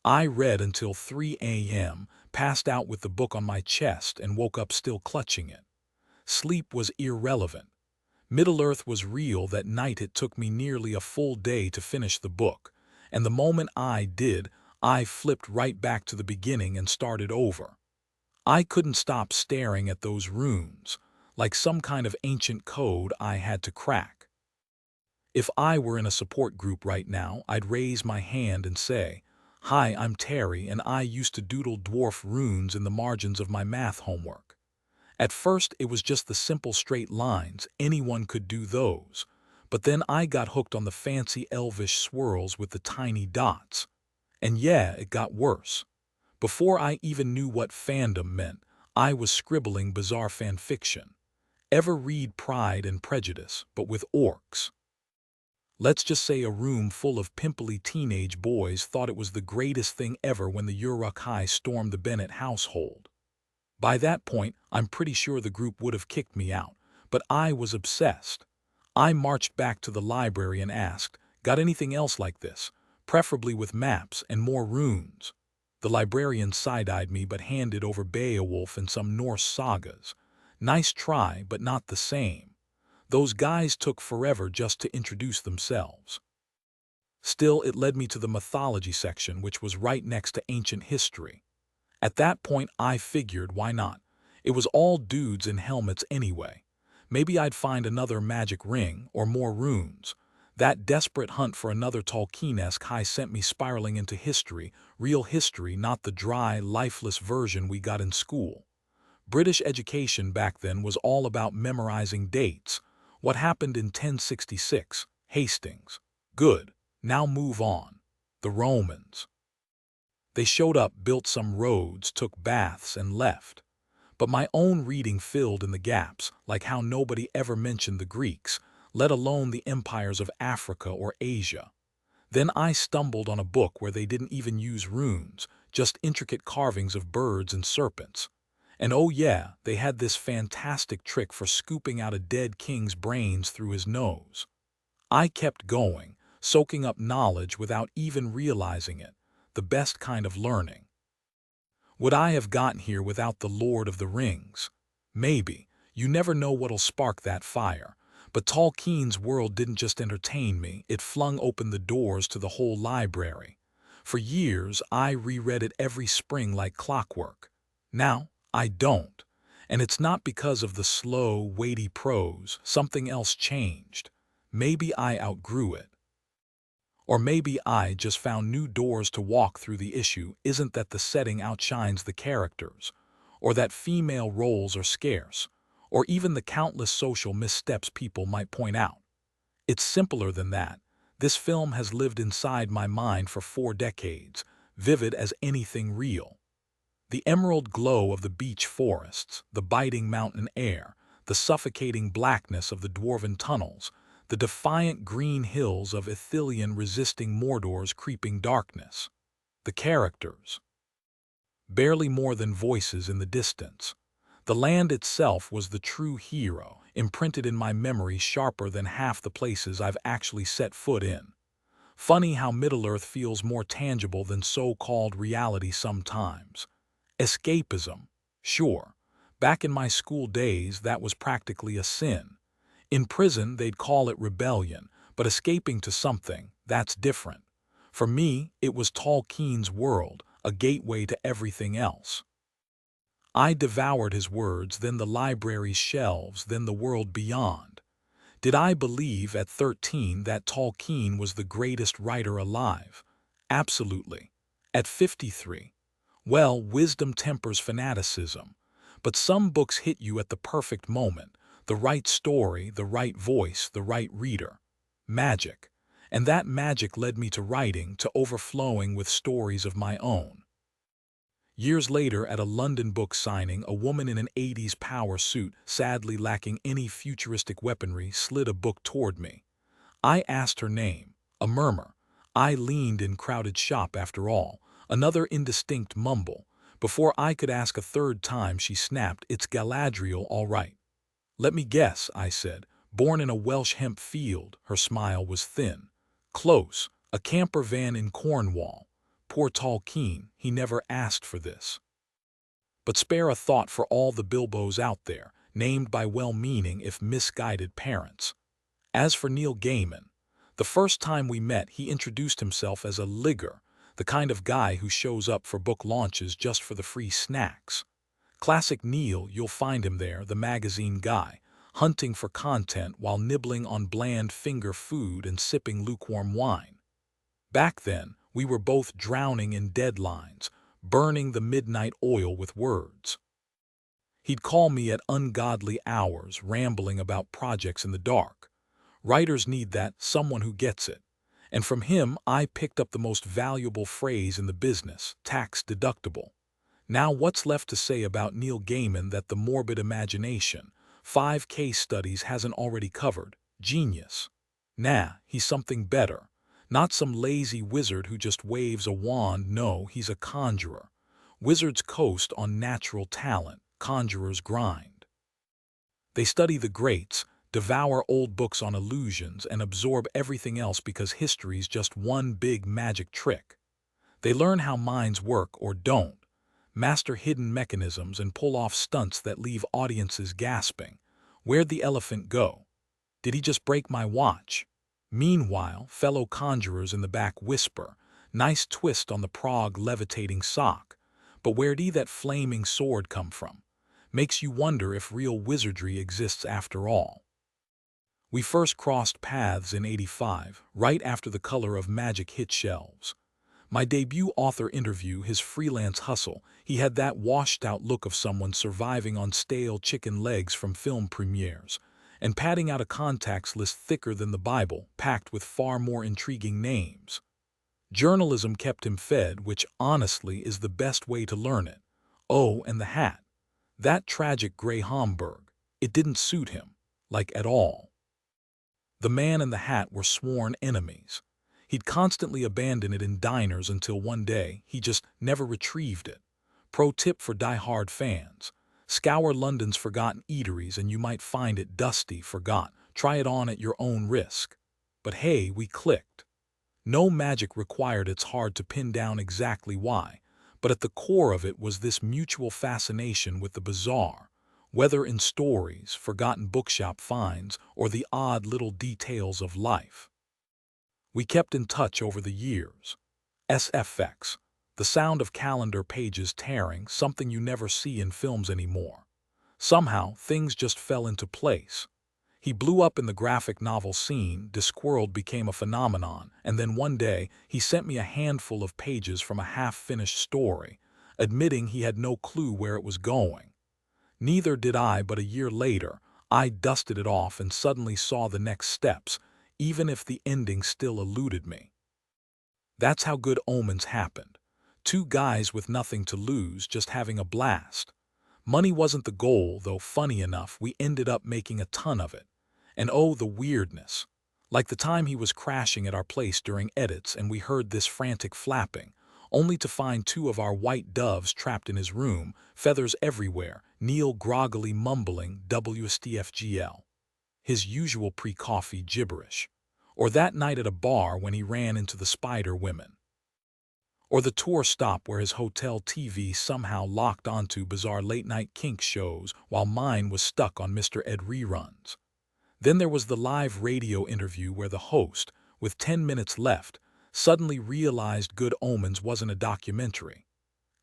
I read until 3 a.m., passed out with the book on my chest, and woke up still clutching it. Sleep was irrelevant. Middle-earth was real. That night it took me nearly a full day to finish the book, and the moment I did, I flipped right back to the beginning and started over. I couldn't stop staring at those runes, like some kind of ancient code I had to crack. If I were in a support group right now, I'd raise my hand and say, "Hi, I'm Terry, and I used to doodle dwarf runes in the margins of my math homework." At first, it was just the simple straight lines. Anyone could do those. But then I got hooked on the fancy elvish swirls with the tiny dots. And yeah, it got worse. Before I even knew what fandom meant, I was scribbling bizarre fan fiction. Ever read Pride and Prejudice, but with orcs? Let's just say a room full of pimply teenage boys thought it was the greatest thing ever when the Uruk-hai stormed the Bennett household. By that point, I'm pretty sure the group would have kicked me out, but I was obsessed. I marched back to the library and asked, "Got anything else like this? Preferably with maps and more runes." The librarian side-eyed me but handed over Beowulf and some Norse sagas. Nice try, but not the same. Those guys took forever just to introduce themselves. Still, it led me to the mythology section, which was right next to ancient history. At that point, I figured, why not? It was all dudes in helmets anyway. Maybe I'd find another magic ring or more runes. That desperate hunt for another Tolkien-esque high sent me spiraling into history, real history, not the dry, lifeless version we got in school. British education back then was all about memorizing dates. What happened in 1066? Hastings. Good. Now move on. The Romans. They showed up, built some roads, took baths, and left. But my own reading filled in the gaps, like how nobody ever mentioned the Greeks, let alone the empires of Africa or Asia. Then I stumbled on a book where they didn't even use runes, just intricate carvings of birds and serpents. And oh yeah, they had this fantastic trick for scooping out a dead king's brains through his nose. I kept going, soaking up knowledge without even realizing it, the best kind of learning. Would I have gotten here without the Lord of the Rings? Maybe. You never know what'll spark that fire. But Tolkien's world didn't just entertain me, it flung open the doors to the whole library. For years, I reread it every spring like clockwork. Now, I don't. And it's not because of the slow, weighty prose. Something else changed. Maybe I outgrew it. Or maybe I just found new doors to walk through. The issue isn't that the setting outshines the characters, or that female roles are scarce, or even the countless social missteps people might point out. It's simpler than that. This film has lived inside my mind for 4 decades, vivid as anything real. The emerald glow of the beech forests, the biting mountain air, the suffocating blackness of the dwarven tunnels, the defiant green hills of Ithilien resisting Mordor's creeping darkness. The characters. Barely more than voices in the distance. The land itself was the true hero, imprinted in my memory sharper than half the places I've actually set foot in. Funny how Middle-earth feels more tangible than so-called reality sometimes. Escapism. Sure. Back in my school days, that was practically a sin. In prison, they'd call it rebellion, but escaping to something, that's different. For me, it was Tolkien's world, a gateway to everything else. I devoured his words, then the library's shelves, then the world beyond. Did I believe at 13 that Tolkien was the greatest writer alive? Absolutely. At 53, well, wisdom tempers fanaticism. But some books hit you at the perfect moment, the right story, the right voice, the right reader. Magic. And that magic led me to writing, to overflowing with stories of my own. Years later, at a London book signing, a woman in an 80s power suit, sadly lacking any futuristic weaponry, slid a book toward me. I asked her name. A murmur. I leaned in crowded shop after all. Another indistinct mumble. Before I could ask a third time, she snapped, "It's Galadriel, all right." "Let me guess," I said. "Born in a Welsh hemp field." Her smile was thin. "Close. A camper van in Cornwall. Poor Tolkien, he never asked for this." But spare a thought for all the Bilbos out there, named by well-meaning if misguided parents. As for Neil Gaiman, the first time we met, he introduced himself as a ligger, the kind of guy who shows up for book launches just for the free snacks. Classic Neil, you'll find him there, the magazine guy, hunting for content while nibbling on bland finger food and sipping lukewarm wine. Back then, we were both drowning in deadlines, burning the midnight oil with words. He'd call me at ungodly hours, rambling about projects in the dark. Writers need that, someone who gets it. And from him, I picked up the most valuable phrase in the business, tax deductible. Now what's left to say about Neil Gaiman that the morbid imagination, 5 case studies hasn't already covered? Genius. Nah, he's something better. Not some lazy wizard who just waves a wand, no, he's a conjurer. Wizards coast on natural talent, conjurers grind. They study the greats, devour old books on illusions, and absorb everything else because history's just one big magic trick. They learn how minds work or don't, master hidden mechanisms, and pull off stunts that leave audiences gasping. Where'd the elephant go? Did he just break my watch? Meanwhile, fellow conjurers in the back whisper, "Nice twist on the Prague levitating sock. But where'd that flaming sword come from?" Makes you wonder if real wizardry exists after all. We first crossed paths in '85, right after The Color of Magic hit shelves. My debut author interview, his freelance hustle, he had that washed-out look of someone surviving on stale chicken legs from film premieres, and padding out a contacts list thicker than the Bible, packed with far more intriguing names. Journalism kept him fed, which honestly is the best way to learn it. Oh, and the hat. That tragic gray Homburg. It didn't suit him, like at all. The man and the hat were sworn enemies. He'd constantly abandon it in diners until one day he just never retrieved it. Pro tip for die-hard fans. Scour London's forgotten eateries and you might find it dusty, forgot. Try it on at your own risk. But hey, we clicked. No magic required, it's hard to pin down exactly why, but at the core of it was this mutual fascination with the bizarre, whether in stories, forgotten bookshop finds, or the odd little details of life. We kept in touch over the years. SFX, the sound of calendar pages tearing, something you never see in films anymore. Somehow, things just fell into place. He blew up in the graphic novel scene, Discworld became a phenomenon, and then one day, he sent me a handful of pages from a half-finished story, admitting he had no clue where it was going. Neither did I, but a year later, I dusted it off and suddenly saw the next steps, even if the ending still eluded me. That's how Good Omens happened. 2 guys with nothing to lose, just having a blast. Money wasn't the goal, though funny enough, we ended up making a ton of it. And oh, the weirdness. Like the time he was crashing at our place during edits and we heard this frantic flapping, only to find 2 of our white doves trapped in his room, feathers everywhere, Neil groggily mumbling WSTFGL. His usual pre-coffee gibberish. Or that night at a bar when he ran into the Spider Women. Or the tour stop where his hotel TV somehow locked onto bizarre late-night kink shows while mine was stuck on Mr. Ed reruns. Then there was the live radio interview where the host, with 10 minutes left, suddenly realized Good Omens wasn't a documentary.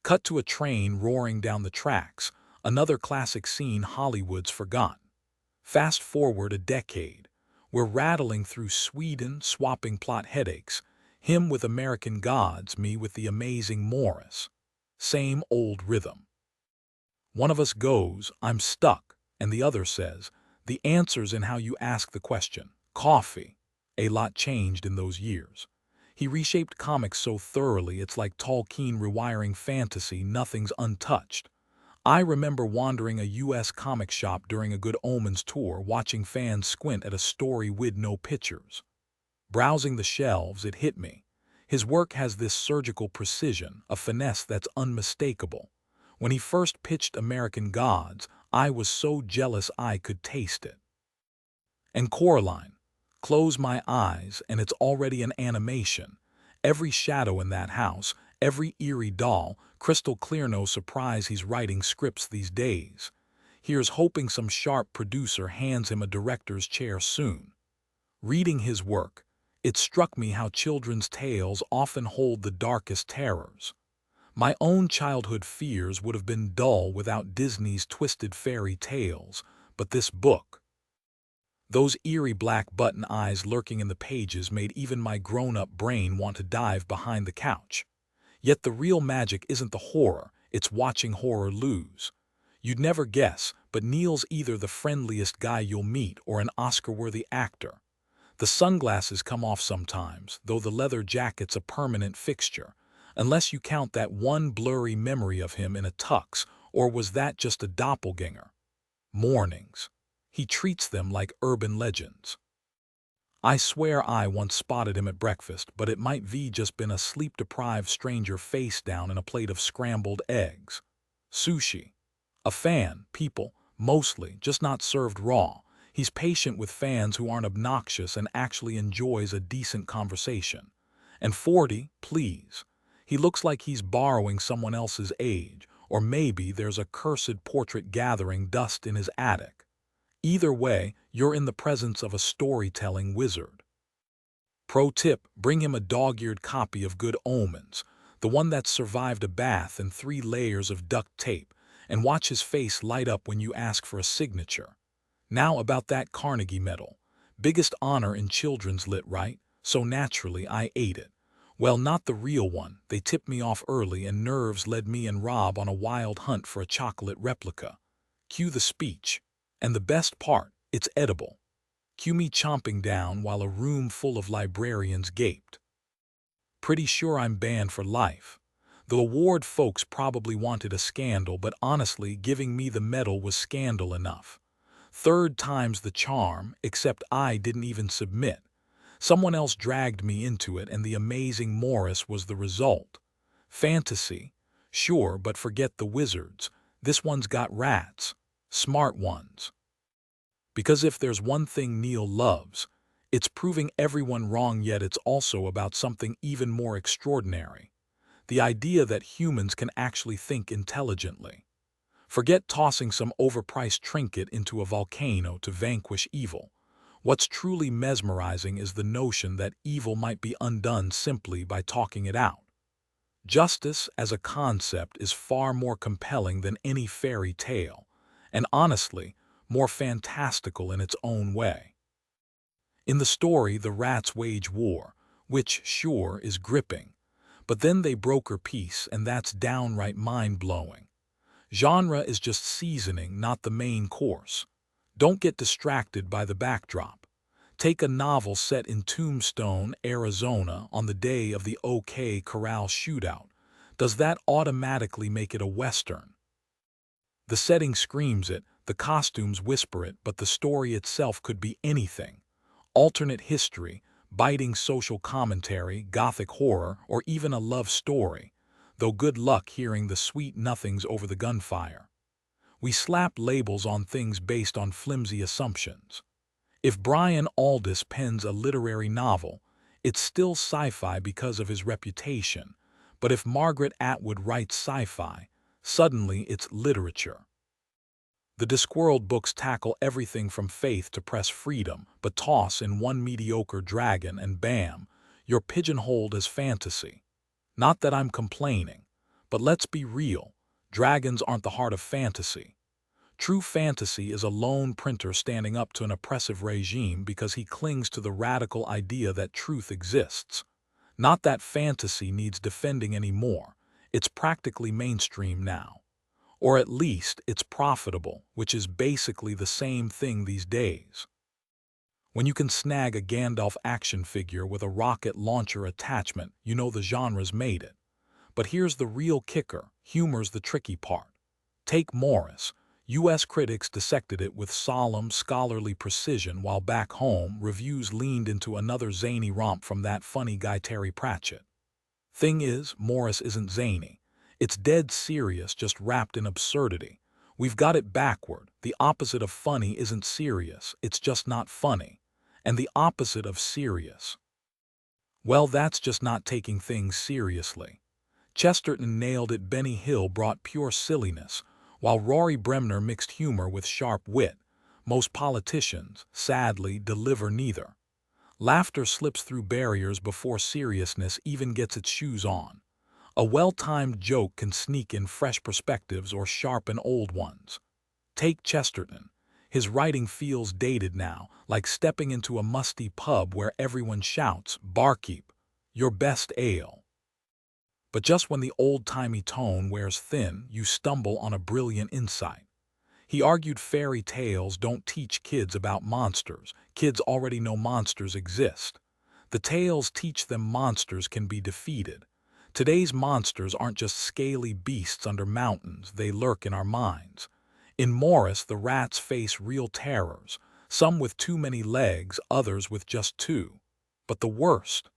Cut to a train roaring down the tracks, another classic scene Hollywood's forgotten. Fast forward a decade. We're rattling through Sweden, swapping plot headaches, him with American Gods, me with the amazing Morris. Same old rhythm. One of us goes, "I'm stuck," and the other says, "The answer's in how you ask the question." Coffee. A lot changed in those years. He reshaped comics so thoroughly it's like Tolkien rewiring fantasy, nothing's untouched. I remember wandering a U.S. comic shop during a Good Omens tour, watching fans squint at a story with no pictures. Browsing the shelves, it hit me. His work has this surgical precision, a finesse that's unmistakable. When he first pitched American Gods, I was so jealous I could taste it. And Coraline. Close my eyes, and it's already an animation. Every shadow in that house, every eerie doll, crystal clear, no surprise he's writing scripts these days. Here's hoping some sharp producer hands him a director's chair soon. Reading his work, it struck me how children's tales often hold the darkest terrors. My own childhood fears would have been dull without Disney's twisted fairy tales, but this book, those eerie black button eyes lurking in the pages, made even my grown-up brain want to dive behind the couch. Yet the real magic isn't the horror, it's watching horror lose. You'd never guess, but Neil's either the friendliest guy you'll meet or an Oscar-worthy actor. The sunglasses come off sometimes, though the leather jacket's a permanent fixture, unless you count that one blurry memory of him in a tux, or was that just a doppelganger? Mornings. He treats them like urban legends. I swear I once spotted him at breakfast, but it might be just been a sleep-deprived stranger face down in a plate of scrambled eggs. Sushi. A fan, people, mostly, just not served raw. He's patient with fans who aren't obnoxious and actually enjoys a decent conversation. And 40, please. He looks like he's borrowing someone else's age, or maybe there's a cursed portrait gathering dust in his attic. Either way, you're in the presence of a storytelling wizard. Pro tip, bring him a dog-eared copy of Good Omens, the one that's survived a bath and 3 layers of duct tape, and watch his face light up when you ask for a signature. Now about that Carnegie Medal. Biggest honor in children's lit, right? So naturally I ate it. Well, not the real one. They tipped me off early and nerves led me and Rob on a wild hunt for a chocolate replica. Cue the speech. And the best part, it's edible. Cue me chomping down while a room full of librarians gaped. Pretty sure I'm banned for life. The award folks probably wanted a scandal, but honestly, giving me the medal was scandal enough. 3rd time's the charm, except I didn't even submit. Someone else dragged me into it, and the amazing Morris was the result. Fantasy, sure, but forget the wizards. This one's got rats. Smart ones. Because if there's one thing Neil loves, it's proving everyone wrong, yet it's also about something even more extraordinary. The idea that humans can actually think intelligently. Forget tossing some overpriced trinket into a volcano to vanquish evil. What's truly mesmerizing is the notion that evil might be undone simply by talking it out. Justice as a concept is far more compelling than any fairy tale, and honestly, more fantastical in its own way. In the story, the rats wage war, which, sure, is gripping, but then they broker peace, and that's downright mind-blowing. Genre is just seasoning, not the main course. Don't get distracted by the backdrop. Take a novel set in Tombstone, Arizona, on the day of the OK Corral shootout. Does that automatically make it a Western? The setting screams it, the costumes whisper it, but the story itself could be anything. Alternate history, biting social commentary, gothic horror, or even a love story, though good luck hearing the sweet nothings over the gunfire. We slap labels on things based on flimsy assumptions. If Brian Aldiss pens a literary novel, it's still sci-fi because of his reputation, but if Margaret Atwood writes sci-fi, suddenly it's literature. The Discworld books tackle everything from faith to press freedom, but toss in one mediocre dragon and bam, you're pigeonholed as fantasy. Not that I'm complaining, but let's be real, dragons aren't the heart of fantasy. True fantasy is a lone printer standing up to an oppressive regime because he clings to the radical idea that truth exists. Not that fantasy needs defending anymore, it's practically mainstream now. Or at least it's profitable, which is basically the same thing these days. When you can snag a Gandalf action figure with a rocket launcher attachment, you know the genre's made it. But here's the real kicker, humor's the tricky part. Take Morris. U.S. critics dissected it with solemn, scholarly precision, while back home, reviews leaned into another zany romp from that funny guy Terry Pratchett. Thing is, Morris isn't zany. It's dead serious, just wrapped in absurdity. We've got it backward. The opposite of funny isn't serious, it's just not funny. And the opposite of serious, well, that's just not taking things seriously. Chesterton nailed it. Benny Hill brought pure silliness, while Rory Bremner mixed humor with sharp wit. Most politicians, sadly, deliver neither. Laughter slips through barriers before seriousness even gets its shoes on. A well-timed joke can sneak in fresh perspectives or sharpen old ones. Take Chesterton. His writing feels dated now, like stepping into a musty pub where everyone shouts, "Barkeep, your best ale." But just when the old-timey tone wears thin, you stumble on a brilliant insight. He argued fairy tales don't teach kids about monsters. Kids already know monsters exist. The tales teach them monsters can be defeated. Today's monsters aren't just scaly beasts under mountains, they lurk in our minds. In Morris, the rats face real terrors, some with too many legs, others with just two. But the worst,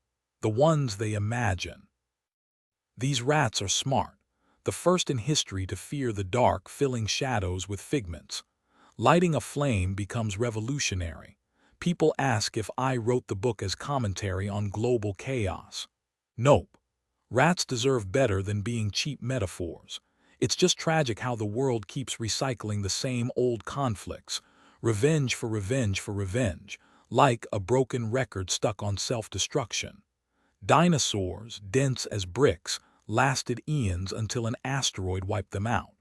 the ones they imagine. These rats are smart, the first in history to fear the dark, filling shadows with figments. Lighting a flame becomes revolutionary. People ask if I wrote the book as commentary on global chaos. Nope. Rats deserve better than being cheap metaphors. It's just tragic how the world keeps recycling the same old conflicts. Revenge for revenge for revenge, like a broken record stuck on self-destruction. Dinosaurs, dense as bricks, lasted eons until an asteroid wiped them out.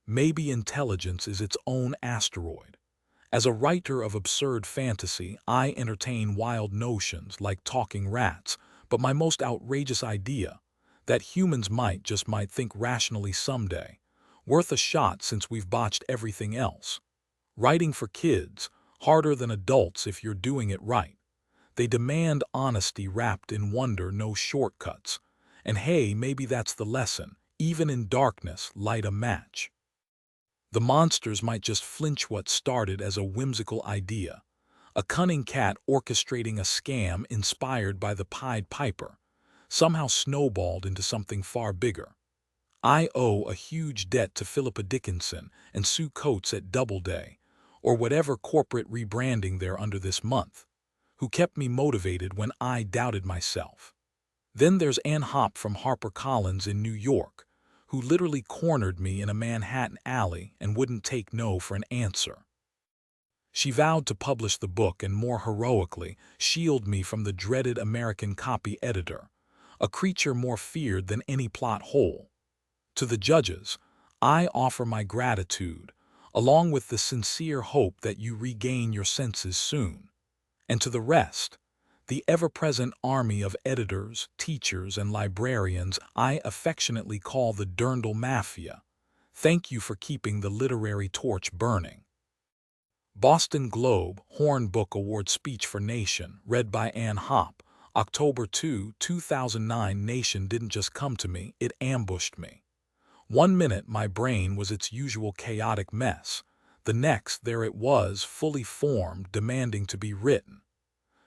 Maybe intelligence is its own asteroid. As a writer of absurd fantasy, I entertain wild notions like talking rats, but my most outrageous idea, that humans might think rationally someday, worth a shot since we've botched everything else. Writing for kids, harder than adults if you're doing it right. They demand honesty wrapped in wonder, no shortcuts. And hey, maybe that's the lesson. Even in darkness, light a match. The monsters might just flinch. What started as a whimsical idea, a cunning cat orchestrating a scam inspired by the Pied Piper, somehow snowballed into something far bigger. I owe a huge debt to Philippa Dickinson and Sue Coates at Doubleday, or whatever corporate rebranding they're under this month, who kept me motivated when I doubted myself. Then there's Ann Hopp from HarperCollins in New York, who literally cornered me in a Manhattan alley and wouldn't take no for an answer. She vowed to publish the book and, more heroically, shield me from the dreaded American copy editor, a creature more feared than any plot hole. To the judges, I offer my gratitude, along with the sincere hope that you regain your senses soon. And to the rest, the ever-present army of editors, teachers, and librarians I affectionately call the Dirndl Mafia, thank you for keeping the literary torch burning. Boston Globe, Horn Book Award Speech for Nation, read by Ann Hopp, October 2, 2009. Nation didn't just come to me, it ambushed me. 1 minute my brain was its usual chaotic mess. The next, there it was, fully formed, demanding to be written.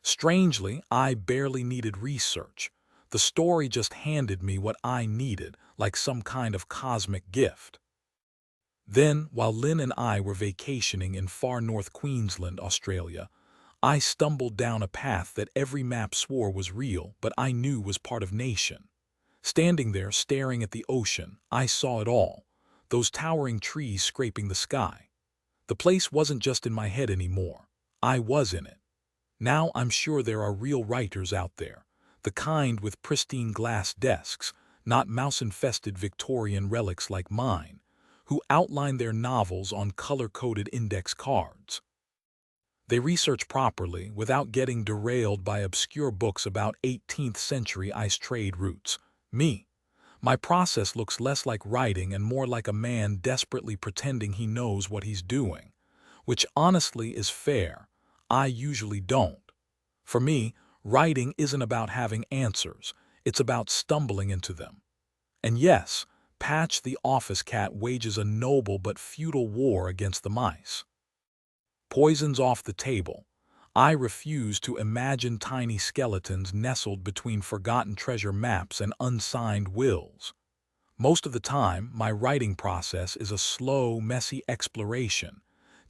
Strangely, I barely needed research. The story just handed me what I needed, like some kind of cosmic gift. Then, while Lynn and I were vacationing in far north Queensland, Australia, I stumbled down a path that every map swore was real, but I knew was part of Nation. Standing there, staring at the ocean, I saw it all. those towering trees scraping the sky. The place wasn't just in my head anymore. I was in it. Now I'm sure there are real writers out there, the kind with pristine glass desks, not mouse-infested Victorian relics like mine, who outline their novels on color-coded index cards. They research properly without getting derailed by obscure books about 18th century ice trade routes. Me, my process looks less like writing and more like a man desperately pretending he knows what he's doing, which honestly is fair. I usually don't. For me, writing isn't about having answers, it's about stumbling into them. And yes, Patch the office cat wages a noble but futile war against the mice. Poisons off the table. I refuse to imagine tiny skeletons nestled between forgotten treasure maps and unsigned wills. Most of the time, my writing process is a slow, messy exploration,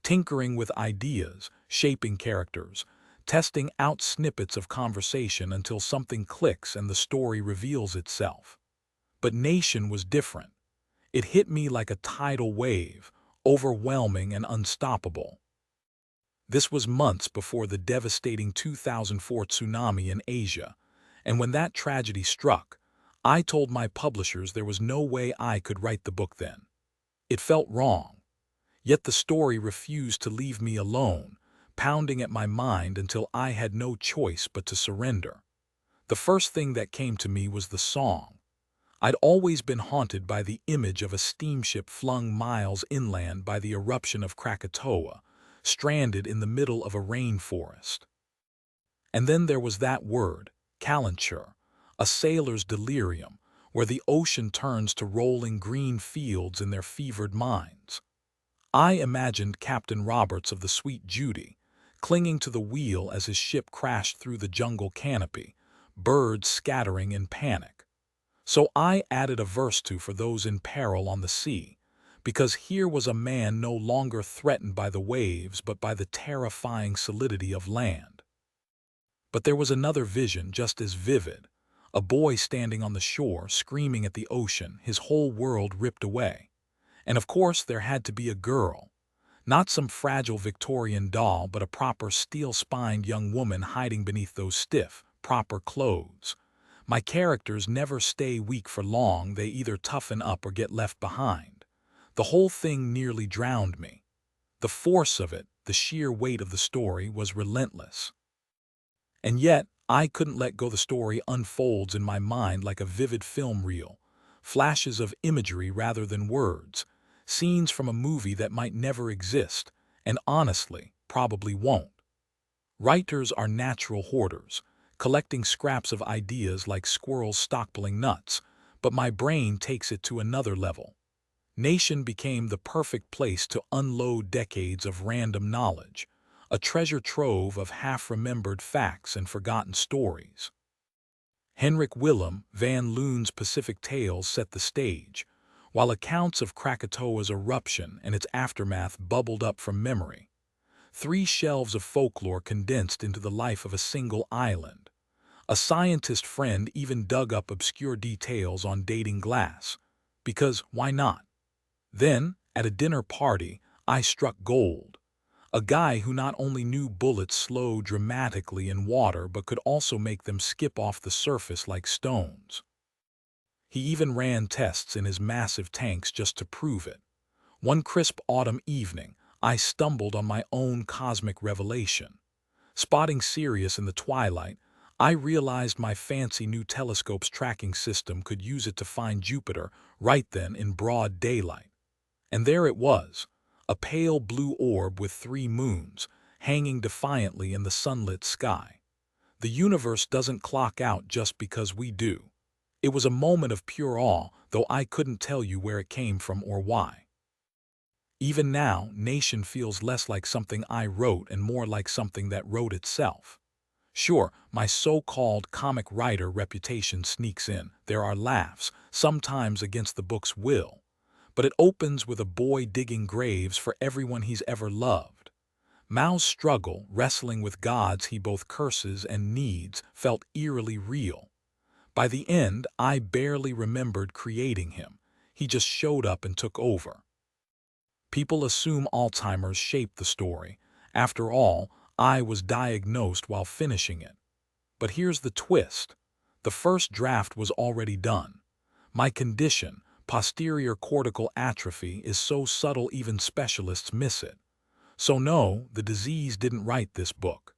tinkering with ideas, shaping characters, testing out snippets of conversation until something clicks and the story reveals itself. But Nation was different. It hit me like a tidal wave, overwhelming and unstoppable. This was months before the devastating 2004 tsunami in Asia, and when that tragedy struck, I told my publishers there was no way I could write the book then. It felt wrong. Yet the story refused to leave me alone, pounding at my mind until I had no choice but to surrender. The first thing that came to me was the song. I'd always been haunted by the image of a steamship flung miles inland by the eruption of Krakatoa, stranded in the middle of a rainforest. And then there was that word, calenture, a sailor's delirium, where the ocean turns to rolling green fields in their fevered minds. I imagined Captain Roberts of the Sweet Judy, clinging to the wheel as his ship crashed through the jungle canopy, birds scattering in panic. So I added a verse for those in peril on the sea, because here was a man no longer threatened by the waves but by the terrifying solidity of land. But there was another vision just as vivid, a boy standing on the shore screaming at the ocean, his whole world ripped away. And of course there had to be a girl, not some fragile Victorian doll but a proper steel-spined young woman hiding beneath those stiff, proper clothes. My characters never stay weak for long, they either toughen up or get left behind. The whole thing nearly drowned me. The force of it, the sheer weight of the story, was relentless. And yet, I couldn't let go. The story unfolds in my mind like a vivid film reel, flashes of imagery rather than words, scenes from a movie that might never exist, and honestly, probably won't. Writers are natural hoarders, collecting scraps of ideas like squirrels stockpiling nuts, but my brain takes it to another level. Nation became the perfect place to unload decades of random knowledge, a treasure trove of half-remembered facts and forgotten stories. Henrik Willem van Loon's Pacific Tales set the stage, while accounts of Krakatoa's eruption and its aftermath bubbled up from memory. 3 shelves of folklore condensed into the life of a single island. A scientist friend even dug up obscure details on dating glass, because why not? Then, at a dinner party, I struck gold. A guy who not only knew bullets slow dramatically in water but could also make them skip off the surface like stones. He even ran tests in his massive tanks just to prove it. One crisp autumn evening, I stumbled on my own cosmic revelation. Spotting Sirius in the twilight, I realized my fancy new telescope's tracking system could use it to find Jupiter right then in broad daylight. And there it was, a pale blue orb with 3 moons, hanging defiantly in the sunlit sky. The universe doesn't clock out just because we do. It was a moment of pure awe, though I couldn't tell you where it came from or why. Even now, Nation feels less like something I wrote and more like something that wrote itself. Sure, my so-called comic writer reputation sneaks in. There are laughs, sometimes against the book's will. But it opens with a boy digging graves for everyone he's ever loved. Mao's struggle, wrestling with gods he both curses and needs, felt eerily real. By the end, I barely remembered creating him. he just showed up and took over. People assume Alzheimer's shaped the story. After all, I was diagnosed while finishing it. But here's the twist. The first draft was already done. My condition, posterior cortical atrophy, is so subtle even specialists miss it. So no, the disease didn't write this book.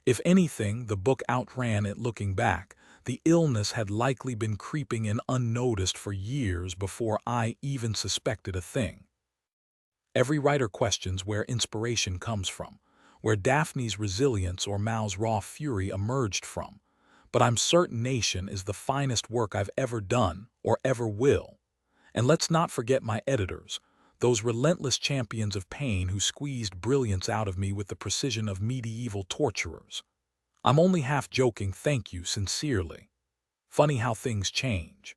If anything, the book outran it looking back. The illness had likely been creeping in unnoticed for years before I even suspected a thing. Every writer questions where inspiration comes from, where Daphne's resilience or Mao's raw fury emerged from. But I'm certain Nation is the finest work I've ever done or ever will. And let's not forget my editors, those relentless champions of pain who squeezed brilliance out of me with the precision of medieval torturers. I'm only half joking, thank you sincerely. Funny how things change.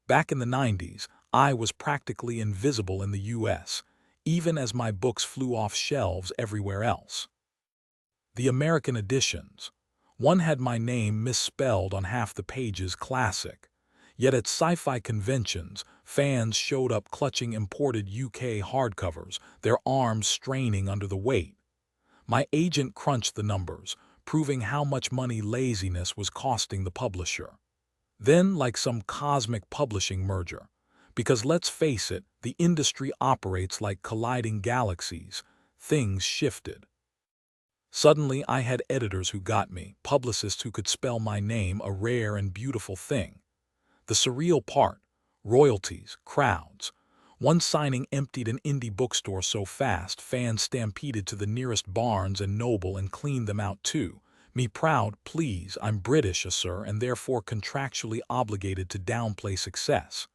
Back in the 90s, I was practically invisible in the US, even as my books flew off shelves everywhere else. The American editions. One had my name misspelled on half the pages, classic. Yet at sci-fi conventions, fans showed up clutching imported UK hardcovers, their arms straining under the weight. My agent crunched the numbers, proving how much money laziness was costing the publisher. Then, like some cosmic publishing merger, because let's face it, the industry operates like colliding galaxies, things shifted. Suddenly, I had editors who got me, publicists who could spell my name, a rare and beautiful thing. The surreal part, royalties, crowds. One signing emptied an indie bookstore so fast fans stampeded to the nearest Barnes and Noble and cleaned them out too. Me proud, please, I'm British, sir, and therefore contractually obligated to downplay success.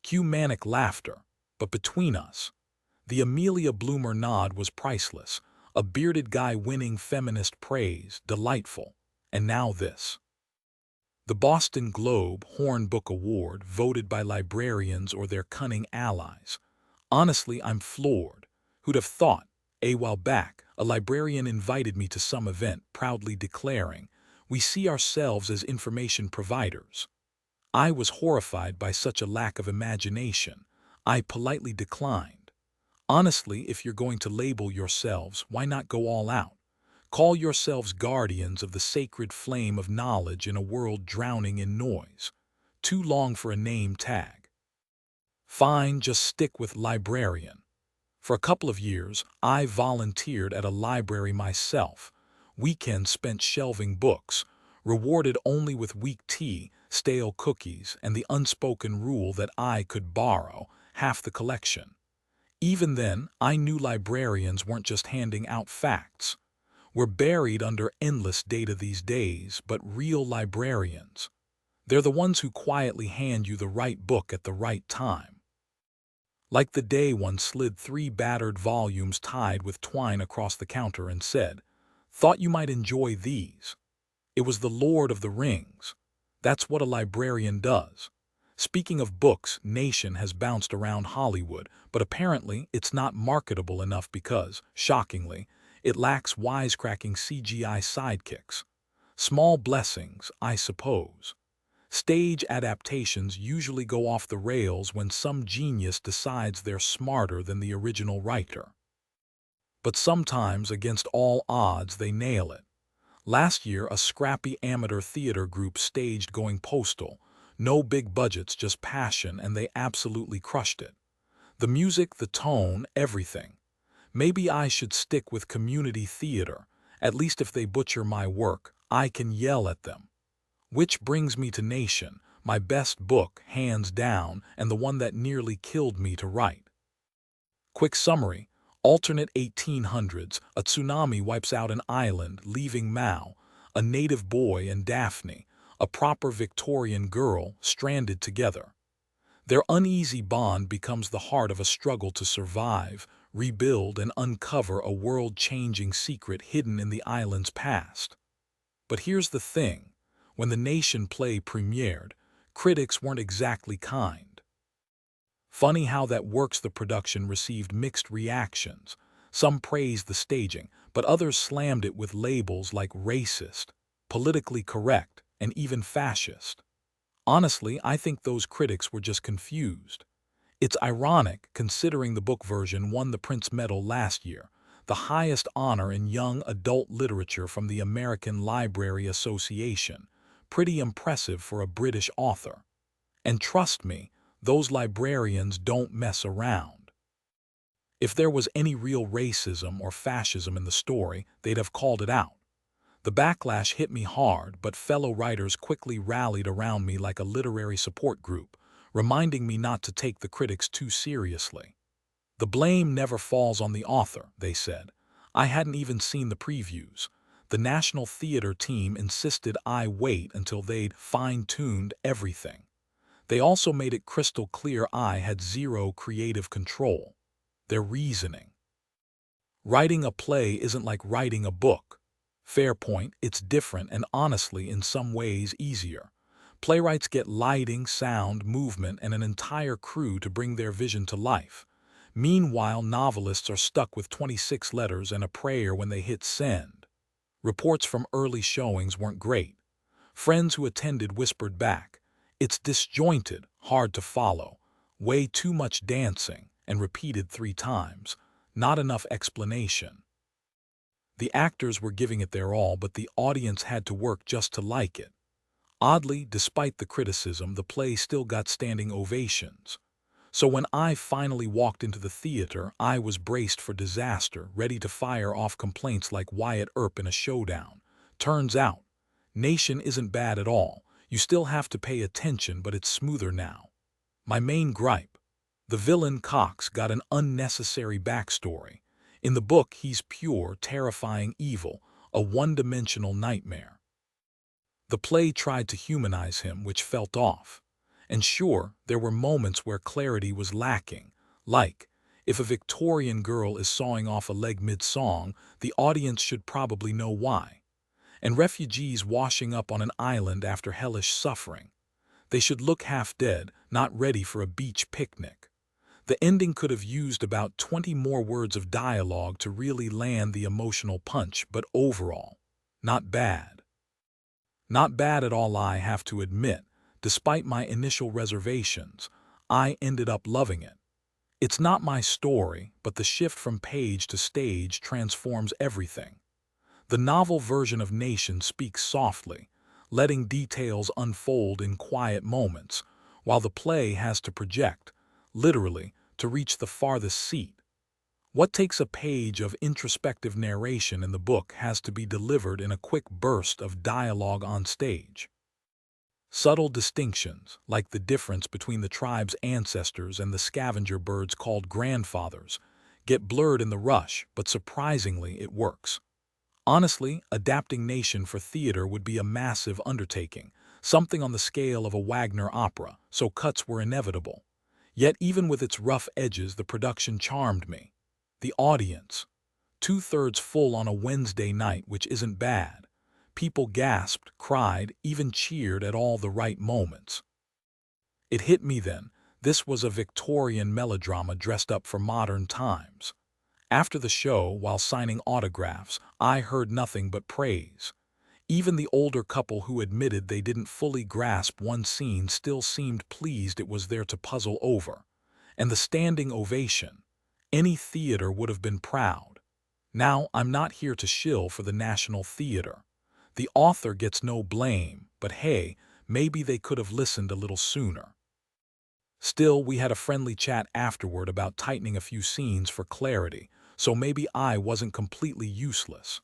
Cue manic laughter. But between us, the Amelia Bloomer nod was priceless. A bearded guy winning feminist praise, delightful. And now this. The Boston Globe Horn Book Award, voted by librarians or their cunning allies. Honestly, I'm floored. Who'd have thought? A while back, a librarian invited me to some event, proudly declaring, "We see ourselves as information providers." I was horrified by such a lack of imagination. I politely declined. Honestly, if you're going to label yourselves, why not go all out? Call yourselves guardians of the sacred flame of knowledge in a world drowning in noise. Too long for a name tag. Fine, just stick with librarian. For a couple of years, I volunteered at a library myself. Weekends spent shelving books, rewarded only with weak tea, stale cookies, and the unspoken rule that I could borrow half the collection. Even then, I knew librarians weren't just handing out facts. We're buried under endless data these days, but real librarians. They're the ones who quietly hand you the right book at the right time. Like the day one slid 3 battered volumes tied with twine across the counter and said, "Thought you might enjoy these." It was The Lord of the Rings. That's what a librarian does. Speaking of books, Nation has bounced around Hollywood, but apparently it's not marketable enough because, shockingly, it lacks wisecracking CGI sidekicks. Small blessings, I suppose. Stage adaptations usually go off the rails when some genius decides they're smarter than the original writer. But sometimes, against all odds, they nail it. Last year, a scrappy amateur theater group staged Going Postal. No big budgets, just passion, and they absolutely crushed it. The music, the tone, everything. Maybe I should stick with community theater. At least if they butcher my work, I can yell at them. Which brings me to Nation, my best book, hands down, and the one that nearly killed me to write. Quick summary. Alternate 1800s, a tsunami wipes out an island, leaving Mao, a native boy, and Daphne, a proper Victorian girl, stranded together. Their uneasy bond becomes the heart of a struggle to survive, rebuild, and uncover a world-changing secret hidden in the island's past. But here's the thing. When the Nation play premiered, critics weren't exactly kind. Funny how that works. The production received mixed reactions. Some praised the staging, but others slammed it with labels like racist, politically correct, and even fascist. Honestly, I think those critics were just confused. It's ironic considering the book version won the Prince Medal last year, the highest honor in young adult literature from the American Library Association. Pretty impressive for a British author. And trust me, those librarians don't mess around. If there was any real racism or fascism in the story, they'd have called it out. The backlash hit me hard, but fellow writers quickly rallied around me like a literary support group, reminding me not to take the critics too seriously. The blame never falls on the author, they said. I hadn't even seen the previews. The National Theatre team insisted I wait until they'd fine-tuned everything. They also made it crystal clear I had zero creative control. Their reasoning. Writing a play isn't like writing a book. Fair point, it's different and honestly in some ways easier. Playwrights get lighting, sound, movement, and an entire crew to bring their vision to life. Meanwhile, novelists are stuck with 26 letters and a prayer when they hit send. Reports from early showings weren't great. Friends who attended whispered back, "It's disjointed, hard to follow, way too much dancing," and repeated 3 times. Not enough explanation. The actors were giving it their all, but the audience had to work just to like it. Oddly, despite the criticism, the play still got standing ovations. So when I finally walked into the theater, I was braced for disaster, ready to fire off complaints like Wyatt Earp in a showdown. Turns out, Nation isn't bad at all. You still have to pay attention, but it's smoother now. My main gripe: the villain Cox got an unnecessary backstory. In the book, he's pure, terrifying evil, a one-dimensional nightmare. The play tried to humanize him, which felt off. And sure, there were moments where clarity was lacking, like, if a Victorian girl is sawing off a leg mid-song, the audience should probably know why. And refugees washing up on an island after hellish suffering. They should look half dead, not ready for a beach picnic. The ending could have used about 20 more words of dialogue to really land the emotional punch, but overall, not bad. Not bad at all, I have to admit. Despite my initial reservations, I ended up loving it. It's not my story, but the shift from page to stage transforms everything. The novel version of Nation speaks softly, letting details unfold in quiet moments, while the play has to project, literally, to reach the farthest seat. What takes a page of introspective narration in the book has to be delivered in a quick burst of dialogue on stage. Subtle distinctions, like the difference between the tribe's ancestors and the scavenger birds called grandfathers, get blurred in the rush, but surprisingly it works. Honestly, adapting Nation for theater would be a massive undertaking, something on the scale of a Wagner opera, so cuts were inevitable. Yet even with its rough edges, the production charmed me. The audience, 2/3 full on a Wednesday night, which isn't bad. People gasped, cried, even cheered at all the right moments. It hit me then. This was a Victorian melodrama dressed up for modern times. After the show, while signing autographs, I heard nothing but praise. Even the older couple who admitted they didn't fully grasp one scene still seemed pleased it was there to puzzle over. And the standing ovation. Any theater would have been proud. Now, I'm not here to shill for the National Theatre. The author gets no blame, but hey, maybe they could have listened a little sooner. Still, we had a friendly chat afterward about tightening a few scenes for clarity, so maybe I wasn't completely useless.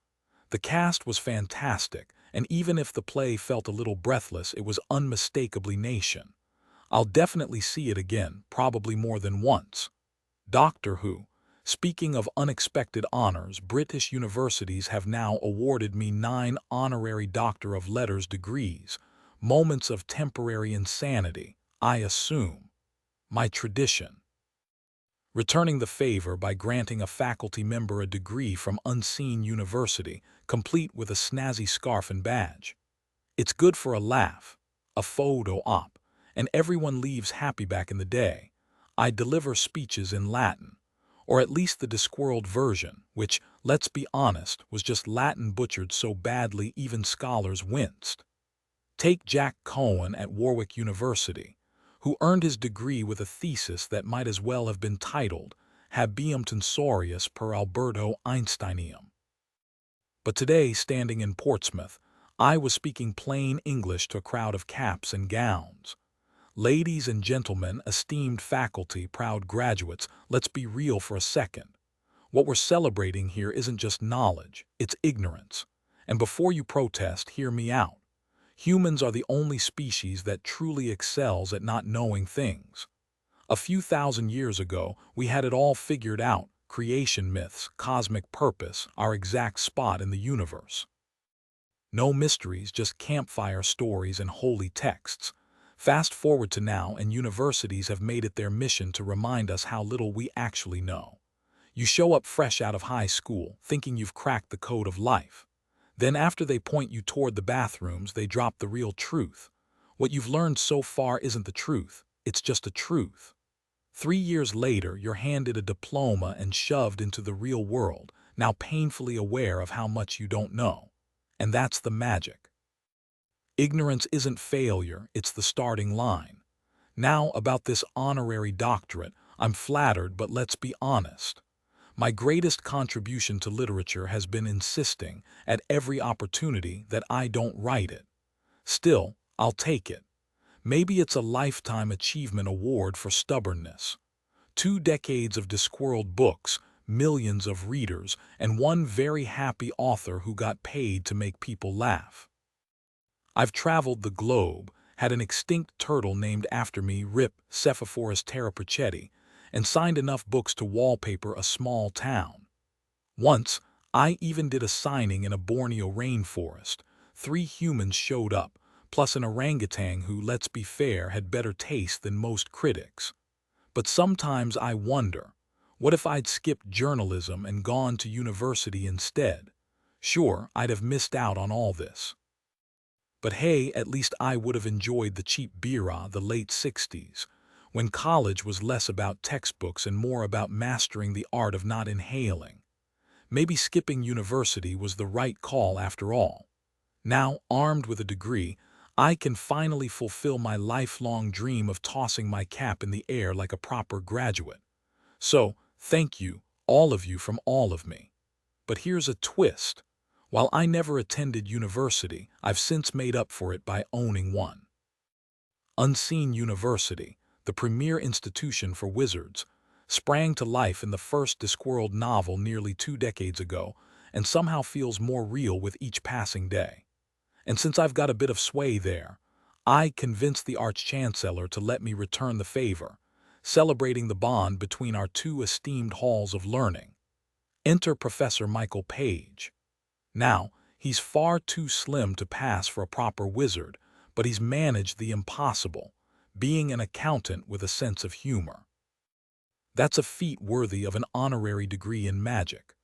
The cast was fantastic, and even if the play felt a little breathless, it was unmistakably Nation. I'll definitely see it again, probably more than once. Doctor Who. Speaking of unexpected honors, British universities have now awarded me 9 honorary Doctor of Letters degrees, moments of temporary insanity, I assume. My tradition. Returning the favor by granting a faculty member a degree from unseen university, complete with a snazzy scarf and badge. It's good for a laugh, a photo op, and everyone leaves happy back in the day. I deliver speeches in Latin. Or at least the Discworld version, which, let's be honest, was just Latin butchered so badly even scholars winced. Take Jack Cohen at Warwick University, who earned his degree with a thesis that might as well have been titled Habeam Tensorius per Alberto Einsteinium. But today, standing in Portsmouth, I was speaking plain English to a crowd of caps and gowns. Ladies and gentlemen, esteemed faculty, proud graduates, let's be real for a second. What we're celebrating here isn't just knowledge, it's ignorance. And before you protest, hear me out. Humans are the only species that truly excels at not knowing things. A few thousand years ago, we had it all figured out: creation myths, cosmic purpose, our exact spot in the universe. No mysteries, just campfire stories and holy texts. Fast forward to now, and universities have made it their mission to remind us how little we actually know. You show up fresh out of high school, thinking you've cracked the code of life. Then after they point you toward the bathrooms, they drop the real truth. What you've learned so far isn't the truth, it's just a truth. 3 years later, you're handed a diploma and shoved into the real world, now painfully aware of how much you don't know. And that's the magic. Ignorance isn't failure, it's the starting line. Now, about this honorary doctorate, I'm flattered, but let's be honest. My greatest contribution to literature has been insisting, at every opportunity, that I don't write it. Still, I'll take it. Maybe it's a Lifetime Achievement Award for stubbornness. 2 decades of Discworld books, millions of readers, and one very happy author who got paid to make people laugh. I've traveled the globe, had an extinct turtle named after me, Rip Cephalorus Pratchett, and signed enough books to wallpaper a small town. Once, I even did a signing in a Borneo rainforest. 3 humans showed up, plus an orangutan who, let's be fair, had better taste than most critics. But sometimes I wonder, what if I'd skipped journalism and gone to university instead? Sure, I'd have missed out on all this. But hey, at least I would have enjoyed the cheap beera, the late 60s, when college was less about textbooks and more about mastering the art of not inhaling. Maybe skipping university was the right call after all. Now, armed with a degree, I can finally fulfill my lifelong dream of tossing my cap in the air like a proper graduate. So, thank you, all of you, from all of me. But here's a twist. While I never attended university, I've since made up for it by owning one. Unseen University, the premier institution for wizards, sprang to life in the first Discworld novel nearly 2 decades ago, and somehow feels more real with each passing day. And since I've got a bit of sway there, I convinced the Arch-Chancellor to let me return the favor, celebrating the bond between our 2 esteemed halls of learning. Enter Professor Michael Page. Now, he's far too slim to pass for a proper wizard, but he's managed the impossible, being an accountant with a sense of humor. That's a feat worthy of an honorary degree in magic.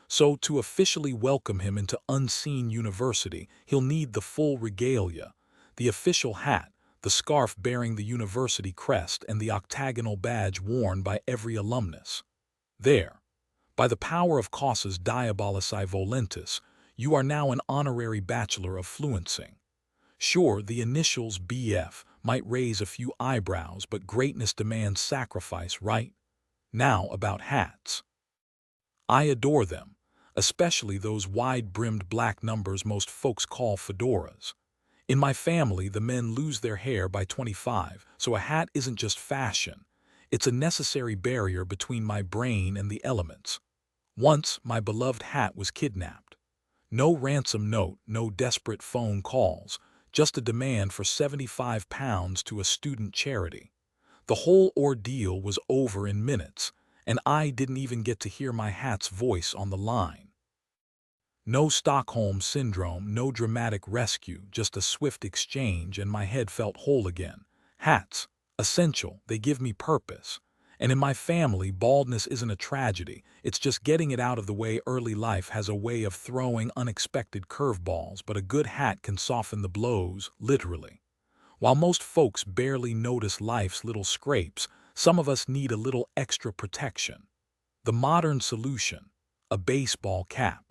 So, to officially welcome him into Unseen University, he'll need the full regalia: the official hat, the scarf bearing the university crest, and the octagonal badge worn by every alumnus. There, by the power of causa's diabolici volentis, you are now an honorary bachelor of fluency. Sure, the initials BF might raise a few eyebrows, but greatness demands sacrifice, right? Now about hats. I adore them, especially those wide-brimmed black numbers most folks call fedoras. In my family, the men lose their hair by 25, so a hat isn't just fashion. It's a necessary barrier between my brain and the elements. Once, my beloved hat was kidnapped. No ransom note, no desperate phone calls, just a demand for £75 to a student charity. The whole ordeal was over in minutes, and I didn't even get to hear my hat's voice on the line. No Stockholm Syndrome, no dramatic rescue, just a swift exchange, and my head felt whole again. Hats, essential, they give me purpose. And in my family, baldness isn't a tragedy, it's just getting it out of the way. Early life has a way of throwing unexpected curveballs, but a good hat can soften the blows, literally. While most folks barely notice life's little scrapes, some of us need a little extra protection. The modern solution: a baseball cap.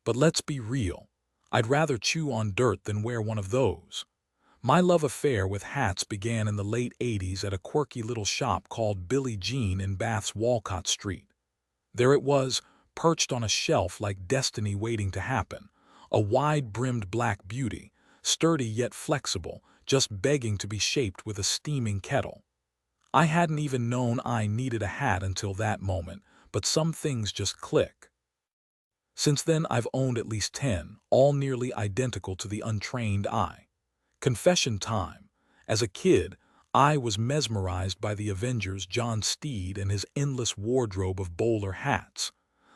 But let's be real, I'd rather chew on dirt than wear one of those. My love affair with hats began in the late '80s at a quirky little shop called Billie Jean in Bath's Walcott Street. There it was, perched on a shelf like destiny waiting to happen, a wide-brimmed black beauty, sturdy yet flexible, just begging to be shaped with a steaming kettle. I hadn't even known I needed a hat until that moment, but some things just click. Since then, I've owned at least 10, all nearly identical to the untrained eye. Confession time. As a kid, I was mesmerized by the Avengers' John Steed and his endless wardrobe of bowler hats.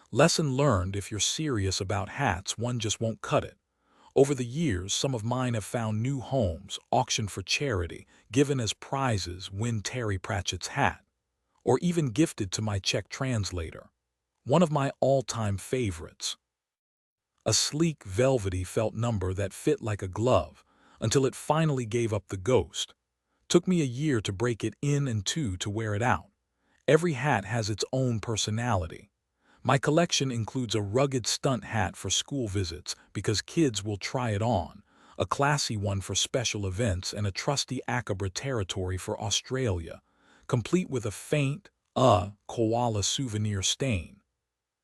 Lesson learned: if you're serious about hats, one just won't cut it. Over the years, some of mine have found new homes, auctioned for charity, given as prizes, win Terry Pratchett's hat, or even gifted to my Czech translator. One of my all-time favorites. A sleek, velvety felt number that fit like a glove, until it finally gave up the ghost. Took me a year to break it in and two to wear it out. Every hat has its own personality. My collection includes a rugged stunt hat for school visits because kids will try it on, a classy one for special events, and a trusty Akabra territory for Australia, complete with a faint, koala souvenir stain.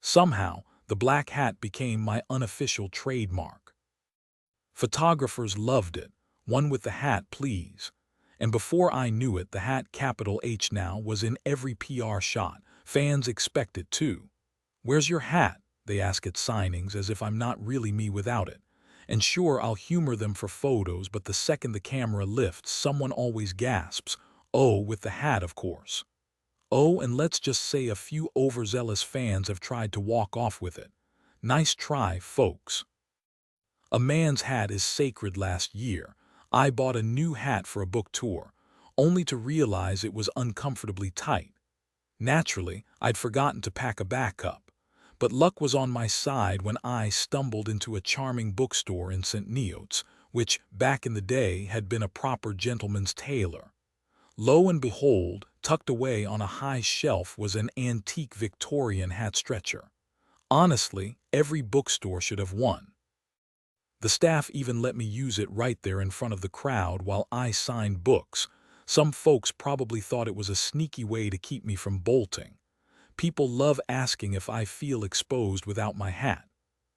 Somehow, the black hat became my unofficial trademark. Photographers loved it, one with the hat, please. And before I knew it, the hat, capital H now, was in every PR shot. Fans expect it too. "Where's your hat?" they ask at signings, as if I'm not really me without it. And sure, I'll humor them for photos, but the second the camera lifts, someone always gasps, "Oh, with the hat, of course." Oh, and let's just say a few overzealous fans have tried to walk off with it. Nice try, folks. A man's hat is sacred. Last year, I bought a new hat for a book tour, only to realize it was uncomfortably tight. Naturally, I'd forgotten to pack a backup, but luck was on my side when I stumbled into a charming bookstore in St. Neots, which, back in the day, had been a proper gentleman's tailor. Lo and behold, tucked away on a high shelf was an antique Victorian hat stretcher. Honestly, every bookstore should have one. The staff even let me use it right there in front of the crowd while I signed books. Some folks probably thought it was a sneaky way to keep me from bolting. People love asking if I feel exposed without my hat.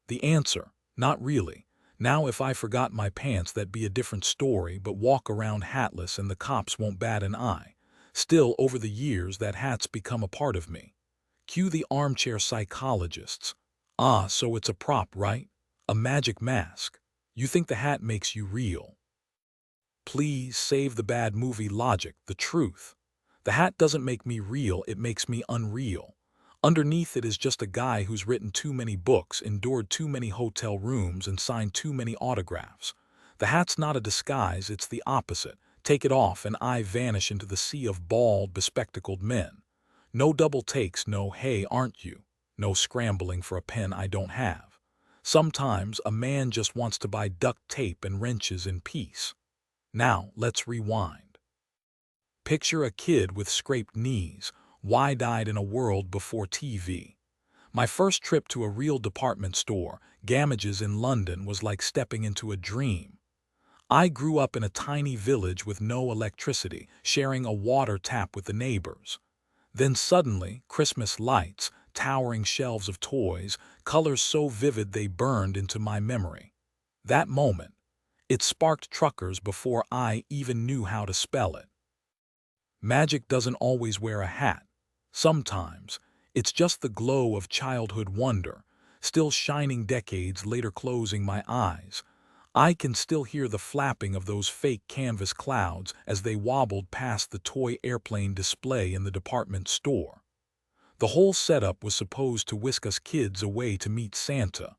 The answer: not really. Now, if I forgot my pants, that'd be a different story, but walk around hatless and the cops won't bat an eye. Still, over the years, that hat's become a part of me. Cue the armchair psychologists. "Ah, so it's a prop, right? A magic mask. You think the hat makes you real?" Please save the bad movie logic, the truth. The hat doesn't make me real, it makes me unreal. Underneath it is just a guy who's written too many books, endured too many hotel rooms, and signed too many autographs. The hat's not a disguise, it's the opposite. Take it off and I vanish into the sea of bald, bespectacled men. No double takes, no "hey, aren't you?" No scrambling for a pen I don't have. Sometimes a man just wants to buy duct tape and wrenches in peace. Now, let's rewind. Picture a kid with scraped knees, wide-eyed in a world before TV. My first trip to a real department store, Gamages in London, was like stepping into a dream. I grew up in a tiny village with no electricity, sharing a water tap with the neighbors. Then suddenly, Christmas lights, towering shelves of toys, colors so vivid they burned into my memory. That moment, it sparked truckers before I even knew how to spell it. Magic doesn't always wear a hat. Sometimes, it's just the glow of childhood wonder, still shining decades later. Closing my eyes, I can still hear the flapping of those fake canvas clouds as they wobbled past the toy airplane display in the department store. The whole setup was supposed to whisk us kids away to meet Santa,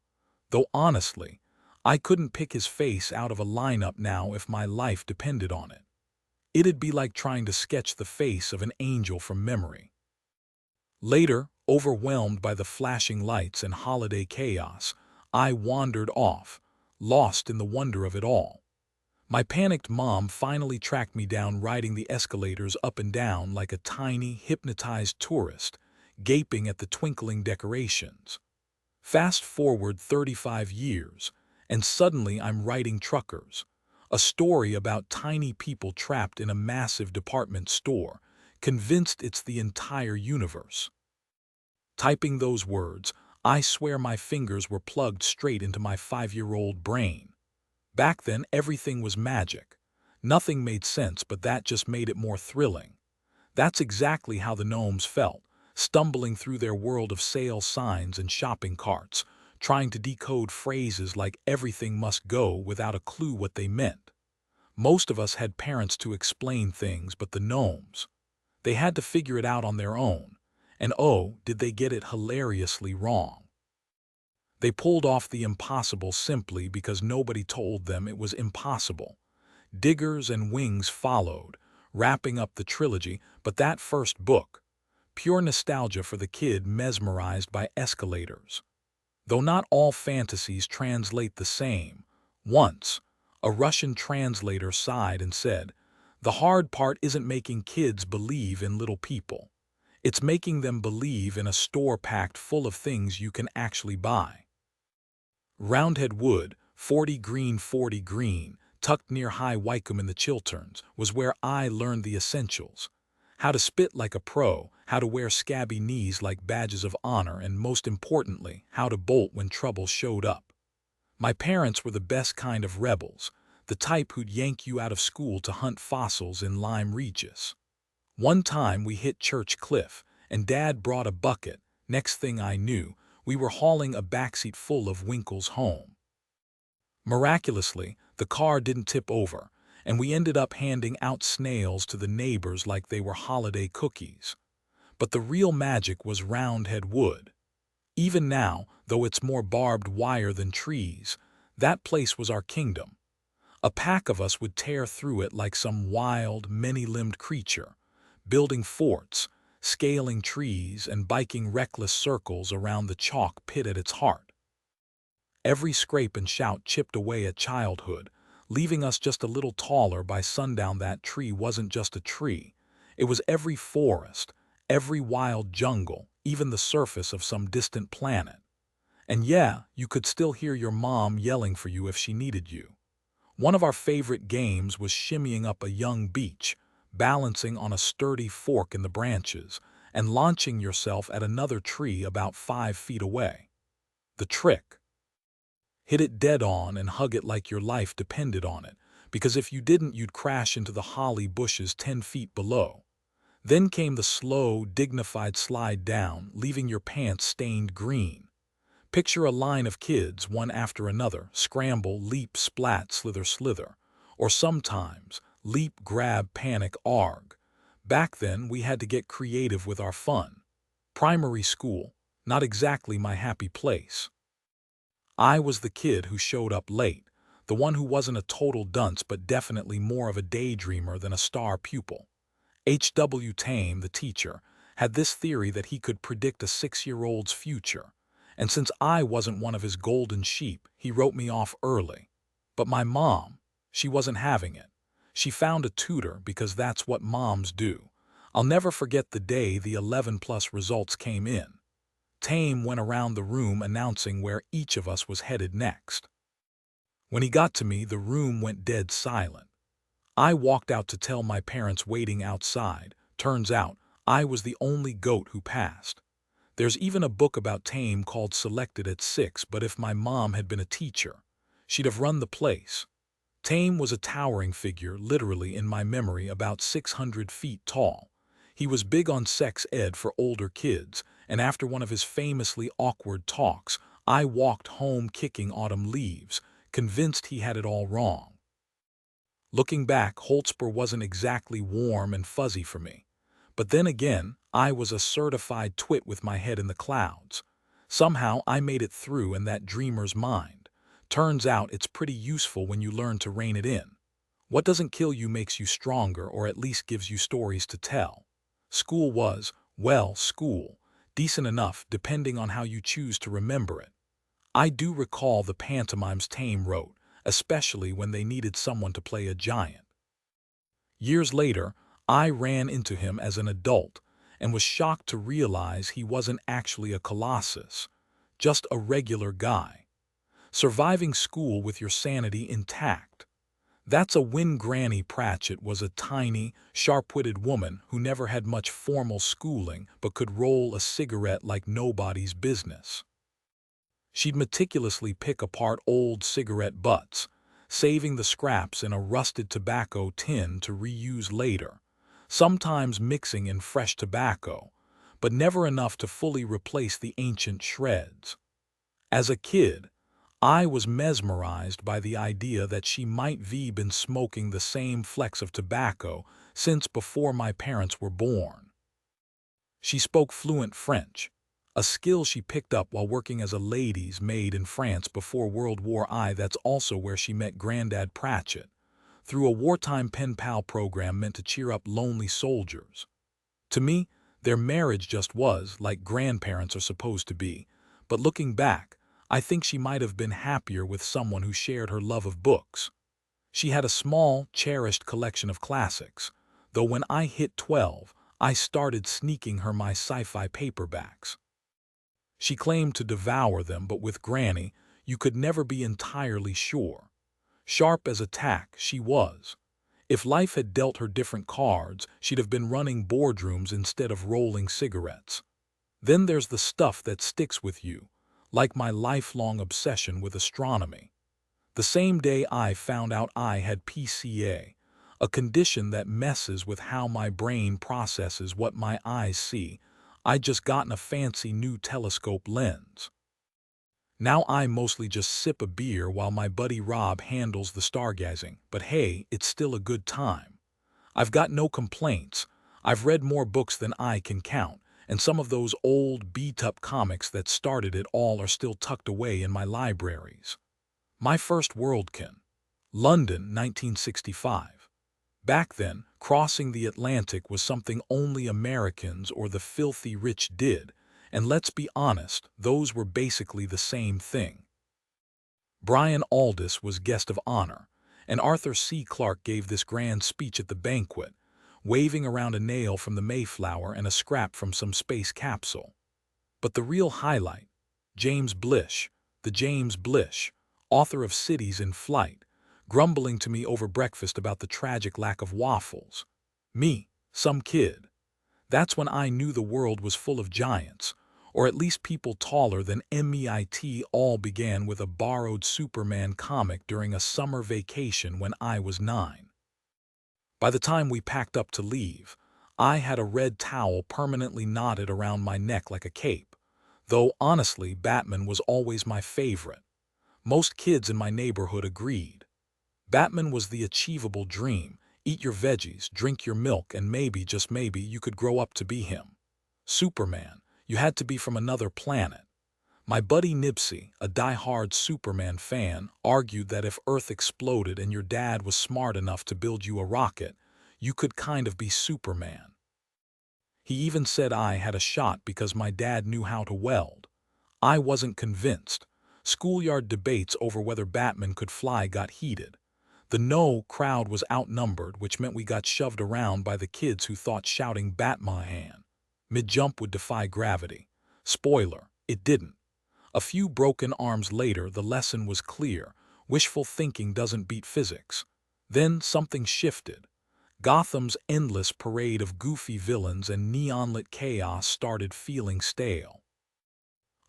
though honestly, I couldn't pick his face out of a lineup now if my life depended on it. It'd be like trying to sketch the face of an angel from memory. Later, overwhelmed by the flashing lights and holiday chaos, I wandered off, lost in the wonder of it all. My panicked mom finally tracked me down, riding the escalators up and down like a tiny, hypnotized tourist, gaping at the twinkling decorations. Fast forward 35 years, and suddenly I'm writing truckers, A story about tiny people trapped in a massive department store, convinced it's the entire universe. Typing those words, I swear my fingers were plugged straight into my 5-year-old brain. Back then, everything was magic. Nothing made sense, but that just made it more thrilling. That's exactly how the gnomes felt, stumbling through their world of sale signs and shopping carts, trying to decode phrases like everything must go without a clue what they meant. Most of us had parents to explain things, but the gnomes, they had to figure it out on their own. And oh, did they get it hilariously wrong. They pulled off the impossible simply because nobody told them it was impossible. Diggers and Wings followed, wrapping up the trilogy, but that first book, pure nostalgia for the kid mesmerized by escalators. Though not all fantasies translate the same, once, a Russian translator sighed and said, "The hard part isn't making kids believe in little people. It's making them believe in a store packed full of things you can actually buy." Roundhead Wood, 40 Green, tucked near High Wycombe in the Chilterns, was where I learned the essentials. How to spit like a pro, how to wear scabby knees like badges of honor, and most importantly, how to bolt when trouble showed up. My parents were the best kind of rebels, the type who'd yank you out of school to hunt fossils in Lyme Regis. One time we hit Church Cliff, and Dad brought a bucket. Next thing I knew, we were hauling a backseat full of Winkles home. Miraculously, the car didn't tip over, and we ended up handing out snails to the neighbors like they were holiday cookies. But the real magic was Roundhead Wood. Even now, though it's more barbed wire than trees, that place was our kingdom. A pack of us would tear through it like some wild, many-limbed creature, building forts, scaling trees, and biking reckless circles around the chalk pit at its heart. Every scrape and shout chipped away at childhood, leaving us just a little taller by sundown. That tree wasn't just a tree. It was every forest, every wild jungle, even the surface of some distant planet. And yeah, you could still hear your mom yelling for you if she needed you. One of our favorite games was shimmying up a young beech, balancing on a sturdy fork in the branches, and launching yourself at another tree about 5 feet away. The trick: hit it dead on and hug it like your life depended on it, because if you didn't, you'd crash into the holly bushes 10 feet below. Then came the slow, dignified slide down, leaving your pants stained green. Picture a line of kids, one after another, scramble, leap, splat, slither, or sometimes leap, grab, panic, arg. Back then, we had to get creative with our fun. Primary school, not exactly my happy place. I was the kid who showed up late, the one who wasn't a total dunce but definitely more of a daydreamer than a star pupil. H.W. Tame, the teacher, had this theory that he could predict a 6-year-old's future. And since I wasn't one of his golden sheep, he wrote me off early. But my mom, she wasn't having it. She found a tutor because that's what moms do. I'll never forget the day the 11+ results came in. Tame went around the room announcing where each of us was headed next. When he got to me, the room went dead silent. I walked out to tell my parents waiting outside. Turns out, I was the only goat who passed. There's even a book about Tame called Selected at 6, but if my mom had been a teacher, she'd have run the place. Tame was a towering figure, literally in my memory, about 600 feet tall. He was big on sex ed for older kids, and after one of his famously awkward talks, I walked home kicking autumn leaves, convinced he had it all wrong. Looking back, Holtzper wasn't exactly warm and fuzzy for me. But then again, I was a certified twit with my head in the clouds. Somehow I made it through in that dreamer's mind. Turns out it's pretty useful when you learn to rein it in. What doesn't kill you makes you stronger, or at least gives you stories to tell. School was, well, school, decent enough depending on how you choose to remember it. I do recall the pantomimes Tame wrote, especially when they needed someone to play a giant. Years later, I ran into him as an adult and was shocked to realize he wasn't actually a colossus, just a regular guy, surviving school with your sanity intact. That's when Granny Pratchett was a tiny, sharp-witted woman who never had much formal schooling but could roll a cigarette like nobody's business. She'd meticulously pick apart old cigarette butts, saving the scraps in a rusted tobacco tin to reuse later, sometimes mixing in fresh tobacco, but never enough to fully replace the ancient shreds. As a kid, I was mesmerized by the idea that she might have been smoking the same flecks of tobacco since before my parents were born. She spoke fluent French, a skill she picked up while working as a lady's maid in France before World War I. That's also where she met Grandad Pratchett, through a wartime pen pal program meant to cheer up lonely soldiers. To me, their marriage just was like grandparents are supposed to be, but looking back, I think she might have been happier with someone who shared her love of books. She had a small, cherished collection of classics, though when I hit 12, I started sneaking her my sci-fi paperbacks. She claimed to devour them, but with Granny, you could never be entirely sure. Sharp as a tack, she was. If life had dealt her different cards, she'd have been running boardrooms instead of rolling cigarettes. Then there's the stuff that sticks with you, like my lifelong obsession with astronomy. The same day I found out I had PCA, a condition that messes with how my brain processes what my eyes see, I'd just gotten a fancy new telescope lens. Now I mostly just sip a beer while my buddy Rob handles the stargazing, but hey, it's still a good time. I've got no complaints. I've read more books than I can count, and some of those old beat-up comics that started it all are still tucked away in my libraries. My first Worldkin, London, 1965. Back then, crossing the Atlantic was something only Americans or the filthy rich did, and let's be honest, those were basically the same thing. Brian Aldiss was guest of honor, and Arthur C. Clarke gave this grand speech at the banquet, waving around a nail from the Mayflower and a scrap from some space capsule. But the real highlight, James Blish, the James Blish, author of Cities in Flight, grumbling to me over breakfast about the tragic lack of waffles. Me, some kid. That's when I knew the world was full of giants, or at least people taller than MEIT. All began with a borrowed Superman comic during a summer vacation when I was 9. By the time we packed up to leave, I had a red towel permanently knotted around my neck like a cape, though honestly Batman was always my favorite. Most kids in my neighborhood agreed. Batman was the achievable dream. Eat your veggies, drink your milk, and maybe, just maybe, you could grow up to be him. Superman, you had to be from another planet. My buddy Nipsey, a die-hard Superman fan, argued that if Earth exploded and your dad was smart enough to build you a rocket, you could kind of be Superman. He even said I had a shot because my dad knew how to weld. I wasn't convinced. Schoolyard debates over whether Batman could fly got heated. The no crowd was outnumbered, which meant we got shoved around by the kids who thought shouting Batman mid-jump would defy gravity. Spoiler, it didn't. A few broken arms later, the lesson was clear. Wishful thinking doesn't beat physics. Then something shifted. Gotham's endless parade of goofy villains and neon-lit chaos started feeling stale.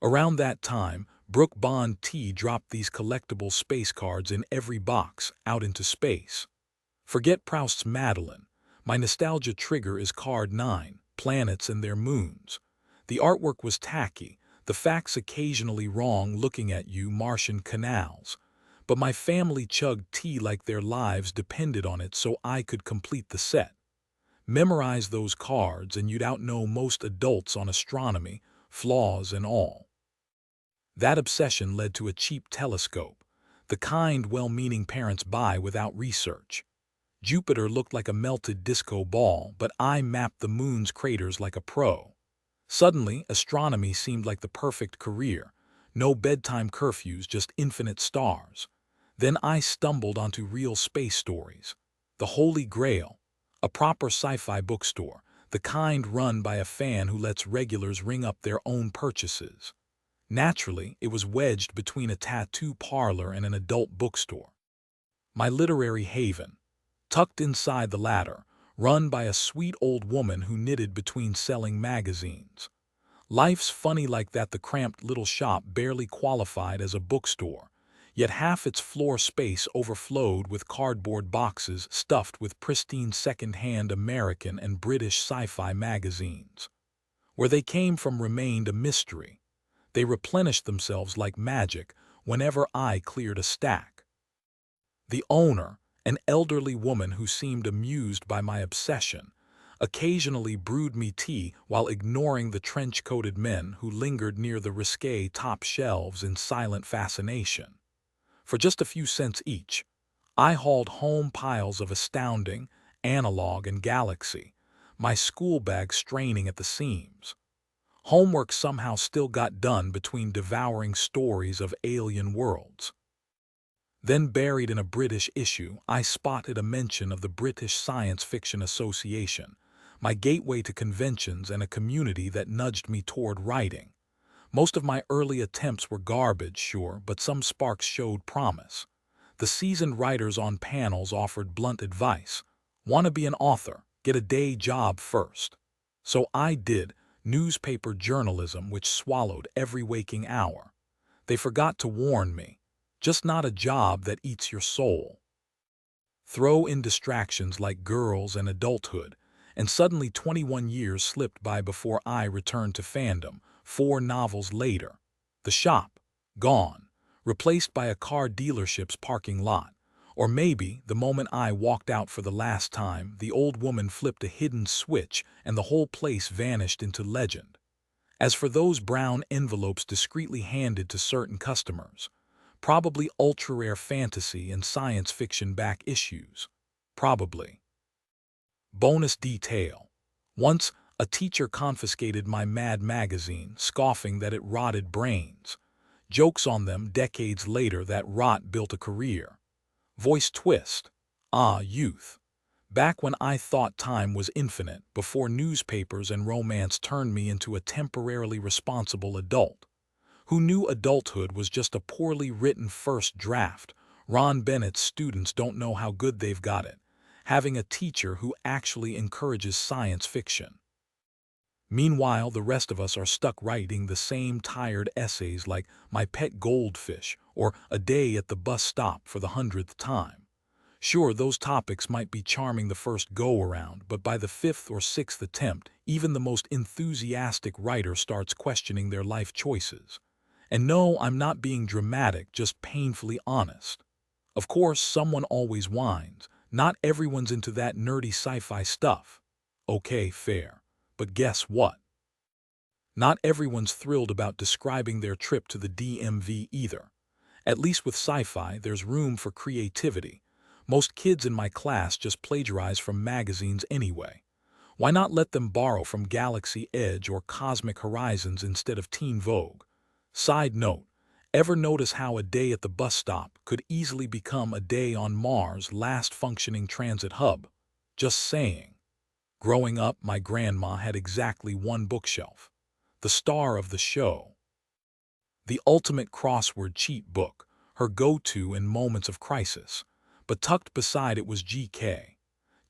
Around that time, Brooke Bond T dropped these collectible space cards in every box, out into space. Forget Proust's Madeline. My nostalgia trigger is card 9, planets and their moons. The artwork was tacky, the facts occasionally wrong, looking at you, Martian canals. But my family chugged tea like their lives depended on it, so I could complete the set. Memorize those cards and you'd outknow most adults on astronomy, flaws and all. That obsession led to a cheap telescope, the kind well-meaning parents buy without research. Jupiter looked like a melted disco ball, but I mapped the moon's craters like a pro. Suddenly, astronomy seemed like the perfect career. No bedtime curfews, just infinite stars. Then I stumbled onto Real Space Stories, the Holy Grail, a proper sci-fi bookstore, the kind run by a fan who lets regulars ring up their own purchases. Naturally, it was wedged between a tattoo parlor and an adult bookstore. my literary haven, tucked inside the latter, run by a sweet old woman who knitted between selling magazines. Life's funny like that. The cramped little shop barely qualified as a bookstore, yet half its floor space overflowed with cardboard boxes stuffed with pristine second-hand American and British sci-fi magazines. Where they came from remained a mystery. They replenished themselves like magic whenever I cleared a stack. The owner, an elderly woman who seemed amused by my obsession, occasionally brewed me tea while ignoring the trench-coated men who lingered near the risque top shelves in silent fascination. For just a few cents each, I hauled home piles of Astounding, Analog, and Galaxy, my school bag straining at the seams. Homework somehow still got done between devouring stories of alien worlds. Then buried in a British issue, I spotted a mention of the British Science Fiction Association, my gateway to conventions and a community that nudged me toward writing. Most of my early attempts were garbage, sure, but some sparks showed promise. The seasoned writers on panels offered blunt advice. Want to be an author? Get a day job first. So I did, newspaper journalism which swallowed every waking hour. They forgot to warn me. Just not a job that eats your soul. Throw in distractions like girls and adulthood, and suddenly 21 years slipped by before I returned to fandom. 4 novels later, the shop, gone, replaced by a car dealership's parking lot. Or maybe, the moment I walked out for the last time, the old woman flipped a hidden switch and the whole place vanished into legend. As for those brown envelopes discreetly handed to certain customers, probably ultra-rare fantasy and science fiction back issues. Probably. Bonus detail. Once, a teacher confiscated my Mad magazine, scoffing that it rotted brains. Jokes on them decades later that rot built a career. Voice twist. Ah, youth. Back when I thought time was infinite, before newspapers and romance turned me into a temporarily responsible adult. Who knew adulthood was just a poorly written first draft. Ron Bennett's students don't know how good they've got it, having a teacher who actually encourages science fiction. Meanwhile, the rest of us are stuck writing the same tired essays like My Pet Goldfish or A Day at the Bus Stop for the 100th time. Sure, those topics might be charming the first go-around, but by the 5th or 6th attempt, even the most enthusiastic writer starts questioning their life choices. And no, I'm not being dramatic, just painfully honest. Of course, someone always whines. Not everyone's into that nerdy sci-fi stuff. Okay, fair. But guess what? Not everyone's thrilled about describing their trip to the DMV either. At least with sci-fi, there's room for creativity. Most kids in my class just plagiarize from magazines anyway. Why not let them borrow from Galaxy Edge or Cosmic Horizons instead of Teen Vogue? Side note, ever notice how A Day at the Bus Stop could easily become A Day on Mars' last functioning transit hub? Just saying. Growing up, my grandma had exactly one bookshelf. The star of the show. The ultimate crossword cheat book, her go-to in moments of crisis. But tucked beside it was G.K.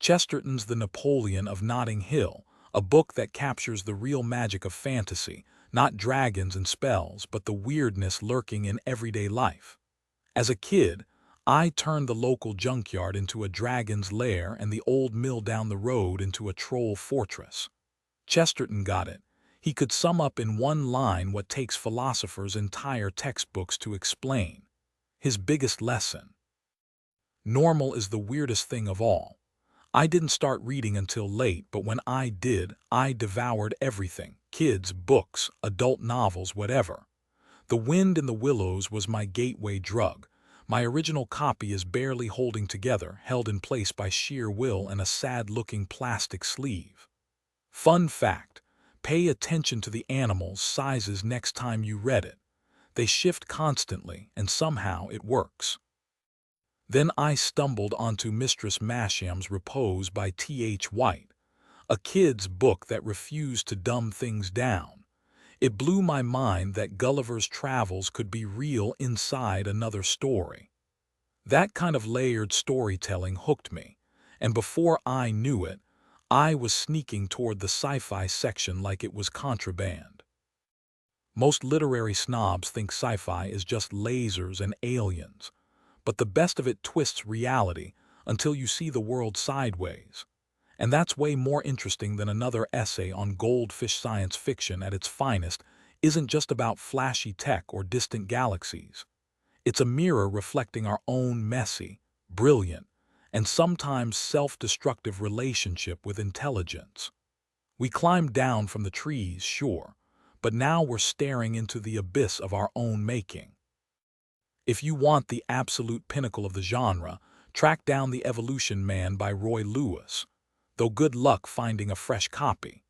Chesterton's The Napoleon of Notting Hill, a book that captures the real magic of fantasy, not dragons and spells, but the weirdness lurking in everyday life. As a kid, I turned the local junkyard into a dragon's lair and the old mill down the road into a troll fortress. Chesterton got it. He could sum up in one line what takes philosophers' entire textbooks to explain. His biggest lesson. Normal is the weirdest thing of all. I didn't start reading until late, but when I did, I devoured everything. Kids, books, adult novels, whatever. The Wind in the Willows was my gateway drug. My original copy is barely holding together, held in place by sheer will and a sad-looking plastic sleeve. Fun fact, pay attention to the animals' sizes next time you read it. They shift constantly, and somehow it works. Then I stumbled onto Mistress Masham's Repose by T.H. White, a kid's book that refused to dumb things down. It blew my mind that Gulliver's Travels could be real inside another story. That kind of layered storytelling hooked me, and before I knew it, I was sneaking toward the sci-fi section like it was contraband. Most literary snobs think sci-fi is just lasers and aliens, but the best of it twists reality until you see the world sideways. And that's way more interesting than another essay on goldfish. Science fiction at its finest isn't just about flashy tech or distant galaxies. It's a mirror reflecting our own messy, brilliant, and sometimes self-destructive relationship with intelligence. We climbed down from the trees, sure, but now we're staring into the abyss of our own making. If you want the absolute pinnacle of the genre, track down The Evolution Man by Roy Lewis, though good luck finding a fresh copy.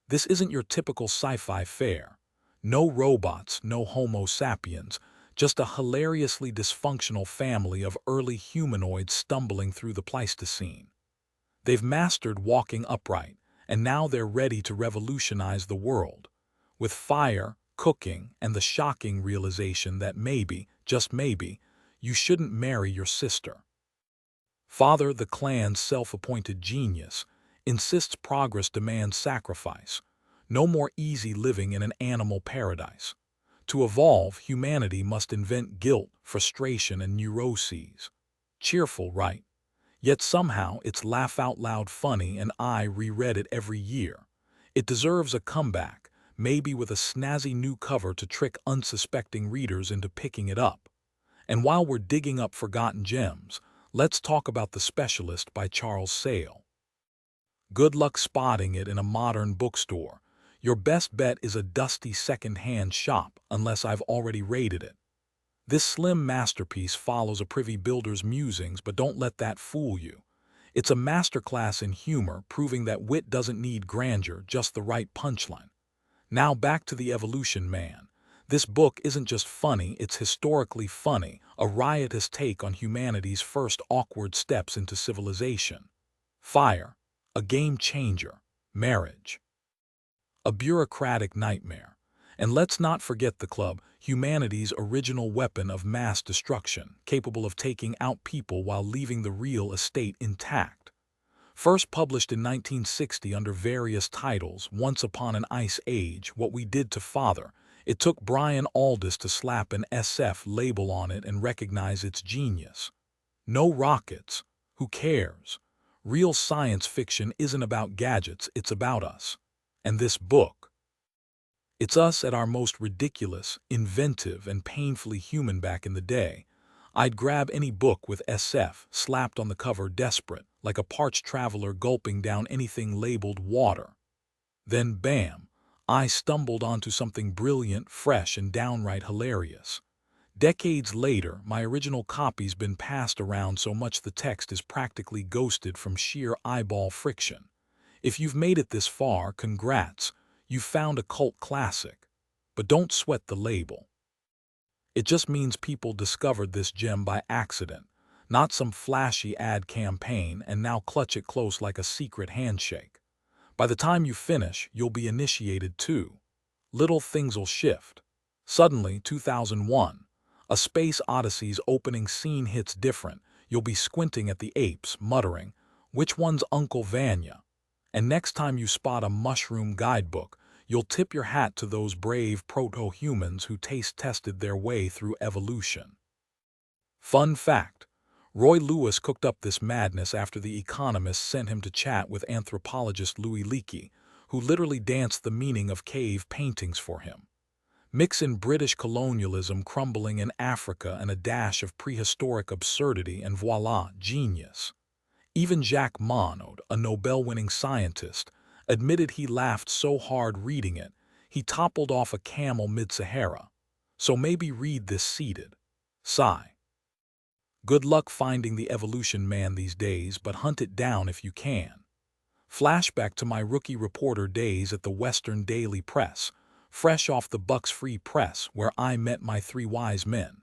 This isn't your typical sci-fi fare. No robots, no Homo sapiens, just a hilariously dysfunctional family of early humanoids stumbling through the Pleistocene. They've mastered walking upright, and now they're ready to revolutionize the world, with fire, cooking, and the shocking realization that maybe, just maybe, you shouldn't marry your sister. Father, the clan's self-appointed genius, insists progress demands sacrifice. No more easy living in an animal paradise. To evolve, humanity must invent guilt, frustration, and neuroses. Cheerful, right? Yet somehow it's laugh-out-loud funny, and I reread it every year. It deserves a comeback, maybe with a snazzy new cover to trick unsuspecting readers into picking it up. And while we're digging up forgotten gems, let's talk about The Specialist by Charles Sale. Good luck spotting it in a modern bookstore. Your best bet is a dusty second-hand shop, unless I've already raided it. This slim masterpiece follows a privy builder's musings, but don't let that fool you. It's a masterclass in humor, proving that wit doesn't need grandeur, just the right punchline. Now back to The Evolution Man. This book isn't just funny, it's historically funny, a riotous take on humanity's first awkward steps into civilization. Fire, a game changer. Marriage, a bureaucratic nightmare. And let's not forget the club, humanity's original weapon of mass destruction, capable of taking out people while leaving the real estate intact. First published in 1960 under various titles, Once Upon an Ice Age, What We Did to Father, it took Brian Aldiss to slap an SF label on it and recognize its genius. No rockets. Who cares? Real science fiction isn't about gadgets, it's about us. And this book, it's us at our most ridiculous, inventive, and painfully human. Back in the day, I'd grab any book with SF slapped on the cover, desperate, like a parched traveler gulping down anything labeled water. Then bam, I stumbled onto something brilliant, fresh, and downright hilarious. Decades later, my original copy's been passed around so much the text is practically ghosted from sheer eyeball friction. If you've made it this far, congrats, you've found a cult classic. But don't sweat the label. It just means people discovered this gem by accident, not some flashy ad campaign, and now clutch it close like a secret handshake. By the time you finish, you'll be initiated too. Little things'll shift. Suddenly, 2001, A Space Odyssey's opening scene hits different. You'll be squinting at the apes, muttering, "Which one's Uncle Vanya?" And next time you spot a mushroom guidebook, you'll tip your hat to those brave proto-humans who taste-tested their way through evolution. Fun fact: Roy Lewis cooked up this madness after The Economist sent him to chat with anthropologist Louis Leakey, who literally danced the meaning of cave paintings for him. Mix in British colonialism crumbling in Africa and a dash of prehistoric absurdity, and voila, genius. Even Jacques Monod, a Nobel-winning scientist, admitted he laughed so hard reading it, he toppled off a camel mid-Sahara. So maybe read this seated. Sigh. Good luck finding The Evolution Man these days, but hunt it down if you can. Flashback to my rookie reporter days at the Western Daily Press, fresh off the Bucks Free Press, where I met my three wise men.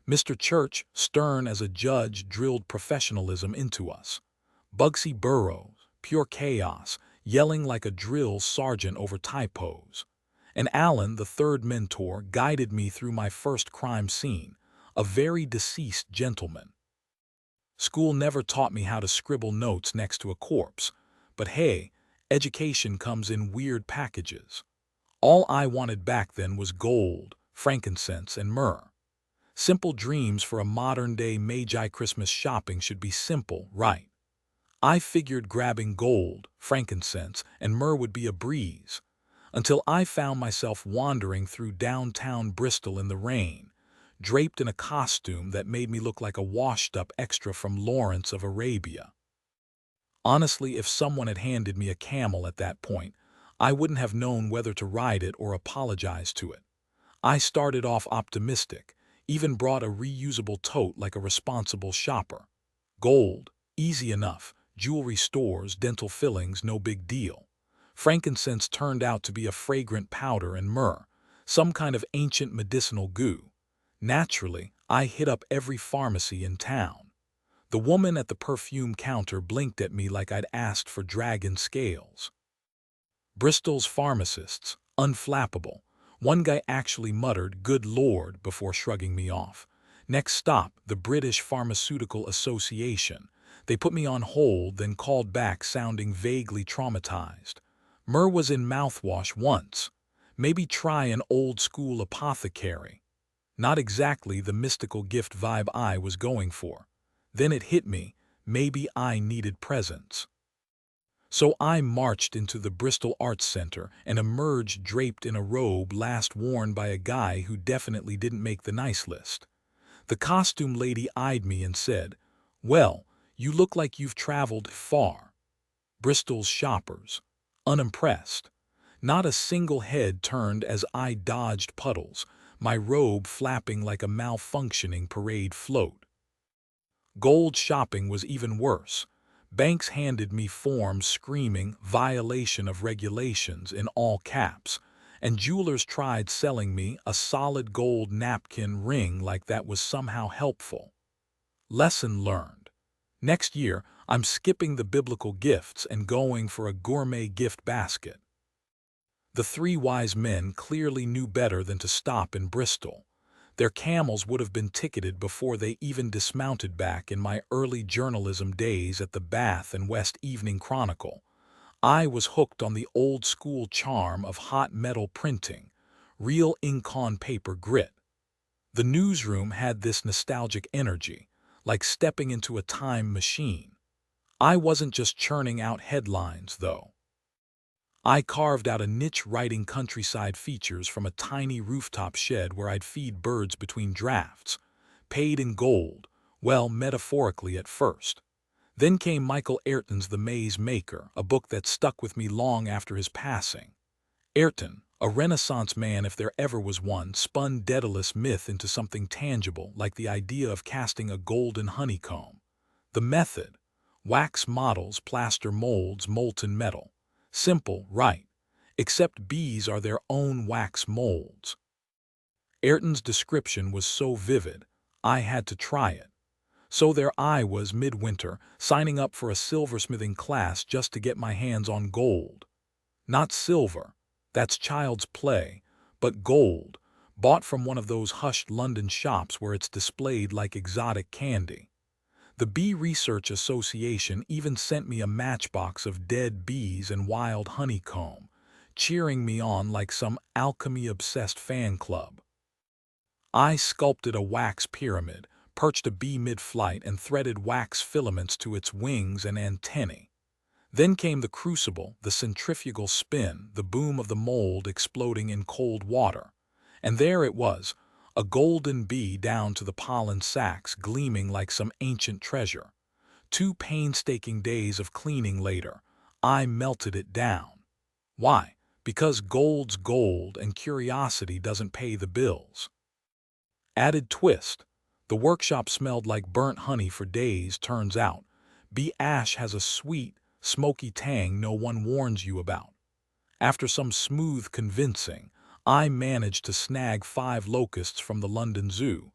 Mr. Church, stern as a judge, drilled professionalism into us. Bugsy Burroughs, pure chaos, yelling like a drill sergeant over typos. And Alan, the third mentor, guided me through my first crime scene, a very deceased gentleman. School never taught me how to scribble notes next to a corpse, but hey, education comes in weird packages. All I wanted back then was gold, frankincense, and myrrh. Simple dreams for a modern-day Magi Christmas shopping should be simple, right? I figured grabbing gold, frankincense, and myrrh would be a breeze, until I found myself wandering through downtown Bristol in the rain, draped in a costume that made me look like a washed-up extra from Lawrence of Arabia. Honestly, if someone had handed me a camel at that point, I wouldn't have known whether to ride it or apologize to it. I started off optimistic, even brought a reusable tote like a responsible shopper. Gold, easy enough. Jewelry stores, dental fillings, no big deal. Frankincense turned out to be a fragrant powder, and myrrh, some kind of ancient medicinal goo. Naturally, I hit up every pharmacy in town. The woman at the perfume counter blinked at me like I'd asked for dragon scales. Bristol's pharmacists, unflappable. One guy actually muttered, "Good Lord," before shrugging me off. Next stop, the British Pharmaceutical Association. They put me on hold, then called back sounding vaguely traumatized. Myrrh was in mouthwash once. Maybe try an old-school apothecary. Not exactly the mystical gift vibe I was going for. Then it hit me, maybe I needed presents. So I marched into the Bristol Arts Center and emerged draped in a robe last worn by a guy who definitely didn't make the nice list. The costume lady eyed me and said, "Well, you look like you've traveled far." Bristol's shoppers, unimpressed. Not a single head turned as I dodged puddles, my robe flapping like a malfunctioning parade float. Gold shopping was even worse. Banks handed me forms screaming "violation of regulations" in all caps, and jewelers tried selling me a solid gold napkin ring like that was somehow helpful. Lesson learned. Next year, I'm skipping the biblical gifts and going for a gourmet gift basket. The three wise men clearly knew better than to stop in Bristol. Their camels would have been ticketed before they even dismounted back in my early journalism days at the Bath and West Evening Chronicle. I was hooked on the old-school charm of hot metal printing, real ink-on paper grit. The newsroom had this nostalgic energy, like stepping into a time machine. I wasn't just churning out headlines, though. I carved out a niche writing countryside features from a tiny rooftop shed where I'd feed birds between drafts, paid in gold, well, metaphorically at first. Then came Michael Ayrton's The Maze Maker, a book that stuck with me long after his passing. Ayrton, a Renaissance man if there ever was one, spun Daedalus myth into something tangible, like the idea of casting a golden honeycomb. The method: wax models, plaster molds, molten metal. Simple, right? Except bees are their own wax molds. Ayrton's description was so vivid, I had to try it. So there I was midwinter, signing up for a silversmithing class just to get my hands on gold. Not silver, that's child's play, but gold, bought from one of those hushed London shops where it's displayed like exotic candy. The Bee Research Association even sent me a matchbox of dead bees and wild honeycomb, cheering me on like some alchemy-obsessed fan club. I sculpted a wax pyramid, perched a bee mid-flight, and threaded wax filaments to its wings and antennae. Then came the crucible, the centrifugal spin, the boom of the mold exploding in cold water. And there it was, a golden bee down to the pollen sacs gleaming like some ancient treasure. 2 painstaking days of cleaning later, I melted it down. Why? Because gold's gold and curiosity doesn't pay the bills. Added twist: the workshop smelled like burnt honey for days, turns out. Bee ash has a sweet, smoky tang no one warns you about. After some smooth convincing, I managed to snag 5 locusts from the London Zoo,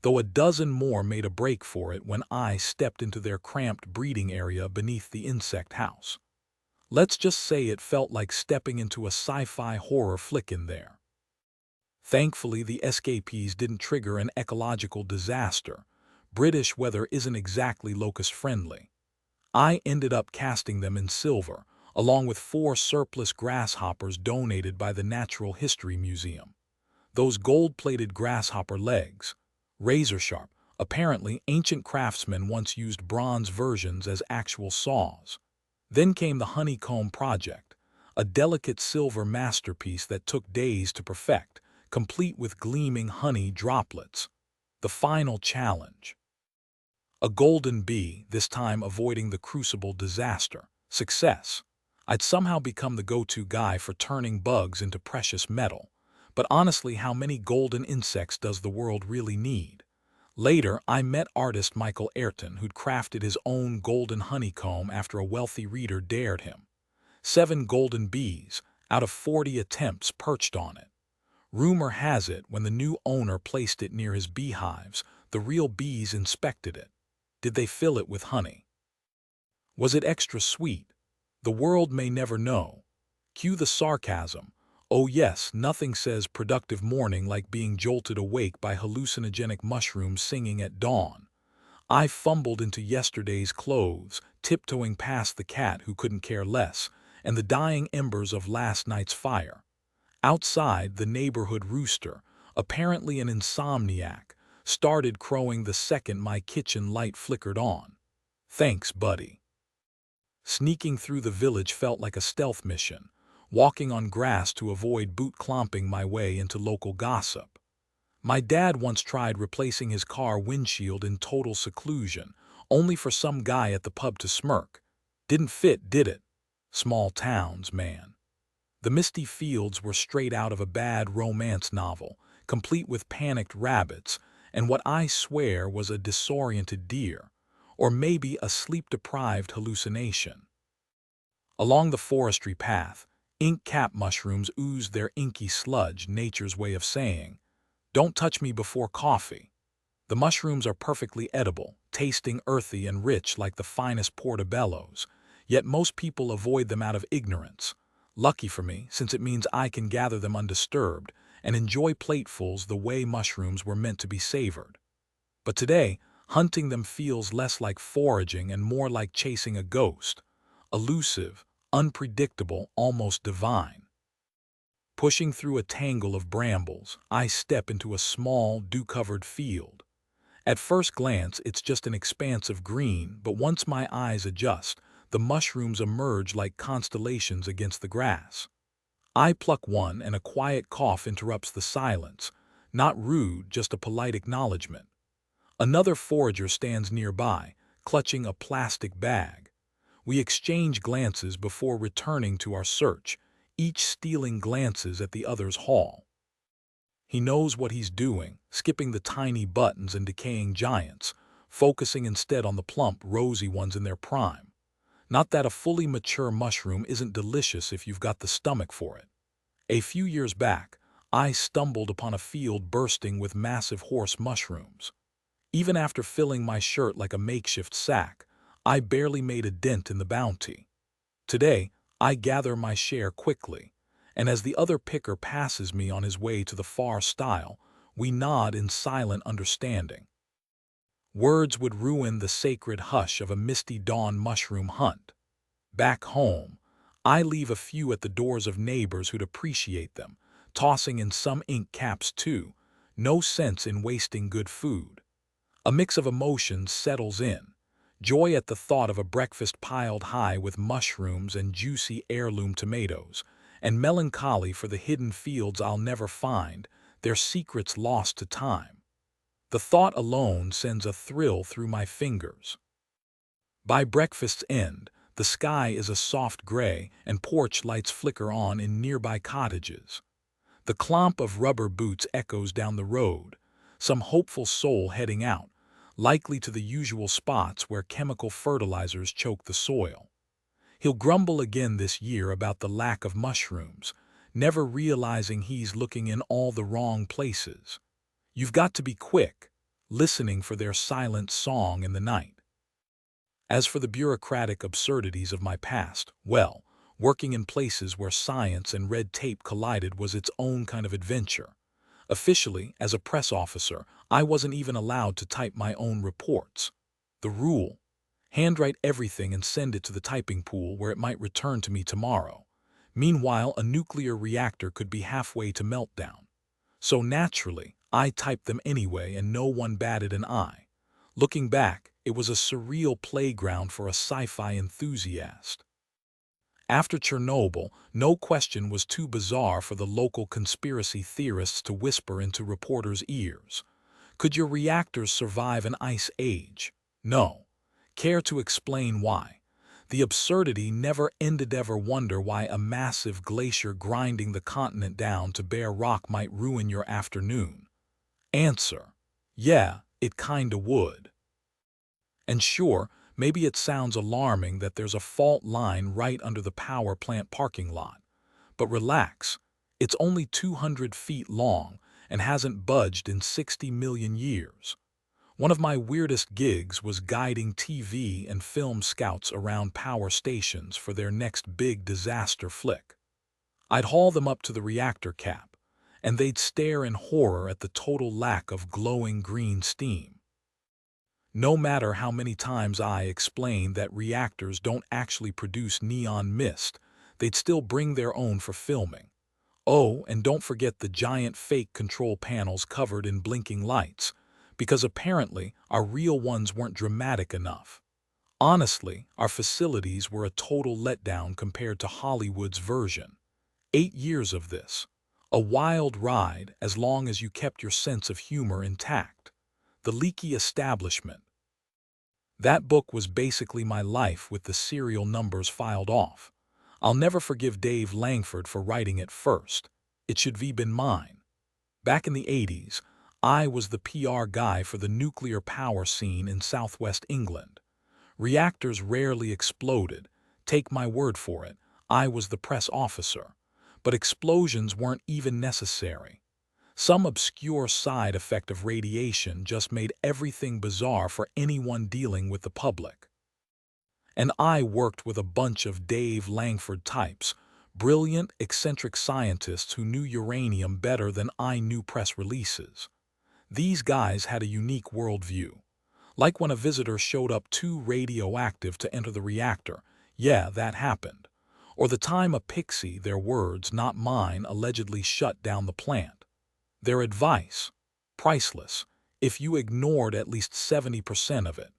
though a dozen more made a break for it when I stepped into their cramped breeding area beneath the insect house. Let's just say it felt like stepping into a sci-fi horror flick in there. Thankfully, the escapees didn't trigger an ecological disaster. British weather isn't exactly locust-friendly. I ended up casting them in silver, along with 4 surplus grasshoppers donated by the Natural History Museum. Those gold-plated grasshopper legs, razor-sharp. Apparently, ancient craftsmen once used bronze versions as actual saws. Then came the honeycomb project, a delicate silver masterpiece that took days to perfect, complete with gleaming honey droplets. The final challenge. A golden bee, this time avoiding the crucible disaster. Success. I'd somehow become the go-to guy for turning bugs into precious metal. But honestly, how many golden insects does the world really need? Later, I met artist Michael Ayrton, who'd crafted his own golden honeycomb after a wealthy reader dared him. 7 golden bees, out of 40 attempts, perched on it. Rumor has it, when the new owner placed it near his beehives, the real bees inspected it. Did they fill it with honey? Was it extra sweet? The world may never know. Cue the sarcasm. Oh yes, nothing says productive morning like being jolted awake by hallucinogenic mushrooms singing at dawn. I fumbled into yesterday's clothes, tiptoeing past the cat who couldn't care less, and the dying embers of last night's fire. Outside, the neighborhood rooster, apparently an insomniac, started crowing the second my kitchen light flickered on. Thanks, buddy. Sneaking through the village felt like a stealth mission, walking on grass to avoid boot-clomping my way into local gossip. My dad once tried replacing his car windshield in total seclusion, only for some guy at the pub to smirk. Didn't fit, did it? Small towns, man. The misty fields were straight out of a bad romance novel, complete with panicked rabbits and what I swear was a disoriented deer, or maybe a sleep-deprived hallucination. Along the forestry path, ink-cap mushrooms oozed their inky sludge, nature's way of saying, "Don't touch me before coffee." The mushrooms are perfectly edible, tasting earthy and rich like the finest portobellos, yet most people avoid them out of ignorance. Lucky for me, since it means I can gather them undisturbed and enjoy platefuls the way mushrooms were meant to be savored. But today, hunting them feels less like foraging and more like chasing a ghost, elusive, unpredictable, almost divine. Pushing through a tangle of brambles, I step into a small, dew-covered field. At first glance, it's just an expanse of green, but once my eyes adjust, the mushrooms emerge like constellations against the grass. I pluck one and a quiet cough interrupts the silence, not rude, just a polite acknowledgement. Another forager stands nearby, clutching a plastic bag. We exchange glances before returning to our search, each stealing glances at the other's haul. He knows what he's doing, skipping the tiny buttons and decaying giants, focusing instead on the plump, rosy ones in their prime. Not that a fully mature mushroom isn't delicious if you've got the stomach for it. A few years back, I stumbled upon a field bursting with massive horse mushrooms. Even after filling my shirt like a makeshift sack, I barely made a dent in the bounty. Today, I gather my share quickly, and as the other picker passes me on his way to the far stile, we nod in silent understanding. Words would ruin the sacred hush of a misty dawn mushroom hunt. Back home, I leave a few at the doors of neighbors who'd appreciate them, tossing in some ink caps too. No sense in wasting good food. A mix of emotions settles in. Joy at the thought of a breakfast piled high with mushrooms and juicy heirloom tomatoes, and melancholy for the hidden fields I'll never find, their secrets lost to time. The thought alone sends a thrill through my fingers. By breakfast's end, the sky is a soft gray and porch lights flicker on in nearby cottages. The clomp of rubber boots echoes down the road, some hopeful soul heading out, likely to the usual spots where chemical fertilizers choke the soil. He'll grumble again this year about the lack of mushrooms, never realizing he's looking in all the wrong places. You've got to be quick, listening for their silent song in the night. As for the bureaucratic absurdities of my past, well, working in places where science and red tape collided was its own kind of adventure. Officially, as a press officer, I wasn't even allowed to type my own reports. The rule: handwrite everything and send it to the typing pool where it might return to me tomorrow. Meanwhile, a nuclear reactor could be halfway to meltdown. So naturally, I typed them anyway and no one batted an eye. Looking back, it was a surreal playground for a sci-fi enthusiast. After Chernobyl, no question was too bizarre for the local conspiracy theorists to whisper into reporters' ears. Could your reactors survive an ice age? No. Care to explain why? The absurdity never ended. Ever wonder why a massive glacier grinding the continent down to bare rock might ruin your afternoon? Answer: yeah, it kinda would. And sure, maybe it sounds alarming that there's a fault line right under the power plant parking lot. But relax, it's only 200 feet long and hasn't budged in 60 million years. One of my weirdest gigs was guiding TV and film scouts around power stations for their next big disaster flick. I'd haul them up to the reactor cap, and they'd stare in horror at the total lack of glowing green steam. No matter how many times I explained that reactors don't actually produce neon mist, they'd still bring their own for filming. Oh, and don't forget the giant fake control panels covered in blinking lights, because apparently our real ones weren't dramatic enough. Honestly, our facilities were a total letdown compared to Hollywood's version. 8 years of this. A wild ride as long as you kept your sense of humor intact. The leaky establishment. That book was basically my life with the serial numbers filed off. I'll never forgive Dave Langford for writing it first. It should have been mine. Back in the 80s, I was the PR guy for the nuclear power scene in southwest England. Reactors rarely exploded. Take my word for it, I was the press officer. But explosions weren't even necessary. Some obscure side effect of radiation just made everything bizarre for anyone dealing with the public. And I worked with a bunch of Dave Langford types, brilliant, eccentric scientists who knew uranium better than I knew press releases. These guys had a unique worldview. Like when a visitor showed up too radioactive to enter the reactor. Yeah, that happened. Or the time a pixie, their words, not mine, allegedly shut down the plant. Their advice: priceless, if you ignored at least 70% of it.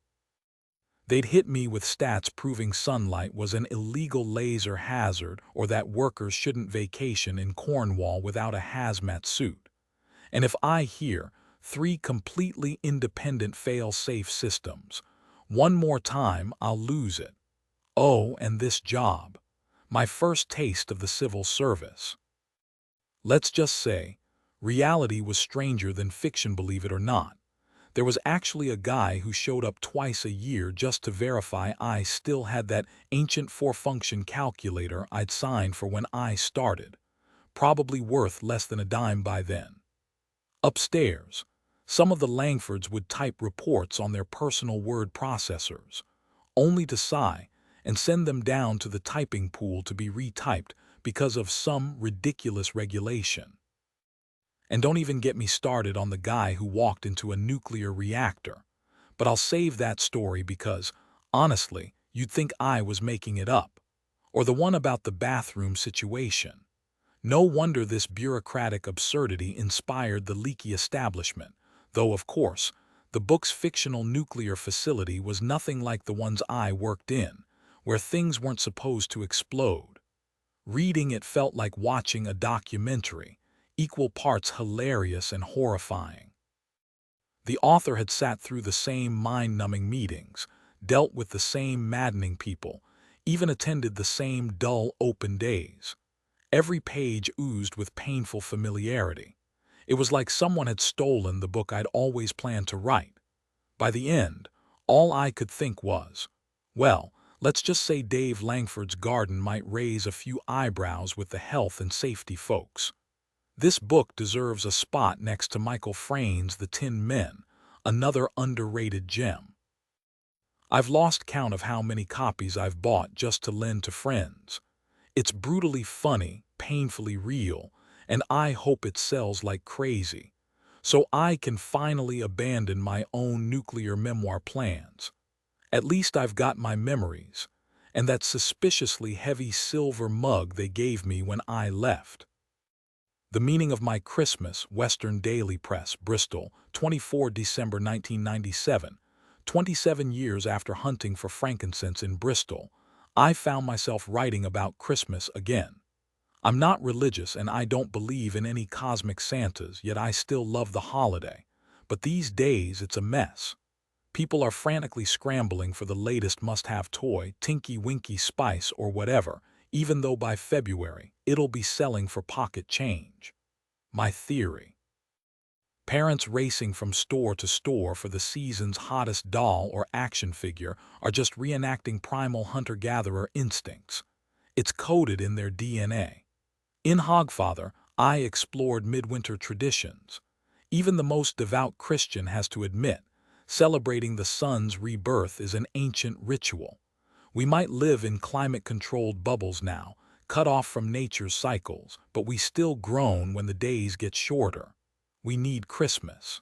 They'd hit me with stats proving sunlight was an illegal laser hazard or that workers shouldn't vacation in Cornwall without a hazmat suit. And if I hear 3 completely independent fail-safe systems one more time, I'll lose it. Oh, and this job. My first taste of the civil service. Let's just say, reality was stranger than fiction, believe it or not. There was actually a guy who showed up twice a year just to verify I still had that ancient 4-function calculator I'd signed for when I started, probably worth less than a dime by then. Upstairs, some of the Langfords would type reports on their personal word processors, only to sigh and send them down to the typing pool to be retyped because of some ridiculous regulation. And don't even get me started on the guy who walked into a nuclear reactor. But I'll save that story because, honestly, you'd think I was making it up. Or the one about the bathroom situation. No wonder this bureaucratic absurdity inspired the leaky establishment, though, of course, the book's fictional nuclear facility was nothing like the ones I worked in, where things weren't supposed to explode. Reading it felt like watching a documentary, equal parts hilarious and horrifying. The author had sat through the same mind-numbing meetings, dealt with the same maddening people, even attended the same dull open days. Every page oozed with painful familiarity. It was like someone had stolen the book I'd always planned to write. By the end, all I could think was, well, let's just say Dave Langford's garden might raise a few eyebrows with the health and safety folks. This book deserves a spot next to Michael Frayn's The Tin Men, another underrated gem. I've lost count of how many copies I've bought just to lend to friends. It's brutally funny, painfully real, and I hope it sells like crazy, so I can finally abandon my own nuclear memoir plans. At least I've got my memories, and that suspiciously heavy silver mug they gave me when I left. The Meaning of My Christmas, Western Daily Press, Bristol, 24 December 1997. 27 years after hunting for frankincense in Bristol, I found myself writing about Christmas again. I'm not religious and I don't believe in any cosmic Santas, yet I still love the holiday. But these days it's a mess. People are frantically scrambling for the latest must-have toy, Tinky Winky Spice or whatever, even though by February it'll be selling for pocket change. My theory: parents racing from store to store for the season's hottest doll or action figure are just reenacting primal hunter-gatherer instincts. It's coded in their DNA. In Hogfather, I explored midwinter traditions. Even the most devout Christian has to admit, celebrating the sun's rebirth is an ancient ritual. We might live in climate-controlled bubbles now, cut off from nature's cycles, but we still groan when the days get shorter. We need Christmas.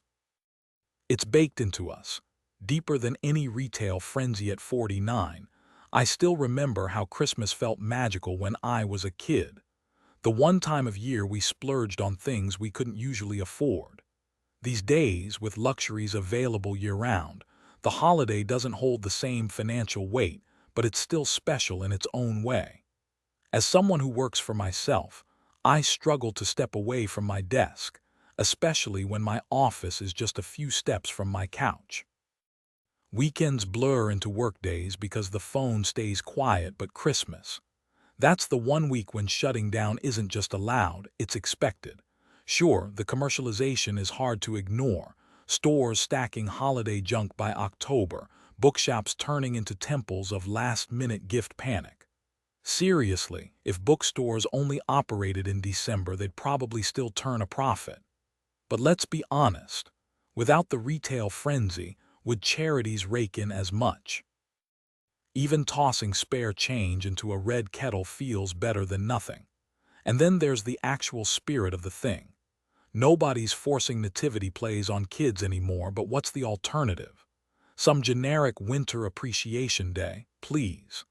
It's baked into us, deeper than any retail frenzy at 49. I still remember how Christmas felt magical when I was a kid. The one time of year we splurged on things we couldn't usually afford. These days, with luxuries available year-round, the holiday doesn't hold the same financial weight, but it's still special in its own way. As someone who works for myself, I struggle to step away from my desk, especially when my office is just a few steps from my couch. Weekends blur into workdays because the phone stays quiet, but Christmas, that's the one week when shutting down isn't just allowed, it's expected. Sure, the commercialization is hard to ignore. Stores stacking holiday junk by October, bookshops turning into temples of last-minute gift panic. Seriously, if bookstores only operated in December, they'd probably still turn a profit. But let's be honest, without the retail frenzy, would charities rake in as much? Even tossing spare change into a red kettle feels better than nothing. And then there's the actual spirit of the thing. Nobody's forcing nativity plays on kids anymore, but what's the alternative? Some generic winter appreciation day, please.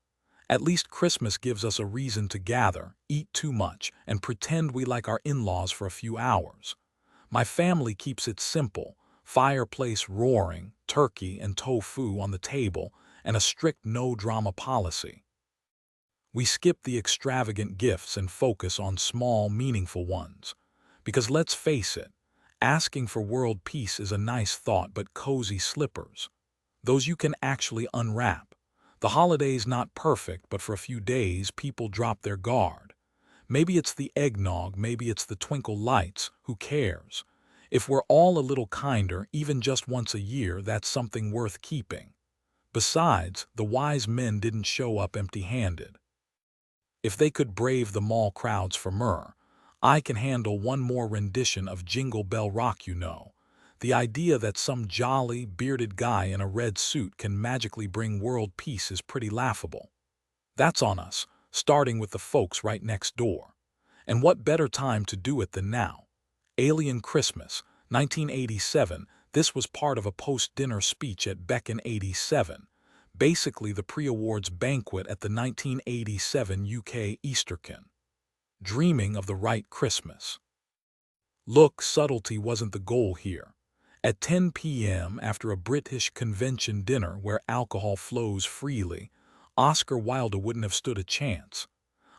At least Christmas gives us a reason to gather, eat too much, and pretend we like our in-laws for a few hours. My family keeps it simple: fireplace roaring, turkey and tofu on the table, and a strict no-drama policy. We skip the extravagant gifts and focus on small, meaningful ones. Because let's face it, asking for world peace is a nice thought, but cozy slippers, those you can actually unwrap. The holiday's not perfect, but for a few days people drop their guard. Maybe it's the eggnog, maybe it's the twinkle lights, who cares? If we're all a little kinder, even just once a year, that's something worth keeping. Besides, the wise men didn't show up empty-handed. If they could brave the mall crowds for myrrh, I can handle one more rendition of Jingle Bell Rock, you know. The idea that some jolly, bearded guy in a red suit can magically bring world peace is pretty laughable. That's on us, starting with the folks right next door. And what better time to do it than now? Alien Christmas, 1987, this was part of a post-dinner speech at Beacon 87, basically the pre-awards banquet at the 1987 UK Easterkin. Dreaming of the right Christmas. Look, subtlety wasn't the goal here. At 10 p.m., after a British convention dinner where alcohol flows freely, Oscar Wilde wouldn't have stood a chance.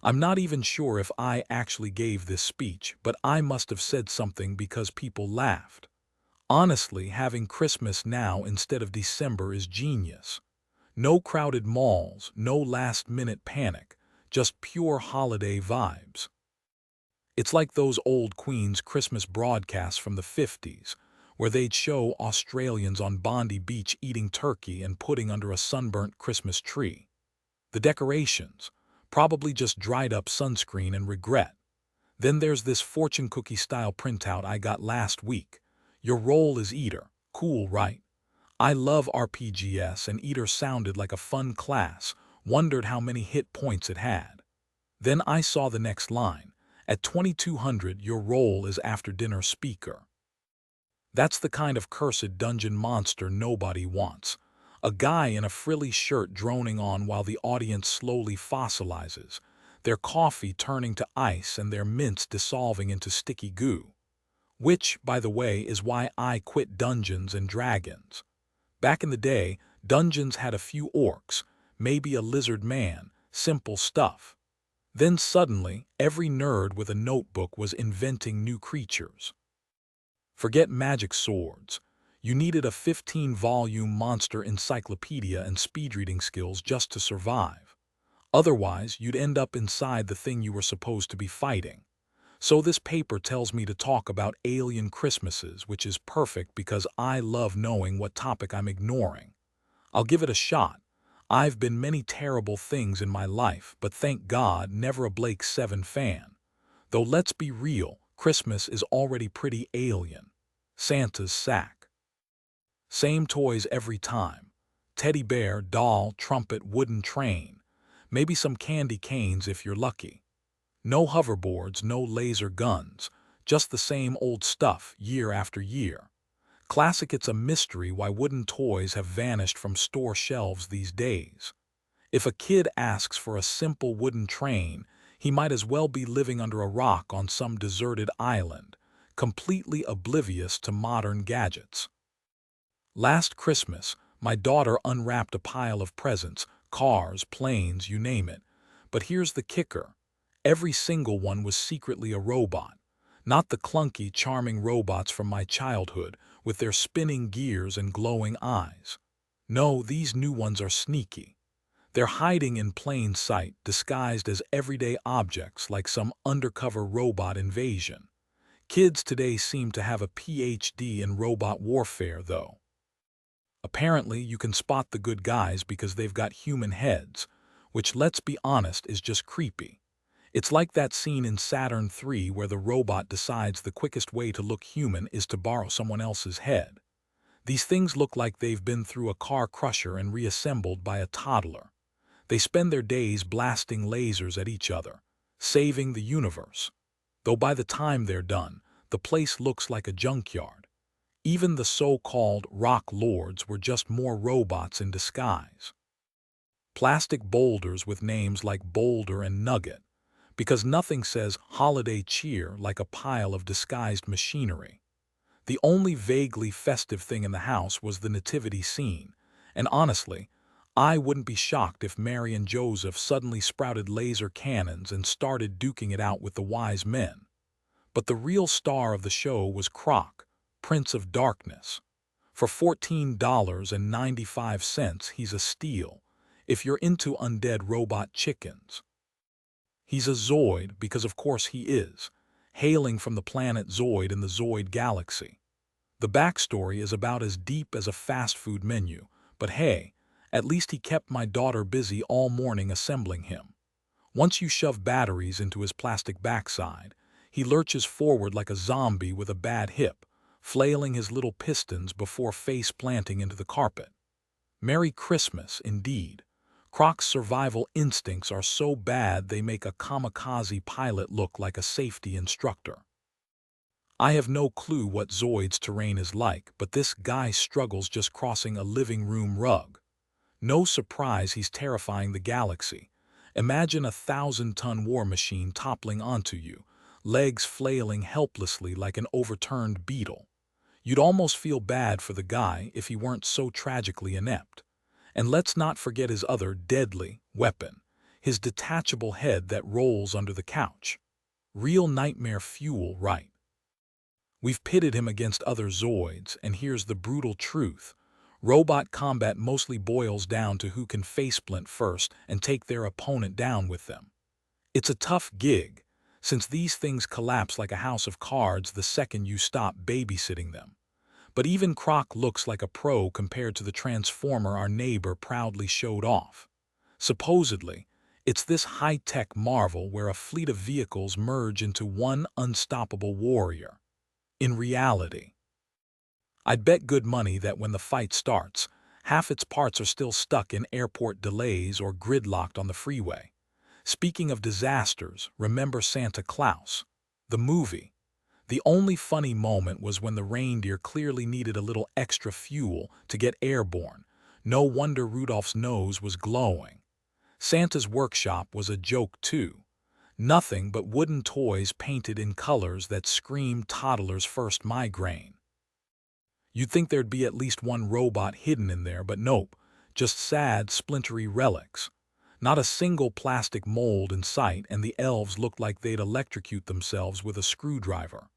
I'm not even sure if I actually gave this speech, but I must have said something because people laughed. Honestly, having Christmas now instead of December is genius. No crowded malls, no last-minute panic, just pure holiday vibes. It's like those old Queen's Christmas broadcasts from the 50s, where they'd show Australians on Bondi Beach eating turkey and pudding under a sunburnt Christmas tree. The decorations, probably just dried up sunscreen and regret. Then there's this fortune cookie-style printout I got last week. Your role is Eater. Cool, right? I love RPGs, and Eater sounded like a fun class, wondered how many hit points it had. Then I saw the next line: At 2200, your role is after-dinner speaker. That's the kind of cursed dungeon monster nobody wants. A guy in a frilly shirt droning on while the audience slowly fossilizes, their coffee turning to ice and their mints dissolving into sticky goo. Which, by the way, is why I quit Dungeons and Dragons. Back in the day, dungeons had a few orcs, maybe a lizard man, simple stuff. Then suddenly, every nerd with a notebook was inventing new creatures. Forget magic swords. You needed a 15-volume monster encyclopedia and speed-reading skills just to survive. Otherwise, you'd end up inside the thing you were supposed to be fighting. So this paper tells me to talk about alien Christmases, which is perfect because I love knowing what topic I'm ignoring. I'll give it a shot. I've been many terrible things in my life, but thank God never a Blake 7 fan. Though let's be real, Christmas is already pretty alien. Santa's sack. Same toys every time. Teddy bear, doll, trumpet, wooden train. Maybe some candy canes if you're lucky. No hoverboards, no laser guns. Just the same old stuff year after year. Classic. It's a mystery why wooden toys have vanished from store shelves these days. If a kid asks for a simple wooden train, he might as well be living under a rock on some deserted island, completely oblivious to modern gadgets. Last Christmas, my daughter unwrapped a pile of presents, cars, planes, you name it. But here's the kicker. Every single one was secretly a robot. Not the clunky, charming robots from my childhood, with their spinning gears and glowing eyes. No, these new ones are sneaky. They're hiding in plain sight, disguised as everyday objects like some undercover robot invasion. Kids today seem to have a PhD in robot warfare, though. Apparently, you can spot the good guys because they've got human heads, which, let's be honest, is just creepy. It's like that scene in Saturn III where the robot decides the quickest way to look human is to borrow someone else's head. These things look like they've been through a car crusher and reassembled by a toddler. They spend their days blasting lasers at each other, saving the universe. Though by the time they're done, the place looks like a junkyard. Even the so-called rock lords were just more robots in disguise. Plastic boulders with names like Boulder and Nugget, because nothing says holiday cheer like a pile of disguised machinery. The only vaguely festive thing in the house was the nativity scene, and honestly, I wouldn't be shocked if Mary and Joseph suddenly sprouted laser cannons and started duking it out with the wise men. But the real star of the show was Croc, Prince of Darkness. For $14.95, he's a steal, if you're into undead robot chickens. He's a Zoid because of course he is, hailing from the planet Zoid in the Zoid galaxy. The backstory is about as deep as a fast food menu, but hey, at least he kept my daughter busy all morning assembling him. Once you shove batteries into his plastic backside, he lurches forward like a zombie with a bad hip, flailing his little pistons before face-planting into the carpet. Merry Christmas, indeed. Croc's survival instincts are so bad they make a kamikaze pilot look like a safety instructor. I have no clue what Zoid's terrain is like, but this guy struggles just crossing a living room rug. No surprise he's terrifying the galaxy. Imagine a 1,000-ton war machine toppling onto you, legs flailing helplessly like an overturned beetle. You'd almost feel bad for the guy if he weren't so tragically inept. And let's not forget his other deadly weapon, his detachable head that rolls under the couch. Real nightmare fuel, right? We've pitted him against other Zoids, and here's the brutal truth. Robot combat mostly boils down to who can faceplant first and take their opponent down with them. It's a tough gig, since these things collapse like a house of cards the second you stop babysitting them. But even Croc looks like a pro compared to the transformer our neighbor proudly showed off. Supposedly, it's this high-tech marvel where a fleet of vehicles merge into one unstoppable warrior. In reality, I'd bet good money that when the fight starts, half its parts are still stuck in airport delays or gridlocked on the freeway. Speaking of disasters, remember Santa Claus, the movie? The only funny moment was when the reindeer clearly needed a little extra fuel to get airborne. No wonder Rudolph's nose was glowing. Santa's workshop was a joke too. Nothing but wooden toys painted in colors that screamed toddlers' first migraine. You'd think there'd be at least one robot hidden in there, but nope, just sad, splintery relics. Not a single plastic mold in sight, and the elves looked like they'd electrocute themselves with a screwdriver.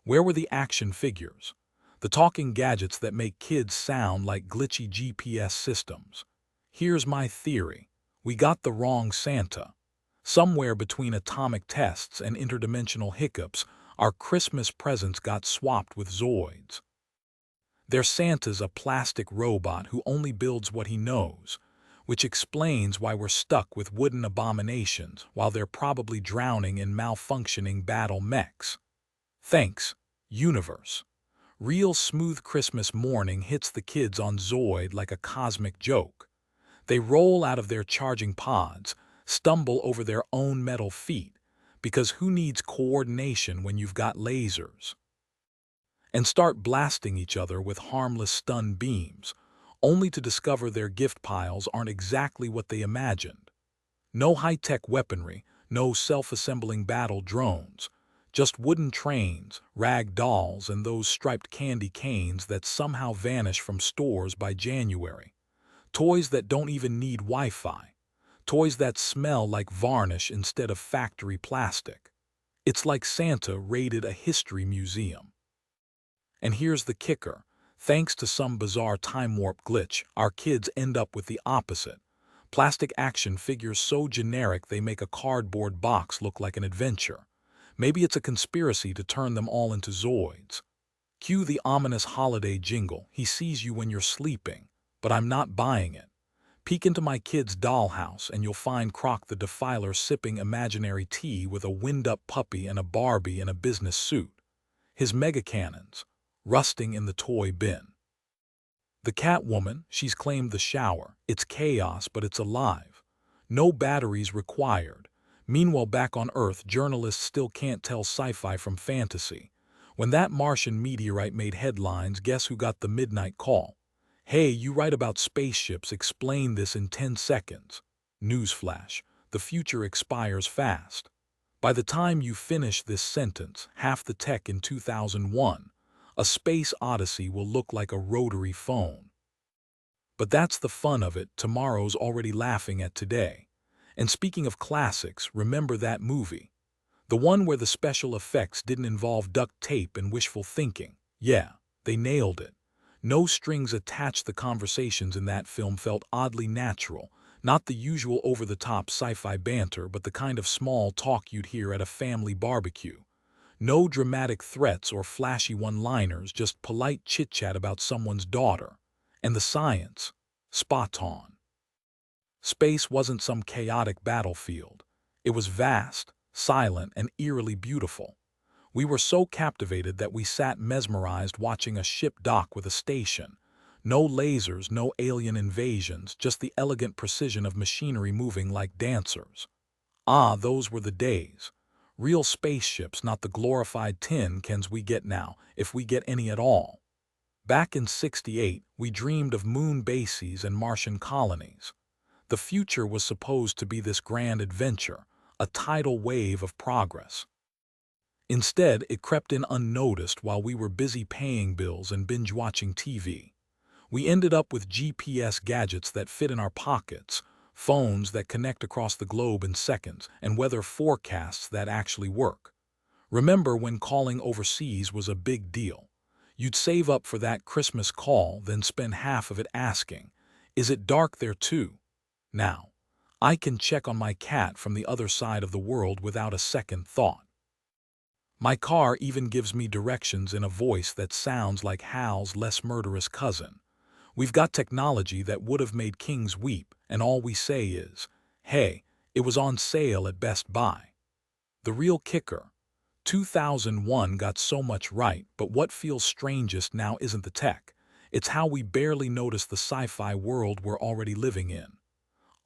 Where were the action figures? The talking gadgets that make kids sound like glitchy GPS systems. Here's my theory. We got the wrong Santa. Somewhere between atomic tests and interdimensional hiccups, our Christmas presents got swapped with Zoids. Their Santa's a plastic robot who only builds what he knows, which explains why we're stuck with wooden abominations while they're probably drowning in malfunctioning battle mechs. Thanks, universe. Real smooth Christmas morning hits the kids on Zoid like a cosmic joke. They roll out of their charging pods, stumble over their own metal feet, because who needs coordination when you've got lasers? And start blasting each other with harmless stun beams, only to discover their gift piles aren't exactly what they imagined. No high-tech weaponry, no self-assembling battle drones, just wooden trains, rag dolls, and those striped candy canes that somehow vanish from stores by January. Toys that don't even need Wi-Fi. Toys that smell like varnish instead of factory plastic. It's like Santa raided a history museum. And here's the kicker. Thanks to some bizarre time warp glitch, our kids end up with the opposite. Plastic action figures so generic they make a cardboard box look like an adventure. Maybe it's a conspiracy to turn them all into Zoids. Cue the ominous holiday jingle, he sees you when you're sleeping, but I'm not buying it. Peek into my kid's dollhouse and you'll find Croc the Defiler sipping imaginary tea with a wind-up puppy and a Barbie in a business suit. His mega cannons, rusting in the toy bin. The Catwoman, she's claimed the shower. It's chaos, but it's alive. No batteries required. Meanwhile, back on Earth, journalists still can't tell sci-fi from fantasy. When that Martian meteorite made headlines, guess who got the midnight call? Hey, you write about spaceships, explain this in 10 seconds. Newsflash, the future expires fast. By the time you finish this sentence, half the tech in 2001, a space odyssey will look like a rotary phone. But that's the fun of it. Tomorrow's already laughing at today. And speaking of classics, remember that movie? The one where the special effects didn't involve duct tape and wishful thinking. Yeah, they nailed it. No strings attached. The conversations in that film felt oddly natural, not the usual over-the-top sci-fi banter, but the kind of small talk you'd hear at a family barbecue. No dramatic threats or flashy one-liners, just polite chit-chat about someone's daughter. And the science, spot on. Space wasn't some chaotic battlefield. It was vast, silent, and eerily beautiful. We were so captivated that we sat mesmerized watching a ship dock with a station. No lasers, no alien invasions, just the elegant precision of machinery moving like dancers. Ah, those were the days. Real spaceships, not the glorified tin cans we get now, if we get any at all. Back in '68, we dreamed of moon bases and Martian colonies. The future was supposed to be this grand adventure, a tidal wave of progress. Instead, it crept in unnoticed while we were busy paying bills and binge-watching TV. We ended up with GPS gadgets that fit in our pockets, phones that connect across the globe in seconds, and weather forecasts that actually work. Remember when calling overseas was a big deal? You'd save up for that Christmas call, then spend half of it asking, "Is it dark there too?" Now, I can check on my cat from the other side of the world without a second thought. My car even gives me directions in a voice that sounds like Hal's less murderous cousin. We've got technology that would have made kings weep, and all we say is, "Hey, it was on sale at Best Buy." The real kicker, 2001 got so much right, but what feels strangest now isn't the tech. It's how we barely notice the sci-fi world we're already living in.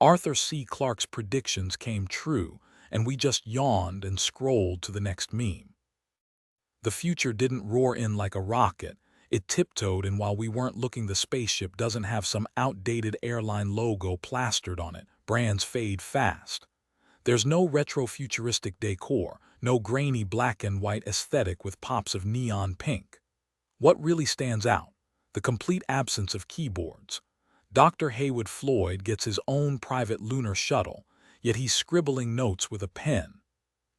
Arthur C. Clarke's predictions came true, and we just yawned and scrolled to the next meme. The future didn't roar in like a rocket. It tiptoed in while we weren't looking. The spaceship doesn't have some outdated airline logo plastered on it. Brands fade fast. There's no retro-futuristic decor, no grainy black and white aesthetic with pops of neon pink. What really stands out? The complete absence of keyboards. Dr. Haywood Floyd gets his own private lunar shuttle, yet he's scribbling notes with a pen.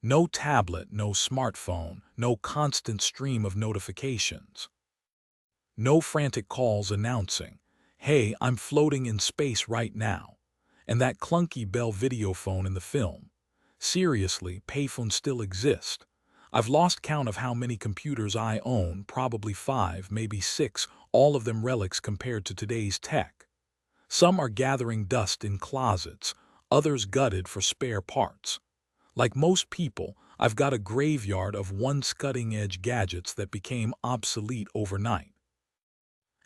No tablet, no smartphone, no constant stream of notifications. No frantic calls announcing, "Hey, I'm floating in space right now." And that clunky Bell video phone in the film. Seriously, payphones still exist. I've lost count of how many computers I own, probably 5, maybe 6, all of them relics compared to today's tech. Some are gathering dust in closets, others gutted for spare parts. Like most people, I've got a graveyard of once cutting-edge gadgets that became obsolete overnight.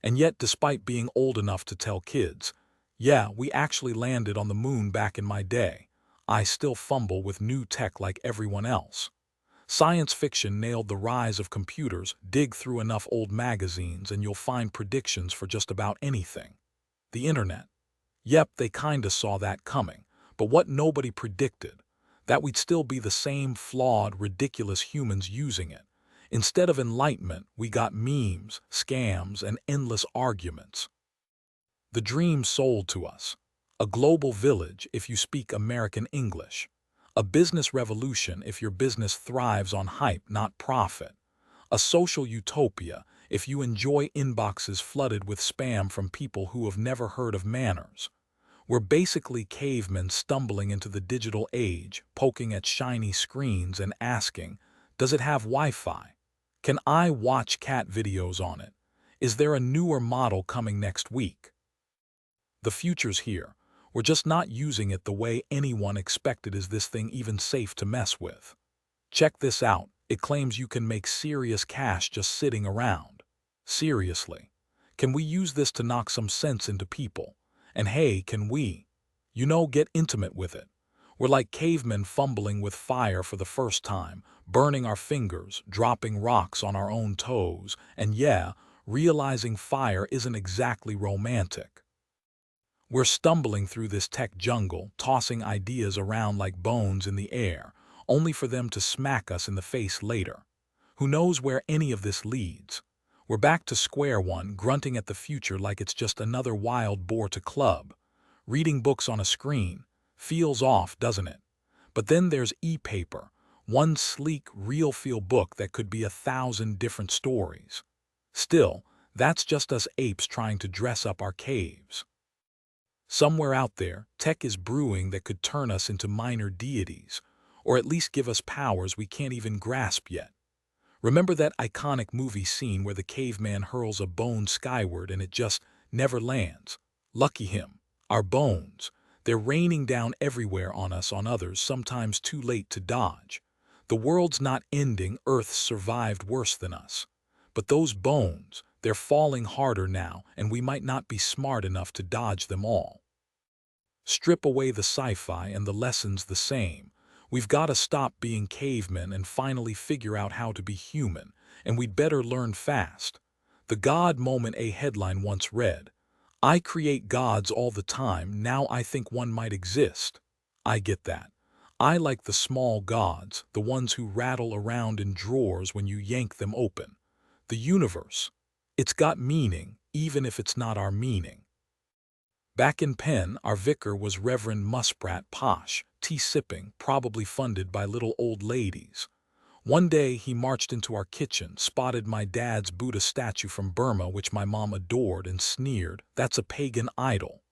And yet, despite being old enough to tell kids, "Yeah, we actually landed on the moon back in my day," I still fumble with new tech like everyone else. Science fiction nailed the rise of computers. Dig through enough old magazines and you'll find predictions for just about anything. The internet. Yep, they kinda saw that coming. But what nobody predicted, that we'd still be the same flawed, ridiculous humans using it. Instead of enlightenment, we got memes, scams, and endless arguments. The dream sold to us. A global village if you speak American English. A business revolution if your business thrives on hype, not profit. A social utopia if you enjoy inboxes flooded with spam from people who have never heard of manners. We're basically cavemen stumbling into the digital age, poking at shiny screens and asking, "Does it have Wi-Fi? Can I watch cat videos on it? Is there a newer model coming next week?" The future's here. We're just not using it the way anyone expected. Is this thing even safe to mess with? Check this out. It claims you can make serious cash just sitting around. Seriously. Can we use this to knock some sense into people? And hey, can we, get intimate with it? We're like cavemen fumbling with fire for the first time, burning our fingers, dropping rocks on our own toes, and yeah, realizing fire isn't exactly romantic. We're stumbling through this tech jungle, tossing ideas around like bones in the air, only for them to smack us in the face later. Who knows where any of this leads? We're back to square one, grunting at the future like it's just another wild boar to club. Reading books on a screen feels off, doesn't it? But then there's e-paper, one sleek, real-feel book that could be 1,000 different stories. Still, that's just us apes trying to dress up our caves. Somewhere out there, tech is brewing that could turn us into minor deities, or at least give us powers we can't even grasp yet. Remember that iconic movie scene where the caveman hurls a bone skyward and it just never lands? Lucky him. Our bones. They're raining down everywhere on us, on others, sometimes too late to dodge. The world's not ending, Earth's survived worse than us. But those bones, they're falling harder now, and we might not be smart enough to dodge them all. Strip away the sci-fi and the lesson's the same. We've got to stop being cavemen and finally figure out how to be human, and we'd better learn fast. The God moment. A headline once read, "I create gods all the time, now I think one might exist." I get that. I like the small gods, the ones who rattle around in drawers when you yank them open. The universe. It's got meaning, even if it's not our meaning. Back in Penn, our vicar was Reverend Musprat Posh, tea-sipping, probably funded by little old ladies. One day he marched into our kitchen, spotted my dad's Buddha statue from Burma which my mom adored, and sneered, "That's a pagan idol."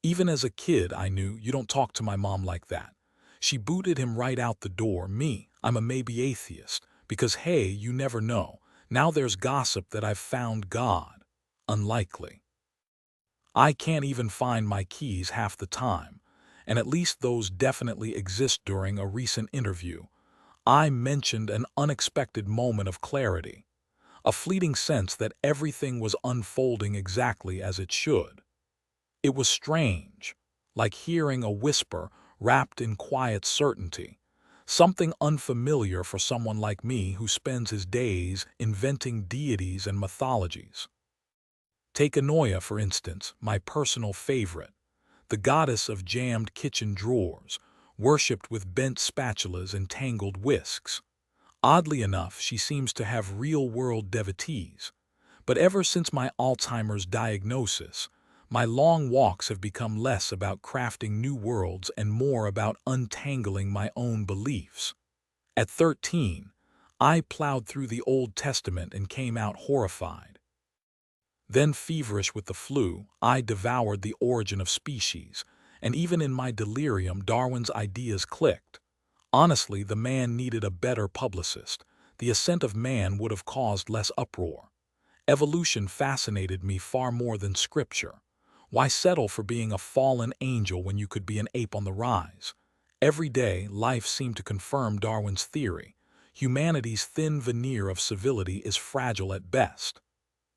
Even as a kid I knew, you don't talk to my mom like that. She booted him right out the door. Me, I'm a maybe atheist, because hey, you never know. Now there's gossip that I've found God. Unlikely. I can't even find my keys half the time, and at least those definitely exist. During a recent interview, I mentioned an unexpected moment of clarity, a fleeting sense that everything was unfolding exactly as it should. It was strange, like hearing a whisper wrapped in quiet certainty, something unfamiliar for someone like me who spends his days inventing deities and mythologies. Take Anoia, for instance, my personal favorite, the goddess of jammed kitchen drawers, worshipped with bent spatulas and tangled whisks. Oddly enough, she seems to have real-world devotees. But ever since my Alzheimer's diagnosis, my long walks have become less about crafting new worlds and more about untangling my own beliefs. At 13, I plowed through the Old Testament and came out horrified. Then, feverish with the flu, I devoured The Origin of Species, and even in my delirium, Darwin's ideas clicked. Honestly, the man needed a better publicist. The ascent of man would have caused less uproar. Evolution fascinated me far more than scripture. Why settle for being a fallen angel when you could be an ape on the rise? Every day, life seemed to confirm Darwin's theory. Humanity's thin veneer of civility is fragile at best.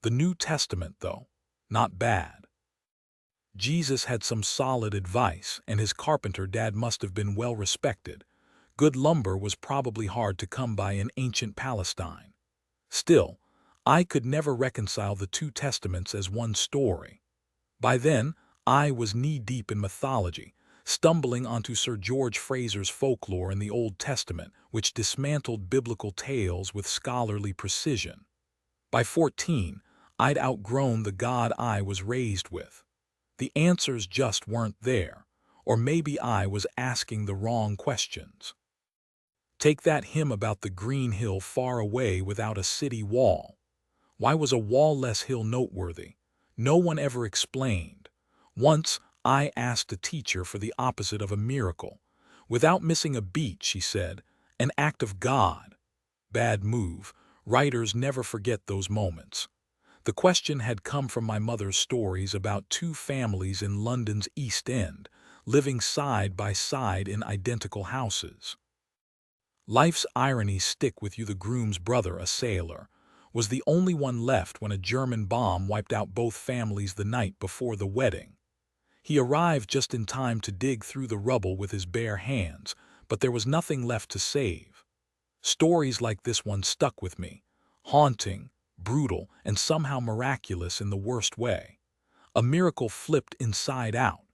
The New Testament, though, not bad. Jesus had some solid advice, and his carpenter dad must have been well respected. Good lumber was probably hard to come by in ancient Palestine. Still, I could never reconcile the two testaments as one story. By then, I was knee-deep in mythology, stumbling onto Sir George Fraser's folklore in the Old Testament, which dismantled biblical tales with scholarly precision. By 14, I'd outgrown the God I was raised with. The answers just weren't there, or maybe I was asking the wrong questions. Take that hymn about the green hill far away without a city wall. Why was a wall-less hill noteworthy? No one ever explained. Once, I asked a teacher for the opposite of a miracle. Without missing a beat, she said, an act of God. Bad move. Writers never forget those moments. The question had come from my mother's stories about two families in London's East End, living side by side in identical houses. Life's ironies stick with you. The groom's brother, a sailor, was the only one left when a German bomb wiped out both families the night before the wedding. He arrived just in time to dig through the rubble with his bare hands, but there was nothing left to save. Stories like this one stuck with me, haunting, brutal, and somehow miraculous in the worst way. A miracle flipped inside out.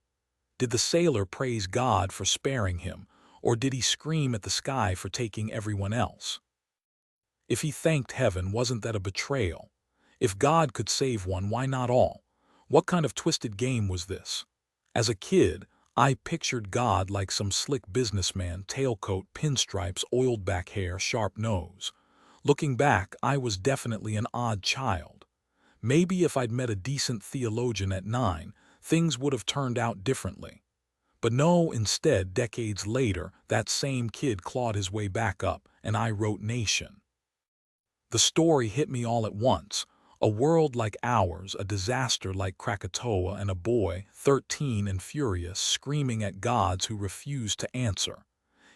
Did the sailor praise God for sparing him, or did he scream at the sky for taking everyone else? If he thanked heaven, wasn't that a betrayal? If God could save one, why not all? What kind of twisted game was this? As a kid, I pictured God like some slick businessman, tailcoat, pinstripes, oiled back hair, sharp nose. Looking back, I was definitely an odd child. Maybe if I'd met a decent theologian at 9, things would have turned out differently. But no, instead, decades later, that same kid clawed his way back up, and I wrote Nation. The story hit me all at once. A world like ours, a disaster like Krakatoa, and a boy, 13 and furious, screaming at gods who refuse to answer.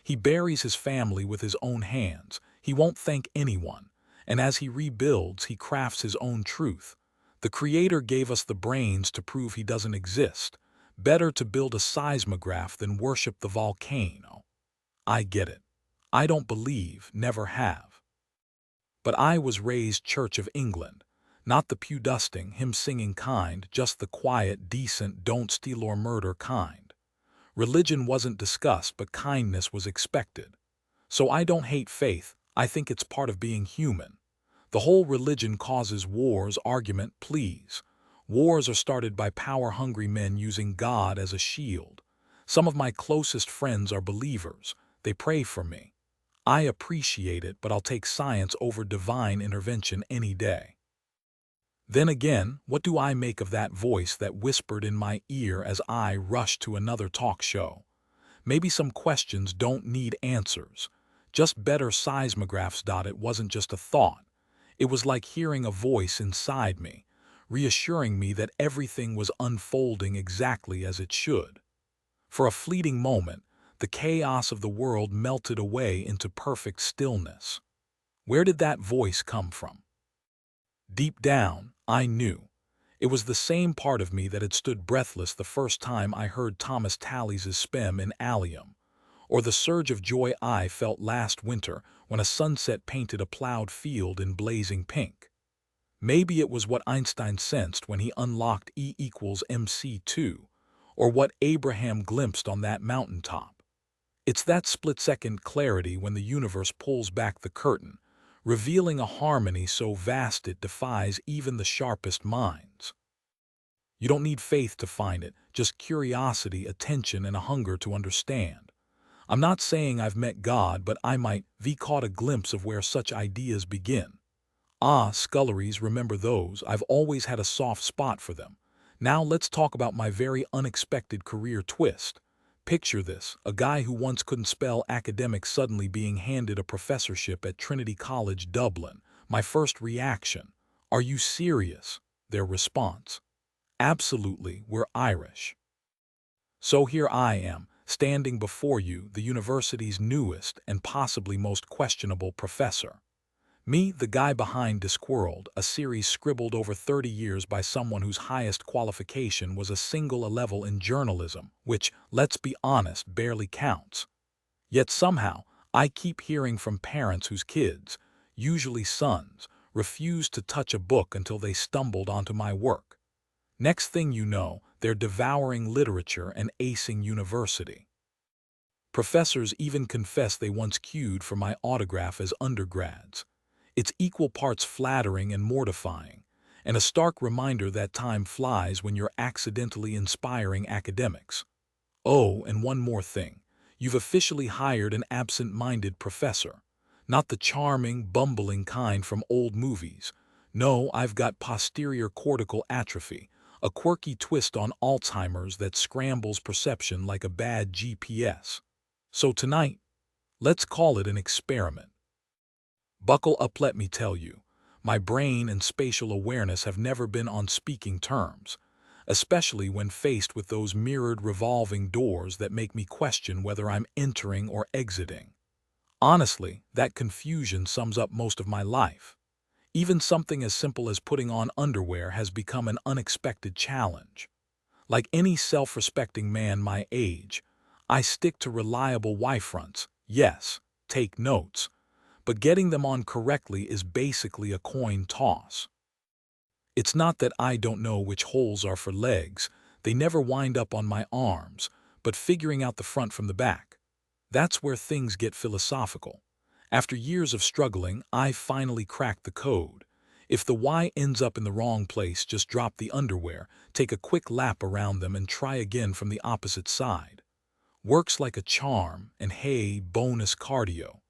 He buries his family with his own hands. He won't thank anyone. And as he rebuilds, he crafts his own truth. The Creator gave us the brains to prove he doesn't exist. Better to build a seismograph than worship the volcano. I get it. I don't believe, never have. But I was raised Church of England. Not the pew-dusting, hymn-singing kind, just the quiet, decent, don't steal or murder kind. Religion wasn't discussed, but kindness was expected. So I don't hate faith, I think it's part of being human. The whole religion causes wars, argument, please. Wars are started by power-hungry men using God as a shield. Some of my closest friends are believers. They pray for me. I appreciate it, but I'll take science over divine intervention any day. Then again, what do I make of that voice that whispered in my ear as I rushed to another talk show? Maybe some questions don't need answers, just better seismographs. It wasn't just a thought. It was like hearing a voice inside me, reassuring me that everything was unfolding exactly as it should. For a fleeting moment, the chaos of the world melted away into perfect stillness. Where did that voice come from? Deep down, I knew. It was the same part of me that had stood breathless the first time I heard Thomas Tallies's spem in Allium, or the surge of joy I felt last winter when a sunset painted a plowed field in blazing pink. Maybe it was what Einstein sensed when he unlocked E equals mc2, or what Abraham glimpsed on that mountaintop. It's that split-second clarity when the universe pulls back the curtain, revealing a harmony so vast it defies even the sharpest minds. You don't need faith to find it, just curiosity, attention, and a hunger to understand. I'm not saying I've met God, but I might have caught a glimpse of where such ideas begin. Ah, sculleries, remember those. I've always had a soft spot for them. Now let's talk about my very unexpected career twist. Picture this, a guy who once couldn't spell academics suddenly being handed a professorship at Trinity College, Dublin. My first reaction, "Are you serious?" Their response, "Absolutely, we're Irish." So here I am, standing before you, the university's newest and possibly most questionable professor. Me, the guy behind Discworld, a series scribbled over 30 years by someone whose highest qualification was a single A-level in journalism, which, let's be honest, barely counts. Yet somehow, I keep hearing from parents whose kids, usually sons, refuse to touch a book until they stumbled onto my work. Next thing you know, they're devouring literature and acing university. Professors even confess they once queued for my autograph as undergrads. It's equal parts flattering and mortifying, and a stark reminder that time flies when you're accidentally inspiring academics. Oh, and one more thing. You've officially hired an absent-minded professor. Not the charming, bumbling kind from old movies. No, I've got posterior cortical atrophy, a quirky twist on Alzheimer's that scrambles perception like a bad GPS. So tonight, let's call it an experiment. Buckle up, let me tell you. My brain and spatial awareness have never been on speaking terms, especially when faced with those mirrored revolving doors that make me question whether I'm entering or exiting. Honestly, that confusion sums up most of my life. Even something as simple as putting on underwear has become an unexpected challenge. Like any self-respecting man my age, I stick to reliable Y-fronts, yes, take notes, but getting them on correctly is basically a coin toss. It's not that I don't know which holes are for legs, they never wind up on my arms, but figuring out the front from the back. That's where things get philosophical. After years of struggling, I finally cracked the code. If the Y ends up in the wrong place, just drop the underwear, take a quick lap around them and try again from the opposite side. Works like a charm, and hey, bonus cardio.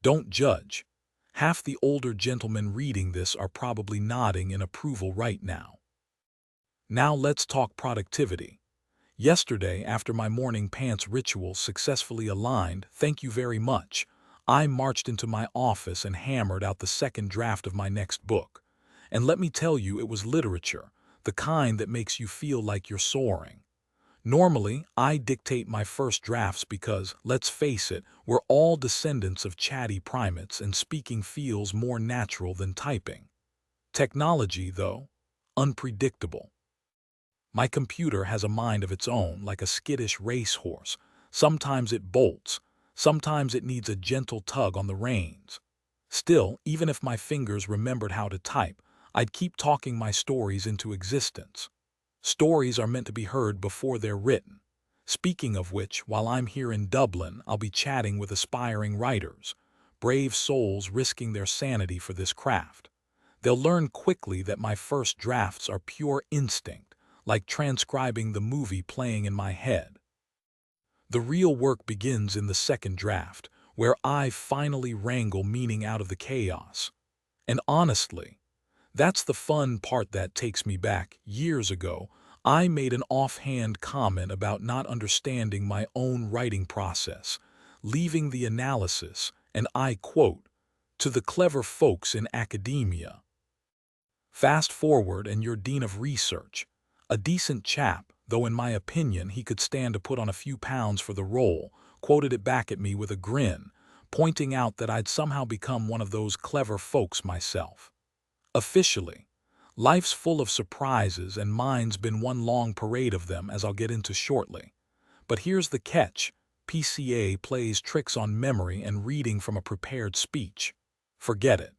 Don't judge. Half the older gentlemen reading this are probably nodding in approval right now. Now let's talk productivity. Yesterday, after my morning pants ritual successfully aligned, thank you very much, I marched into my office and hammered out the second draft of my next book. And let me tell you, it was literature, the kind that makes you feel like you're soaring. Normally, I dictate my first drafts because, let's face it, we're all descendants of chatty primates and speaking feels more natural than typing. Technology, though, unpredictable. My computer has a mind of its own, like a skittish racehorse. Sometimes it bolts, sometimes it needs a gentle tug on the reins. Still, even if my fingers remembered how to type, I'd keep talking my stories into existence. Stories are meant to be heard before they're written. Speaking of which, while I'm here in Dublin, I'll be chatting with aspiring writers, brave souls risking their sanity for this craft. They'll learn quickly that my first drafts are pure instinct, like transcribing the movie playing in my head. The real work begins in the second draft, where I finally wrangle meaning out of the chaos. And honestly, that's the fun part that takes me back. Years ago, I made an offhand comment about not understanding my own writing process, leaving the analysis, and I quote, "to the clever folks in academia." Fast forward and you're dean of research, a decent chap, though in my opinion he could stand to put on a few pounds for the role, quoted it back at me with a grin, pointing out that I'd somehow become one of those clever folks myself. Officially, Life's full of surprises, and mine's been one long parade of them, as I'll get into shortly. But here's the catch. PCA plays tricks on memory and reading from a prepared speech. Forget it.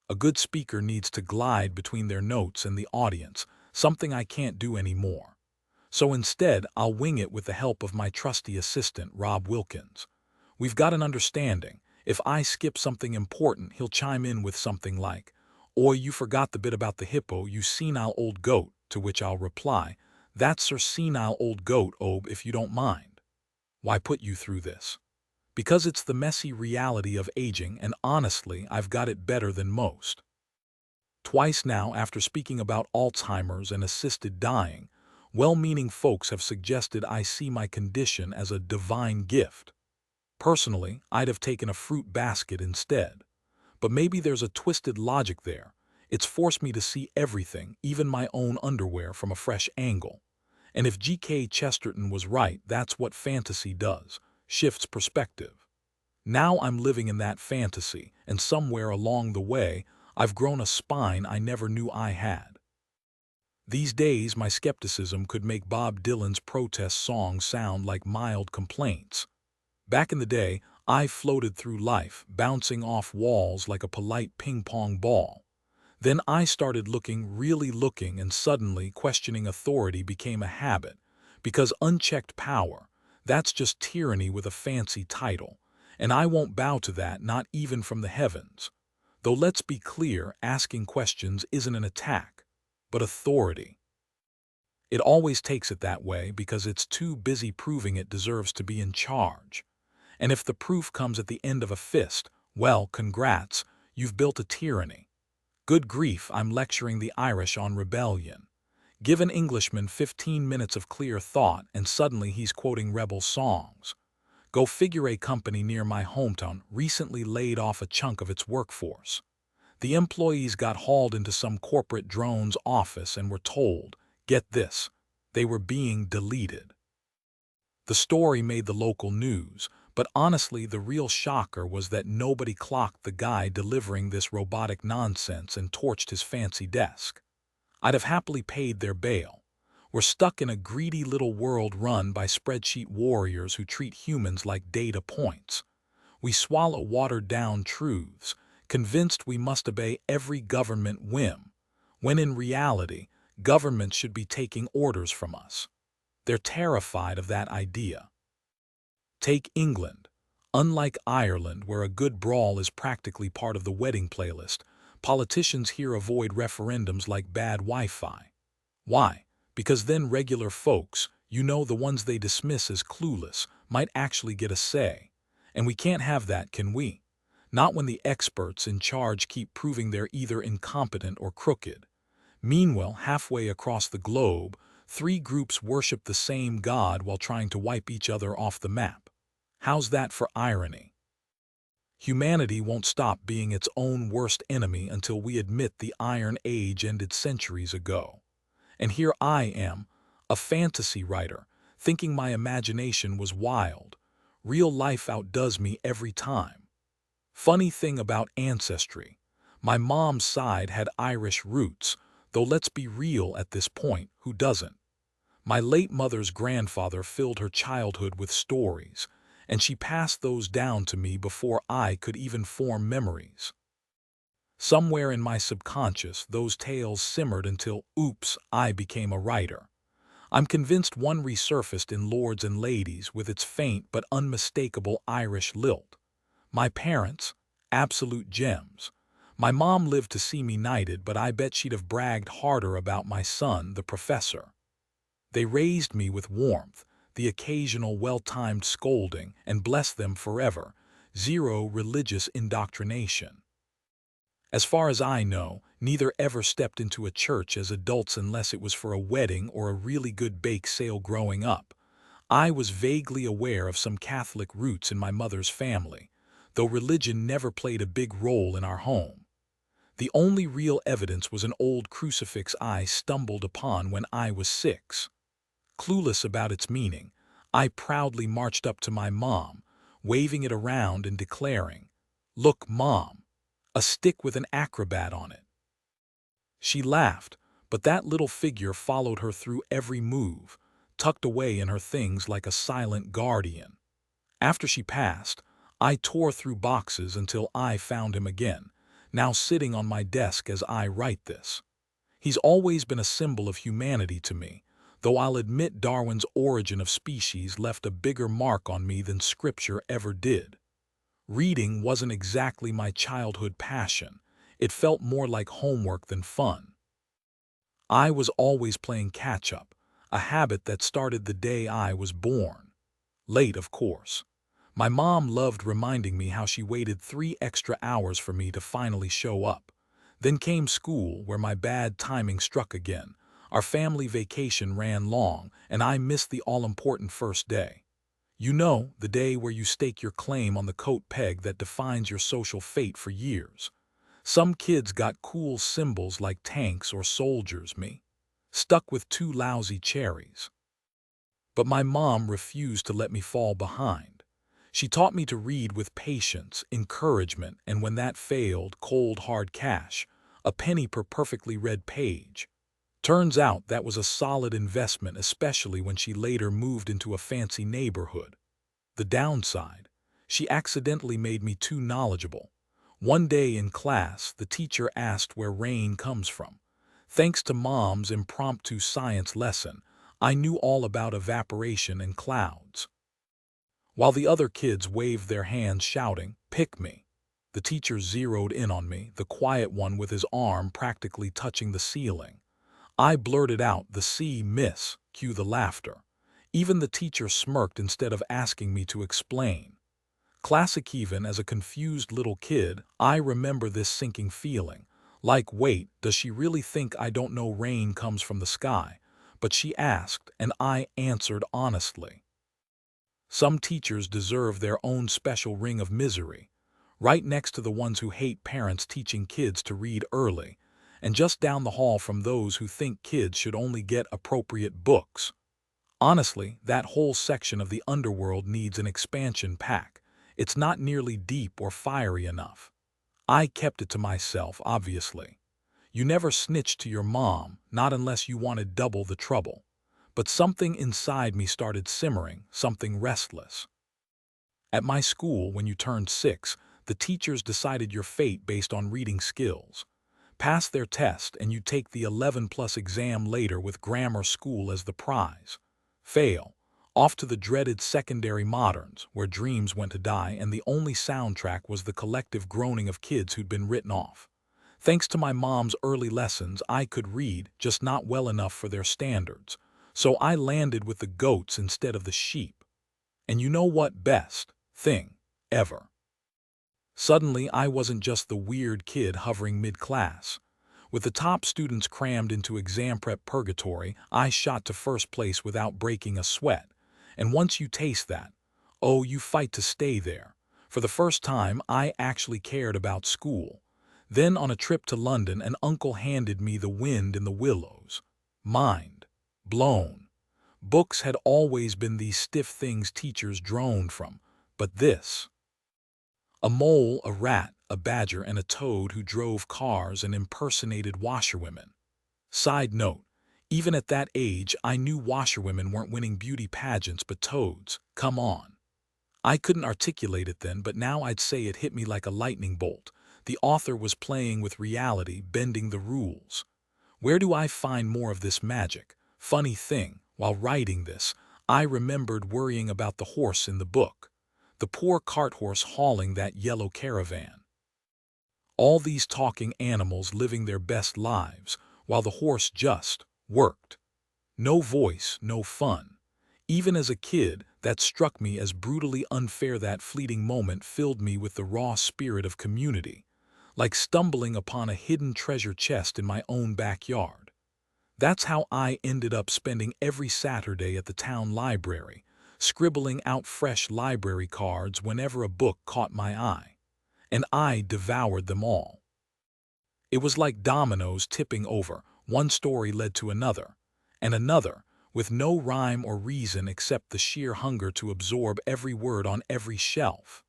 A good speaker needs to glide between their notes and the audience, something I can't do anymore. So instead, I'll wing it with the help of my trusty assistant, Rob Wilkins. We've got an understanding. If I skip something important, he'll chime in with something like, "Oi, you forgot the bit about the hippo, you senile old goat," to which I'll reply, "That's Sir Senile Old Goat, Ob, if you don't mind." Why put you through this? Because it's the messy reality of aging, and honestly, I've got it better than most. Twice now, after speaking about Alzheimer's and assisted dying, well-meaning folks have suggested I see my condition as a divine gift. Personally, I'd have taken a fruit basket instead. But maybe there's a twisted logic there. It's forced me to see everything, even my own underwear, from a fresh angle. And if G.K. Chesterton was right, that's what fantasy does, shifts perspective. Now I'm living in that fantasy, and somewhere along the way, I've grown a spine I never knew I had. These days, my skepticism could make Bob Dylan's protest songs sound like mild complaints. Back in the day, I floated through life, bouncing off walls like a polite ping-pong ball. Then I started really looking, and suddenly questioning authority became a habit. Because unchecked power, that's just tyranny with a fancy title. And I won't bow to that, not even from the heavens. Though let's be clear, asking questions isn't an attack, but authority. It always takes it that way because it's too busy proving it deserves to be in charge. And if the proof comes at the end of a fist, well, congrats, you've built a tyranny. Good grief, I'm lecturing the Irish on rebellion. Give an Englishman 15 minutes of clear thought and suddenly he's quoting rebel songs. Go figure, a company near my hometown recently laid off a chunk of its workforce. The employees got hauled into some corporate drone's office and were told, get this, they were being deleted. The story made the local news, but honestly the real shocker was that nobody clocked the guy delivering this robotic nonsense and torched his fancy desk. I'd have happily paid their bail. We're stuck in a greedy little world run by spreadsheet warriors who treat humans like data points. We swallow watered-down truths, convinced we must obey every government whim, when in reality, governments should be taking orders from us. They're terrified of that idea. Take England. Unlike Ireland, where a good brawl is practically part of the wedding playlist, politicians here avoid referendums like bad Wi-Fi. Why? Because then regular folks, the ones they dismiss as clueless, might actually get a say. And we can't have that, can we? Not when the experts in charge keep proving they're either incompetent or crooked. Meanwhile, halfway across the globe, 3 groups worship the same God while trying to wipe each other off the map. How's that for irony? Humanity won't stop being its own worst enemy until we admit the Iron Age ended centuries ago. And here I am, a fantasy writer, thinking my imagination was wild. Real life outdoes me every time. Funny thing about ancestry. My mom's side had Irish roots, though let's be real at this point, who doesn't? My late mother's grandfather filled her childhood with stories, and she passed those down to me before I could even form memories. Somewhere in my subconscious, those tales simmered until, oops, I became a writer. I'm convinced one resurfaced in Lords and Ladies with its faint but unmistakable Irish lilt. My parents, absolute gems. My mom lived to see me knighted, but I bet she'd have bragged harder about my son, the professor. They raised me with warmth, the occasional well-timed scolding, and bless them forever, zero religious indoctrination. As far as I know, neither ever stepped into a church as adults unless it was for a wedding or a really good bake sale growing up. I was vaguely aware of some Catholic roots in my mother's family, though religion never played a big role in our home. The only real evidence was an old crucifix I stumbled upon when I was 6. Clueless about its meaning, I proudly marched up to my mom, waving it around and declaring, "Look, Mom, a stick with an acrobat on it." She laughed, but that little figure followed her through every move, tucked away in her things like a silent guardian. After she passed, I tore through boxes until I found him again, now sitting on my desk as I write this. He's always been a symbol of humanity to me, though I'll admit Darwin's Origin of Species left a bigger mark on me than scripture ever did. Reading wasn't exactly my childhood passion. It felt more like homework than fun. I was always playing catch-up, a habit that started the day I was born. Late, of course. My mom loved reminding me how she waited 3 extra hours for me to finally show up. Then came school, where my bad timing struck again. Our family vacation ran long, and I missed the all-important first day. You know, the day where you stake your claim on the coat peg that defines your social fate for years. Some kids got cool symbols like tanks or soldiers, me stuck with 2 lousy cherries. But my mom refused to let me fall behind. She taught me to read with patience, encouragement, and when that failed, cold hard cash, a penny per perfectly read page. Turns out that was a solid investment, especially when she later moved into a fancy neighborhood. The downside: she accidentally made me too knowledgeable. One day in class, the teacher asked where rain comes from. Thanks to Mom's impromptu science lesson, I knew all about evaporation and clouds. While the other kids waved their hands shouting, "Pick me," the teacher zeroed in on me, the quiet one with his arm practically touching the ceiling. I blurted out, "The sea, miss," cue the laughter. Even the teacher smirked instead of asking me to explain. Classic. Even as a confused little kid, I remember this sinking feeling. Like, wait, does she really think I don't know rain comes from the sky? But she asked, and I answered honestly. Some teachers deserve their own special ring of misery, right next to the ones who hate parents teaching kids to read early, and just down the hall from those who think kids should only get appropriate books. Honestly, that whole section of the underworld needs an expansion pack. It's not nearly deep or fiery enough. I kept it to myself, obviously. You never snitched to your mom, not unless you wanted double the trouble. But something inside me started simmering, something restless. At my school, when you turned 6, the teachers decided your fate based on reading skills. Pass their test and you take the 11+ exam later with grammar school as the prize. Fail, off to the dreaded secondary moderns, where dreams went to die and the only soundtrack was the collective groaning of kids who'd been written off. Thanks to my mom's early lessons, I could read, just not well enough for their standards. So I landed with the goats instead of the sheep. And you know what? Best thing ever. Suddenly, I wasn't just the weird kid hovering mid-class. With the top students crammed into exam prep purgatory, I shot to first place without breaking a sweat. And once you taste that, oh, you fight to stay there. For the first time, I actually cared about school. Then on a trip to London, an uncle handed me The Wind in the Willows. Mind blown. Books had always been these stiff things teachers droned from, but this: a mole, a rat, a badger, and a toad who drove cars and impersonated washerwomen. Side note, even at that age, I knew washerwomen weren't winning beauty pageants, but toads, come on. I couldn't articulate it then, but now I'd say it hit me like a lightning bolt. The author was playing with reality, bending the rules. Where do I find more of this magic? Funny thing, while writing this, I remembered worrying about the horse in the book. The poor cart horse hauling that yellow caravan. All these talking animals living their best lives, while the horse just worked. No voice, no fun. Even as a kid, that struck me as brutally unfair. That fleeting moment filled me with the raw spirit of community, like stumbling upon a hidden treasure chest in my own backyard. That's how I ended up spending every Saturday at the town library, scribbling out fresh library cards whenever a book caught my eye. And I devoured them all. It was like dominoes tipping over. One story led to another, and another, with no rhyme or reason except the sheer hunger to absorb every word on every shelf.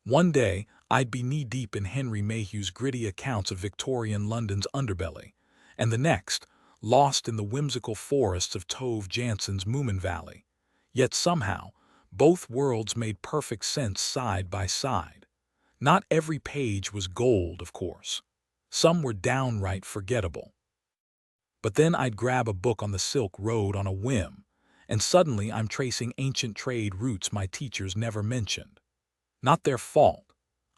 One day, I'd be knee-deep in Henry Mayhew's gritty accounts of Victorian London's underbelly, and the next, lost in the whimsical forests of Tove Janssen's Moomin Valley. Yet somehow, both worlds made perfect sense side by side. Not every page was gold, of course. Some were downright forgettable. But then I'd grab a book on the Silk Road on a whim, and suddenly I'm tracing ancient trade routes my teachers never mentioned. Not their fault.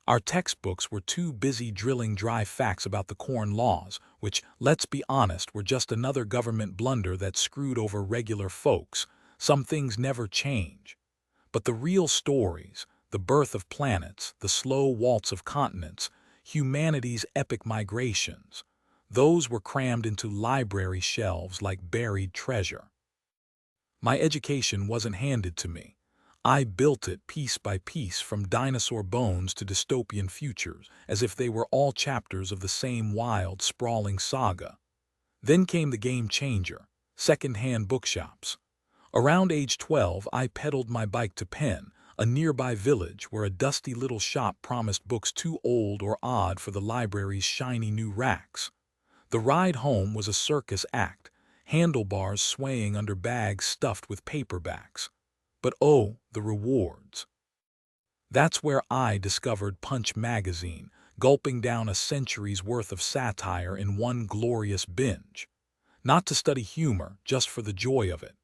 Our textbooks were too busy drilling dry facts about the Corn Laws, which, let's be honest, were just another government blunder that screwed over regular folks. Some things never change. But the real stories, the birth of planets, the slow waltz of continents, humanity's epic migrations, those were crammed into library shelves like buried treasure. My education wasn't handed to me. I built it piece by piece, from dinosaur bones to dystopian futures, as if they were all chapters of the same wild, sprawling saga. Then came the game changer: second-hand bookshops. Around age 12, I pedaled my bike to Penn, a nearby village where a dusty little shop promised books too old or odd for the library's shiny new racks. The ride home was a circus act, handlebars swaying under bags stuffed with paperbacks. But oh, the rewards. That's where I discovered Punch magazine, gulping down a century's worth of satire in one glorious binge. Not to study humor, just for the joy of it.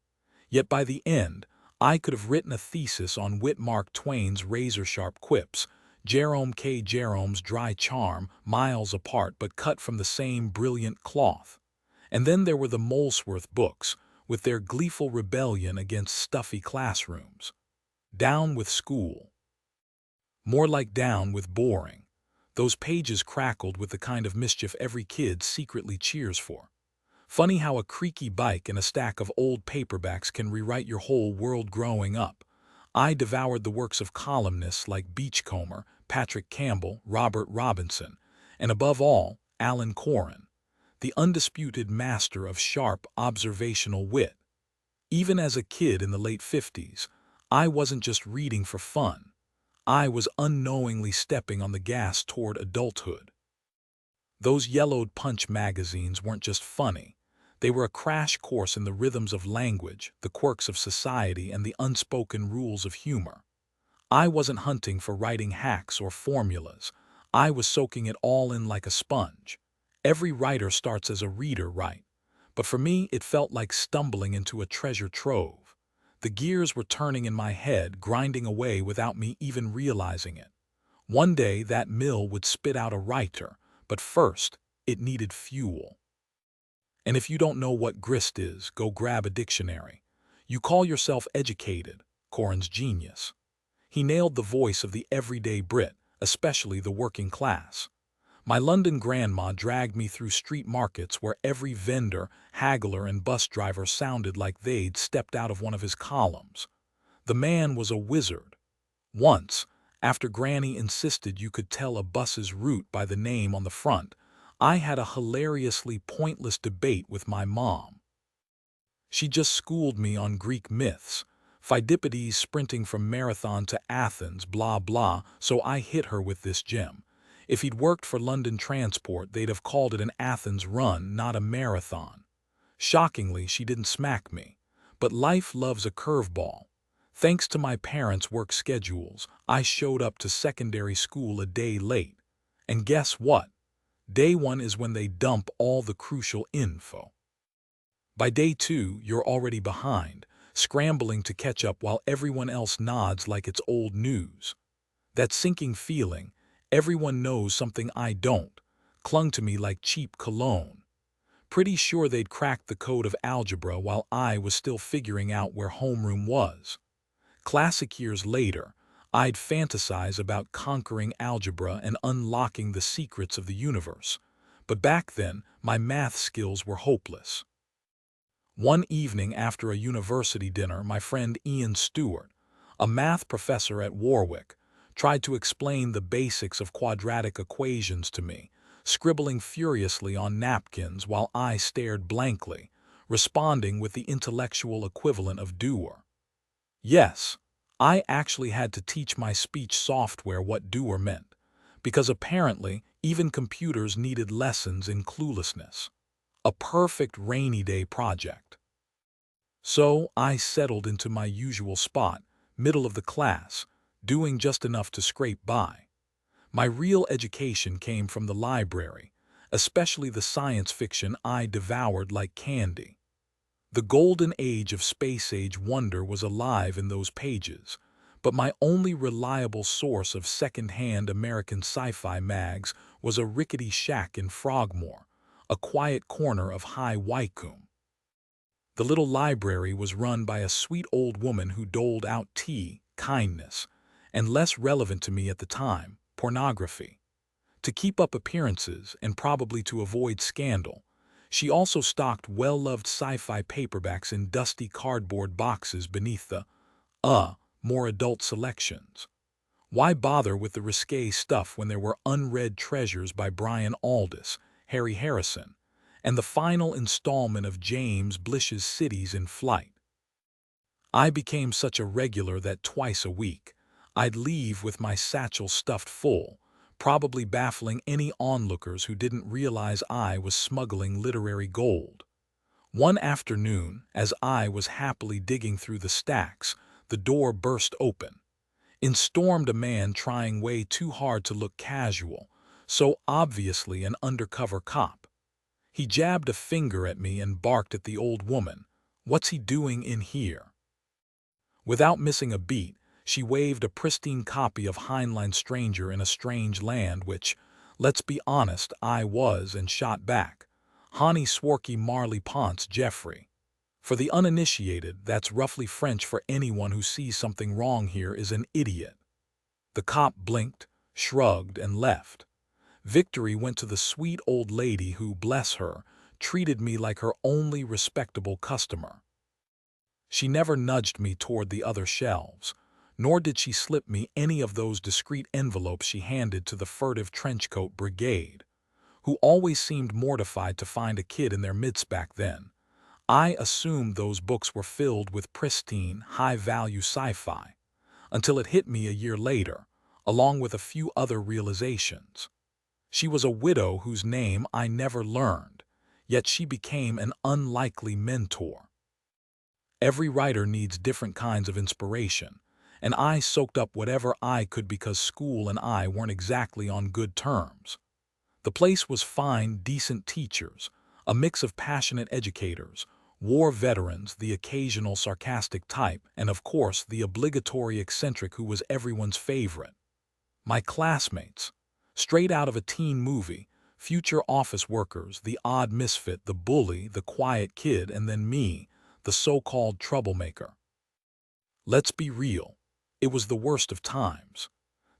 Yet by the end, I could have written a thesis on Mark Twain's razor-sharp quips, Jerome K. Jerome's dry charm, miles apart but cut from the same brilliant cloth. And then there were the Molesworth books, with their gleeful rebellion against stuffy classrooms. Down with school. More like down with boring. Those pages crackled with the kind of mischief every kid secretly cheers for. Funny how a creaky bike and a stack of old paperbacks can rewrite your whole world growing up. I devoured the works of columnists like Beachcomber, Patrick Campbell, Robert Robinson, and above all, Alan Coren, the undisputed master of sharp, observational wit. Even as a kid in the late 50s, I wasn't just reading for fun. I was unknowingly stepping on the gas toward adulthood. Those yellowed Punch magazines weren't just funny. They were a crash course in the rhythms of language, the quirks of society, and the unspoken rules of humor. I wasn't hunting for writing hacks or formulas. I was soaking it all in like a sponge. Every writer starts as a reader, right? But for me, it felt like stumbling into a treasure trove. The gears were turning in my head, grinding away without me even realizing it. One day, that mill would spit out a writer, but first, it needed fuel. And if you don't know what grist is, go grab a dictionary. You call yourself educated, Coren's genius. He nailed the voice of the everyday Brit, especially the working class. My London grandma dragged me through street markets where every vendor, haggler, and bus driver sounded like they'd stepped out of one of his columns. The man was a wizard. Once, after Granny insisted you could tell a bus's route by the name on the front, I had a hilariously pointless debate with my mom. She just schooled me on Greek myths, Pheidippides sprinting from Marathon to Athens, blah blah, so I hit her with this gem. If he'd worked for London Transport, they'd have called it an Athens run, not a marathon. Shockingly, she didn't smack me. But life loves a curveball. Thanks to my parents' work schedules, I showed up to secondary school a day late. And guess what? Day one is when they dump all the crucial info. By day two, you're already behind, scrambling to catch up while everyone else nods like it's old news. That sinking feeling, everyone knows something I don't, clung to me like cheap cologne. Pretty sure they'd cracked the code of algebra while I was still figuring out where homeroom was. Classic years later, I'd fantasize about conquering algebra and unlocking the secrets of the universe. But back then, my math skills were hopeless. One evening after a university dinner, my friend Ian Stewart, a math professor at Warwick, tried to explain the basics of quadratic equations to me, scribbling furiously on napkins while I stared blankly, responding with the intellectual equivalent of doer. Yes, I actually had to teach my speech software what doer meant, because apparently even computers needed lessons in cluelessness. a perfect rainy day project. So I settled into my usual spot, middle of the class, doing just enough to scrape by. My real education came from the library, especially the science fiction I devoured like candy. The golden age of space-age wonder was alive in those pages, but my only reliable source of second-hand American sci-fi mags was a rickety shack in Frogmore, a quiet corner of High Wycombe. The little library was run by a sweet old woman who doled out tea, kindness, and less relevant to me at the time, pornography. To keep up appearances and probably to avoid scandal, she also stocked well-loved sci-fi paperbacks in dusty cardboard boxes beneath the, more adult selections. Why bother with the risque stuff when there were unread treasures by Brian Aldiss, Harry Harrison, and the final installment of James Blish's Cities in Flight? I became such a regular that twice a week, I'd leave with my satchel stuffed full, probably baffling any onlookers who didn't realize I was smuggling literary gold. One afternoon, as I was happily digging through the stacks, the door burst open. In stormed a man trying way too hard to look casual, so obviously an undercover cop. He jabbed a finger at me and barked at the old woman. "What's he doing in here?" Without missing a beat, she waved a pristine copy of Heinlein Stranger in a Strange Land, which, let's be honest, I was, and shot back. Hani Swarky Marley Ponce Jeffrey. For the uninitiated, that's roughly French for anyone who sees something wrong here is an idiot. The cop blinked, shrugged, and left. Victory went to the sweet old lady who, bless her, treated me like her only respectable customer. She never nudged me toward the other shelves, nor did she slip me any of those discreet envelopes she handed to the furtive trenchcoat brigade, who always seemed mortified to find a kid in their midst back then. I assumed those books were filled with pristine, high-value sci-fi, until it hit me a year later, along with a few other realizations. She was a widow whose name I never learned, yet she became an unlikely mentor. Every writer needs different kinds of inspiration, and I soaked up whatever I could because school and I weren't exactly on good terms. The place was fine, decent teachers, a mix of passionate educators, war veterans, the occasional sarcastic type, and of course the obligatory eccentric who was everyone's favorite. My classmates, straight out of a teen movie, future office workers, the odd misfit, the bully, the quiet kid, and then me, the so-called troublemaker. Let's be real, it was the worst of times.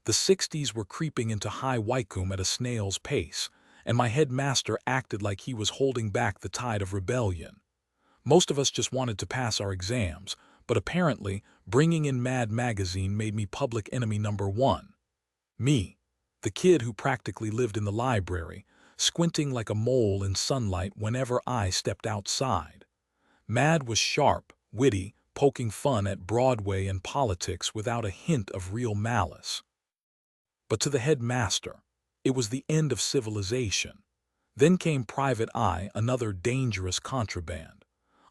The 60s were creeping into High Wycombe at a snail's pace, and my headmaster acted like he was holding back the tide of rebellion. Most of us just wanted to pass our exams, but apparently bringing in Mad Magazine made me public enemy number one. Me, the kid who practically lived in the library, squinting like a mole in sunlight whenever I stepped outside. Mad was sharp, witty, poking fun at Broadway and politics without a hint of real malice. But to the headmaster, it was the end of civilization. Then came Private Eye, another dangerous contraband.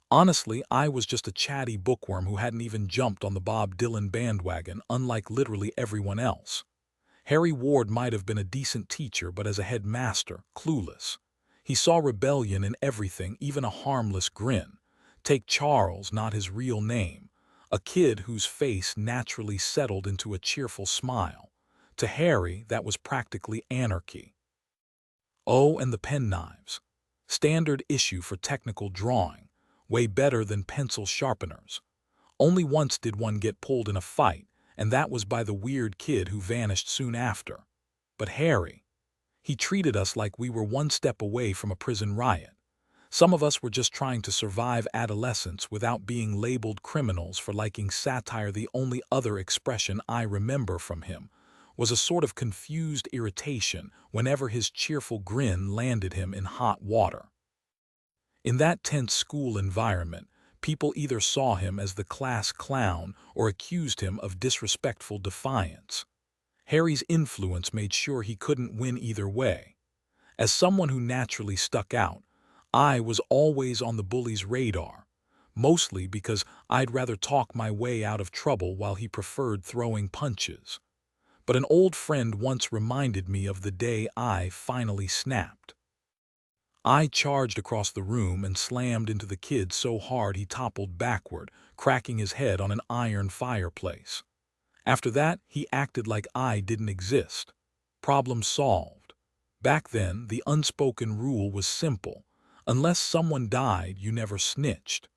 Honestly, I was just a chatty bookworm who hadn't even jumped on the Bob Dylan bandwagon, unlike literally everyone else. Harry Ward might have been a decent teacher, but as a headmaster, clueless. He saw rebellion in everything, even a harmless grin. Take Charles, not his real name, a kid whose face naturally settled into a cheerful smile. To Harry, that was practically anarchy. Oh, and the penknives. Standard issue for technical drawing, way better than pencil sharpeners. Only once did one get pulled in a fight, and that was by the weird kid who vanished soon after. But Harry, he treated us like we were one step away from a prison riot. Some of us were just trying to survive adolescence without being labeled criminals for liking satire. The only other expression I remember from him was a sort of confused irritation whenever his cheerful grin landed him in hot water. In that tense school environment, people either saw him as the class clown or accused him of disrespectful defiance. Harry's influence made sure he couldn't win either way. As someone who naturally stuck out, I was always on the bully's radar, mostly because I'd rather talk my way out of trouble while he preferred throwing punches. But an old friend once reminded me of the day I finally snapped. I charged across the room and slammed into the kid so hard he toppled backward, cracking his head on an iron fireplace. After that, he acted like I didn't exist. Problem solved. Back then, the unspoken rule was simple. Unless someone died, you never snitched.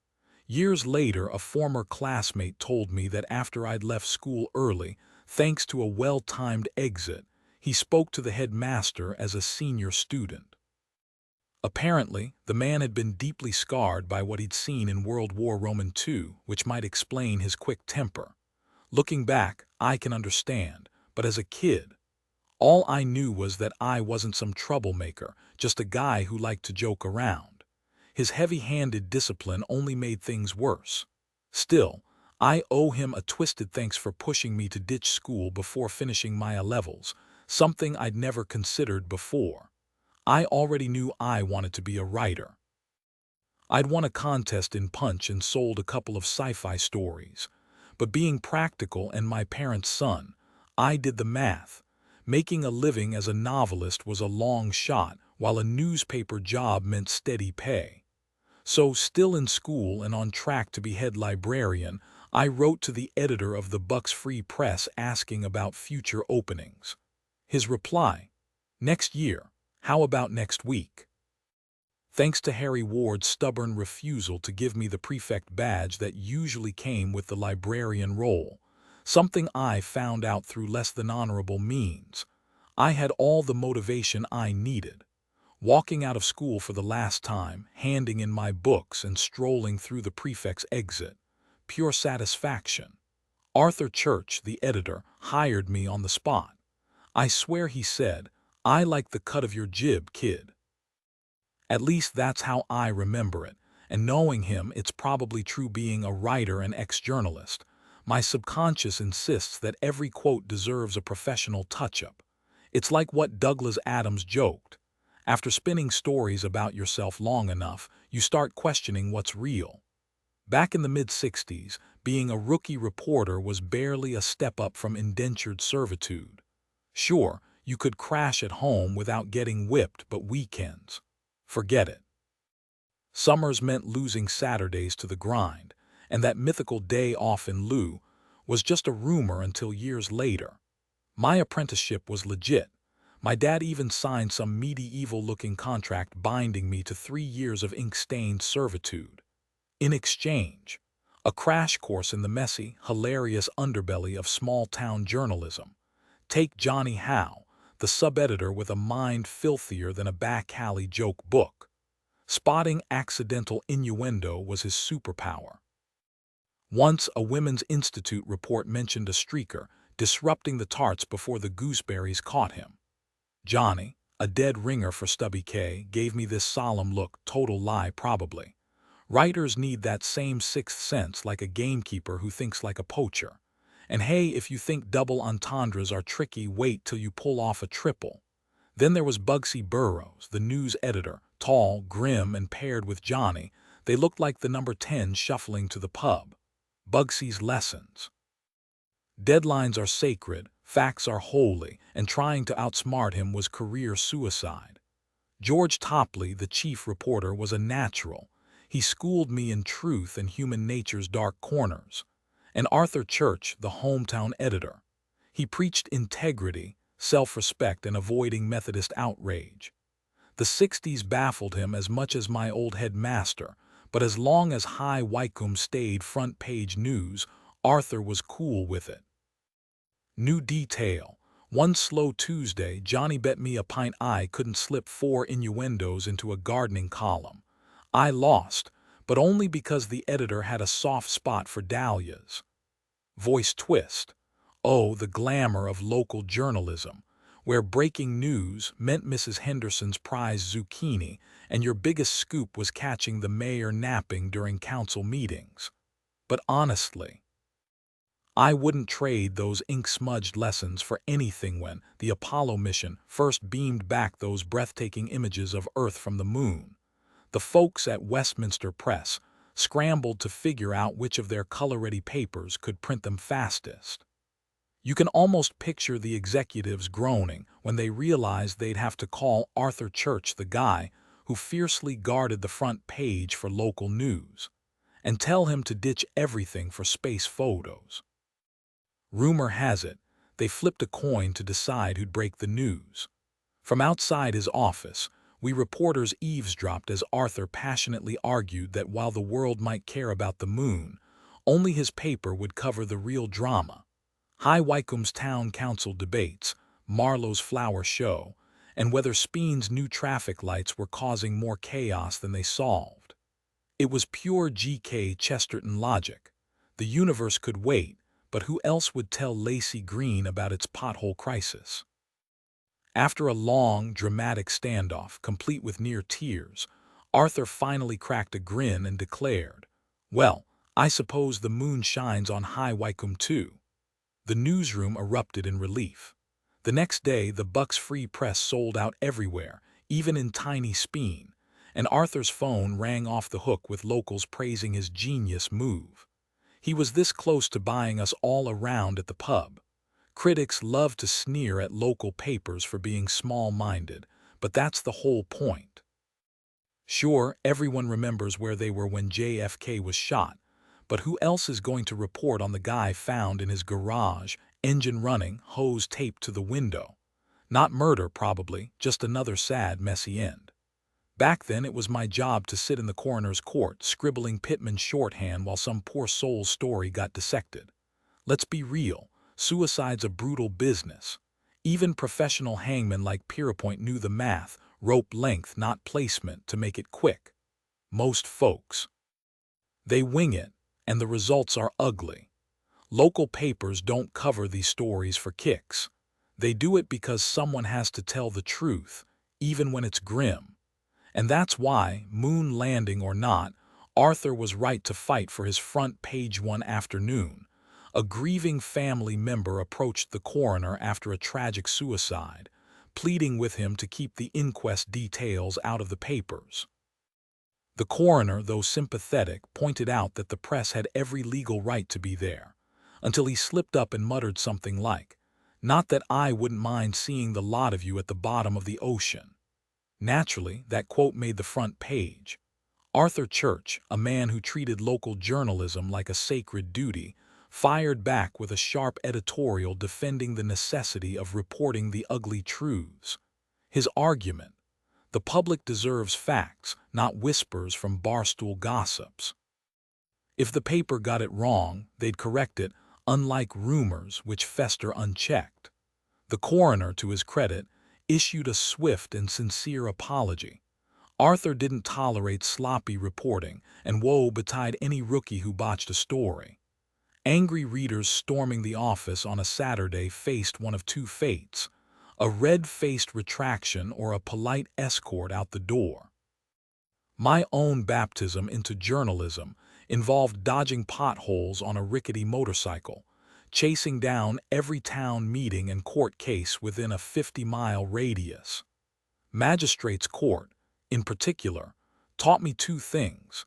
Years later, a former classmate told me that after I'd left school early, thanks to a well-timed exit, he spoke to the headmaster as a senior student. Apparently, the man had been deeply scarred by what he'd seen in World War II, which might explain his quick temper. Looking back, I can understand, but as a kid, all I knew was that I wasn't some troublemaker, just a guy who liked to joke around. His heavy-handed discipline only made things worse. Still, I owe him a twisted thanks for pushing me to ditch school before finishing my A-levels, something I'd never considered before. I already knew I wanted to be a writer. I'd won a contest in Punch and sold a couple of sci-fi stories. But being practical and my parents' son, I did the math. Making a living as a novelist was a long shot, while a newspaper job meant steady pay. So, still in school and on track to be head librarian, I wrote to the editor of the Bucks Free Press asking about future openings. His reply, "Next year. How about next week?" Thanks to Harry Ward's stubborn refusal to give me the prefect badge that usually came with the librarian role, something I found out through less than honorable means, I had all the motivation I needed. Walking out of school for the last time, handing in my books and strolling through the prefect's exit. Pure satisfaction. Arthur Church, the editor, hired me on the spot. I swear he said, "I like the cut of your jib, kid." At least that's how I remember it, and knowing him, it's probably true being a writer and ex-journalist. My subconscious insists that every quote deserves a professional touch-up. It's like what Douglas Adams joked. After spinning stories about yourself long enough, you start questioning what's real. Back in the mid-60s, being a rookie reporter was barely a step up from indentured servitude. Sure, you could crash at home without getting whipped, but weekends, forget it. Summers meant losing Saturdays to the grind, and that mythical day off in lieu was just a rumor until years later. My apprenticeship was legit. My dad even signed some medieval-looking contract binding me to 3 years of ink-stained servitude. In exchange, a crash course in the messy, hilarious underbelly of small-town journalism. Take Johnny Howe, the sub-editor with a mind filthier than a back-alley joke book. Spotting accidental innuendo was his superpower. Once a Women's Institute report mentioned a streaker disrupting the tarts before the gooseberries caught him. Johnny, a dead ringer for Stubby K, gave me this solemn look, total lie probably. Writers need that same sixth sense like a gamekeeper who thinks like a poacher. And hey, if you think double entendres are tricky, wait till you pull off a triple. Then there was Bugsy Burroughs, the news editor, tall, grim, and paired with Johnny. They looked like the number 10 shuffling to the pub. Bugsy's lessons. Deadlines are sacred, facts are holy, and trying to outsmart him was career suicide. George Topley, the chief reporter, was a natural. He schooled me in truth and human nature's dark corners. And Arthur Church, the hometown editor. He preached integrity, self-respect, and avoiding Methodist outrage. The 60s baffled him as much as my old headmaster, but as long as High Wycombe stayed front-page news, Arthur was cool with it. New detail. One slow Tuesday, Johnny bet me a pint I couldn't slip 4 innuendos into a gardening column. I lost, but only because the editor had a soft spot for dahlias. Voice twist. Oh, the glamour of local journalism, where breaking news meant Mrs. Henderson's prize zucchini and your biggest scoop was catching the mayor napping during council meetings. But honestly, I wouldn't trade those ink-smudged lessons for anything when the Apollo mission first beamed back those breathtaking images of Earth from the moon. The folks at Westminster Press scrambled to figure out which of their color-ready papers could print them fastest. You can almost picture the executives groaning when they realized they'd have to call Arthur Church, the guy who fiercely guarded the front page for local news, and tell him to ditch everything for space photos. Rumor has it, they flipped a coin to decide who'd break the news. From outside his office, we reporters eavesdropped as Arthur passionately argued that while the world might care about the moon, only his paper would cover the real drama. High Wycombe's town council debates, Marlowe's flower show, and whether Speen's new traffic lights were causing more chaos than they solved. It was pure G.K. Chesterton logic. The universe could wait, but who else would tell Lacey Green about its pothole crisis? After a long, dramatic standoff, complete with near tears, Arthur finally cracked a grin and declared, "Well, I suppose the moon shines on High Wycombe too." The newsroom erupted in relief. The next day, the Bucks Free Press sold out everywhere, even in tiny Speen, and Arthur's phone rang off the hook with locals praising his genius move. He was this close to buying us all around at the pub. Critics love to sneer at local papers for being small-minded, but that's the whole point. Sure, everyone remembers where they were when JFK was shot, but who else is going to report on the guy found in his garage, engine running, hose taped to the window? Not murder, probably, just another sad, messy end. Back then, it was my job to sit in the coroner's court, scribbling Pittman shorthand while some poor soul's story got dissected. Let's be real, suicide's a brutal business. Even professional hangmen like Pierrepoint knew the math, rope length, not placement, to make it quick. Most folks, they wing it, and the results are ugly. Local papers don't cover these stories for kicks. They do it because someone has to tell the truth, even when it's grim. And that's why, moon landing or not, Arthur was right to fight for his front page one afternoon. A grieving family member approached the coroner after a tragic suicide, pleading with him to keep the inquest details out of the papers. The coroner, though sympathetic, pointed out that the press had every legal right to be there, until he slipped up and muttered something like, "Not that I wouldn't mind seeing the lot of you at the bottom of the ocean." Naturally, that quote made the front page. Arthur Church, a man who treated local journalism like a sacred duty, fired back with a sharp editorial defending the necessity of reporting the ugly truths. His argument: the public deserves facts, not whispers from barstool gossips. If the paper got it wrong, they'd correct it, unlike rumors which fester unchecked. The coroner, to his credit, issued a swift and sincere apology. Arthur didn't tolerate sloppy reporting, and woe betide any rookie who botched a story. Angry readers storming the office on a Saturday faced one of two fates: a red-faced retraction or a polite escort out the door. My own baptism into journalism involved dodging potholes on a rickety motorcycle, chasing down every town meeting and court case within a 50-mile radius. Magistrates' Court, in particular, taught me two things: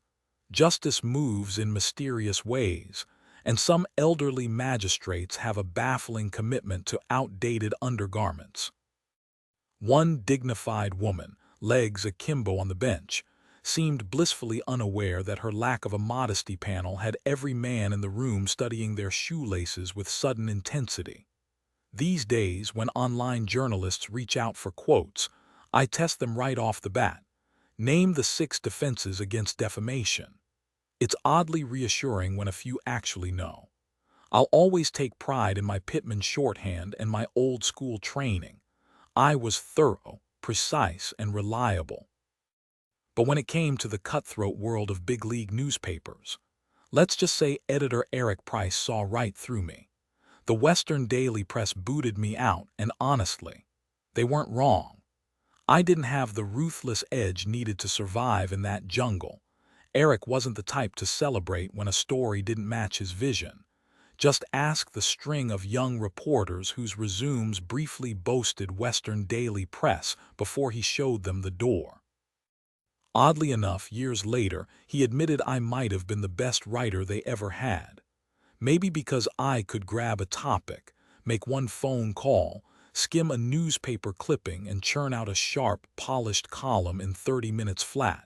justice moves in mysterious ways, and some elderly magistrates have a baffling commitment to outdated undergarments. One dignified woman, legs akimbo on the bench, seemed blissfully unaware that her lack of a modesty panel had every man in the room studying their shoelaces with sudden intensity. These days, when online journalists reach out for quotes, I test them right off the bat. Name the 6 defenses against defamation. It's oddly reassuring when a few actually know. I'll always take pride in my Pittman shorthand and my old-school training. I was thorough, precise, and reliable. But when it came to the cutthroat world of big league newspapers, let's just say editor Eric Price saw right through me. The Western Daily Press booted me out, and honestly, they weren't wrong. I didn't have the ruthless edge needed to survive in that jungle. Eric wasn't the type to celebrate when a story didn't match his vision. Just ask the string of young reporters whose resumes briefly boasted Western Daily Press before he showed them the door. Oddly enough, years later, he admitted I might have been the best writer they ever had. Maybe because I could grab a topic, make one phone call, skim a newspaper clipping, and churn out a sharp, polished column in 30 minutes flat.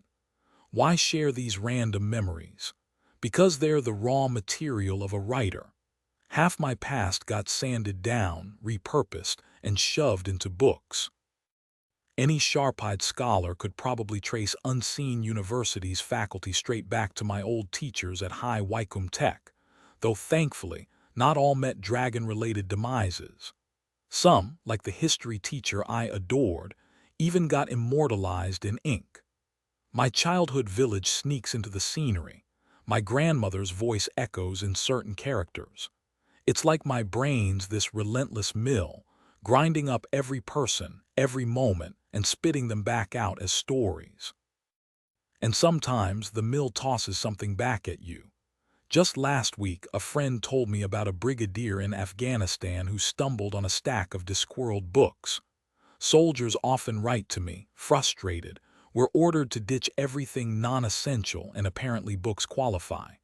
Why share these random memories? Because they're the raw material of a writer. Half my past got sanded down, repurposed, and shoved into books. Any sharp-eyed scholar could probably trace unseen universities' faculty straight back to my old teachers at High Wycombe Tech, though thankfully, not all met dragon-related demises. Some, like the history teacher I adored, even got immortalized in ink. My childhood village sneaks into the scenery. My grandmother's voice echoes in certain characters. It's like my brain's this relentless mill, grinding up every person, every moment, and spitting them back out as stories. And sometimes the mill tosses something back at you. Just last week, a friend told me about a brigadier in Afghanistan who stumbled on a stack of Discworld books. Soldiers often write to me, frustrated. We're ordered to ditch everything non-essential, and apparently books qualify.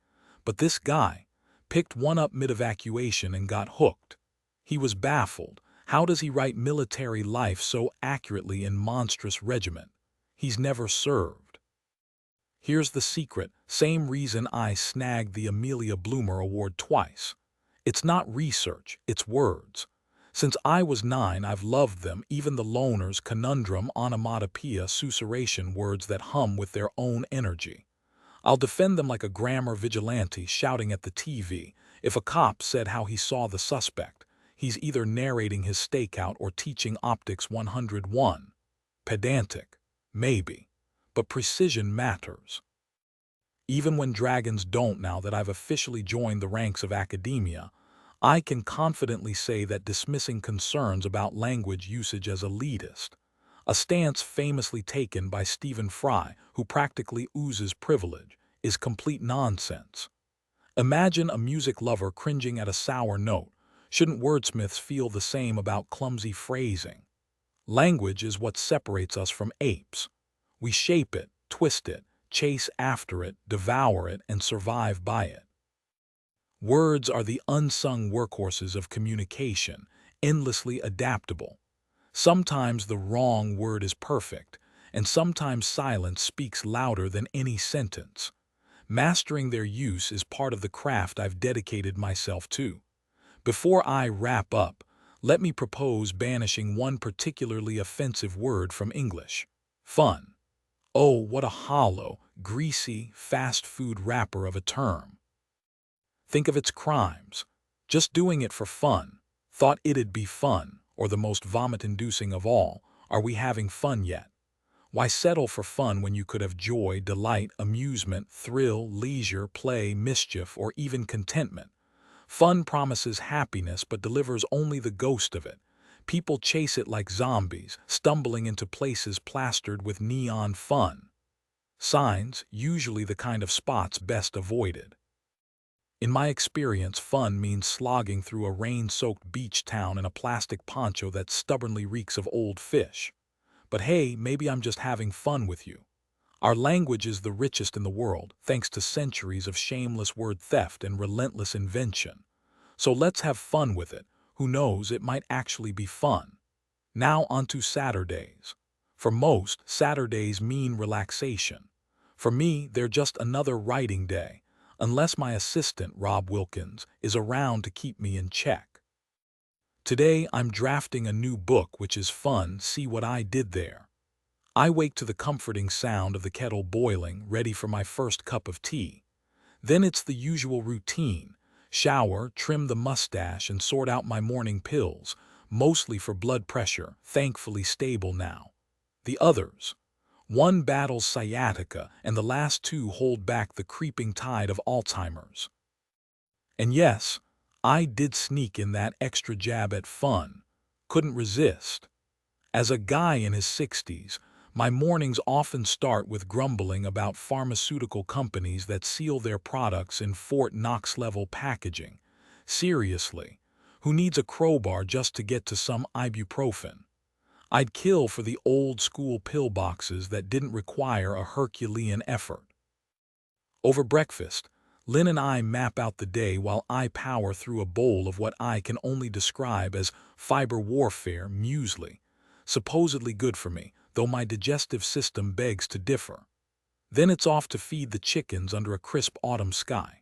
But this guy picked one up mid-evacuation and got hooked. He was baffled. How does he write military life so accurately in monstrous regiment? He's never served. Here's the secret, same reason I snagged the Amelia Bloomer Award twice. It's not research, it's words. Since I was 9, I've loved them, even the loner's conundrum, onomatopoeia, susurration, words that hum with their own energy. I'll defend them like a grammar vigilante shouting at the TV. If a cop said how he saw the suspect, he's either narrating his stakeout or teaching optics 101. Pedantic, maybe, but precision matters. Even when dragons don't, now that I've officially joined the ranks of academia, I can confidently say that dismissing concerns about language usage as elitist, a stance famously taken by Stephen Fry, who practically oozes privilege, is complete nonsense. Imagine a music lover cringing at a sour note. Shouldn't wordsmiths feel the same about clumsy phrasing? Language is what separates us from apes. We shape it, twist it, chase after it, devour it, and survive by it. Words are the unsung workhorses of communication, endlessly adaptable. Sometimes the wrong word is perfect, and sometimes silence speaks louder than any sentence. Mastering their use is part of the craft I've dedicated myself to. Before I wrap up, let me propose banishing one particularly offensive word from English: fun. Oh, what a hollow, greasy, fast food wrapper of a term. Think of its crimes. Just doing it for fun. Thought it'd be fun, or the most vomit-inducing of all, are we having fun yet? Why settle for fun when you could have joy, delight, amusement, thrill, leisure, play, mischief, or even contentment? Fun promises happiness but delivers only the ghost of it. People chase it like zombies, stumbling into places plastered with neon fun signs, usually the kind of spots best avoided. In my experience, fun means slogging through a rain-soaked beach town in a plastic poncho that stubbornly reeks of old fish. But hey, maybe I'm just having fun with you. Our language is the richest in the world, thanks to centuries of shameless word theft and relentless invention. So let's have fun with it. Who knows, it might actually be fun. Now onto Saturdays. For most, Saturdays mean relaxation. For me, they're just another writing day, unless my assistant, Rob Wilkins, is around to keep me in check. Today, I'm drafting a new book, which is fun. See what I did there? I wake to the comforting sound of the kettle boiling, ready for my first cup of tea. Then it's the usual routine: shower, trim the mustache, and sort out my morning pills, mostly for blood pressure, thankfully stable now. The others. One battles sciatica, and the last two hold back the creeping tide of Alzheimer's. And yes, I did sneak in that extra jab at fun. Couldn't resist. As a guy in his 60s, my mornings often start with grumbling about pharmaceutical companies that seal their products in Fort Knox-level packaging. Seriously, who needs a crowbar just to get to some ibuprofen? I'd kill for the old-school pillboxes that didn't require a Herculean effort. Over breakfast, Lynn and I map out the day while I power through a bowl of what I can only describe as fiber warfare muesli, supposedly good for me, though my digestive system begs to differ. Then it's off to feed the chickens under a crisp autumn sky.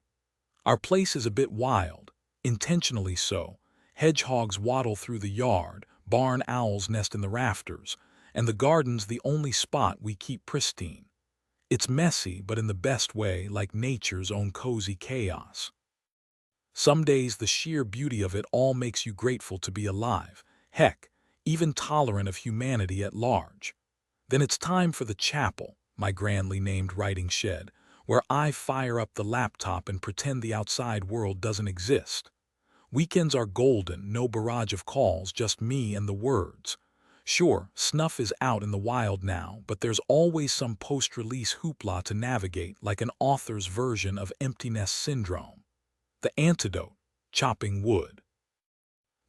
Our place is a bit wild, intentionally so. Hedgehogs waddle through the yard, barn owls nest in the rafters, and the garden's the only spot we keep pristine. It's messy, but in the best way, like nature's own cozy chaos. Some days the sheer beauty of it all makes you grateful to be alive, heck, even tolerant of humanity at large. Then it's time for the chapel, my grandly named writing shed, where I fire up the laptop and pretend the outside world doesn't exist. Weekends are golden, no barrage of calls, just me and the words. Sure, snuff is out in the wild now, but there's always some post-release hoopla to navigate, like an author's version of empty nest syndrome. The antidote: chopping wood.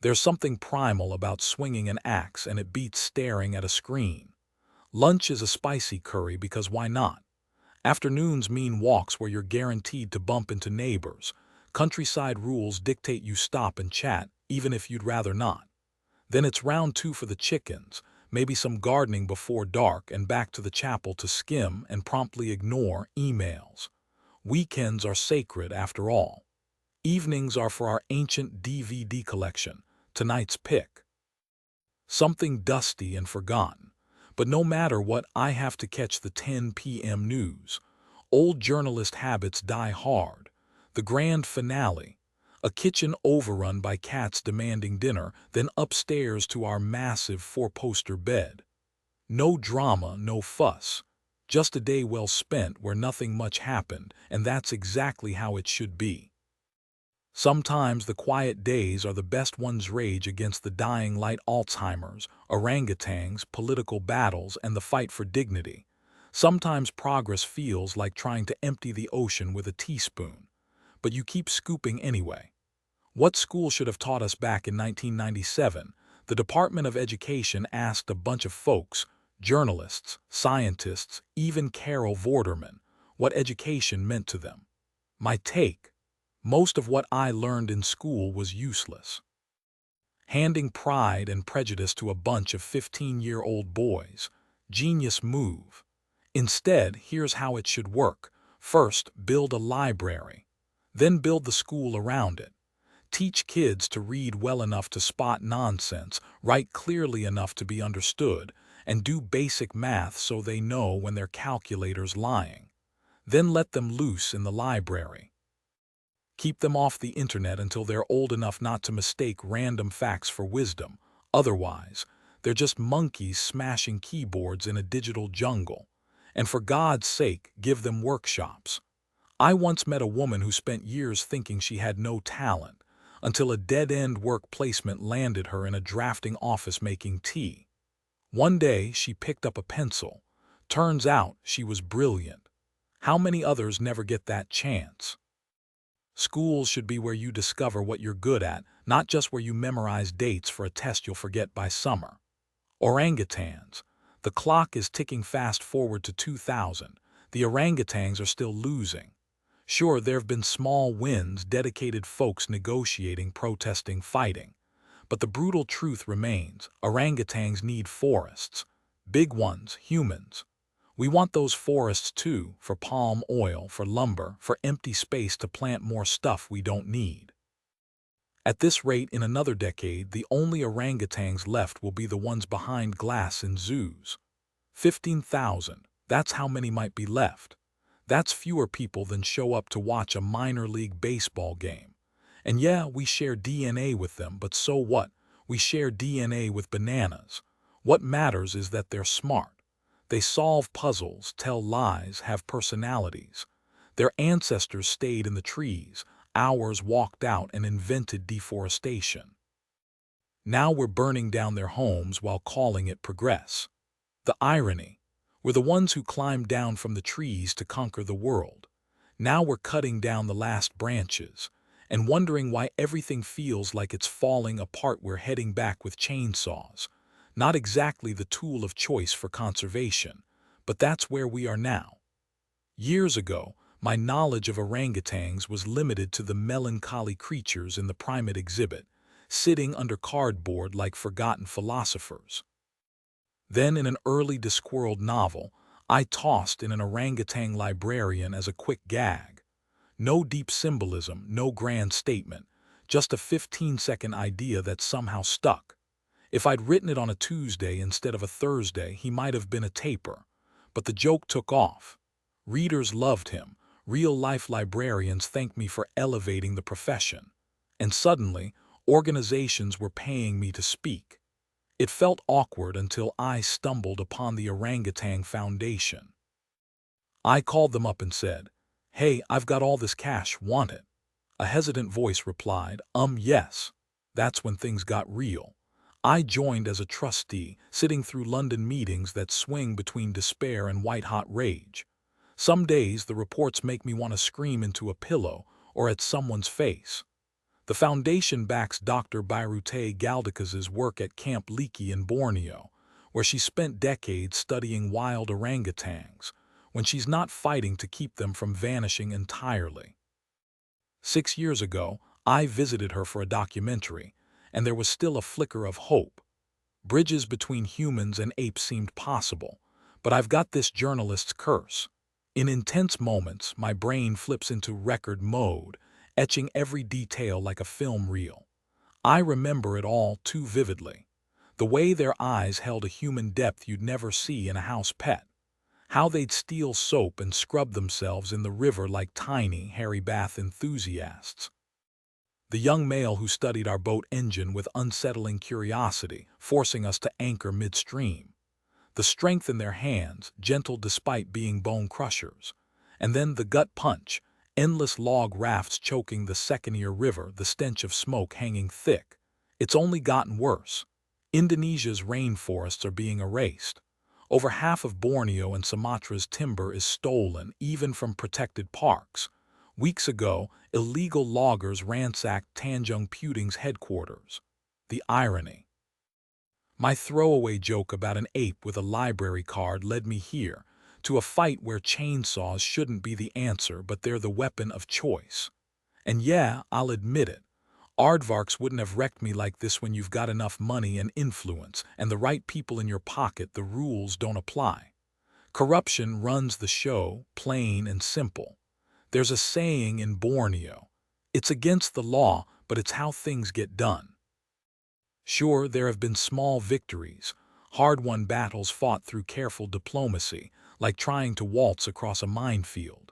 There's something primal about swinging an axe, and it beats staring at a screen. Lunch is a spicy curry because why not? Afternoons mean walks where you're guaranteed to bump into neighbors. Countryside rules dictate you stop and chat, even if you'd rather not. Then it's round two for the chickens, maybe some gardening before dark, and back to the chapel to skim and promptly ignore emails. Weekends are sacred after all. Evenings are for our ancient DVD collection, tonight's pick. Something dusty and forgotten. But no matter what, I have to catch the 10 p.m. news. Old journalist habits die hard. The grand finale. A kitchen overrun by cats demanding dinner, then upstairs to our massive four-poster bed. No drama, no fuss. Just a day well spent where nothing much happened, and that's exactly how it should be. Sometimes the quiet days are the best ones. Rage against the dying light, Alzheimer's, orangutans, political battles, and the fight for dignity. Sometimes progress feels like trying to empty the ocean with a teaspoon. But you keep scooping anyway. What school should have taught us back in 1997? The Department of Education asked a bunch of folks, journalists, scientists, even Carol Vorderman, what education meant to them. My take: most of what I learned in school was useless. Handing Pride and Prejudice to a bunch of 15-year-old boys. Genius move. Instead, here's how it should work. First, build a library. Then build the school around it. Teach kids to read well enough to spot nonsense, write clearly enough to be understood, and do basic math so they know when their calculator's lying. Then let them loose in the library. Keep them off the internet until they're old enough not to mistake random facts for wisdom. Otherwise, they're just monkeys smashing keyboards in a digital jungle. And for God's sake, give them workshops. I once met a woman who spent years thinking she had no talent, until a dead-end work placement landed her in a drafting office making tea. One day, she picked up a pencil. Turns out, she was brilliant. How many others never get that chance? Schools should be where you discover what you're good at, not just where you memorize dates for a test you'll forget by summer. Orangutans. The clock is ticking fast forward to 2000. The orangutans are still losing. Sure, there have been small wins, dedicated folks negotiating, protesting, fighting. But the brutal truth remains: orangutans need forests. Big ones, humans. We want those forests too, for palm oil, for lumber, for empty space to plant more stuff we don't need. At this rate, in another decade, the only orangutans left will be the ones behind glass in zoos. 15,000, that's how many might be left. That's fewer people than show up to watch a minor league baseball game. And yeah, we share DNA with them, but so what? We share DNA with bananas. What matters is that they're smart. They solve puzzles, tell lies, have personalities. Their ancestors stayed in the trees, ours walked out and invented deforestation. Now we're burning down their homes while calling it progress. The irony: we're the ones who climbed down from the trees to conquer the world. Now we're cutting down the last branches and wondering why everything feels like it's falling apart. We're heading back with chainsaws. Not exactly the tool of choice for conservation, but that's where we are now. Years ago, my knowledge of orangutans was limited to the melancholy creatures in the primate exhibit, sitting under cardboard like forgotten philosophers. Then, in an early Discworld novel, I tossed in an orangutan librarian as a quick gag. No deep symbolism, no grand statement, just a 15-second idea that somehow stuck. If I'd written it on a Tuesday instead of a Thursday, he might have been a taper. But the joke took off. Readers loved him. Real-life librarians thanked me for elevating the profession. And suddenly, organizations were paying me to speak. It felt awkward until I stumbled upon the Orangutan Foundation. I called them up and said, "Hey, I've got all this cash, want it?" A hesitant voice replied, yes." That's when things got real. I joined as a trustee, sitting through London meetings that swing between despair and white-hot rage. Some days the reports make me want to scream into a pillow or at someone's face. The foundation backs Dr. Birute Galdicas's work at Camp Leakey in Borneo, where she spent decades studying wild orangutans, when she's not fighting to keep them from vanishing entirely. 6 years ago, I visited her for a documentary, and there was still a flicker of hope. Bridges between humans and apes seemed possible, but I've got this journalist's curse. In intense moments, my brain flips into record mode, etching every detail like a film reel. I remember it all too vividly. The way their eyes held a human depth you'd never see in a house pet. How they'd steal soap and scrub themselves in the river like tiny, hairy bath enthusiasts. The young male who studied our boat engine with unsettling curiosity, forcing us to anchor midstream. The strength in their hands, gentle despite being bone crushers. And then the gut punch, endless log rafts choking the Secondary River, the stench of smoke hanging thick. It's only gotten worse. Indonesia's rainforests are being erased. Over half of Borneo and Sumatra's timber is stolen, even from protected parks. Weeks ago, illegal loggers ransacked Tanjung Puting's headquarters. The irony. My throwaway joke about an ape with a library card led me here, to a fight where chainsaws shouldn't be the answer, but they're the weapon of choice. And yeah, I'll admit it, aardvarks wouldn't have wrecked me like this. When you've got enough money and influence and the right people in your pocket, the rules don't apply. Corruption runs the show, plain and simple. There's a saying in Borneo, it's against the law, but it's how things get done. Sure, there have been small victories, hard-won battles fought through careful diplomacy, like trying to waltz across a minefield.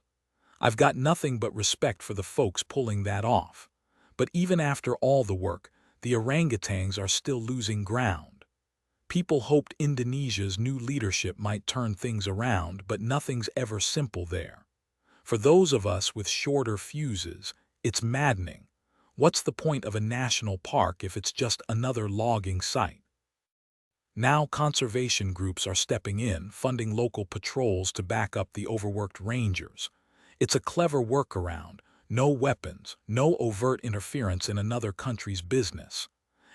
I've got nothing but respect for the folks pulling that off. But even after all the work, the orangutans are still losing ground. People hoped Indonesia's new leadership might turn things around, but nothing's ever simple there. For those of us with shorter fuses, it's maddening. What's the point of a national park if it's just another logging site? Now conservation groups are stepping in, funding local patrols to back up the overworked rangers. It's a clever workaround, no weapons, no overt interference in another country's business.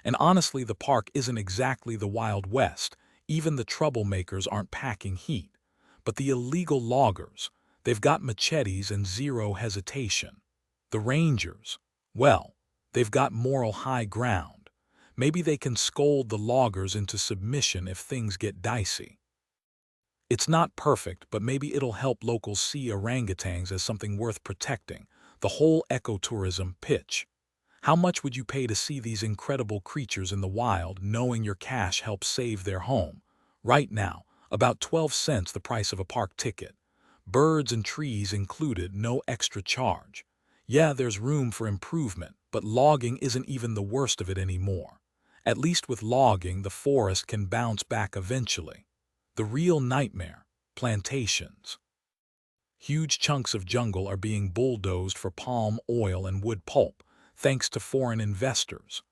And honestly, the park isn't exactly the Wild West. Even the troublemakers aren't packing heat. But the illegal loggers, they've got machetes and zero hesitation. The rangers, well, they've got moral high ground. Maybe they can scold the loggers into submission if things get dicey. It's not perfect, but maybe it'll help locals see orangutans as something worth protecting. The whole ecotourism pitch. How much would you pay to see these incredible creatures in the wild, knowing your cash helps save their home? Right now, about 12 cents the price of a park ticket. Birds and trees included, no extra charge. Yeah, there's room for improvement, but logging isn't even the worst of it anymore. At least with logging, the forest can bounce back eventually. The real nightmare, plantations. Huge chunks of jungle are being bulldozed for palm oil and wood pulp, thanks to foreign investors.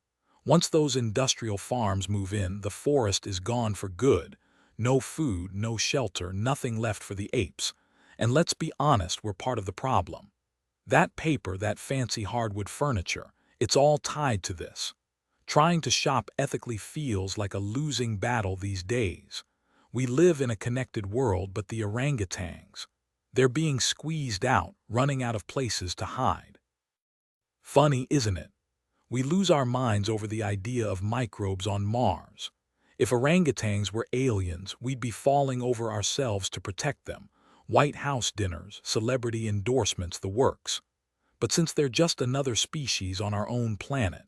Once those industrial farms move in, the forest is gone for good. No food, no shelter, nothing left for the apes. And let's be honest, we're part of the problem. That paper, that fancy hardwood furniture, it's all tied to this. Trying to shop ethically feels like a losing battle these days. We live in a connected world, but the orangutans, they're being squeezed out, running out of places to hide. Funny, isn't it? We lose our minds over the idea of microbes on Mars. If orangutans were aliens, we'd be falling over ourselves to protect them. White House dinners, celebrity endorsements, the works. But since they're just another species on our own planet,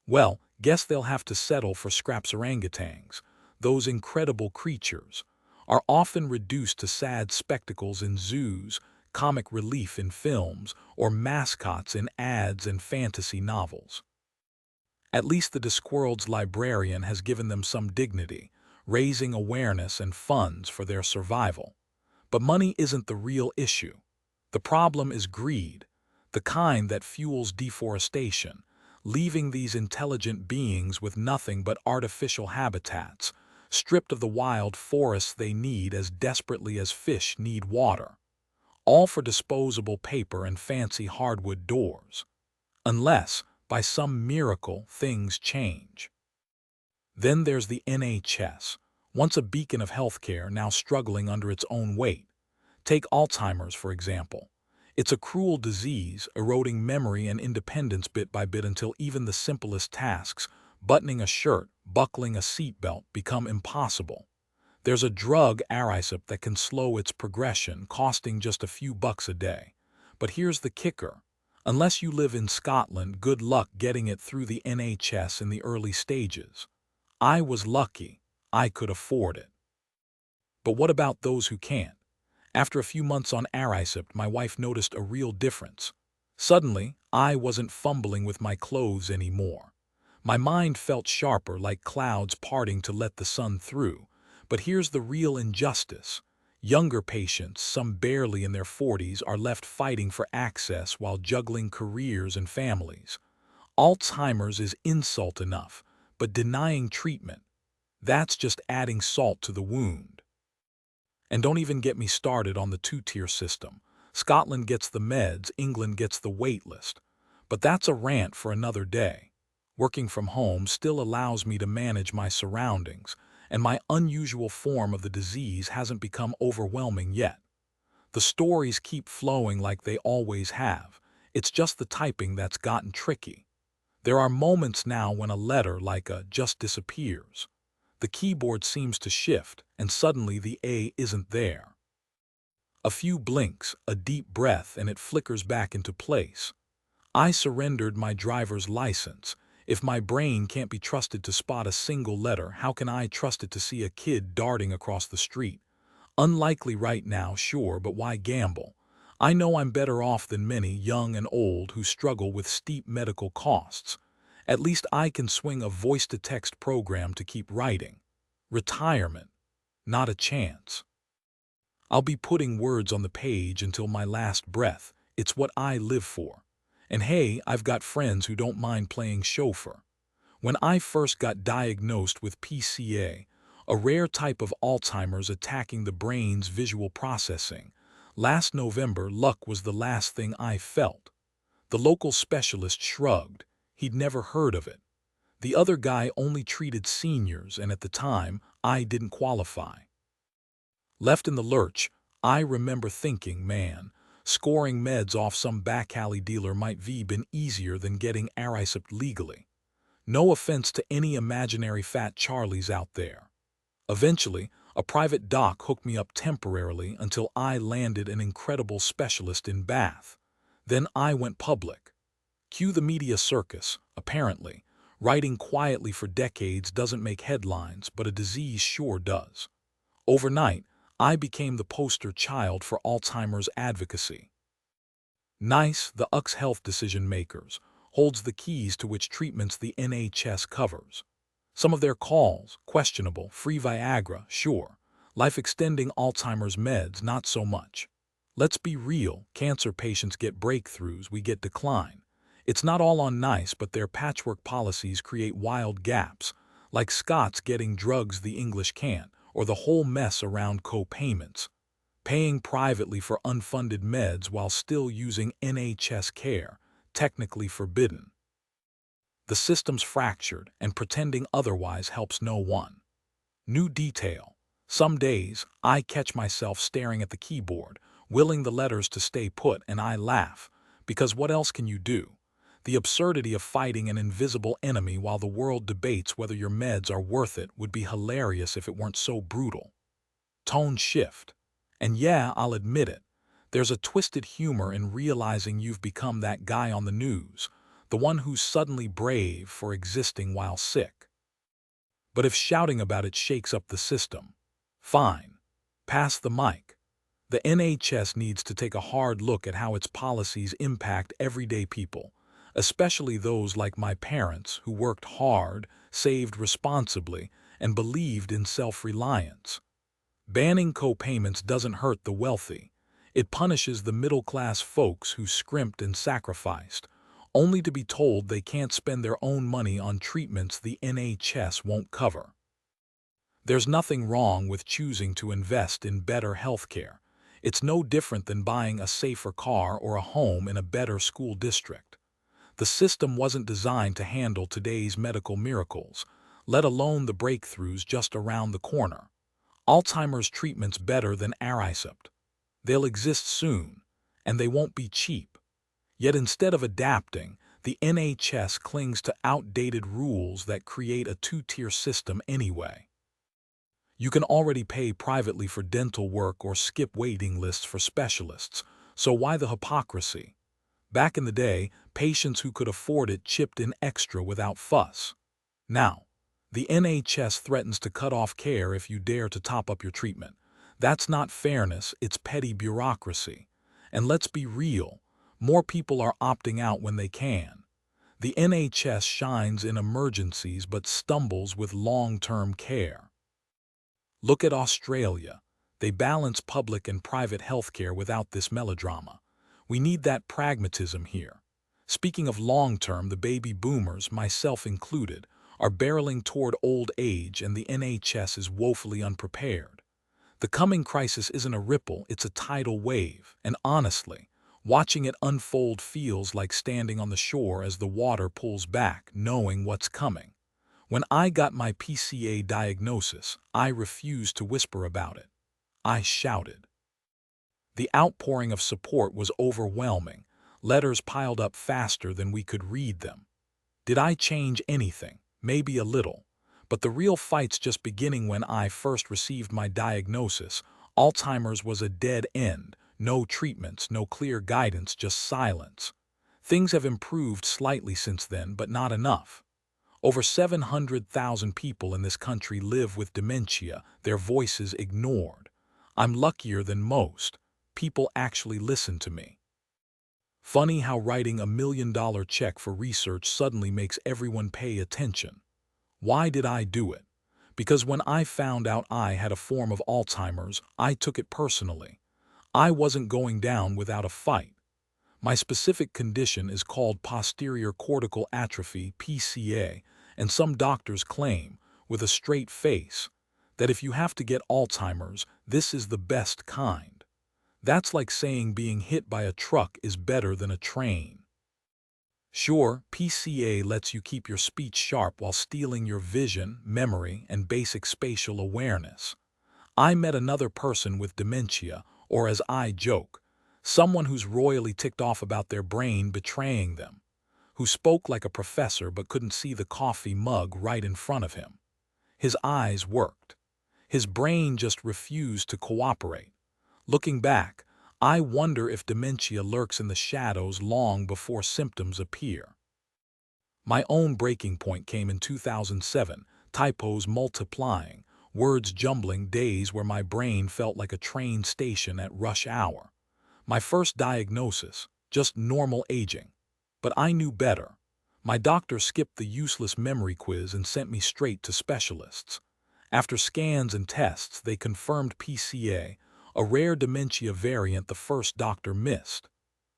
well, guess they'll have to settle for scraps. Orangutans, those incredible creatures, are often reduced to sad spectacles in zoos, comic relief in films, or mascots in ads and fantasy novels. At least the Discworld's librarian has given them some dignity, raising awareness and funds for their survival. But money isn't the real issue. The problem is greed, the kind that fuels deforestation, leaving these intelligent beings with nothing but artificial habitats, stripped of the wild forests they need as desperately as fish need water, all for disposable paper and fancy hardwood doors. Unless, by some miracle, things change. Then there's the NHS, once a beacon of healthcare, now struggling under its own weight. Take Alzheimer's, for example. It's a cruel disease, eroding memory and independence bit by bit until even the simplest tasks, buttoning a shirt, buckling a seatbelt, become impossible. There's a drug, Arisip, that can slow its progression, costing just a few bucks a day. But here's the kicker. Unless you live in Scotland, good luck getting it through the NHS in the early stages. I was lucky. I could afford it. But what about those who can't? After a few months on Arisip, my wife noticed a real difference. Suddenly, I wasn't fumbling with my clothes anymore. My mind felt sharper, like clouds parting to let the sun through. But here's the real injustice. Younger patients, some barely in their 40s, are left fighting for access while juggling careers and families. Alzheimer's is insult enough, but denying treatment, that's just adding salt to the wound. And don't even get me started on the two-tier system. Scotland gets the meds, England gets the wait list. But that's a rant for another day. Working from home still allows me to manage my surroundings, and my unusual form of the disease hasn't become overwhelming yet. The stories keep flowing like they always have. It's just the typing that's gotten tricky. There are moments now when a letter like a just disappears. The keyboard seems to shift, and suddenly the A isn't there. A few blinks, a deep breath, and it flickers back into place. I surrendered my driver's license. If my brain can't be trusted to spot a single letter, how can I trust it to see a kid darting across the street? Unlikely right now, sure, but why gamble? I know I'm better off than many, young and old, who struggle with steep medical costs. At least I can swing a voice-to-text program to keep writing. Retirement, not a chance. I'll be putting words on the page until my last breath. It's what I live for. And hey, I've got friends who don't mind playing chauffeur. When I first got diagnosed with PCA, a rare type of Alzheimer's attacking the brain's visual processing, last November, luck was the last thing I felt. The local specialist shrugged. He'd never heard of it. The other guy only treated seniors, and at the time, I didn't qualify. Left in the lurch, I remember thinking, man, scoring meds off some back alley dealer might be been easier than getting Arisip legally. No offense to any imaginary fat Charlies out there. Eventually, a private doc hooked me up temporarily until I landed an incredible specialist in Bath. Then I went public. Cue the media circus, apparently. Writing quietly for decades doesn't make headlines, but a disease sure does. Overnight, I became the poster child for Alzheimer's advocacy. NICE, the UX health decision makers, holds the keys to which treatments the NHS covers. Some of their calls, questionable, free Viagra, sure. Life-extending Alzheimer's meds, not so much. Let's be real, cancer patients get breakthroughs, we get decline. It's not all on NICE, but their patchwork policies create wild gaps, like Scots getting drugs the English can't, or the whole mess around co-payments. Paying privately for unfunded meds while still using NHS care, technically forbidden. The system's fractured, and pretending otherwise helps no one. New detail. Some days, I catch myself staring at the keyboard, willing the letters to stay put, and I laugh, because what else can you do? The absurdity of fighting an invisible enemy while the world debates whether your meds are worth it would be hilarious if it weren't so brutal. Tone shift. And yeah, I'll admit it, there's a twisted humor in realizing you've become that guy on the news, the one who's suddenly brave for existing while sick. But if shouting about it shakes up the system, fine. Pass the mic. The NHS needs to take a hard look at how its policies impact everyday people, especially those like my parents who worked hard, saved responsibly, and believed in self-reliance. Banning co-payments doesn't hurt the wealthy. It punishes the middle-class folks who scrimped and sacrificed, only to be told they can't spend their own money on treatments the NHS won't cover. There's nothing wrong with choosing to invest in better healthcare. It's no different than buying a safer car or a home in a better school district. The system wasn't designed to handle today's medical miracles, let alone the breakthroughs just around the corner. Alzheimer's treatment's better than Aricept. They'll exist soon, and they won't be cheap. Yet instead of adapting, the NHS clings to outdated rules that create a two-tier system anyway. You can already pay privately for dental work or skip waiting lists for specialists, so why the hypocrisy? Back in the day, patients who could afford it chipped in extra without fuss. Now, the NHS threatens to cut off care if you dare to top up your treatment. That's not fairness, it's petty bureaucracy. And let's be real, more people are opting out when they can. The NHS shines in emergencies but stumbles with long-term care. Look at Australia. They balance public and private healthcare without this melodrama. We need that pragmatism here. Speaking of long-term, the baby boomers, myself included, are barreling toward old age, and the NHS is woefully unprepared. The coming crisis isn't a ripple, it's a tidal wave, and honestly, watching it unfold feels like standing on the shore as the water pulls back, knowing what's coming. When I got my PCA diagnosis, I refused to whisper about it. I shouted. The outpouring of support was overwhelming. Letters piled up faster than we could read them. Did I change anything? Maybe a little. But the real fight's just beginning. When I first received my diagnosis, Alzheimer's was a dead end. No treatments, no clear guidance, just silence. Things have improved slightly since then, but not enough. Over 700,000 people in this country live with dementia, their voices ignored. I'm luckier than most. People actually listen to me. Funny how writing $1 million check for research suddenly makes everyone pay attention. Why did I do it? Because when I found out I had a form of Alzheimer's, I took it personally. I wasn't going down without a fight. My specific condition is called posterior cortical atrophy, PCA, and some doctors claim, with a straight face, that if you have to get Alzheimer's, this is the best kind. That's like saying being hit by a truck is better than a train. Sure, PCA lets you keep your speech sharp while stealing your vision, memory, and basic spatial awareness. I met another person with dementia, or as I joke, someone who's royally ticked off about their brain betraying them, who spoke like a professor but couldn't see the coffee mug right in front of him. His eyes worked. His brain just refused to cooperate. Looking back, I wonder if dementia lurks in the shadows long before symptoms appear. My own breaking point came in 2007, typos multiplying, words jumbling, days where my brain felt like a train station at rush hour. My first diagnosis, just normal aging. But I knew better. My doctor skipped the useless memory quiz and sent me straight to specialists. After scans and tests, they confirmed PCA, a rare dementia variant the first doctor missed.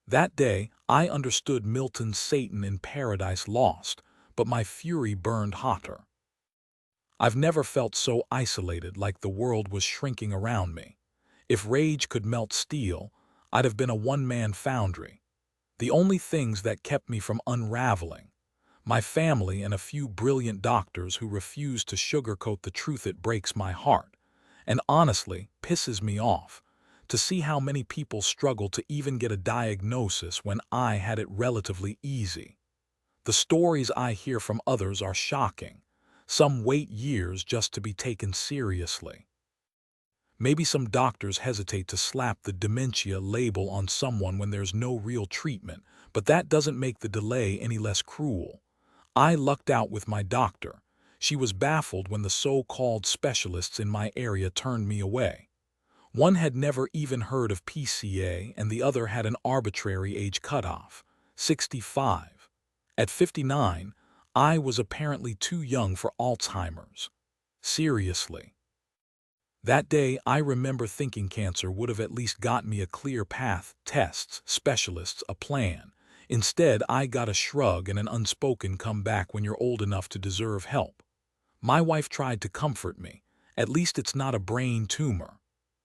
That day, I understood Milton's Satan in Paradise Lost, but my fury burned hotter. I've never felt so isolated, like the world was shrinking around me. If rage could melt steel, I'd have been a one-man foundry. The only things that kept me from unraveling: My family and a few brilliant doctors who refuse to sugarcoat the truth. It breaks my heart, and honestly pisses me off, to see how many people struggle to even get a diagnosis when I had it relatively easy. The stories I hear from others are shocking. Some wait years just to be taken seriously. Maybe some doctors hesitate to slap the dementia label on someone when there's no real treatment, but that doesn't make the delay any less cruel. I lucked out with my doctor. She was baffled when the so-called specialists in my area turned me away. One had never even heard of PCA, and the other had an arbitrary age cutoff, 65. At 59, I was apparently too young for Alzheimer's. Seriously. That day, I remember thinking cancer would have at least got me a clear path, tests, specialists, a plan. Instead, I got a shrug and an unspoken come back when you're old enough to deserve help. My wife tried to comfort me. At least it's not a brain tumor.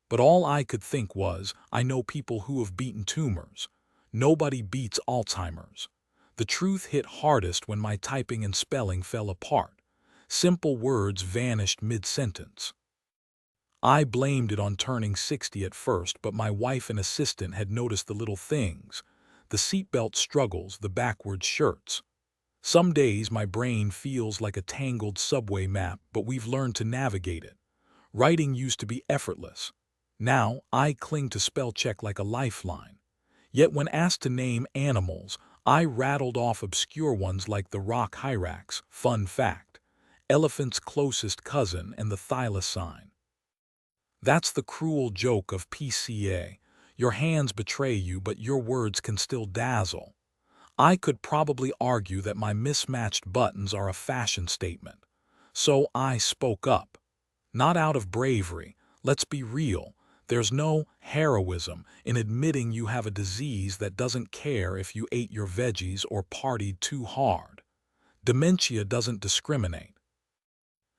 But all I could think was, I know people who have beaten tumors. Nobody beats Alzheimer's. The truth hit hardest when my typing and spelling fell apart. Simple words vanished mid-sentence. I blamed it on turning 60 at first, but my wife and assistant had noticed the little things. The seatbelt struggles, the backwards shirts. Some days my brain feels like a tangled subway map, but we've learned to navigate it. Writing used to be effortless. Now I cling to spell check like a lifeline. Yet when asked to name animals, I rattled off obscure ones like the rock hyrax, fun fact, elephant's closest cousin, and the thylacine. That's the cruel joke of PCA. Your hands betray you, but your words can still dazzle. I could probably argue that my mismatched buttons are a fashion statement. So I spoke up. Not out of bravery. Let's be real. There's no heroism in admitting you have a disease that doesn't care if you ate your veggies or partied too hard. Dementia doesn't discriminate.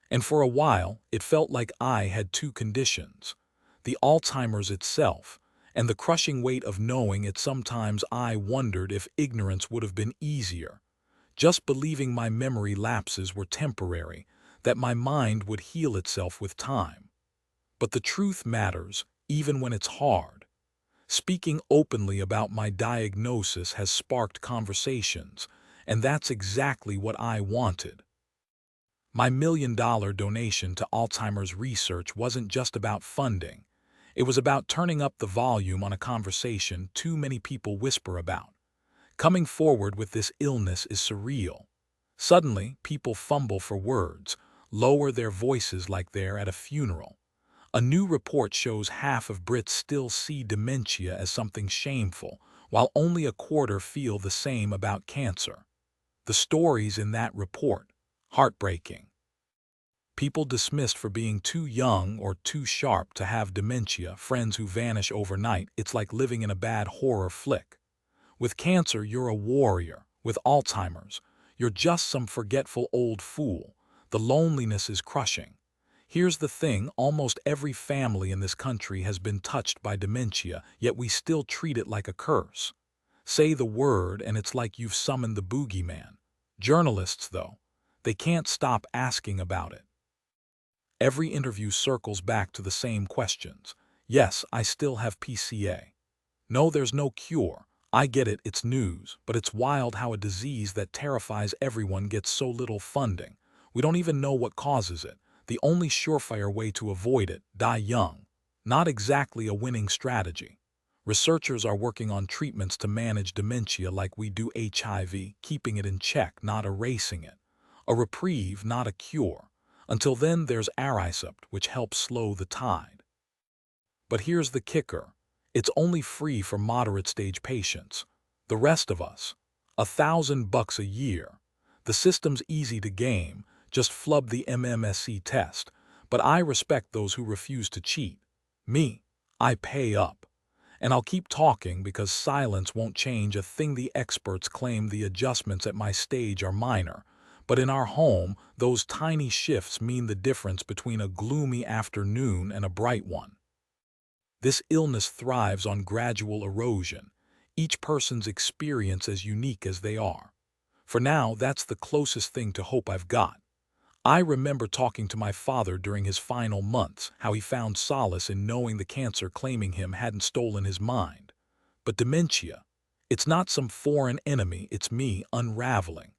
And for a while, it felt like I had two conditions: the Alzheimer's itself, and the crushing weight of knowing it. Sometimes I wondered if ignorance would have been easier, just believing my memory lapses were temporary, that my mind would heal itself with time. But the truth matters, even when it's hard. Speaking openly about my diagnosis has sparked conversations, and that's exactly what I wanted. My $1 million donation to Alzheimer's research wasn't just about funding. It was about turning up the volume on a conversation too many people whisper about. Coming forward with this illness is surreal. Suddenly, people fumble for words, lower their voices like they're at a funeral. A new report shows half of Brits still see dementia as something shameful, while only a quarter feel the same about cancer. The stories in that report, heartbreaking. People dismissed for being too young or too sharp to have dementia, friends who vanish overnight. It's like living in a bad horror flick. With cancer, you're a warrior. With Alzheimer's, you're just some forgetful old fool. The loneliness is crushing. Here's the thing, almost every family in this country has been touched by dementia, yet we still treat it like a curse. Say the word and it's like you've summoned the boogeyman. Journalists, though, they can't stop asking about it. Every interview circles back to the same questions. Yes, I still have PCA. No, there's no cure. I get it, it's news, but it's wild how a disease that terrifies everyone gets so little funding. We don't even know what causes it. The only surefire way to avoid it, die young. Not exactly a winning strategy. Researchers are working on treatments to manage dementia like we do HIV, keeping it in check, not erasing it. A reprieve, not a cure. Until then, there's Aricept, which helps slow the tide. But here's the kicker. It's only free for moderate-stage patients. The rest of us, $1,000 a year. The system's easy to game, just flub the MMSE test. But I respect those who refuse to cheat. Me, I pay up. And I'll keep talking because silence won't change a thing. The experts claim the adjustments at my stage are minor. But in our home, those tiny shifts mean the difference between a gloomy afternoon and a bright one. This illness thrives on gradual erosion, each person's experience as unique as they are. For now, that's the closest thing to hope I've got. I remember talking to my father during his final months, how he found solace in knowing the cancer claiming him hadn't stolen his mind. But dementia, it's not some foreign enemy, it's me unraveling.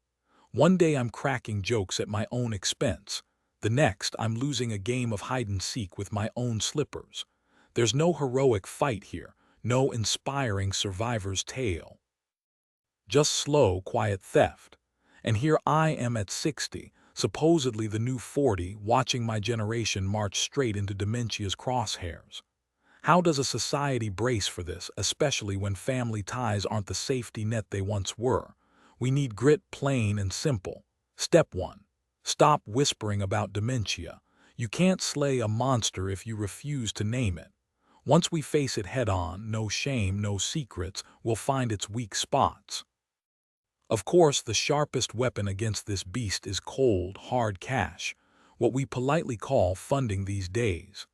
One day I'm cracking jokes at my own expense. The next, I'm losing a game of hide-and-seek with my own slippers. There's no heroic fight here, no inspiring survivor's tale. Just slow, quiet theft. And here I am at 60, supposedly the new 40, watching my generation march straight into dementia's crosshairs. How does a society brace for this, especially when family ties aren't the safety net they once were? We need grit, plain and simple. Step 1. Stop whispering about dementia. You can't slay a monster if you refuse to name it. Once we face it head-on, no shame, no secrets, we'll find its weak spots. Of course, the sharpest weapon against this beast is cold, hard cash, what we politely call funding these days.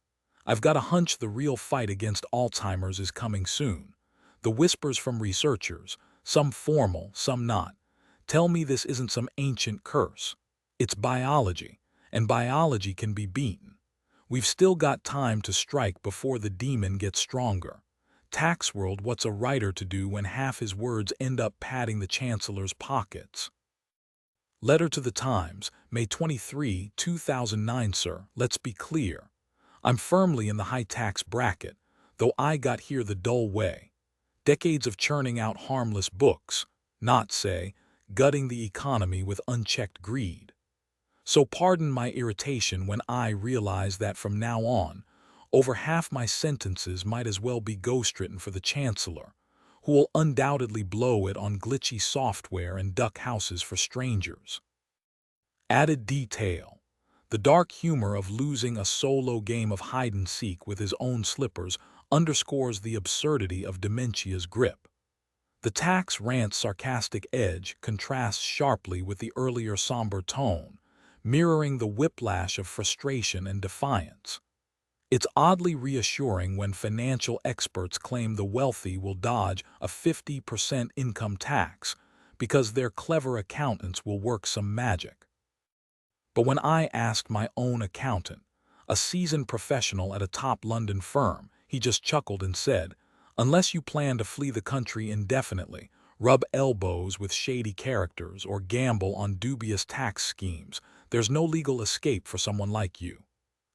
I've got a hunch the real fight against Alzheimer's is coming soon. The whispers from researchers, some formal, some not, tell me this isn't some ancient curse. It's biology, and biology can be beaten. We've still got time to strike before the demon gets stronger. Discworld, what's a writer to do when half his words end up padding the Chancellor's pockets? Letter to the Times, May 23, 2009. Sir, let's be clear. I'm firmly in the high-tax bracket, though I got here the dull way. Decades of churning out harmless books, not, say, gutting the economy with unchecked greed. So pardon my irritation when I realize that from now on, over half my sentences might as well be ghostwritten for the Chancellor, who will undoubtedly blow it on glitchy software and duck houses for strangers. Added detail. The dark humor of losing a solo game of hide-and-seek with his own slippers underscores the absurdity of dementia's grip. The tax rant's sarcastic edge contrasts sharply with the earlier somber tone, mirroring the whiplash of frustration and defiance. It's oddly reassuring when financial experts claim the wealthy will dodge a 50% income tax because their clever accountants will work some magic. But when I asked my own accountant, a seasoned professional at a top London firm, he just chuckled and said, "Unless you plan to flee the country indefinitely, rub elbows with shady characters, or gamble on dubious tax schemes, there's no legal escape for someone like you."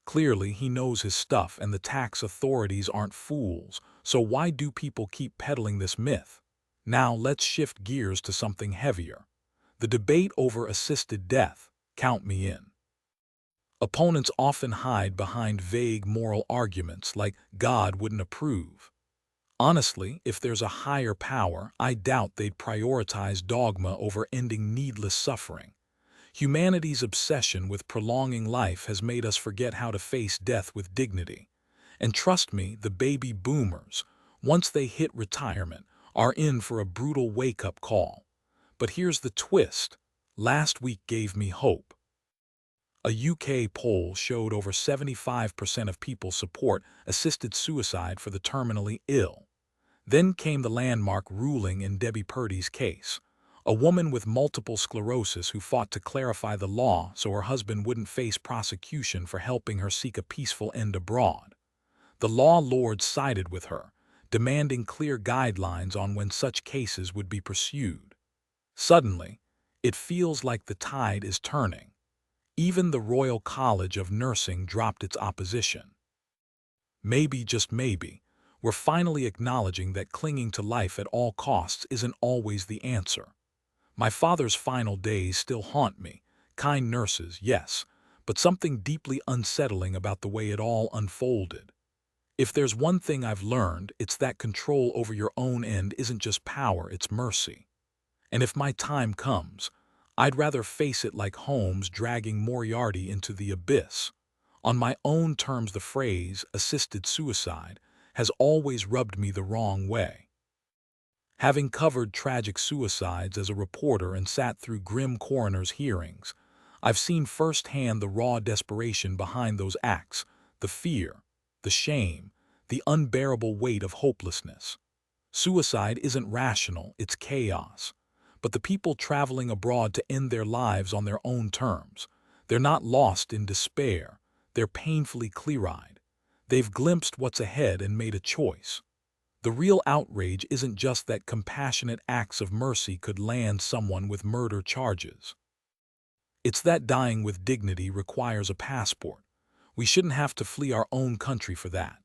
Clearly, he knows his stuff, and the tax authorities aren't fools, so why do people keep peddling this myth? Now let's shift gears to something heavier. The debate over assisted death. Count me in. Opponents often hide behind vague moral arguments like God wouldn't approve. Honestly, if there's a higher power, I doubt they'd prioritize dogma over ending needless suffering. Humanity's obsession with prolonging life has made us forget how to face death with dignity. And trust me, the baby boomers, once they hit retirement, are in for a brutal wake-up call. But here's the twist. Last week gave me hope. A UK poll showed over 75% of people support assisted suicide for the terminally ill. Then came the landmark ruling in Debbie Purdy's case, a woman with multiple sclerosis who fought to clarify the law so her husband wouldn't face prosecution for helping her seek a peaceful end abroad. The law lords sided with her, demanding clear guidelines on when such cases would be pursued. Suddenly, it feels like the tide is turning. Even the Royal College of Nursing dropped its opposition. Maybe, just maybe, we're finally acknowledging that clinging to life at all costs isn't always the answer. My father's final days still haunt me. Kind nurses, yes, but something deeply unsettling about the way it all unfolded. If there's one thing I've learned, it's that control over your own end isn't just power, it's mercy. And if my time comes, I'd rather face it like Holmes dragging Moriarty into the abyss. On my own terms, the phrase assisted suicide has always rubbed me the wrong way. Having covered tragic suicides as a reporter and sat through grim coroner's hearings, I've seen firsthand the raw desperation behind those acts, the fear, the shame, the unbearable weight of hopelessness. Suicide isn't rational, it's chaos. but the people traveling abroad to end their lives on their own terms. They're not lost in despair. They're painfully clear-eyed. They've glimpsed what's ahead and made a choice. The real outrage isn't just that compassionate acts of mercy could land someone with murder charges. It's that dying with dignity requires a passport. We shouldn't have to flee our own country for that.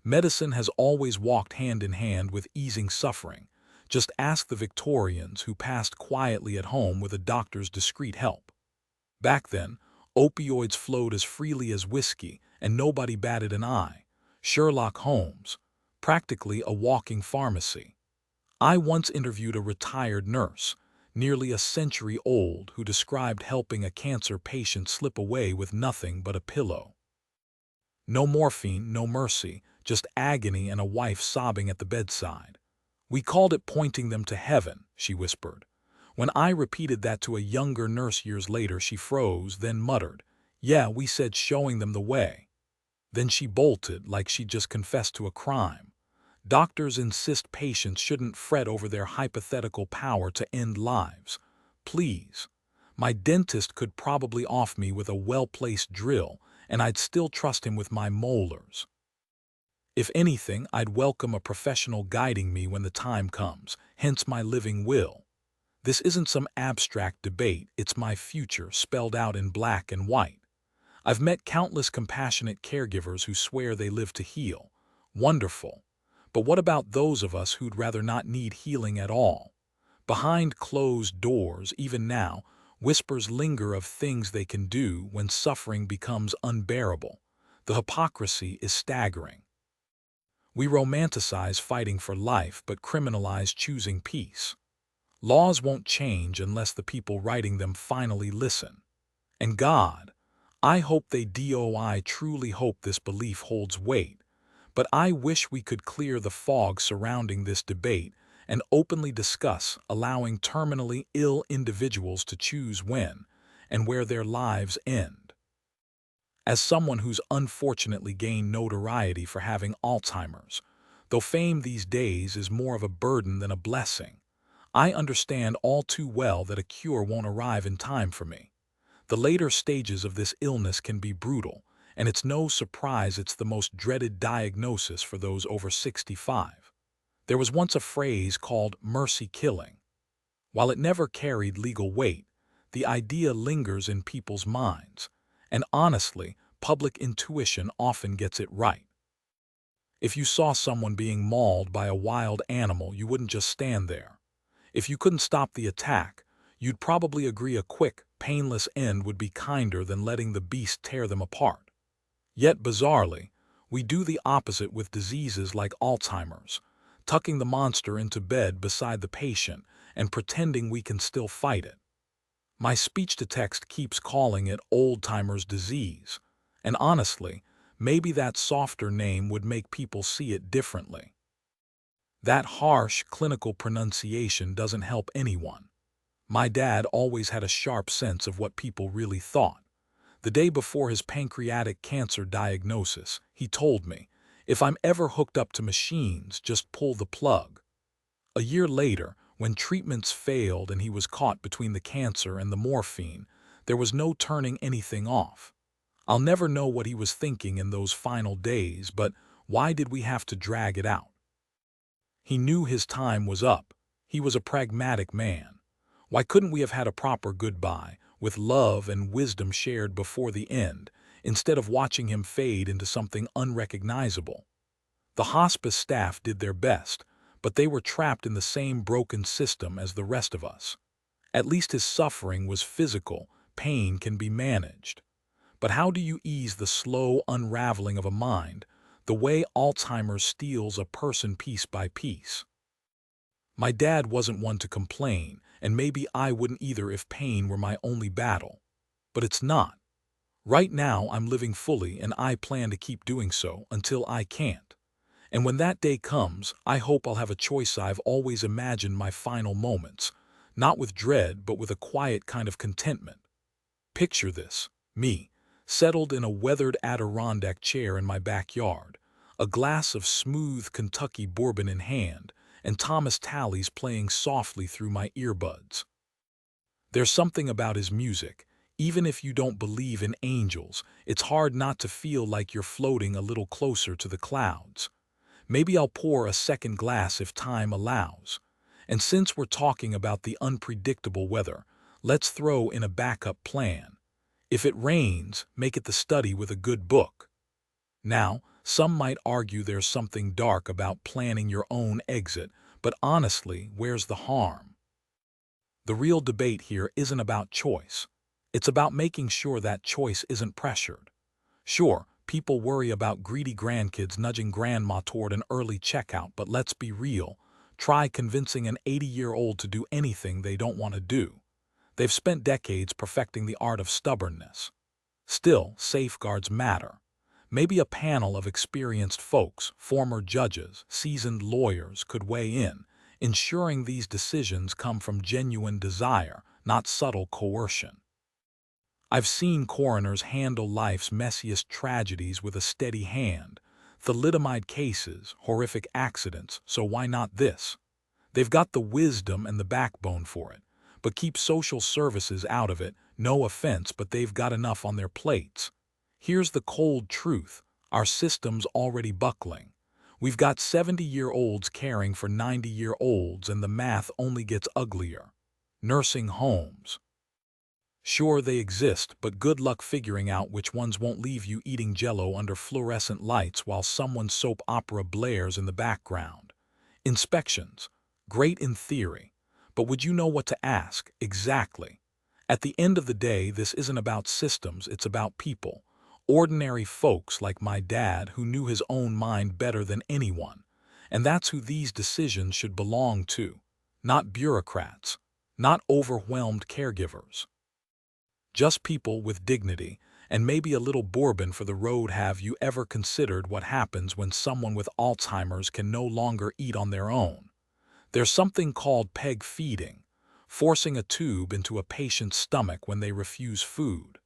Medicine has always walked hand in hand with easing suffering. Just ask the Victorians who passed quietly at home with a doctor's discreet help. Back then, opioids flowed as freely as whiskey, and nobody batted an eye. Sherlock Holmes, practically a walking pharmacy. I once interviewed a retired nurse, nearly a century old, who described helping a cancer patient slip away with nothing but a pillow. No morphine, no mercy, just agony and a wife sobbing at the bedside. "We called it pointing them to heaven," she whispered. When I repeated that to a younger nurse years later, she froze, then muttered, "Yeah, we said showing them the way." Then she bolted like she'd just confessed to a crime. Doctors insist patients shouldn't fret over their hypothetical power to end lives. Please. My dentist could probably off me with a well-placed drill, and I'd still trust him with my molars. If anything, I'd welcome a professional guiding me when the time comes, hence my living will. This isn't some abstract debate, it's my future spelled out in black and white. I've met countless compassionate caregivers who swear they live to heal. Wonderful. But what about those of us who'd rather not need healing at all? Behind closed doors, even now, whispers linger of things they can do when suffering becomes unbearable. The hypocrisy is staggering. We romanticize fighting for life but criminalize choosing peace. Laws won't change unless the people writing them finally listen. And God, I hope they do. I truly hope this belief holds weight. But I wish we could clear the fog surrounding this debate and openly discuss allowing terminally ill individuals to choose when and where their lives end. As someone who's unfortunately gained notoriety for having Alzheimer's, though fame these days is more of a burden than a blessing, I understand all too well that a cure won't arrive in time for me. The later stages of this illness can be brutal, and it's no surprise it's the most dreaded diagnosis for those over 65. There was once a phrase called mercy killing. While it never carried legal weight, the idea lingers in people's minds, and honestly, public intuition often gets it right. If you saw someone being mauled by a wild animal, you wouldn't just stand there. If you couldn't stop the attack, you'd probably agree a quick, painless end would be kinder than letting the beast tear them apart. Yet, bizarrely, we do the opposite with diseases like Alzheimer's, tucking the monster into bed beside the patient and pretending we can still fight it. My speech-to-text keeps calling it old-timer's disease, and honestly, maybe that softer name would make people see it differently. That harsh, clinical pronunciation doesn't help anyone. My dad always had a sharp sense of what people really thought. The day before his pancreatic cancer diagnosis, he told me, "If I'm ever hooked up to machines, just pull the plug." A year later, when treatments failed and he was caught between the cancer and the morphine, there was no turning anything off. I'll never know what he was thinking in those final days, but why did we have to drag it out? He knew his time was up. He was a pragmatic man. Why couldn't we have had a proper goodbye, with love and wisdom shared before the end, instead of watching him fade into something unrecognizable? The hospice staff did their best, but they were trapped in the same broken system as the rest of us. At least his suffering was physical, pain can be managed. But how do you ease the slow unraveling of a mind, the way Alzheimer's steals a person piece by piece? My dad wasn't one to complain, and maybe I wouldn't either if pain were my only battle. But it's not. Right now I'm living fully, and I plan to keep doing so until I can't. And when that day comes, I hope I'll have a choice. I've always imagined my final moments, not with dread but with a quiet kind of contentment. Picture this, me, settled in a weathered Adirondack chair in my backyard, a glass of smooth Kentucky bourbon in hand, and Thomas Tally's playing softly through my earbuds. There's something about his music. Even if you don't believe in angels, it's hard not to feel like you're floating a little closer to the clouds. Maybe I'll pour a second glass if time allows. And since we're talking about the unpredictable weather, let's throw in a backup plan. If it rains, make it the study with a good book. Now, some might argue there's something dark about planning your own exit, but honestly, where's the harm? The real debate here isn't about choice. It's about making sure that choice isn't pressured. Sure, people worry about greedy grandkids nudging grandma toward an early checkout, but let's be real. Try convincing an 80-year-old to do anything they don't want to do. They've spent decades perfecting the art of stubbornness. Still, safeguards matter. Maybe a panel of experienced folks, former judges, seasoned lawyers could weigh in, ensuring these decisions come from genuine desire, not subtle coercion. I've seen coroners handle life's messiest tragedies with a steady hand. Thalidomide cases, horrific accidents, so why not this? They've got the wisdom and the backbone for it, but keep social services out of it. No offense, but they've got enough on their plates. Here's the cold truth. Our system's already buckling. We've got 70-year-olds caring for 90-year-olds, and the math only gets uglier. Nursing homes. Sure, they exist, but good luck figuring out which ones won't leave you eating Jell-O under fluorescent lights while someone's soap opera blares in the background. Inspections. Great in theory. But would you know what to ask? Exactly. At the end of the day, this isn't about systems, it's about people. Ordinary folks like my dad who knew his own mind better than anyone. And that's who these decisions should belong to. Not bureaucrats. Not overwhelmed caregivers. Just people with dignity, and maybe a little bourbon for the road. Have you ever considered what happens when someone with Alzheimer's can no longer eat on their own? There's something called peg feeding, forcing a tube into a patient's stomach when they refuse food.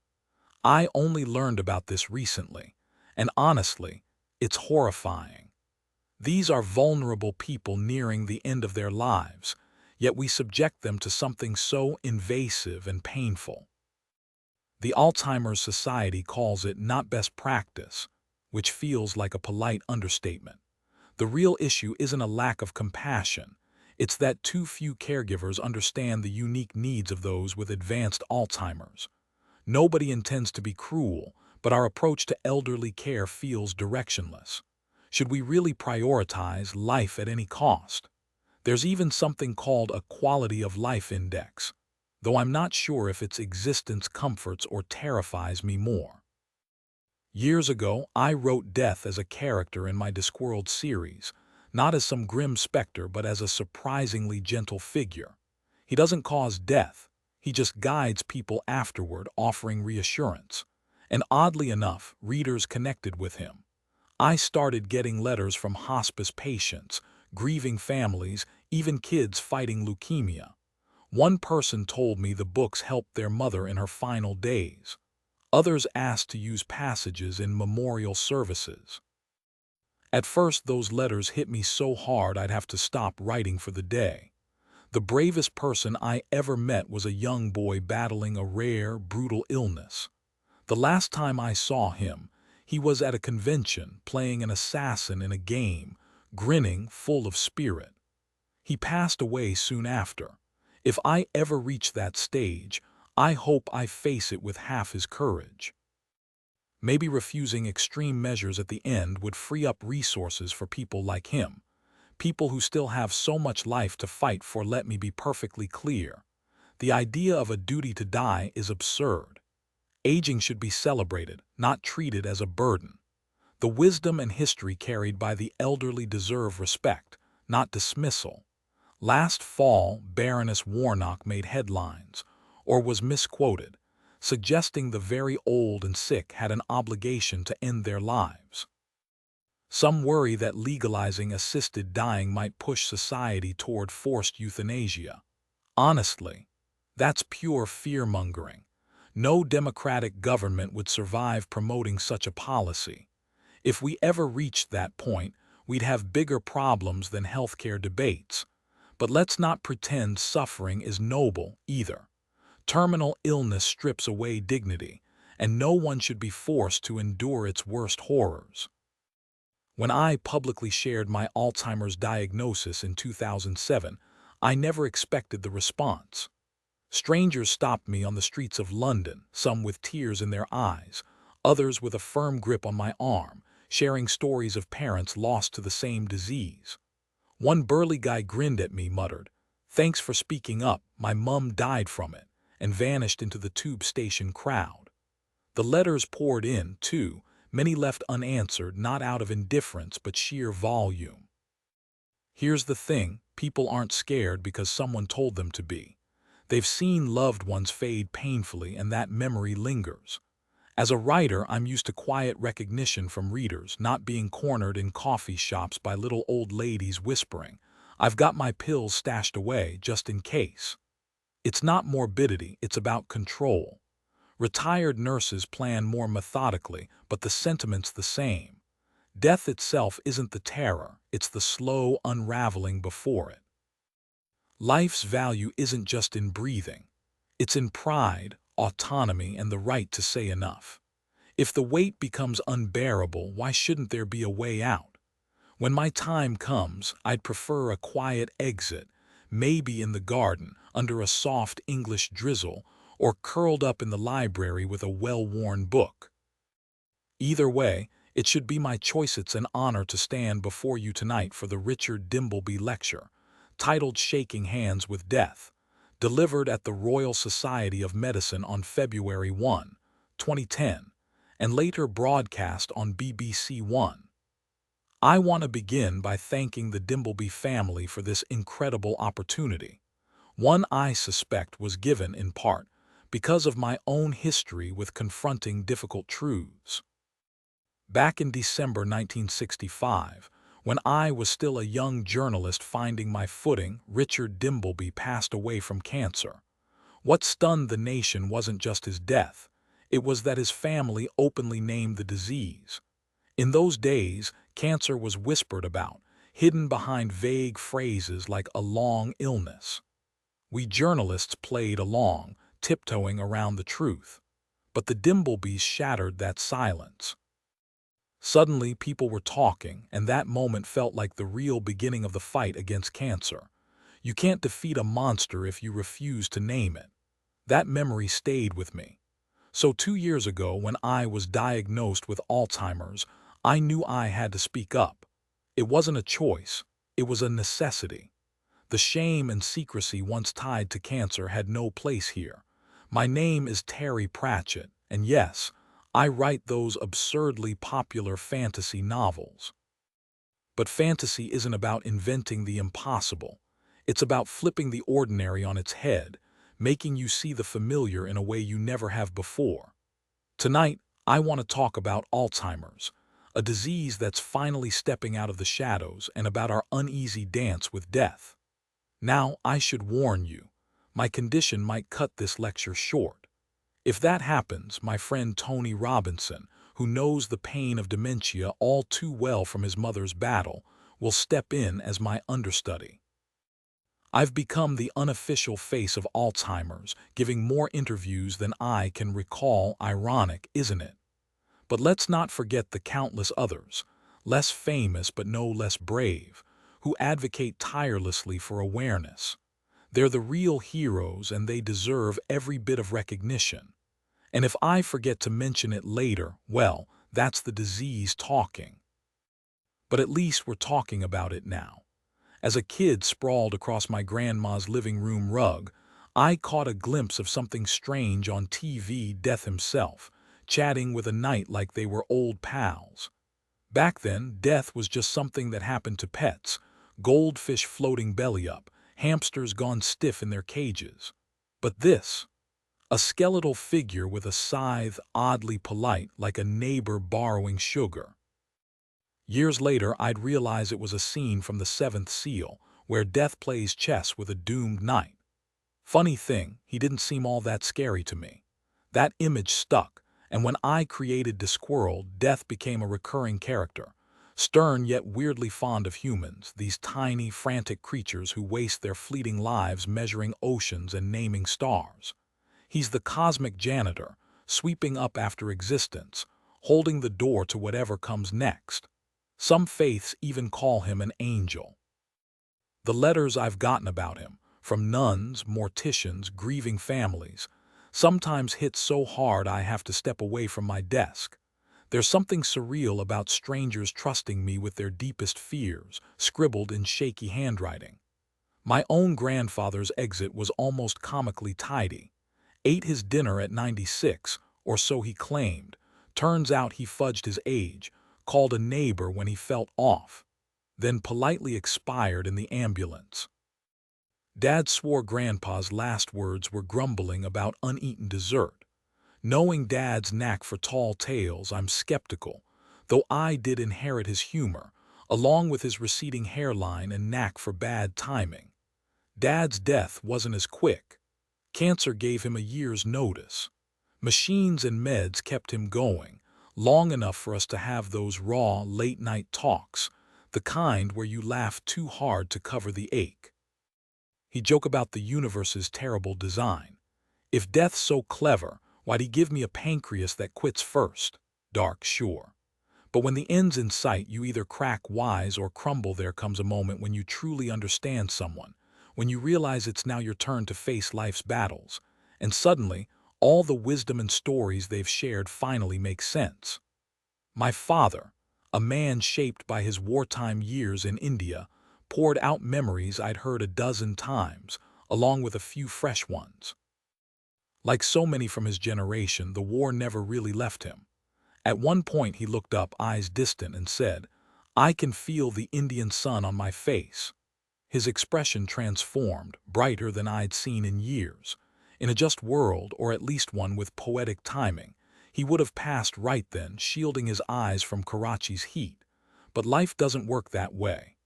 I only learned about this recently, and honestly, it's horrifying. These are vulnerable people nearing the end of their lives, yet we subject them to something so invasive and painful. The Alzheimer's Society calls it not best practice, which feels like a polite understatement. The real issue isn't a lack of compassion. It's that too few caregivers understand the unique needs of those with advanced Alzheimer's. Nobody intends to be cruel, but our approach to elderly care feels directionless. Should we really prioritize life at any cost? There's even something called a quality of life index, though I'm not sure if its existence comforts or terrifies me more. Years ago, I wrote death as a character in my Discworld series, not as some grim specter but as a surprisingly gentle figure. He doesn't cause death, he just guides people afterward, offering reassurance. And oddly enough, readers connected with him. I started getting letters from hospice patients, grieving families, even kids fighting leukemia. One person told me the books helped their mother in her final days. Others asked to use passages in memorial services. At first, those letters hit me so hard I'd have to stop writing for the day. The bravest person I ever met was a young boy battling a rare, brutal illness. The last time I saw him, he was at a convention playing an assassin in a game, grinning, full of spirit. He passed away soon after. If I ever reach that stage, I hope I face it with half his courage. Maybe refusing extreme measures at the end would free up resources for people like him, people who still have so much life to fight for. Let me be perfectly clear. The idea of a duty to die is absurd. Aging should be celebrated, not treated as a burden. The wisdom and history carried by the elderly deserve respect, not dismissal. Last fall, Baroness Warnock made headlines, or was misquoted, suggesting the very old and sick had an obligation to end their lives. Some worry that legalizing assisted dying might push society toward forced euthanasia. Honestly, that's pure fear-mongering. No democratic government would survive promoting such a policy. If we ever reached that point, we'd have bigger problems than healthcare debates. But let's not pretend suffering is noble either. Terminal illness strips away dignity, and no one should be forced to endure its worst horrors. When I publicly shared my Alzheimer's diagnosis in 2007, I never expected the response. Strangers stopped me on the streets of London, some with tears in their eyes, others with a firm grip on my arm, sharing stories of parents lost to the same disease. One burly guy grinned at me, muttered, "Thanks for speaking up, my mum died from it," and vanished into the tube station crowd. The letters poured in, too, many left unanswered, not out of indifference but sheer volume. Here's the thing, people aren't scared because someone told them to be. They've seen loved ones fade painfully, and that memory lingers. As a writer, I'm used to quiet recognition from readers, not being cornered in coffee shops by little old ladies whispering, "I've got my pills stashed away just in case." It's not morbidity, it's about control. Retired nurses plan more methodically, but the sentiment's the same. Death itself isn't the terror, it's the slow unraveling before it. Life's value isn't just in breathing. It's in pride, autonomy, and the right to say enough. If the weight becomes unbearable, why shouldn't there be a way out? When my time comes, I'd prefer a quiet exit, maybe in the garden, under a soft English drizzle, or curled up in the library with a well-worn book. Either way, it should be my choice. It's an honor to stand before you tonight for the Richard Dimbleby Lecture, titled Shaking Hands with Death, delivered at the Royal Society of Medicine on February 1, 2010, and later broadcast on BBC One. I want to begin by thanking the Dimbleby family for this incredible opportunity, one I suspect was given in part because of my own history with confronting difficult truths. Back in December 1965, when I was still a young journalist finding my footing, Richard Dimbleby passed away from cancer. What stunned the nation wasn't just his death, it was that his family openly named the disease. In those days, cancer was whispered about, hidden behind vague phrases like a long illness. We journalists played along, tiptoeing around the truth. But the Dimblebys shattered that silence. Suddenly, people were talking, and that moment felt like the real beginning of the fight against cancer. You can't defeat a monster if you refuse to name it. That memory stayed with me. So 2 years ago, when I was diagnosed with Alzheimer's, I knew I had to speak up. It wasn't a choice, it was a necessity. The shame and secrecy once tied to cancer had no place here. My name is Terry Pratchett, and yes, I write those absurdly popular fantasy novels. But fantasy isn't about inventing the impossible. It's about flipping the ordinary on its head, making you see the familiar in a way you never have before. Tonight, I want to talk about Alzheimer's, a disease that's finally stepping out of the shadows, and about our uneasy dance with death. Now, I should warn you, my condition might cut this lecture short. If that happens, my friend Tony Robinson, who knows the pain of dementia all too well from his mother's battle, will step in as my understudy. I've become the unofficial face of Alzheimer's, giving more interviews than I can recall. Ironic, isn't it? But let's not forget the countless others, less famous but no less brave, who advocate tirelessly for awareness. They're the real heroes, and they deserve every bit of recognition. And if I forget to mention it later, well, that's the disease talking. But at least we're talking about it now. As a kid sprawled across my grandma's living room rug, I caught a glimpse of something strange on TV: Death himself, chatting with a knight like they were old pals. Back then, death was just something that happened to pets, goldfish floating belly up, hamsters gone stiff in their cages. But this, a skeletal figure with a scythe, oddly polite, like a neighbor borrowing sugar. Years later, I'd realize it was a scene from The Seventh Seal, where death plays chess with a doomed knight. Funny thing, he didn't seem all that scary to me. That image stuck, and when I created Discworld, death became a recurring character, Stern yet weirdly fond of humans, these tiny, frantic creatures who waste their fleeting lives measuring oceans and naming stars. He's the cosmic janitor, sweeping up after existence, holding the door to whatever comes next. Some faiths even call him an angel. The letters I've gotten about him, from nuns, morticians, grieving families, sometimes hit so hard I have to step away from my desk. There's something surreal about strangers trusting me with their deepest fears, scribbled in shaky handwriting. My own grandfather's exit was almost comically tidy. Ate his dinner at 96, or so he claimed. Turns out he fudged his age, called a neighbor when he felt off, then politely expired in the ambulance. Dad swore Grandpa's last words were grumbling about uneaten dessert. Knowing Dad's knack for tall tales, I'm skeptical, though I did inherit his humor, along with his receding hairline and knack for bad timing. Dad's death wasn't as quick. Cancer gave him a year's notice. Machines and meds kept him going, long enough for us to have those raw, late-night talks, the kind where you laugh too hard to cover the ache. He'd joke about the universe's terrible design. If death's so clever, why'd he give me a pancreas that quits first? Dark, sure. But when the end's in sight, you either crack wise or crumble. There comes a moment when you truly understand someone, when you realize it's now your turn to face life's battles, and suddenly, all the wisdom and stories they've shared finally make sense. My father, a man shaped by his wartime years in India, poured out memories I'd heard a dozen times, along with a few fresh ones. Like so many from his generation, the war never really left him. At one point he looked up, eyes distant, and said, "I can feel the Indian sun on my face." His expression transformed, brighter than I'd seen in years. In a just world, or at least one with poetic timing, he would have passed right then, shielding his eyes from Karachi's heat. But life doesn't work that way.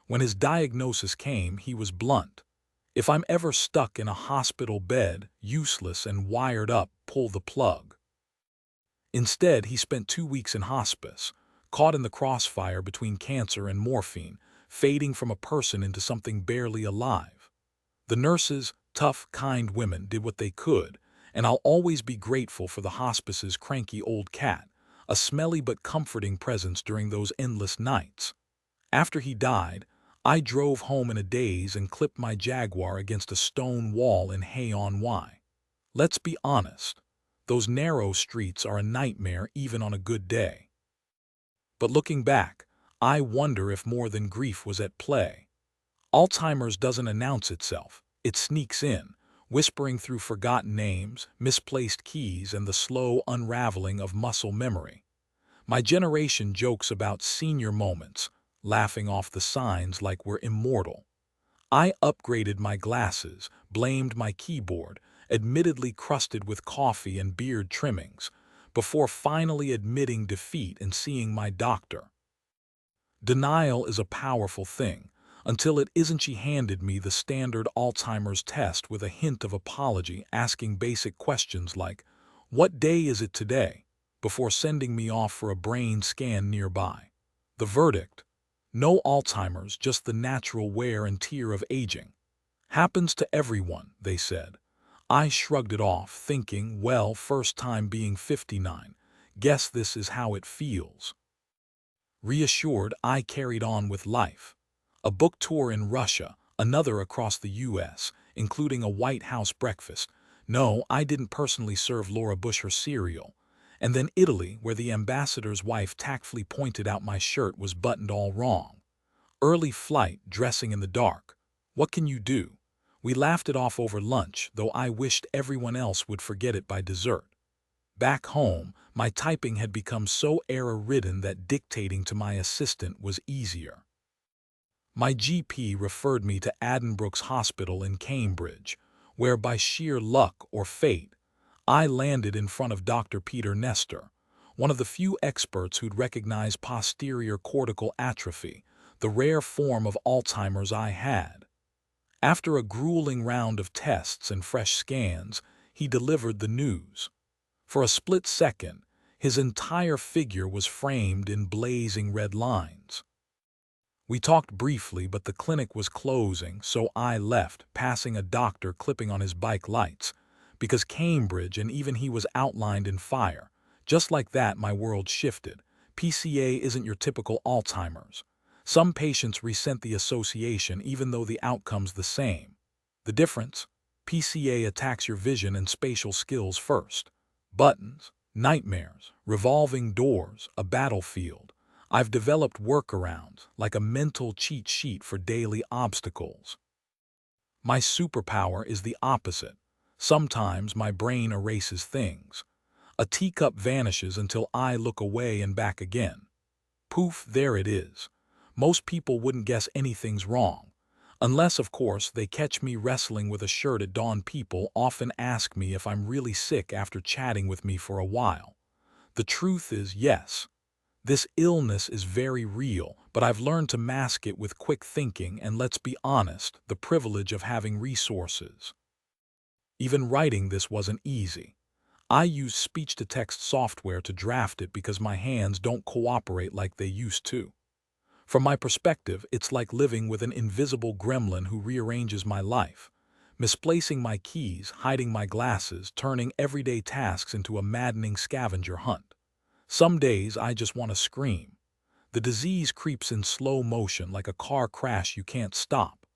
When his diagnosis came, he was blunt. "If I'm ever stuck in a hospital bed, useless and wired up, pull the plug." Instead, he spent 2 weeks in hospice, caught in the crossfire between cancer and morphine, fading from a person into something barely alive. The nurses, tough, kind women, did what they could, and I'll always be grateful for the hospice's cranky old cat, a smelly but comforting presence during those endless nights. After he died, I drove home in a daze and clipped my Jaguar against a stone wall in Hay-on-Wye. Let's be honest, those narrow streets are a nightmare even on a good day. But looking back, I wonder if more than grief was at play. Alzheimer's doesn't announce itself, it sneaks in, whispering through forgotten names, misplaced keys, and the slow unraveling of muscle memory. My generation jokes about senior moments, laughing off the signs like we're immortal. I upgraded my glasses, blamed my keyboard, admittedly crusted with coffee and beard trimmings, before finally admitting defeat and seeing my doctor. Denial is a powerful thing, until it isn't. She handed me the standard Alzheimer's test with a hint of apology, asking basic questions like, "What day is it today?" before sending me off for a brain scan nearby. The verdict: no Alzheimer's, just the natural wear and tear of aging. "Happens to everyone," they said. I shrugged it off, thinking, well, first time being 59, guess this is how it feels. Reassured, I carried on with life. A book tour in Russia, another across the U.S., including a White House breakfast. No, I didn't personally serve Laura Bush her cereal. And then Italy, where the ambassador's wife tactfully pointed out my shirt was buttoned all wrong. Early flight, dressing in the dark. What can you do? We laughed it off over lunch, though I wished everyone else would forget it by dessert. Back home, my typing had become so error-ridden that dictating to my assistant was easier. My GP referred me to Addenbrooke's Hospital in Cambridge, where by sheer luck or fate, I landed in front of Dr. Peter Nestor, one of the few experts who'd recognize posterior cortical atrophy, the rare form of Alzheimer's I had. After a grueling round of tests and fresh scans, he delivered the news. For a split second, His entire figure was framed in blazing red lines. We talked briefly, but the clinic was closing, so I left, passing a doctor clipping on his bike lights, because Cambridge and even he was outlined in fire. Just like that, my world shifted. PCA isn't your typical Alzheimer's. Some patients resent the association even though the outcome's the same. The difference? PCA attacks your vision and spatial skills first. Buttons, nightmares, revolving doors, a battlefield. I've developed workarounds, like a mental cheat sheet for daily obstacles. My superpower is the opposite. Sometimes my brain erases things. A teacup vanishes until I look away and back again. Poof, there it is. Most people wouldn't guess anything's wrong. Unless, of course, they catch me wrestling with a shirt at dawn. People often ask me if I'm really sick after chatting with me for a while. The truth is, yes. This illness is very real, but I've learned to mask it with quick thinking and, let's be honest, the privilege of having resources. Even writing this wasn't easy. I use speech-to-text software to draft it because my hands don't cooperate like they used to. From my perspective, it's like living with an invisible gremlin who rearranges my life, misplacing my keys, hiding my glasses, turning everyday tasks into a maddening scavenger hunt. Some days I just want to scream. The disease creeps in slow motion like a car crash you can't stop.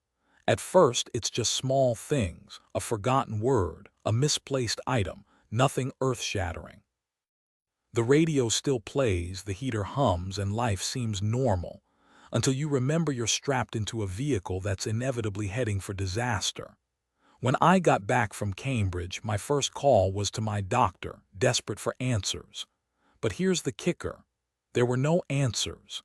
At first, it's just small things, a forgotten word, a misplaced item, nothing earth-shattering. The radio still plays, the heater hums, and life seems normal, until you remember you're strapped into a vehicle that's inevitably heading for disaster. When I got back from Cambridge, my first call was to my doctor, desperate for answers. But here's the kicker. There were no answers.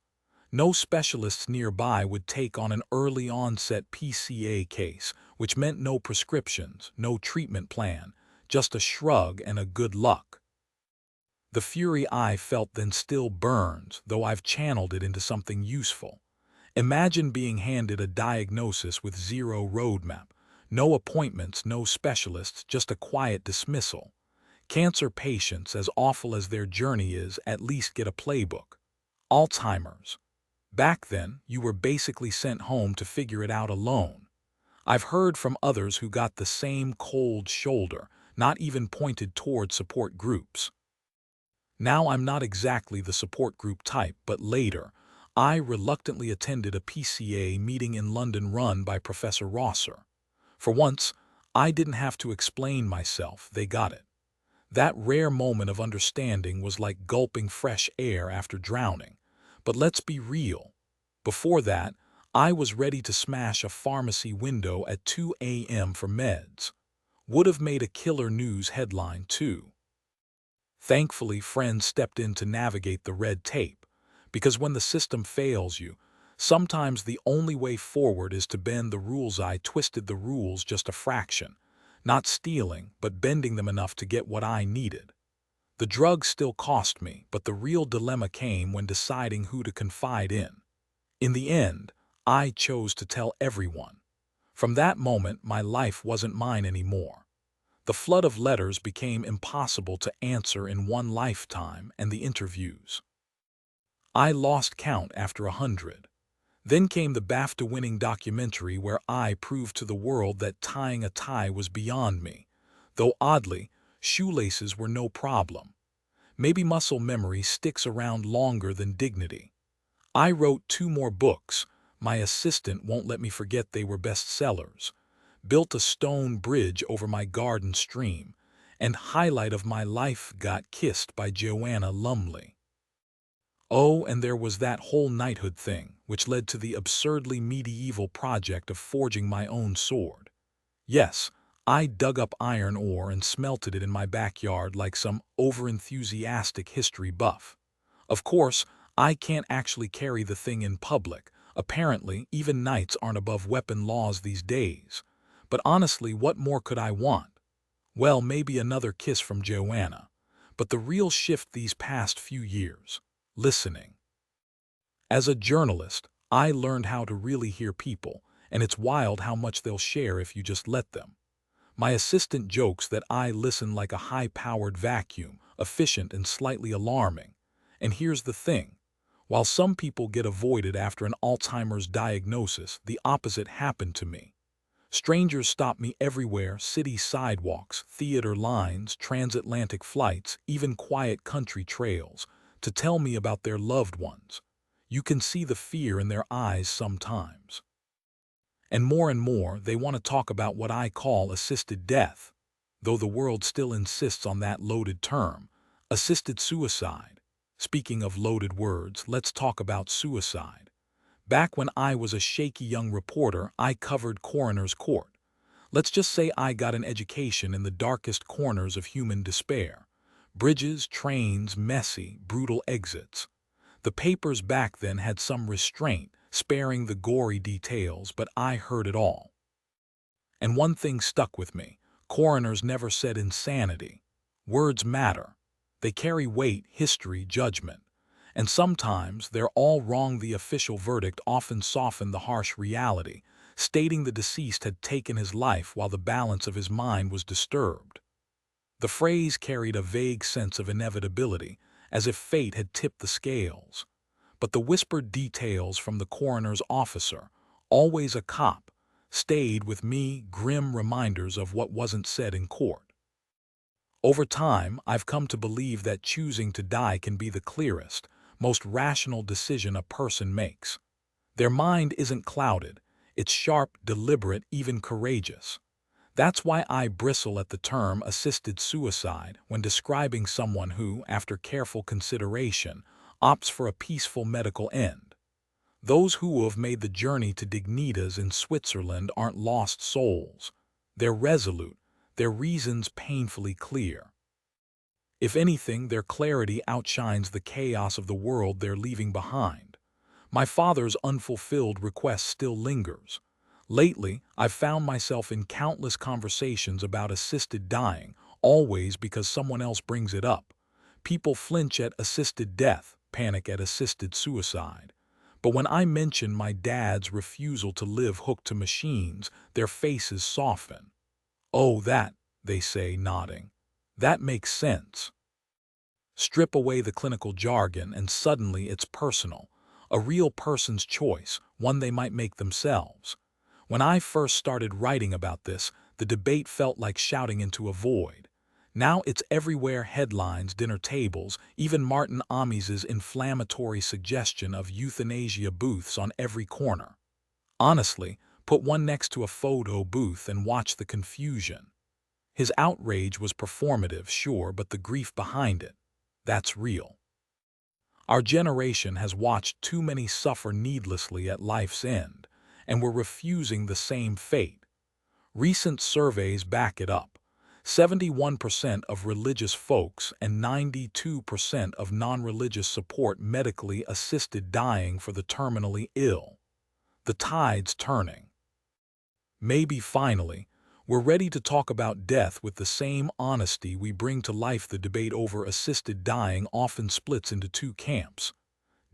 No specialists nearby would take on an early-onset PCA case, which meant no prescriptions, no treatment plan, just a shrug and a good luck. The fury I felt then still burns, though I've channeled it into something useful. Imagine being handed a diagnosis with zero roadmap, no appointments, no specialists, just a quiet dismissal. Cancer patients, as awful as their journey is, at least get a playbook. Alzheimer's. Back then, you were basically sent home to figure it out alone. I've heard from others who got the same cold shoulder, not even pointed toward support groups. Now I'm not exactly the support group type, but later, I reluctantly attended a PCA meeting in London run by Professor Rosser. For once, I didn't have to explain myself, they got it. That rare moment of understanding was like gulping fresh air after drowning. But let's be real. Before that, I was ready to smash a pharmacy window at 2 a.m. for meds. Would have made a killer news headline too. Thankfully, friends stepped in to navigate the red tape, because when the system fails you, sometimes the only way forward is to bend the rules. I twisted the rules just a fraction. Not stealing, but bending them enough to get what I needed. The drugs still cost me, but the real dilemma came when deciding who to confide in. In the end, I chose to tell everyone. From that moment, my life wasn't mine anymore. The flood of letters became impossible to answer in one lifetime, and the interviews. I lost count after 100. Then came the BAFTA-winning documentary where I proved to the world that tying a tie was beyond me, though oddly, shoelaces were no problem. Maybe muscle memory sticks around longer than dignity. I wrote 2 more books. My assistant won't let me forget they were bestsellers. Built a stone bridge over my garden stream, and highlight of my life, got kissed by Joanna Lumley. Oh, and there was that whole knighthood thing, which led to the absurdly medieval project of forging my own sword. Yes, I dug up iron ore and smelted it in my backyard like some overenthusiastic history buff. Of course, I can't actually carry the thing in public. Apparently, even knights aren't above weapon laws these days. But honestly, what more could I want? Well, maybe another kiss from Joanna. But the real shift these past few years: listening. As a journalist, I learned how to really hear people, and it's wild how much they'll share if you just let them. My assistant jokes that I listen like a high-powered vacuum, efficient and slightly alarming. And here's the thing. While some people get avoided after an Alzheimer's diagnosis, the opposite happened to me. Strangers stop me everywhere, city sidewalks, theater lines, transatlantic flights, even quiet country trails, to tell me about their loved ones. You can see the fear in their eyes sometimes. And more, they want to talk about what I call assisted death, though the world still insists on that loaded term, assisted suicide. Speaking of loaded words, let's talk about suicide. Back when I was a shaky young reporter, I covered coroner's court. Let's just say I got an education in the darkest corners of human despair. Bridges, trains, messy, brutal exits. The papers back then had some restraint, sparing the gory details, but I heard it all. And one thing stuck with me. Coroners never said insanity. Words matter. They carry weight, history, judgment. And sometimes they're all wrong. The official verdict often softened the harsh reality, stating the deceased had taken his life while the balance of his mind was disturbed. The phrase carried a vague sense of inevitability, as if fate had tipped the scales. But the whispered details from the coroner's officer, always a cop, stayed with me, grim reminders of what wasn't said in court. Over time, I've come to believe that choosing to die can be the clearest, most rational decision a person makes. Their mind isn't clouded. It's sharp, deliberate, even courageous. That's why I bristle at the term assisted suicide when describing someone who, after careful consideration, opts for a peaceful medical end. Those who have made the journey to Dignitas in Switzerland aren't lost souls. They're resolute, their reasons painfully clear. If anything, their clarity outshines the chaos of the world they're leaving behind. My father's unfulfilled request still lingers. Lately, I've found myself in countless conversations about assisted dying, always because someone else brings it up. People flinch at assisted death, panic at assisted suicide. But when I mention my dad's refusal to live hooked to machines, their faces soften. "Oh, that," they say, nodding. "That makes sense." Strip away the clinical jargon and suddenly it's personal. A real person's choice, one they might make themselves. When I first started writing about this, the debate felt like shouting into a void. Now it's everywhere: headlines, dinner tables, even Martin Amis's inflammatory suggestion of euthanasia booths on every corner. Honestly, put one next to a photo booth and watch the confusion. His outrage was performative, sure, but the grief behind it, that's real. Our generation has watched too many suffer needlessly at life's end, and we're refusing the same fate. Recent surveys back it up. 71% of religious folks and 92% of non-religious support medically assisted dying for the terminally ill. The tide's turning. Maybe finally, we're ready to talk about death with the same honesty we bring to life. The debate over assisted dying often splits into two camps.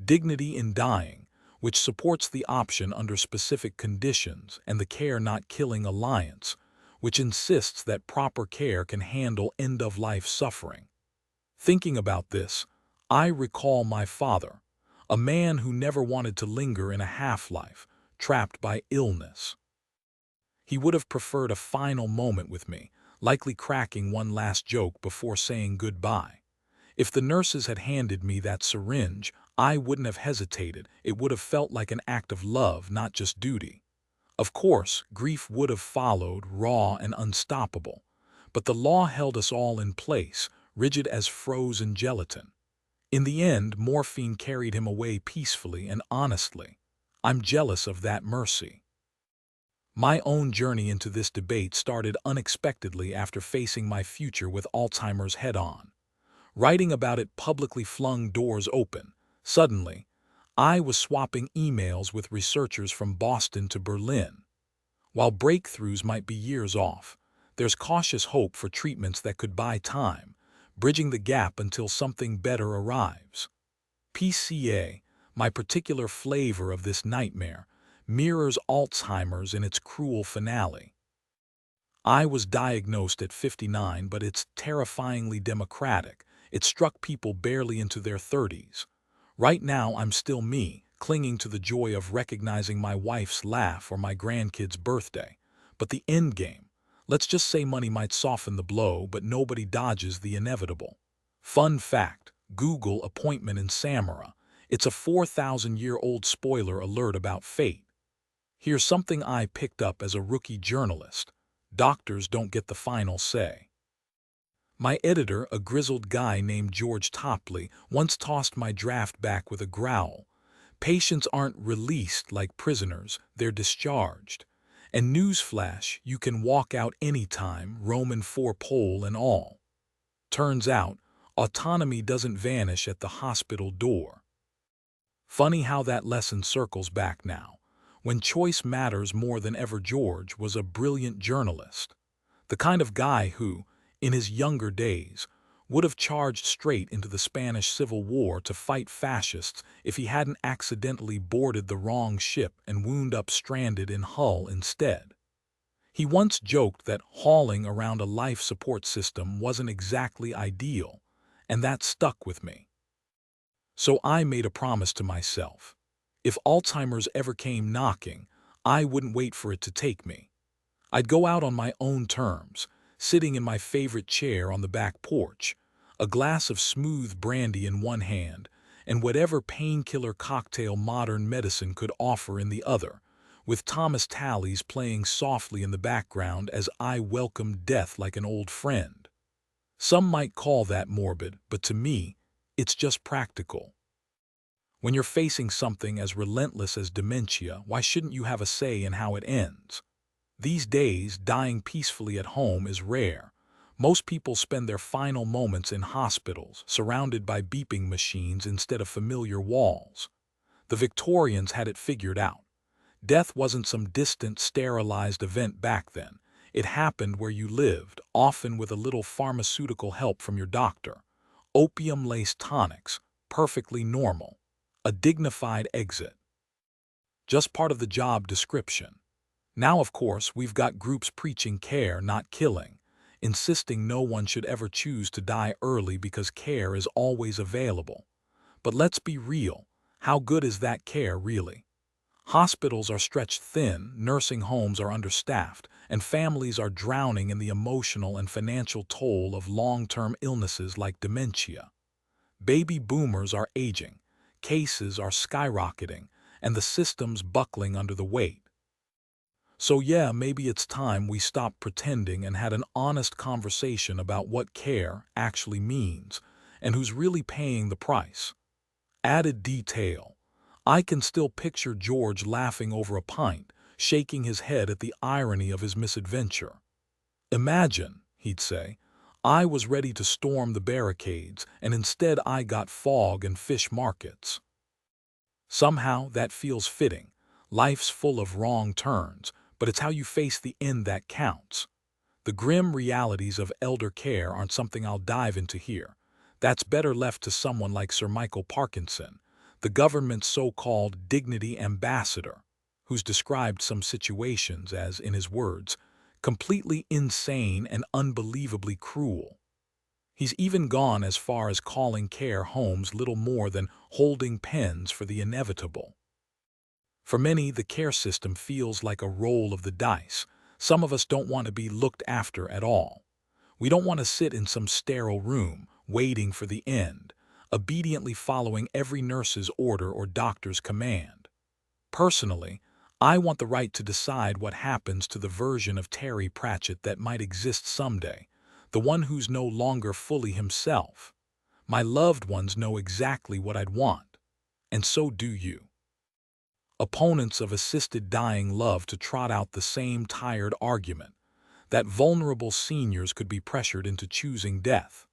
Dignity in dying, which supports the option under specific conditions, and the Care Not Killing Alliance, which insists that proper care can handle end-of-life suffering. Thinking about this, I recall my father, a man who never wanted to linger in a half-life, trapped by illness. He would have preferred a final moment with me, likely cracking one last joke before saying goodbye. If the nurses had handed me that syringe, I wouldn't have hesitated. It would have felt like an act of love, not just duty. Of course, grief would have followed, raw and unstoppable. But the law held us all in place, rigid as frozen gelatin. In the end, morphine carried him away peacefully and honestly. I'm jealous of that mercy. My own journey into this debate started unexpectedly after facing my future with Alzheimer's head-on. Writing about it publicly flung doors open. Suddenly, I was swapping emails with researchers from Boston to Berlin. While breakthroughs might be years off, there's cautious hope for treatments that could buy time, bridging the gap until something better arrives. PCA, my particular flavor of this nightmare, mirrors Alzheimer's in its cruel finale. I was diagnosed at 59, but it's terrifyingly democratic. It struck people barely into their 30s. Right now, I'm still me, clinging to the joy of recognizing my wife's laugh or my grandkid's birthday. But the end game, let's just say money might soften the blow, but nobody dodges the inevitable. Fun fact, Google appointment in Samara. It's a 4,000-year-old spoiler alert about fate. Here's something I picked up as a rookie journalist. Doctors don't get the final say. My editor, a grizzled guy named George Topley, once tossed my draft back with a growl. Patients aren't released like prisoners, they're discharged. And newsflash, you can walk out anytime, Roman 4 pole and all. Turns out, autonomy doesn't vanish at the hospital door. Funny how that lesson circles back now. When choice matters more than ever, George was a brilliant journalist. The kind of guy who, in his younger days, would have charged straight into the Spanish Civil War to fight fascists if he hadn't accidentally boarded the wrong ship and wound up stranded in Hull instead. He once joked that hauling around a life support system wasn't exactly ideal, and that stuck with me. So I made a promise to myself. If Alzheimer's ever came knocking, I wouldn't wait for it to take me. I'd go out on my own terms, sitting in my favorite chair on the back porch, a glass of smooth brandy in one hand, and whatever painkiller cocktail modern medicine could offer in the other, with Thomas Tallis playing softly in the background as I welcomed death like an old friend. Some might call that morbid, but to me, it's just practical. When you're facing something as relentless as dementia, why shouldn't you have a say in how it ends? These days, dying peacefully at home is rare. Most people spend their final moments in hospitals, surrounded by beeping machines instead of familiar walls. The Victorians had it figured out. Death wasn't some distant, sterilized event back then. It happened where you lived, often with a little pharmaceutical help from your doctor. Opium-laced tonics, perfectly normal. A dignified exit. Just part of the job description. Now, of course, we've got groups preaching care, not killing, insisting no one should ever choose to die early because care is always available. But let's be real, how good is that care really? Hospitals are stretched thin, nursing homes are understaffed, and families are drowning in the emotional and financial toll of long-term illnesses like dementia. Baby boomers are aging, cases are skyrocketing, and the system's buckling under the weight. So yeah, maybe it's time we stopped pretending and had an honest conversation about what care actually means and who's really paying the price. Added detail. I can still picture George laughing over a pint, shaking his head at the irony of his misadventure. Imagine, he'd say, I was ready to storm the barricades, and instead I got fog and fish markets. Somehow that feels fitting. Life's full of wrong turns, but it's how you face the end that counts. The grim realities of elder care aren't something I'll dive into here. That's better left to someone like Sir Michael Parkinson, the government's so-called dignity ambassador, who's described some situations as, in his words, completely insane and unbelievably cruel. He's even gone as far as calling care homes little more than holding pens for the inevitable. For many, the care system feels like a roll of the dice. Some of us don't want to be looked after at all. We don't want to sit in some sterile room, waiting for the end, obediently following every nurse's order or doctor's command. Personally, I want the right to decide what happens to the version of Terry Pratchett that might exist someday, the one who's no longer fully himself. My loved ones know exactly what I'd want, and so do you. Opponents of assisted dying love to trot out the same tired argument, that vulnerable seniors could be pressured into choosing death.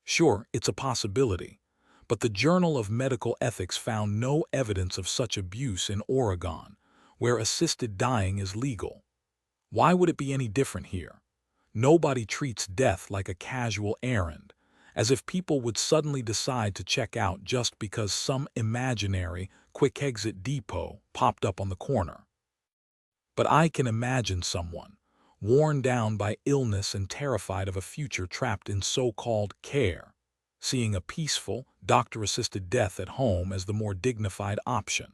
Sure, it's a possibility, but the Journal of Medical Ethics found no evidence of such abuse in Oregon, where assisted dying is legal. Why would it be any different here? Nobody treats death like a casual errand, as if people would suddenly decide to check out just because some imaginary quick exit depot popped up on the corner. But I can imagine someone, worn down by illness and terrified of a future trapped in so-called care, seeing a peaceful, doctor-assisted death at home as the more dignified option.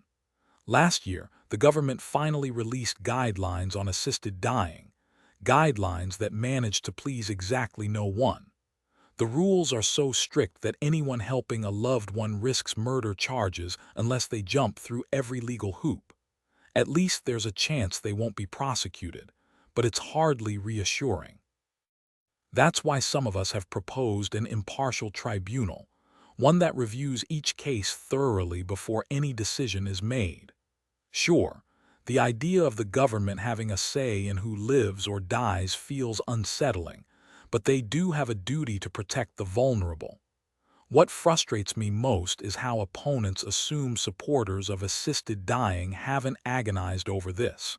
Last year, the government finally released guidelines on assisted dying, guidelines that managed to please exactly no one. The rules are so strict that anyone helping a loved one risks murder charges unless they jump through every legal hoop. At least there's a chance they won't be prosecuted, but it's hardly reassuring. That's why some of us have proposed an impartial tribunal, one that reviews each case thoroughly before any decision is made. Sure, the idea of the government having a say in who lives or dies feels unsettling, but they do have a duty to protect the vulnerable. What frustrates me most is how opponents assume supporters of assisted dying haven't agonized over this.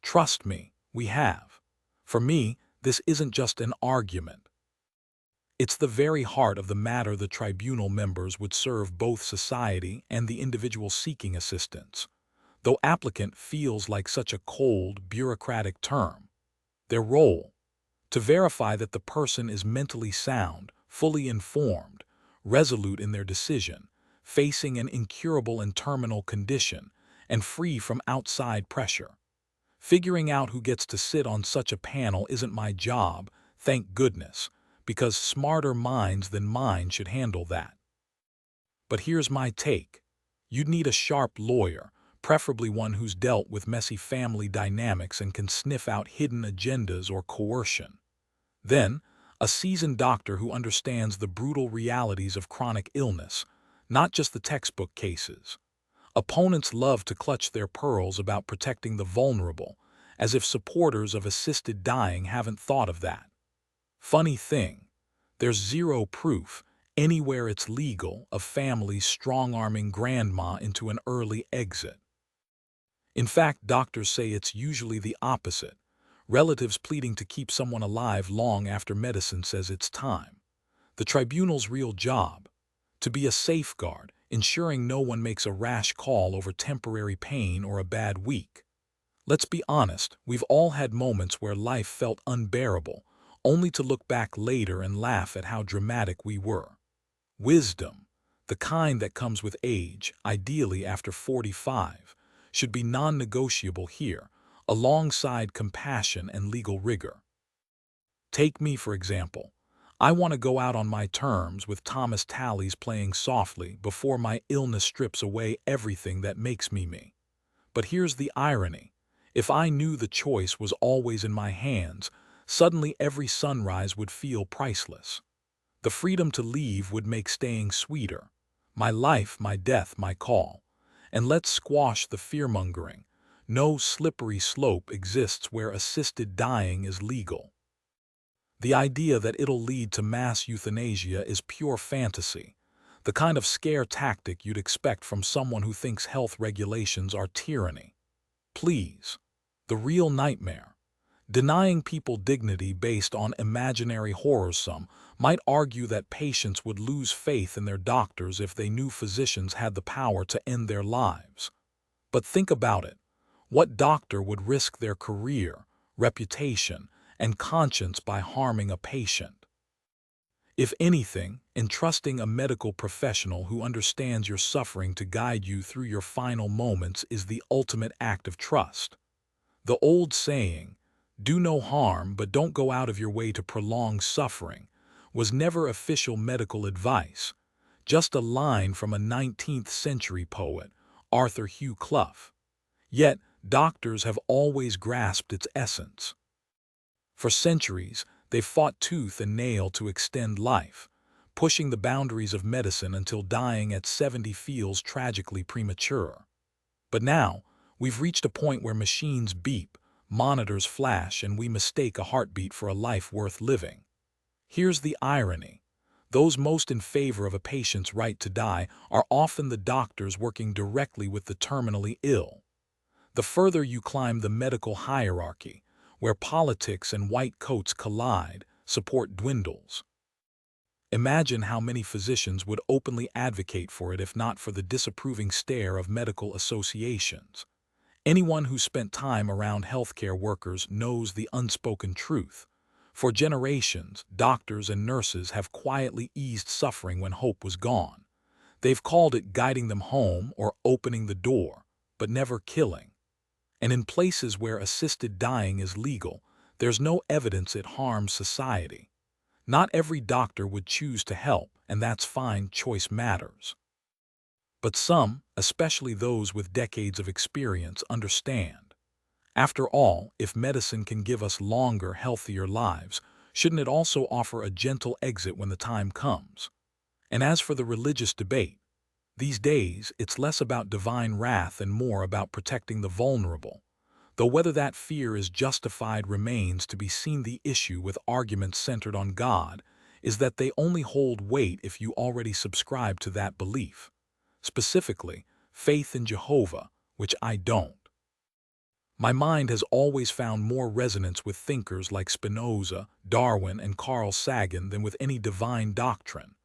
Trust me, we have. For me, this isn't just an argument. It's the very heart of the matter. The tribunal members would serve both society and the individual seeking assistance. Though applicant feels like such a cold, bureaucratic term, their role: to verify that the person is mentally sound, fully informed, resolute in their decision, facing an incurable and terminal condition, and free from outside pressure. Figuring out who gets to sit on such a panel isn't my job, thank goodness, because smarter minds than mine should handle that. But here's my take. You'd need a sharp lawyer, preferably one who's dealt with messy family dynamics and can sniff out hidden agendas or coercion. Then, a seasoned doctor who understands the brutal realities of chronic illness, not just the textbook cases. Opponents love to clutch their pearls about protecting the vulnerable, as if supporters of assisted dying haven't thought of that. Funny thing, there's zero proof, anywhere it's legal, of families strong-arming grandma into an early exit. In fact, doctors say it's usually the opposite, relatives pleading to keep someone alive long after medicine says it's time. The tribunal's real job: to be a safeguard, ensuring no one makes a rash call over temporary pain or a bad week. Let's be honest, we've all had moments where life felt unbearable, only to look back later and laugh at how dramatic we were. Wisdom, the kind that comes with age, ideally after 45, should be non-negotiable here, alongside compassion and legal rigor. Take me, for example. I want to go out on my terms with Thomas Tallies playing softly before my illness strips away everything that makes me me. But here's the irony. If I knew the choice was always in my hands, suddenly every sunrise would feel priceless. The freedom to leave would make staying sweeter. My life, my death, my call. And let's squash the fear-mongering. No slippery slope exists where assisted dying is legal. The idea that it'll lead to mass euthanasia is pure fantasy, the kind of scare tactic you'd expect from someone who thinks health regulations are tyranny. Please. The real nightmare: denying people dignity based on imaginary horrors. Some might argue that patients would lose faith in their doctors if they knew physicians had the power to end their lives. But think about it. What doctor would risk their career, reputation, and conscience by harming a patient? If anything, entrusting a medical professional who understands your suffering to guide you through your final moments is the ultimate act of trust. The old saying, "Do no harm but don't go out of your way to prolong suffering," was never official medical advice, just a line from a 19th century poet, Arthur Hugh Clough. Yet, doctors have always grasped its essence. For centuries, they've fought tooth and nail to extend life, pushing the boundaries of medicine until dying at 70 feels tragically premature. But now, we've reached a point where machines beep, monitors flash, and we mistake a heartbeat for a life worth living. Here's the irony. Those most in favor of a patient's right to die are often the doctors working directly with the terminally ill. The further you climb the medical hierarchy, where politics and white coats collide, support dwindles. Imagine how many physicians would openly advocate for it if not for the disapproving stare of medical associations. Anyone who spent time around healthcare workers knows the unspoken truth. For generations, doctors and nurses have quietly eased suffering when hope was gone. They've called it guiding them home or opening the door, but never killing. And in places where assisted dying is legal, there's no evidence it harms society. Not every doctor would choose to help, and that's fine, choice matters. But some, especially those with decades of experience, understand. After all, if medicine can give us longer, healthier lives, shouldn't it also offer a gentle exit when the time comes? And as for the religious debate, these days it's less about divine wrath and more about protecting the vulnerable. Though whether that fear is justified remains to be seen. The issue with arguments centered on God is that they only hold weight if you already subscribe to that belief. Specifically, faith in Jehovah, which I don't. My mind has always found more resonance with thinkers like Spinoza, Darwin, and Carl Sagan than with any divine doctrine.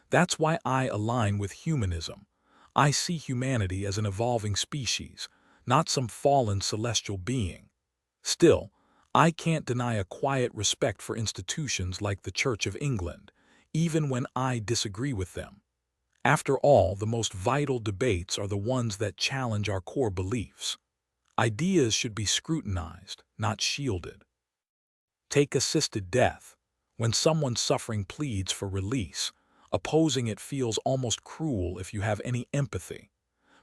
That's why I align with humanism. I see humanity as an evolving species, not some fallen celestial being. Still, I can't deny a quiet respect for institutions like the Church of England, even when I disagree with them. After all, the most vital debates are the ones that challenge our core beliefs. Ideas should be scrutinized, not shielded. Take assisted death. When someone suffering pleads for release, opposing it feels almost cruel if you have any empathy.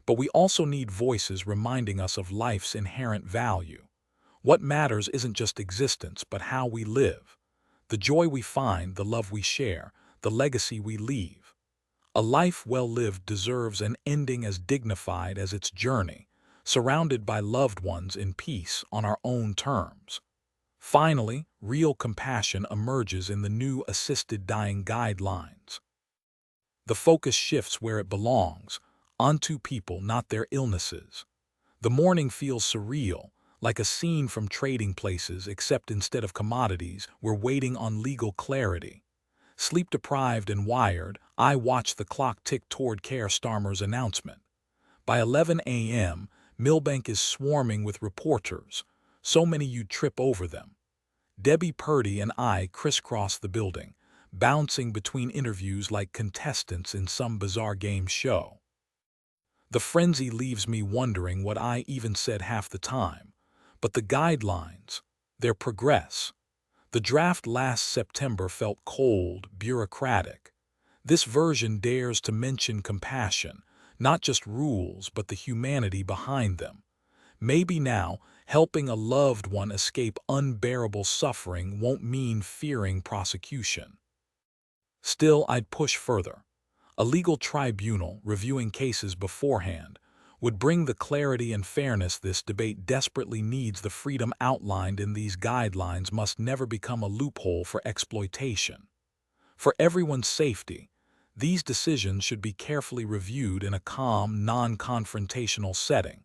But we also need voices reminding us of life's inherent value. What matters isn't just existence, but how we live. The joy we find, the love we share, the legacy we leave. A life well lived deserves an ending as dignified as its journey, surrounded by loved ones in peace on our own terms. Finally, real compassion emerges in the new assisted dying guidelines. The focus shifts where it belongs, onto people, not their illnesses. The mourning feels surreal, like a scene from Trading Places, except instead of commodities, we're waiting on legal clarity. Sleep-deprived and wired, I watch the clock tick toward Keir Starmer's announcement. By 11 a.m., Millbank is swarming with reporters, so many you'd trip over them. Debbie Purdy and I crisscross the building, bouncing between interviews like contestants in some bizarre game show. The frenzy leaves me wondering what I even said half the time. But the guidelines, their progress. The draft last September felt cold, bureaucratic. This version dares to mention compassion, not just rules, but the humanity behind them. Maybe now, helping a loved one escape unbearable suffering won't mean fearing prosecution. Still, I'd push further. A legal tribunal, reviewing cases beforehand, would bring the clarity and fairness this debate desperately needs. The freedom outlined in these guidelines must never become a loophole for exploitation. For everyone's safety, these decisions should be carefully reviewed in a calm, non-confrontational setting,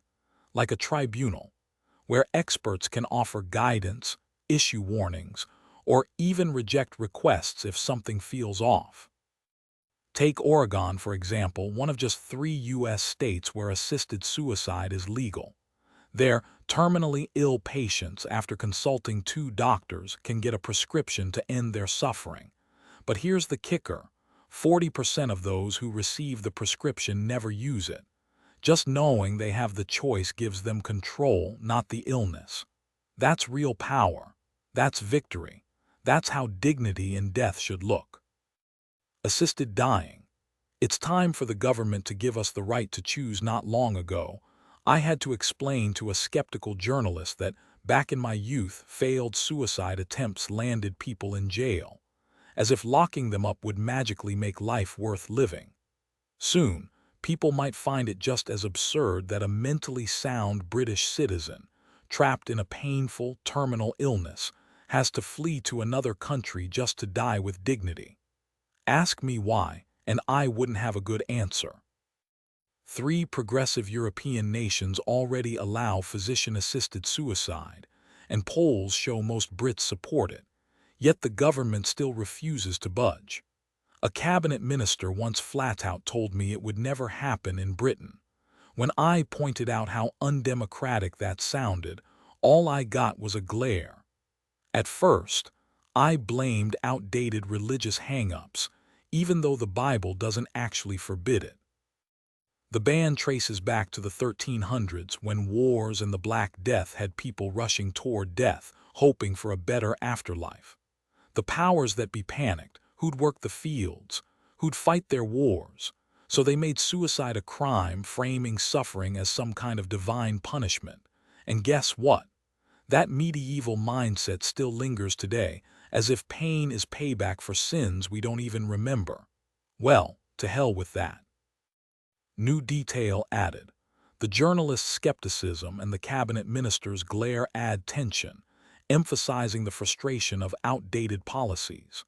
like a tribunal, where experts can offer guidance, issue warnings, or even reject requests if something feels off. Take Oregon, for example, one of just 3 U.S. states where assisted suicide is legal. There, terminally ill patients, after consulting 2 doctors, can get a prescription to end their suffering. But here's the kicker: 40% of those who receive the prescription never use it. Just knowing they have the choice gives them control, not the illness. That's real power. That's victory. That's how dignity in death should look. Assisted dying. It's time for the government to give us the right to choose. Not long ago, I had to explain to a skeptical journalist that, back in my youth, failed suicide attempts landed people in jail, as if locking them up would magically make life worth living. Soon, people might find it just as absurd that a mentally sound British citizen, trapped in a painful, terminal illness, has to flee to another country just to die with dignity. Ask me why, and I wouldn't have a good answer. 3 progressive European nations already allow physician-assisted suicide, and polls show most Brits support it, yet the government still refuses to budge. A cabinet minister once flat out told me it would never happen in Britain. When I pointed out how undemocratic that sounded, all I got was a glare. At first, I blamed outdated religious hang-ups, even though the Bible doesn't actually forbid it. The ban traces back to the 1300s when wars and the Black Death had people rushing toward death, hoping for a better afterlife. The powers that be panicked, who'd work the fields, who'd fight their wars, so they made suicide a crime, framing suffering as some kind of divine punishment. And guess what? That medieval mindset still lingers today, as if pain is payback for sins we don't even remember. Well, to hell with that. New detail added. The journalist's skepticism and the cabinet minister's glare add tension, emphasizing the frustration of outdated policies.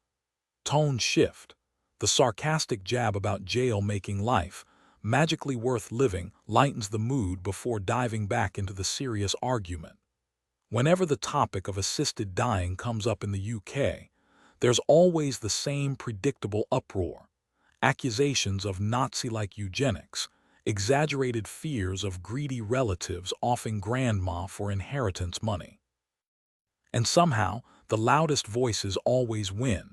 Tone shift. The sarcastic jab about jail making life magically worth living lightens the mood before diving back into the serious argument. Whenever the topic of assisted dying comes up in the UK, there's always the same predictable uproar. Accusations of Nazi-like eugenics, exaggerated fears of greedy relatives offing grandma for inheritance money. And somehow, the loudest voices always win,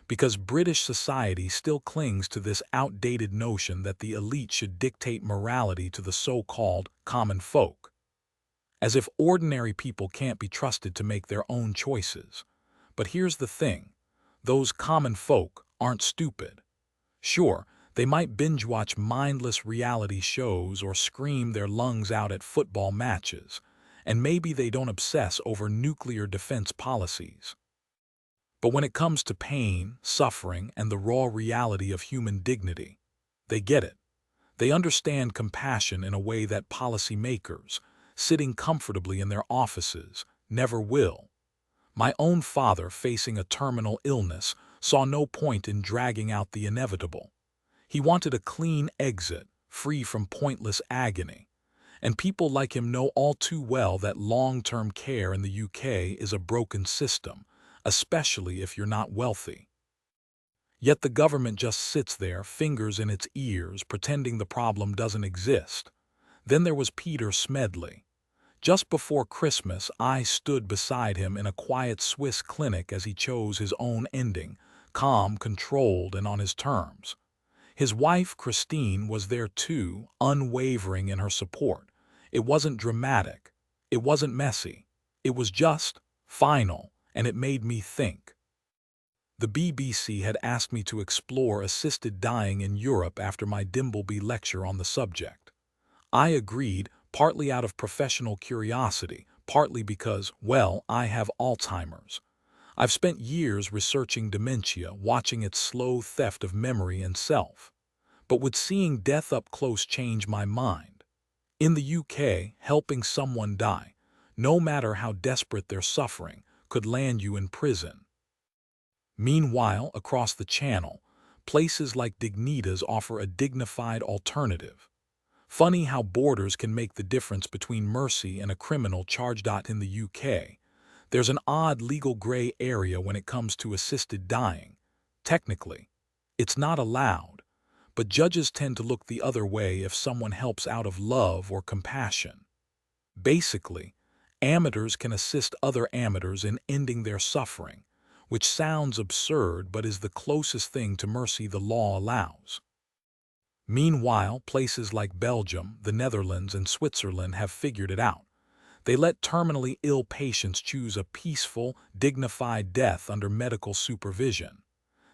because British society still clings to this outdated notion that the elite should dictate morality to the so-called common folk. As if ordinary people can't be trusted to make their own choices. But here's the thing, those common folk aren't stupid. Sure, they might binge-watch mindless reality shows or scream their lungs out at football matches, and maybe they don't obsess over nuclear defense policies. But when it comes to pain, suffering, and the raw reality of human dignity, they get it. They understand compassion in a way that policymakers, sitting comfortably in their offices, never will. My own father, facing a terminal illness, saw no point in dragging out the inevitable. He wanted a clean exit, free from pointless agony. And people like him know all too well that long-term care in the UK is a broken system, especially if you're not wealthy. Yet the government just sits there, fingers in its ears, pretending the problem doesn't exist. Then there was Peter Smedley. Just before Christmas, I stood beside him in a quiet Swiss clinic as he chose his own ending, calm, controlled, and on his terms. His wife, Christine, was there too, unwavering in her support. It wasn't dramatic. It wasn't messy. It was just final, and it made me think. The BBC had asked me to explore assisted dying in Europe after my Dimbleby lecture on the subject. I agreed, partly out of professional curiosity, partly because, well, I have Alzheimer's. I've spent years researching dementia, watching its slow theft of memory and self. But would seeing death up close change my mind? In the UK, helping someone die, no matter how desperate their suffering, could land you in prison. Meanwhile, across the channel, places like Dignitas offer a dignified alternative. Funny how borders can make the difference between mercy and a criminal charged. In the UK, there's an odd legal gray area when it comes to assisted dying. Technically, it's not allowed, but judges tend to look the other way if someone helps out of love or compassion. Basically, amateurs can assist other amateurs in ending their suffering, which sounds absurd but is the closest thing to mercy the law allows. Meanwhile, places like Belgium, the Netherlands, and Switzerland have figured it out. They let terminally ill patients choose a peaceful, dignified death under medical supervision.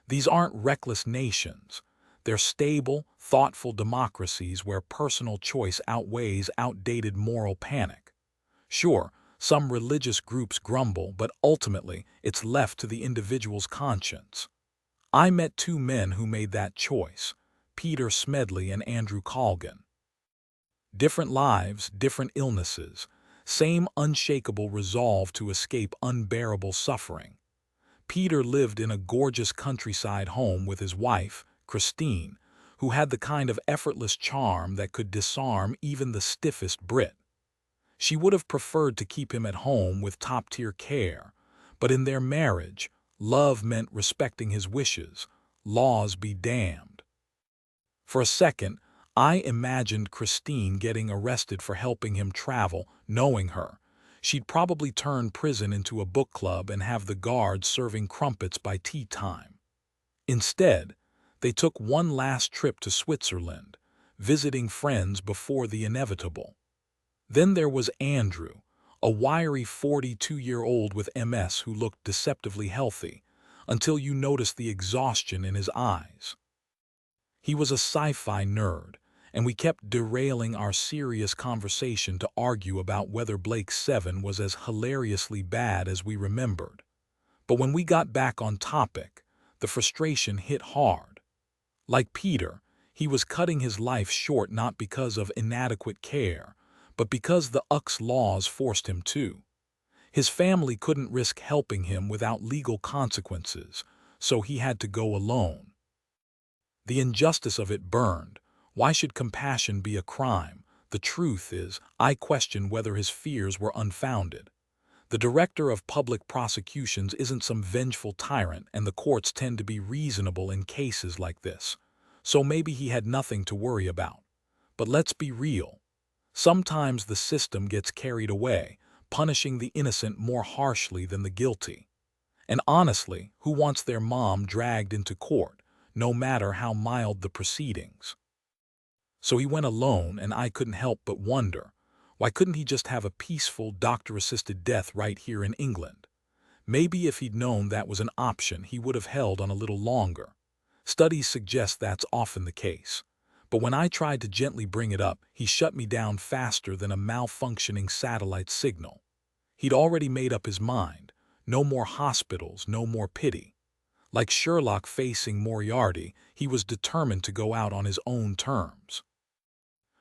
These aren't reckless nations. They're stable, thoughtful democracies where personal choice outweighs outdated moral panic. Sure, some religious groups grumble, but ultimately it's left to the individual's conscience. I met two men who made that choice, Peter Smedley and Andrew Colgan. Different lives, different illnesses, same unshakable resolve to escape unbearable suffering. Peter lived in a gorgeous countryside home with his wife, Christine, who had the kind of effortless charm that could disarm even the stiffest Brit. She would have preferred to keep him at home with top-tier care, but in their marriage, love meant respecting his wishes, laws be damned. For a second, I imagined Christine getting arrested for helping him travel, knowing her. She'd probably turn prison into a book club and have the guards serving crumpets by tea time. Instead, they took one last trip to Switzerland, visiting friends before the inevitable. Then there was Andrew, a wiry 42-year-old with MS who looked deceptively healthy, until you noticed the exhaustion in his eyes. He was a sci-fi nerd, and we kept derailing our serious conversation to argue about whether Blake 7 was as hilariously bad as we remembered. But when we got back on topic, the frustration hit hard. Like Peter, he was cutting his life short not because of inadequate care, but because the UX laws forced him to. His family couldn't risk helping him without legal consequences, so he had to go alone. The injustice of it burned. Why should compassion be a crime? The truth is, I question whether his fears were unfounded. The director of public prosecutions isn't some vengeful tyrant, and the courts tend to be reasonable in cases like this. So maybe he had nothing to worry about. But let's be real. Sometimes the system gets carried away, punishing the innocent more harshly than the guilty. And honestly, who wants their mom dragged into court, no matter how mild the proceedings? So he went alone, and I couldn't help but wonder, why couldn't he just have a peaceful, doctor-assisted death right here in England? Maybe if he'd known that was an option, he would have held on a little longer. Studies suggest that's often the case. But when I tried to gently bring it up, he shut me down faster than a malfunctioning satellite signal. He'd already made up his mind. No more hospitals, no more pity. Like Sherlock facing Moriarty, he was determined to go out on his own terms.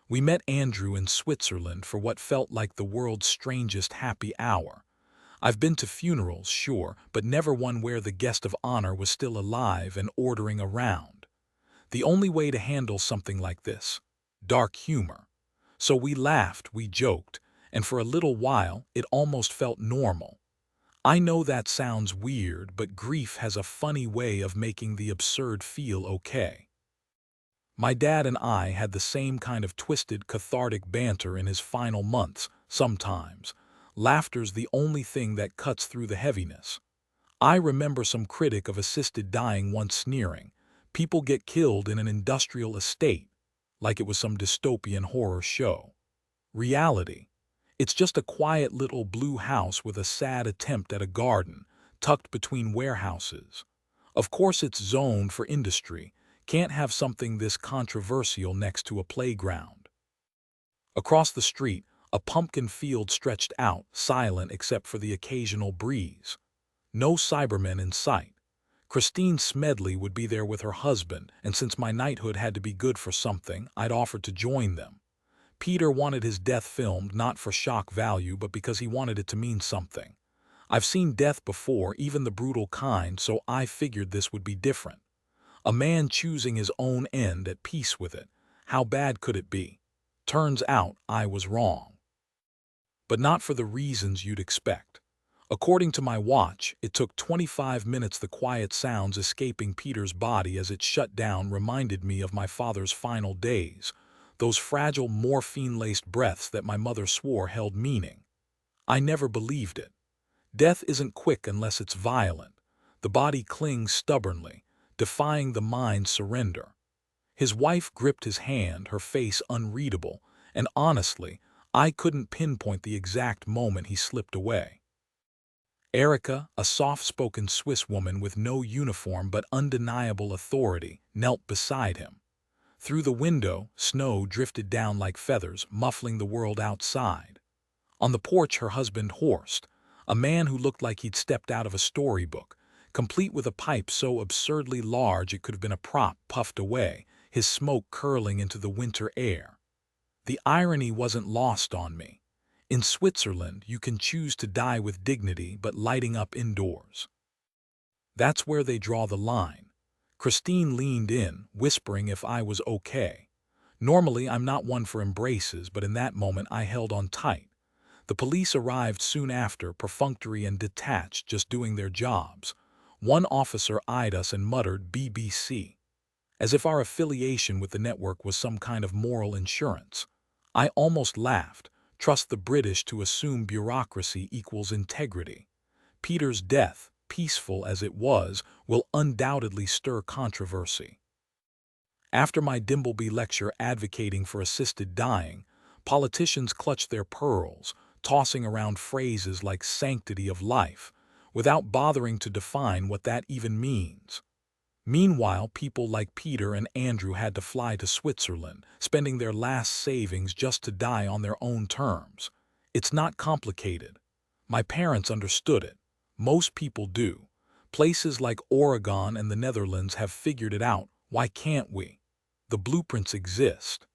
We met Andrew in Switzerland for what felt like the world's strangest happy hour. I've been to funerals, sure, but never one where the guest of honor was still alive and ordering a round. The only way to handle something like this: dark humor. So we laughed, we joked, and for a little while it almost felt normal. I know that sounds weird, but grief has a funny way of making the absurd feel okay. My dad and I had the same kind of twisted, cathartic banter in his final months, sometimes. Laughter's the only thing that cuts through the heaviness. I remember some critic of assisted dying once sneering, "People get killed in an industrial estate," like it was some dystopian horror show. Reality: it's just a quiet little blue house with a sad attempt at a garden, tucked between warehouses. Of course it's zoned for industry. Can't have something this controversial next to a playground. Across the street, a pumpkin field stretched out, silent except for the occasional breeze. No Cybermen in sight. Christine Smedley would be there with her husband, and since my knighthood had to be good for something, I'd offered to join them. Peter wanted his death filmed not for shock value, but because he wanted it to mean something. I've seen death before, even the brutal kind, so I figured this would be different. A man choosing his own end, at peace with it. How bad could it be? Turns out I was wrong. But not for the reasons you'd expect. According to my watch, it took 25 minutes. The quiet sounds escaping Peter's body as it shut down reminded me of my father's final days, those fragile morphine-laced breaths that my mother swore held meaning. I never believed it. Death isn't quick unless it's violent. The body clings stubbornly, defying the mind's surrender. His wife gripped his hand, her face unreadable, and honestly, I couldn't pinpoint the exact moment he slipped away. Erica, a soft-spoken Swiss woman with no uniform but undeniable authority, knelt beside him. Through the window, snow drifted down like feathers, muffling the world outside. On the porch, her husband Horst, a man who looked like he'd stepped out of a storybook, complete with a pipe so absurdly large it could have been a prop, puffed away, his smoke curling into the winter air. The irony wasn't lost on me. In Switzerland, you can choose to die with dignity but lighting up indoors. That's where they draw the line. Christine leaned in, whispering if I was okay. Normally, I'm not one for embraces, but in that moment I held on tight. The police arrived soon after, perfunctory and detached, just doing their jobs. One officer eyed us and muttered, "BBC." as if our affiliation with the network was some kind of moral insurance. I almost laughed. Trust the British to assume bureaucracy equals integrity. Peter's death, peaceful as it was, will undoubtedly stir controversy. After my Dimbleby lecture advocating for assisted dying, politicians clutched their pearls, tossing around phrases like sanctity of life, without bothering to define what that even means. Meanwhile, people like Peter and Andrew had to fly to Switzerland, spending their last savings just to die on their own terms. It's not complicated. My parents understood it. Most people do. Places like Oregon and the Netherlands have figured it out. Why can't we? The blueprints exist.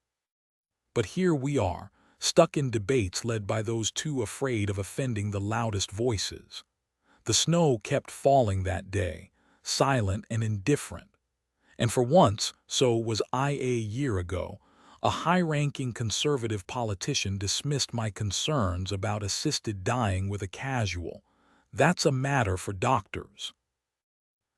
But here we are, stuck in debates led by those too afraid of offending the loudest voices. The snow kept falling that day, silent and indifferent. And for once, so was I a year ago, a high-ranking conservative politician dismissed my concerns about assisted dying with a casual, "That's a matter for doctors."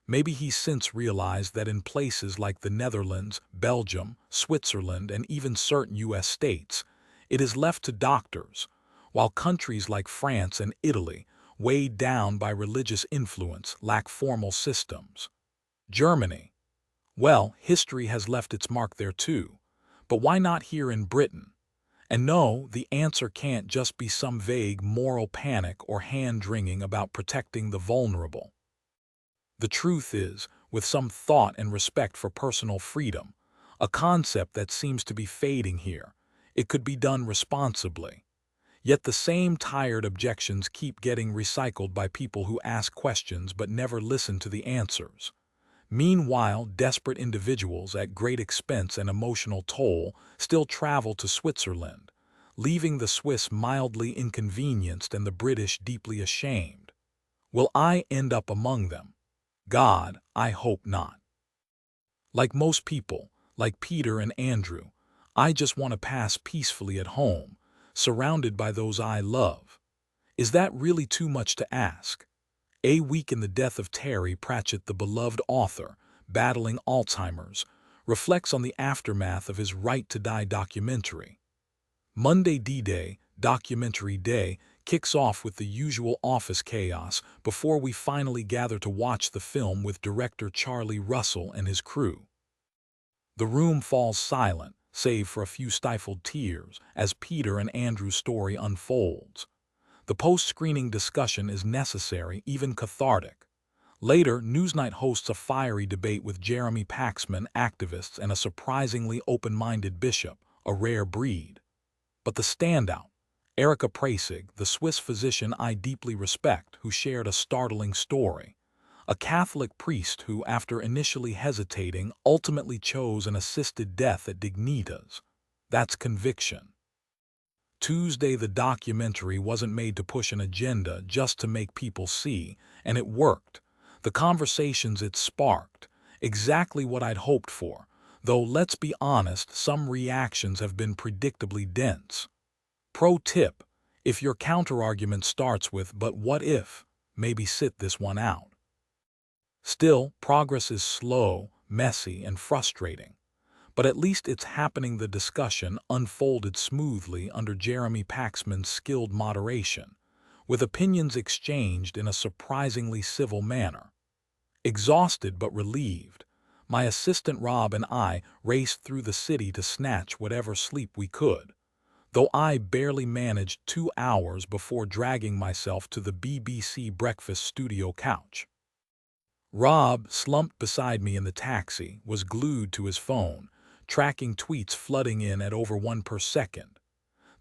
Maybe he's since realized that in places like the Netherlands, Belgium, Switzerland, and even certain U.S. states, it is left to doctors, while countries like France and Italy, weighed down by religious influence, lack formal systems. Germany. Well, history has left its mark there too. But why not here in Britain? And no, the answer can't just be some vague moral panic or hand-wringing about protecting the vulnerable. The truth is, with some thought and respect for personal freedom, a concept that seems to be fading here, it could be done responsibly. Yet the same tired objections keep getting recycled by people who ask questions but never listen to the answers. Meanwhile, desperate individuals at great expense and emotional toll still travel to Switzerland, leaving the Swiss mildly inconvenienced and the British deeply ashamed. Will I end up among them? God, I hope not. Like most people, like Peter and Andrew, I just want to pass peacefully at home, surrounded by those I love. Is that really too much to ask? A week in the death of Terry Pratchett, the beloved author, battling Alzheimer's, reflects on the aftermath of his Right to Die documentary. Monday D-Day, Documentary Day, kicks off with the usual office chaos before we finally gather to watch the film with director Charlie Russell and his crew. The room falls silent, save for a few stifled tears, as Peter and Andrew's story unfolds. The post-screening discussion is necessary, even cathartic. Later, Newsnight hosts a fiery debate with Jeremy Paxman, activists, and a surprisingly open-minded bishop, a rare breed. But the standout, Erika Preissig, the Swiss physician I deeply respect, who shared a startling story. A Catholic priest who, after initially hesitating, ultimately chose an assisted death at Dignitas. That's conviction. Tuesday, the documentary wasn't made to push an agenda, just to make people see, and it worked. The conversations it sparked, exactly what I'd hoped for, though let's be honest, some reactions have been predictably dense. Pro tip, if your counterargument starts with, "but what if," maybe sit this one out. Still, progress is slow, messy, and frustrating. But at least it's happening. The discussion unfolded smoothly under Jeremy Paxman's skilled moderation, with opinions exchanged in a surprisingly civil manner. Exhausted but relieved, my assistant Rob and I raced through the city to snatch whatever sleep we could, though I barely managed 2 hours before dragging myself to the BBC breakfast studio couch. Rob, slumped beside me in the taxi, was glued to his phone, tracking tweets flooding in at over 1 per second.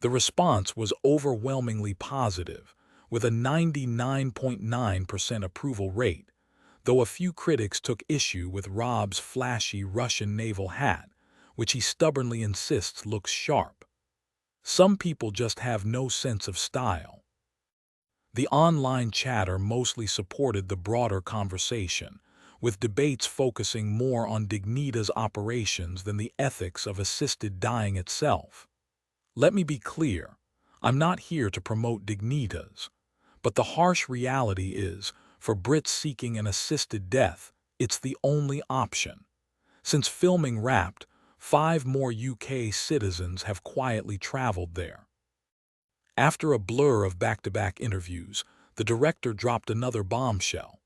The response was overwhelmingly positive, with a 99.9% approval rate, though a few critics took issue with Rob's flashy Russian naval hat, which he stubbornly insists looks sharp. Some people just have no sense of style. The online chatter mostly supported the broader conversation, with debates focusing more on Dignita's operations than the ethics of assisted dying itself. Let me be clear, I'm not here to promote Dignitas, but the harsh reality is, for Brits seeking an assisted death, it's the only option. Since filming wrapped, 5 more UK citizens have quietly traveled there. After a blur of back-to-back interviews, the director dropped another bombshell.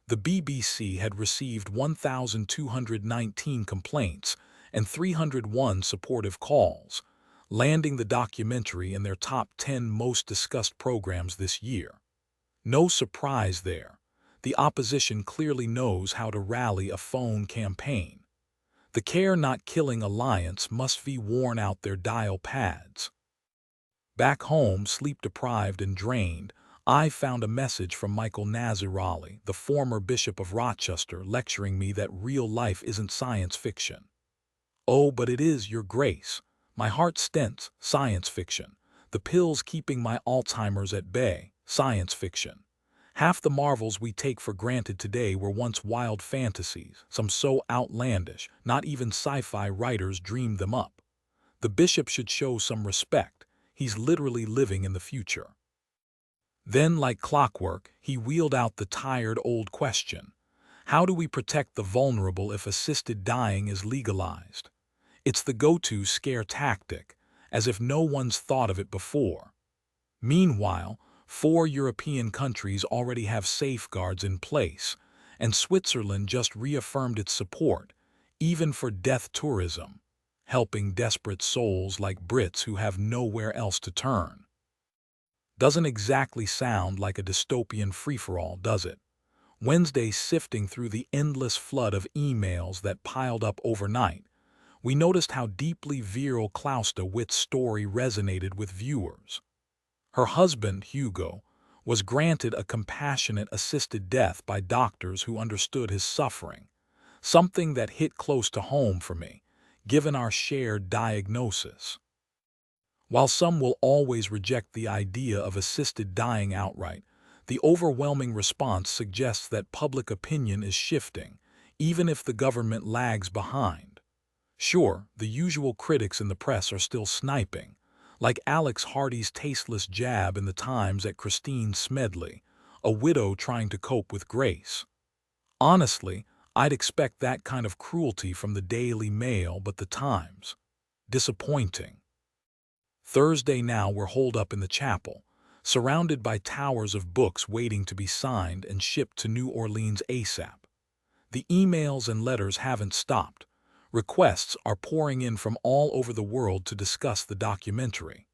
The BBC had received 1,219 complaints and 301 supportive calls, landing the documentary in their top 10 most discussed programs this year. No surprise there. The opposition clearly knows how to rally a phone campaign. The Care Not Killing Alliance must be worn out their dial pads. Back home, sleep-deprived and drained, I found a message from Michael Nazirali, the former Bishop of Rochester, lecturing me that real life isn't science fiction. Oh, but it is, Your Grace. My heart stents, science fiction. The pills keeping my Alzheimer's at bay, science fiction. Half the marvels we take for granted today were once wild fantasies, some so outlandish, not even sci-fi writers dreamed them up. The bishop should show some respect. He's literally living in the future. Then, like clockwork, he wheeled out the tired old question. How do we protect the vulnerable if assisted dying is legalized? It's the go-to scare tactic, as if no one's thought of it before. Meanwhile, 4 European countries already have safeguards in place, and Switzerland just reaffirmed its support, even for death tourism, helping desperate souls like Brits who have nowhere else to turn. Doesn't exactly sound like a dystopian free-for-all, does it? Wednesday, sifting through the endless flood of emails that piled up overnight, we noticed how deeply Viral Witt's story resonated with viewers. Her husband, Hugo, was granted a compassionate assisted death by doctors who understood his suffering, something that hit close to home for me, given our shared diagnosis. While some will always reject the idea of assisted dying outright, the overwhelming response suggests that public opinion is shifting, even if the government lags behind. Sure, the usual critics in the press are still sniping, like Alex Hardy's tasteless jab in the Times at Christine Smedley, a widow trying to cope with grace. Honestly, I'd expect that kind of cruelty from the Daily Mail, but the Times. Disappointing. Thursday, now we're holed up in the chapel, surrounded by towers of books waiting to be signed and shipped to New Orleans ASAP. The emails and letters haven't stopped. Requests are pouring in from all over the world to discuss the documentary.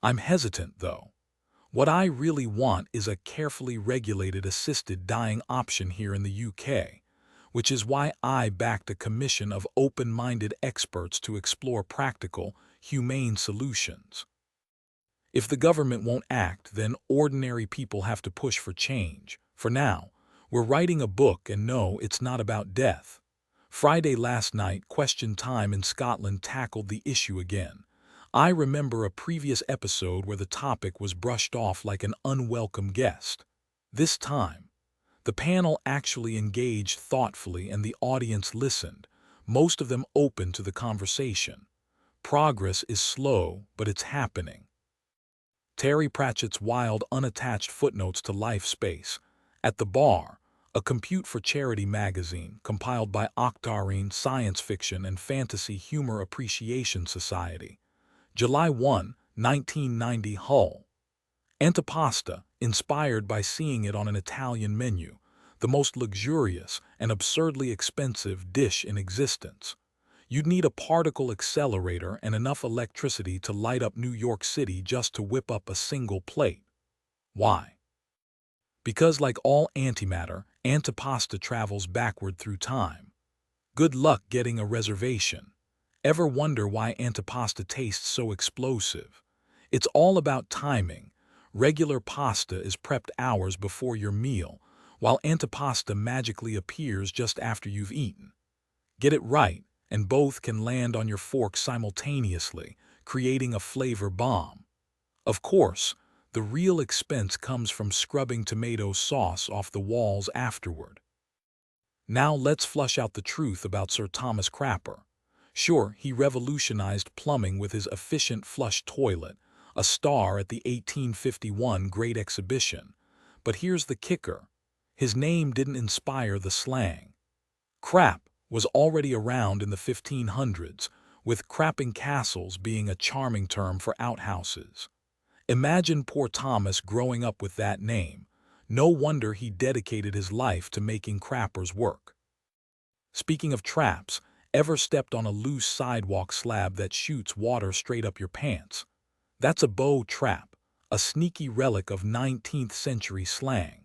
I'm hesitant, though. What I really want is a carefully regulated assisted dying option here in the UK, which is why I backed a commission of open-minded experts to explore practical, humane solutions. If the government won't act, then ordinary people have to push for change. For now, we're writing a book, and no, it's not about death. Friday last night, Question Time in Scotland tackled the issue again. I remember a previous episode where the topic was brushed off like an unwelcome guest. This time, the panel actually engaged thoughtfully and the audience listened, most of them open to the conversation. Progress is slow, but it's happening. Terry Pratchett's wild, unattached footnotes to life space. At the Bar, a Compute for Charity magazine compiled by Octarine Science Fiction and Fantasy Humor Appreciation Society. July 1, 1990. Hull. Antipasta, inspired by seeing it on an Italian menu, the most luxurious and absurdly expensive dish in existence. You'd need a particle accelerator and enough electricity to light up New York City just to whip up a single plate. Why? Because like all antimatter, antipasta travels backward through time. Good luck getting a reservation. Ever wonder why antipasta tastes so explosive? It's all about timing. Regular pasta is prepped hours before your meal, while antipasta magically appears just after you've eaten. Get it right, and both can land on your fork simultaneously, creating a flavor bomb. Of course, the real expense comes from scrubbing tomato sauce off the walls afterward. Now let's flush out the truth about Sir Thomas Crapper. Sure, he revolutionized plumbing with his efficient flush toilet, a star at the 1851 Great Exhibition. But here's the kicker. His name didn't inspire the slang. Crap was already around in the 1500s, with crapping castles being a charming term for outhouses. Imagine poor Thomas growing up with that name. No wonder he dedicated his life to making crappers work. Speaking of traps, ever stepped on a loose sidewalk slab that shoots water straight up your pants? That's a bow trap, a sneaky relic of 19th century slang.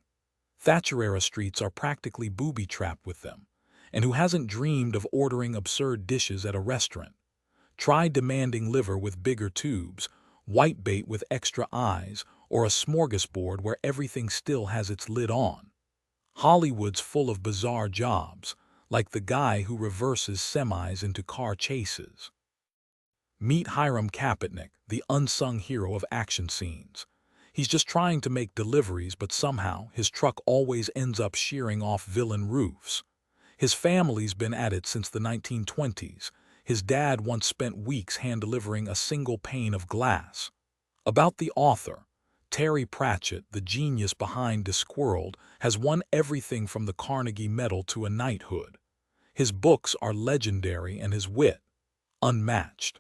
Thatcher-era streets are practically booby-trapped with them. And who hasn't dreamed of ordering absurd dishes at a restaurant? Try demanding liver with bigger tubes, whitebait with extra eyes, or a smorgasbord where everything still has its lid on. Hollywood's full of bizarre jobs, like the guy who reverses semis into car chases. Meet Hiram Kapotnik, the unsung hero of action scenes. He's just trying to make deliveries, but somehow his truck always ends up shearing off villain roofs. His family's been at it since the 1920s. His dad once spent weeks hand-delivering a single pane of glass. About the author, Terry Pratchett, the genius behind Discworld, has won everything from the Carnegie Medal to a knighthood. His books are legendary and his wit, unmatched.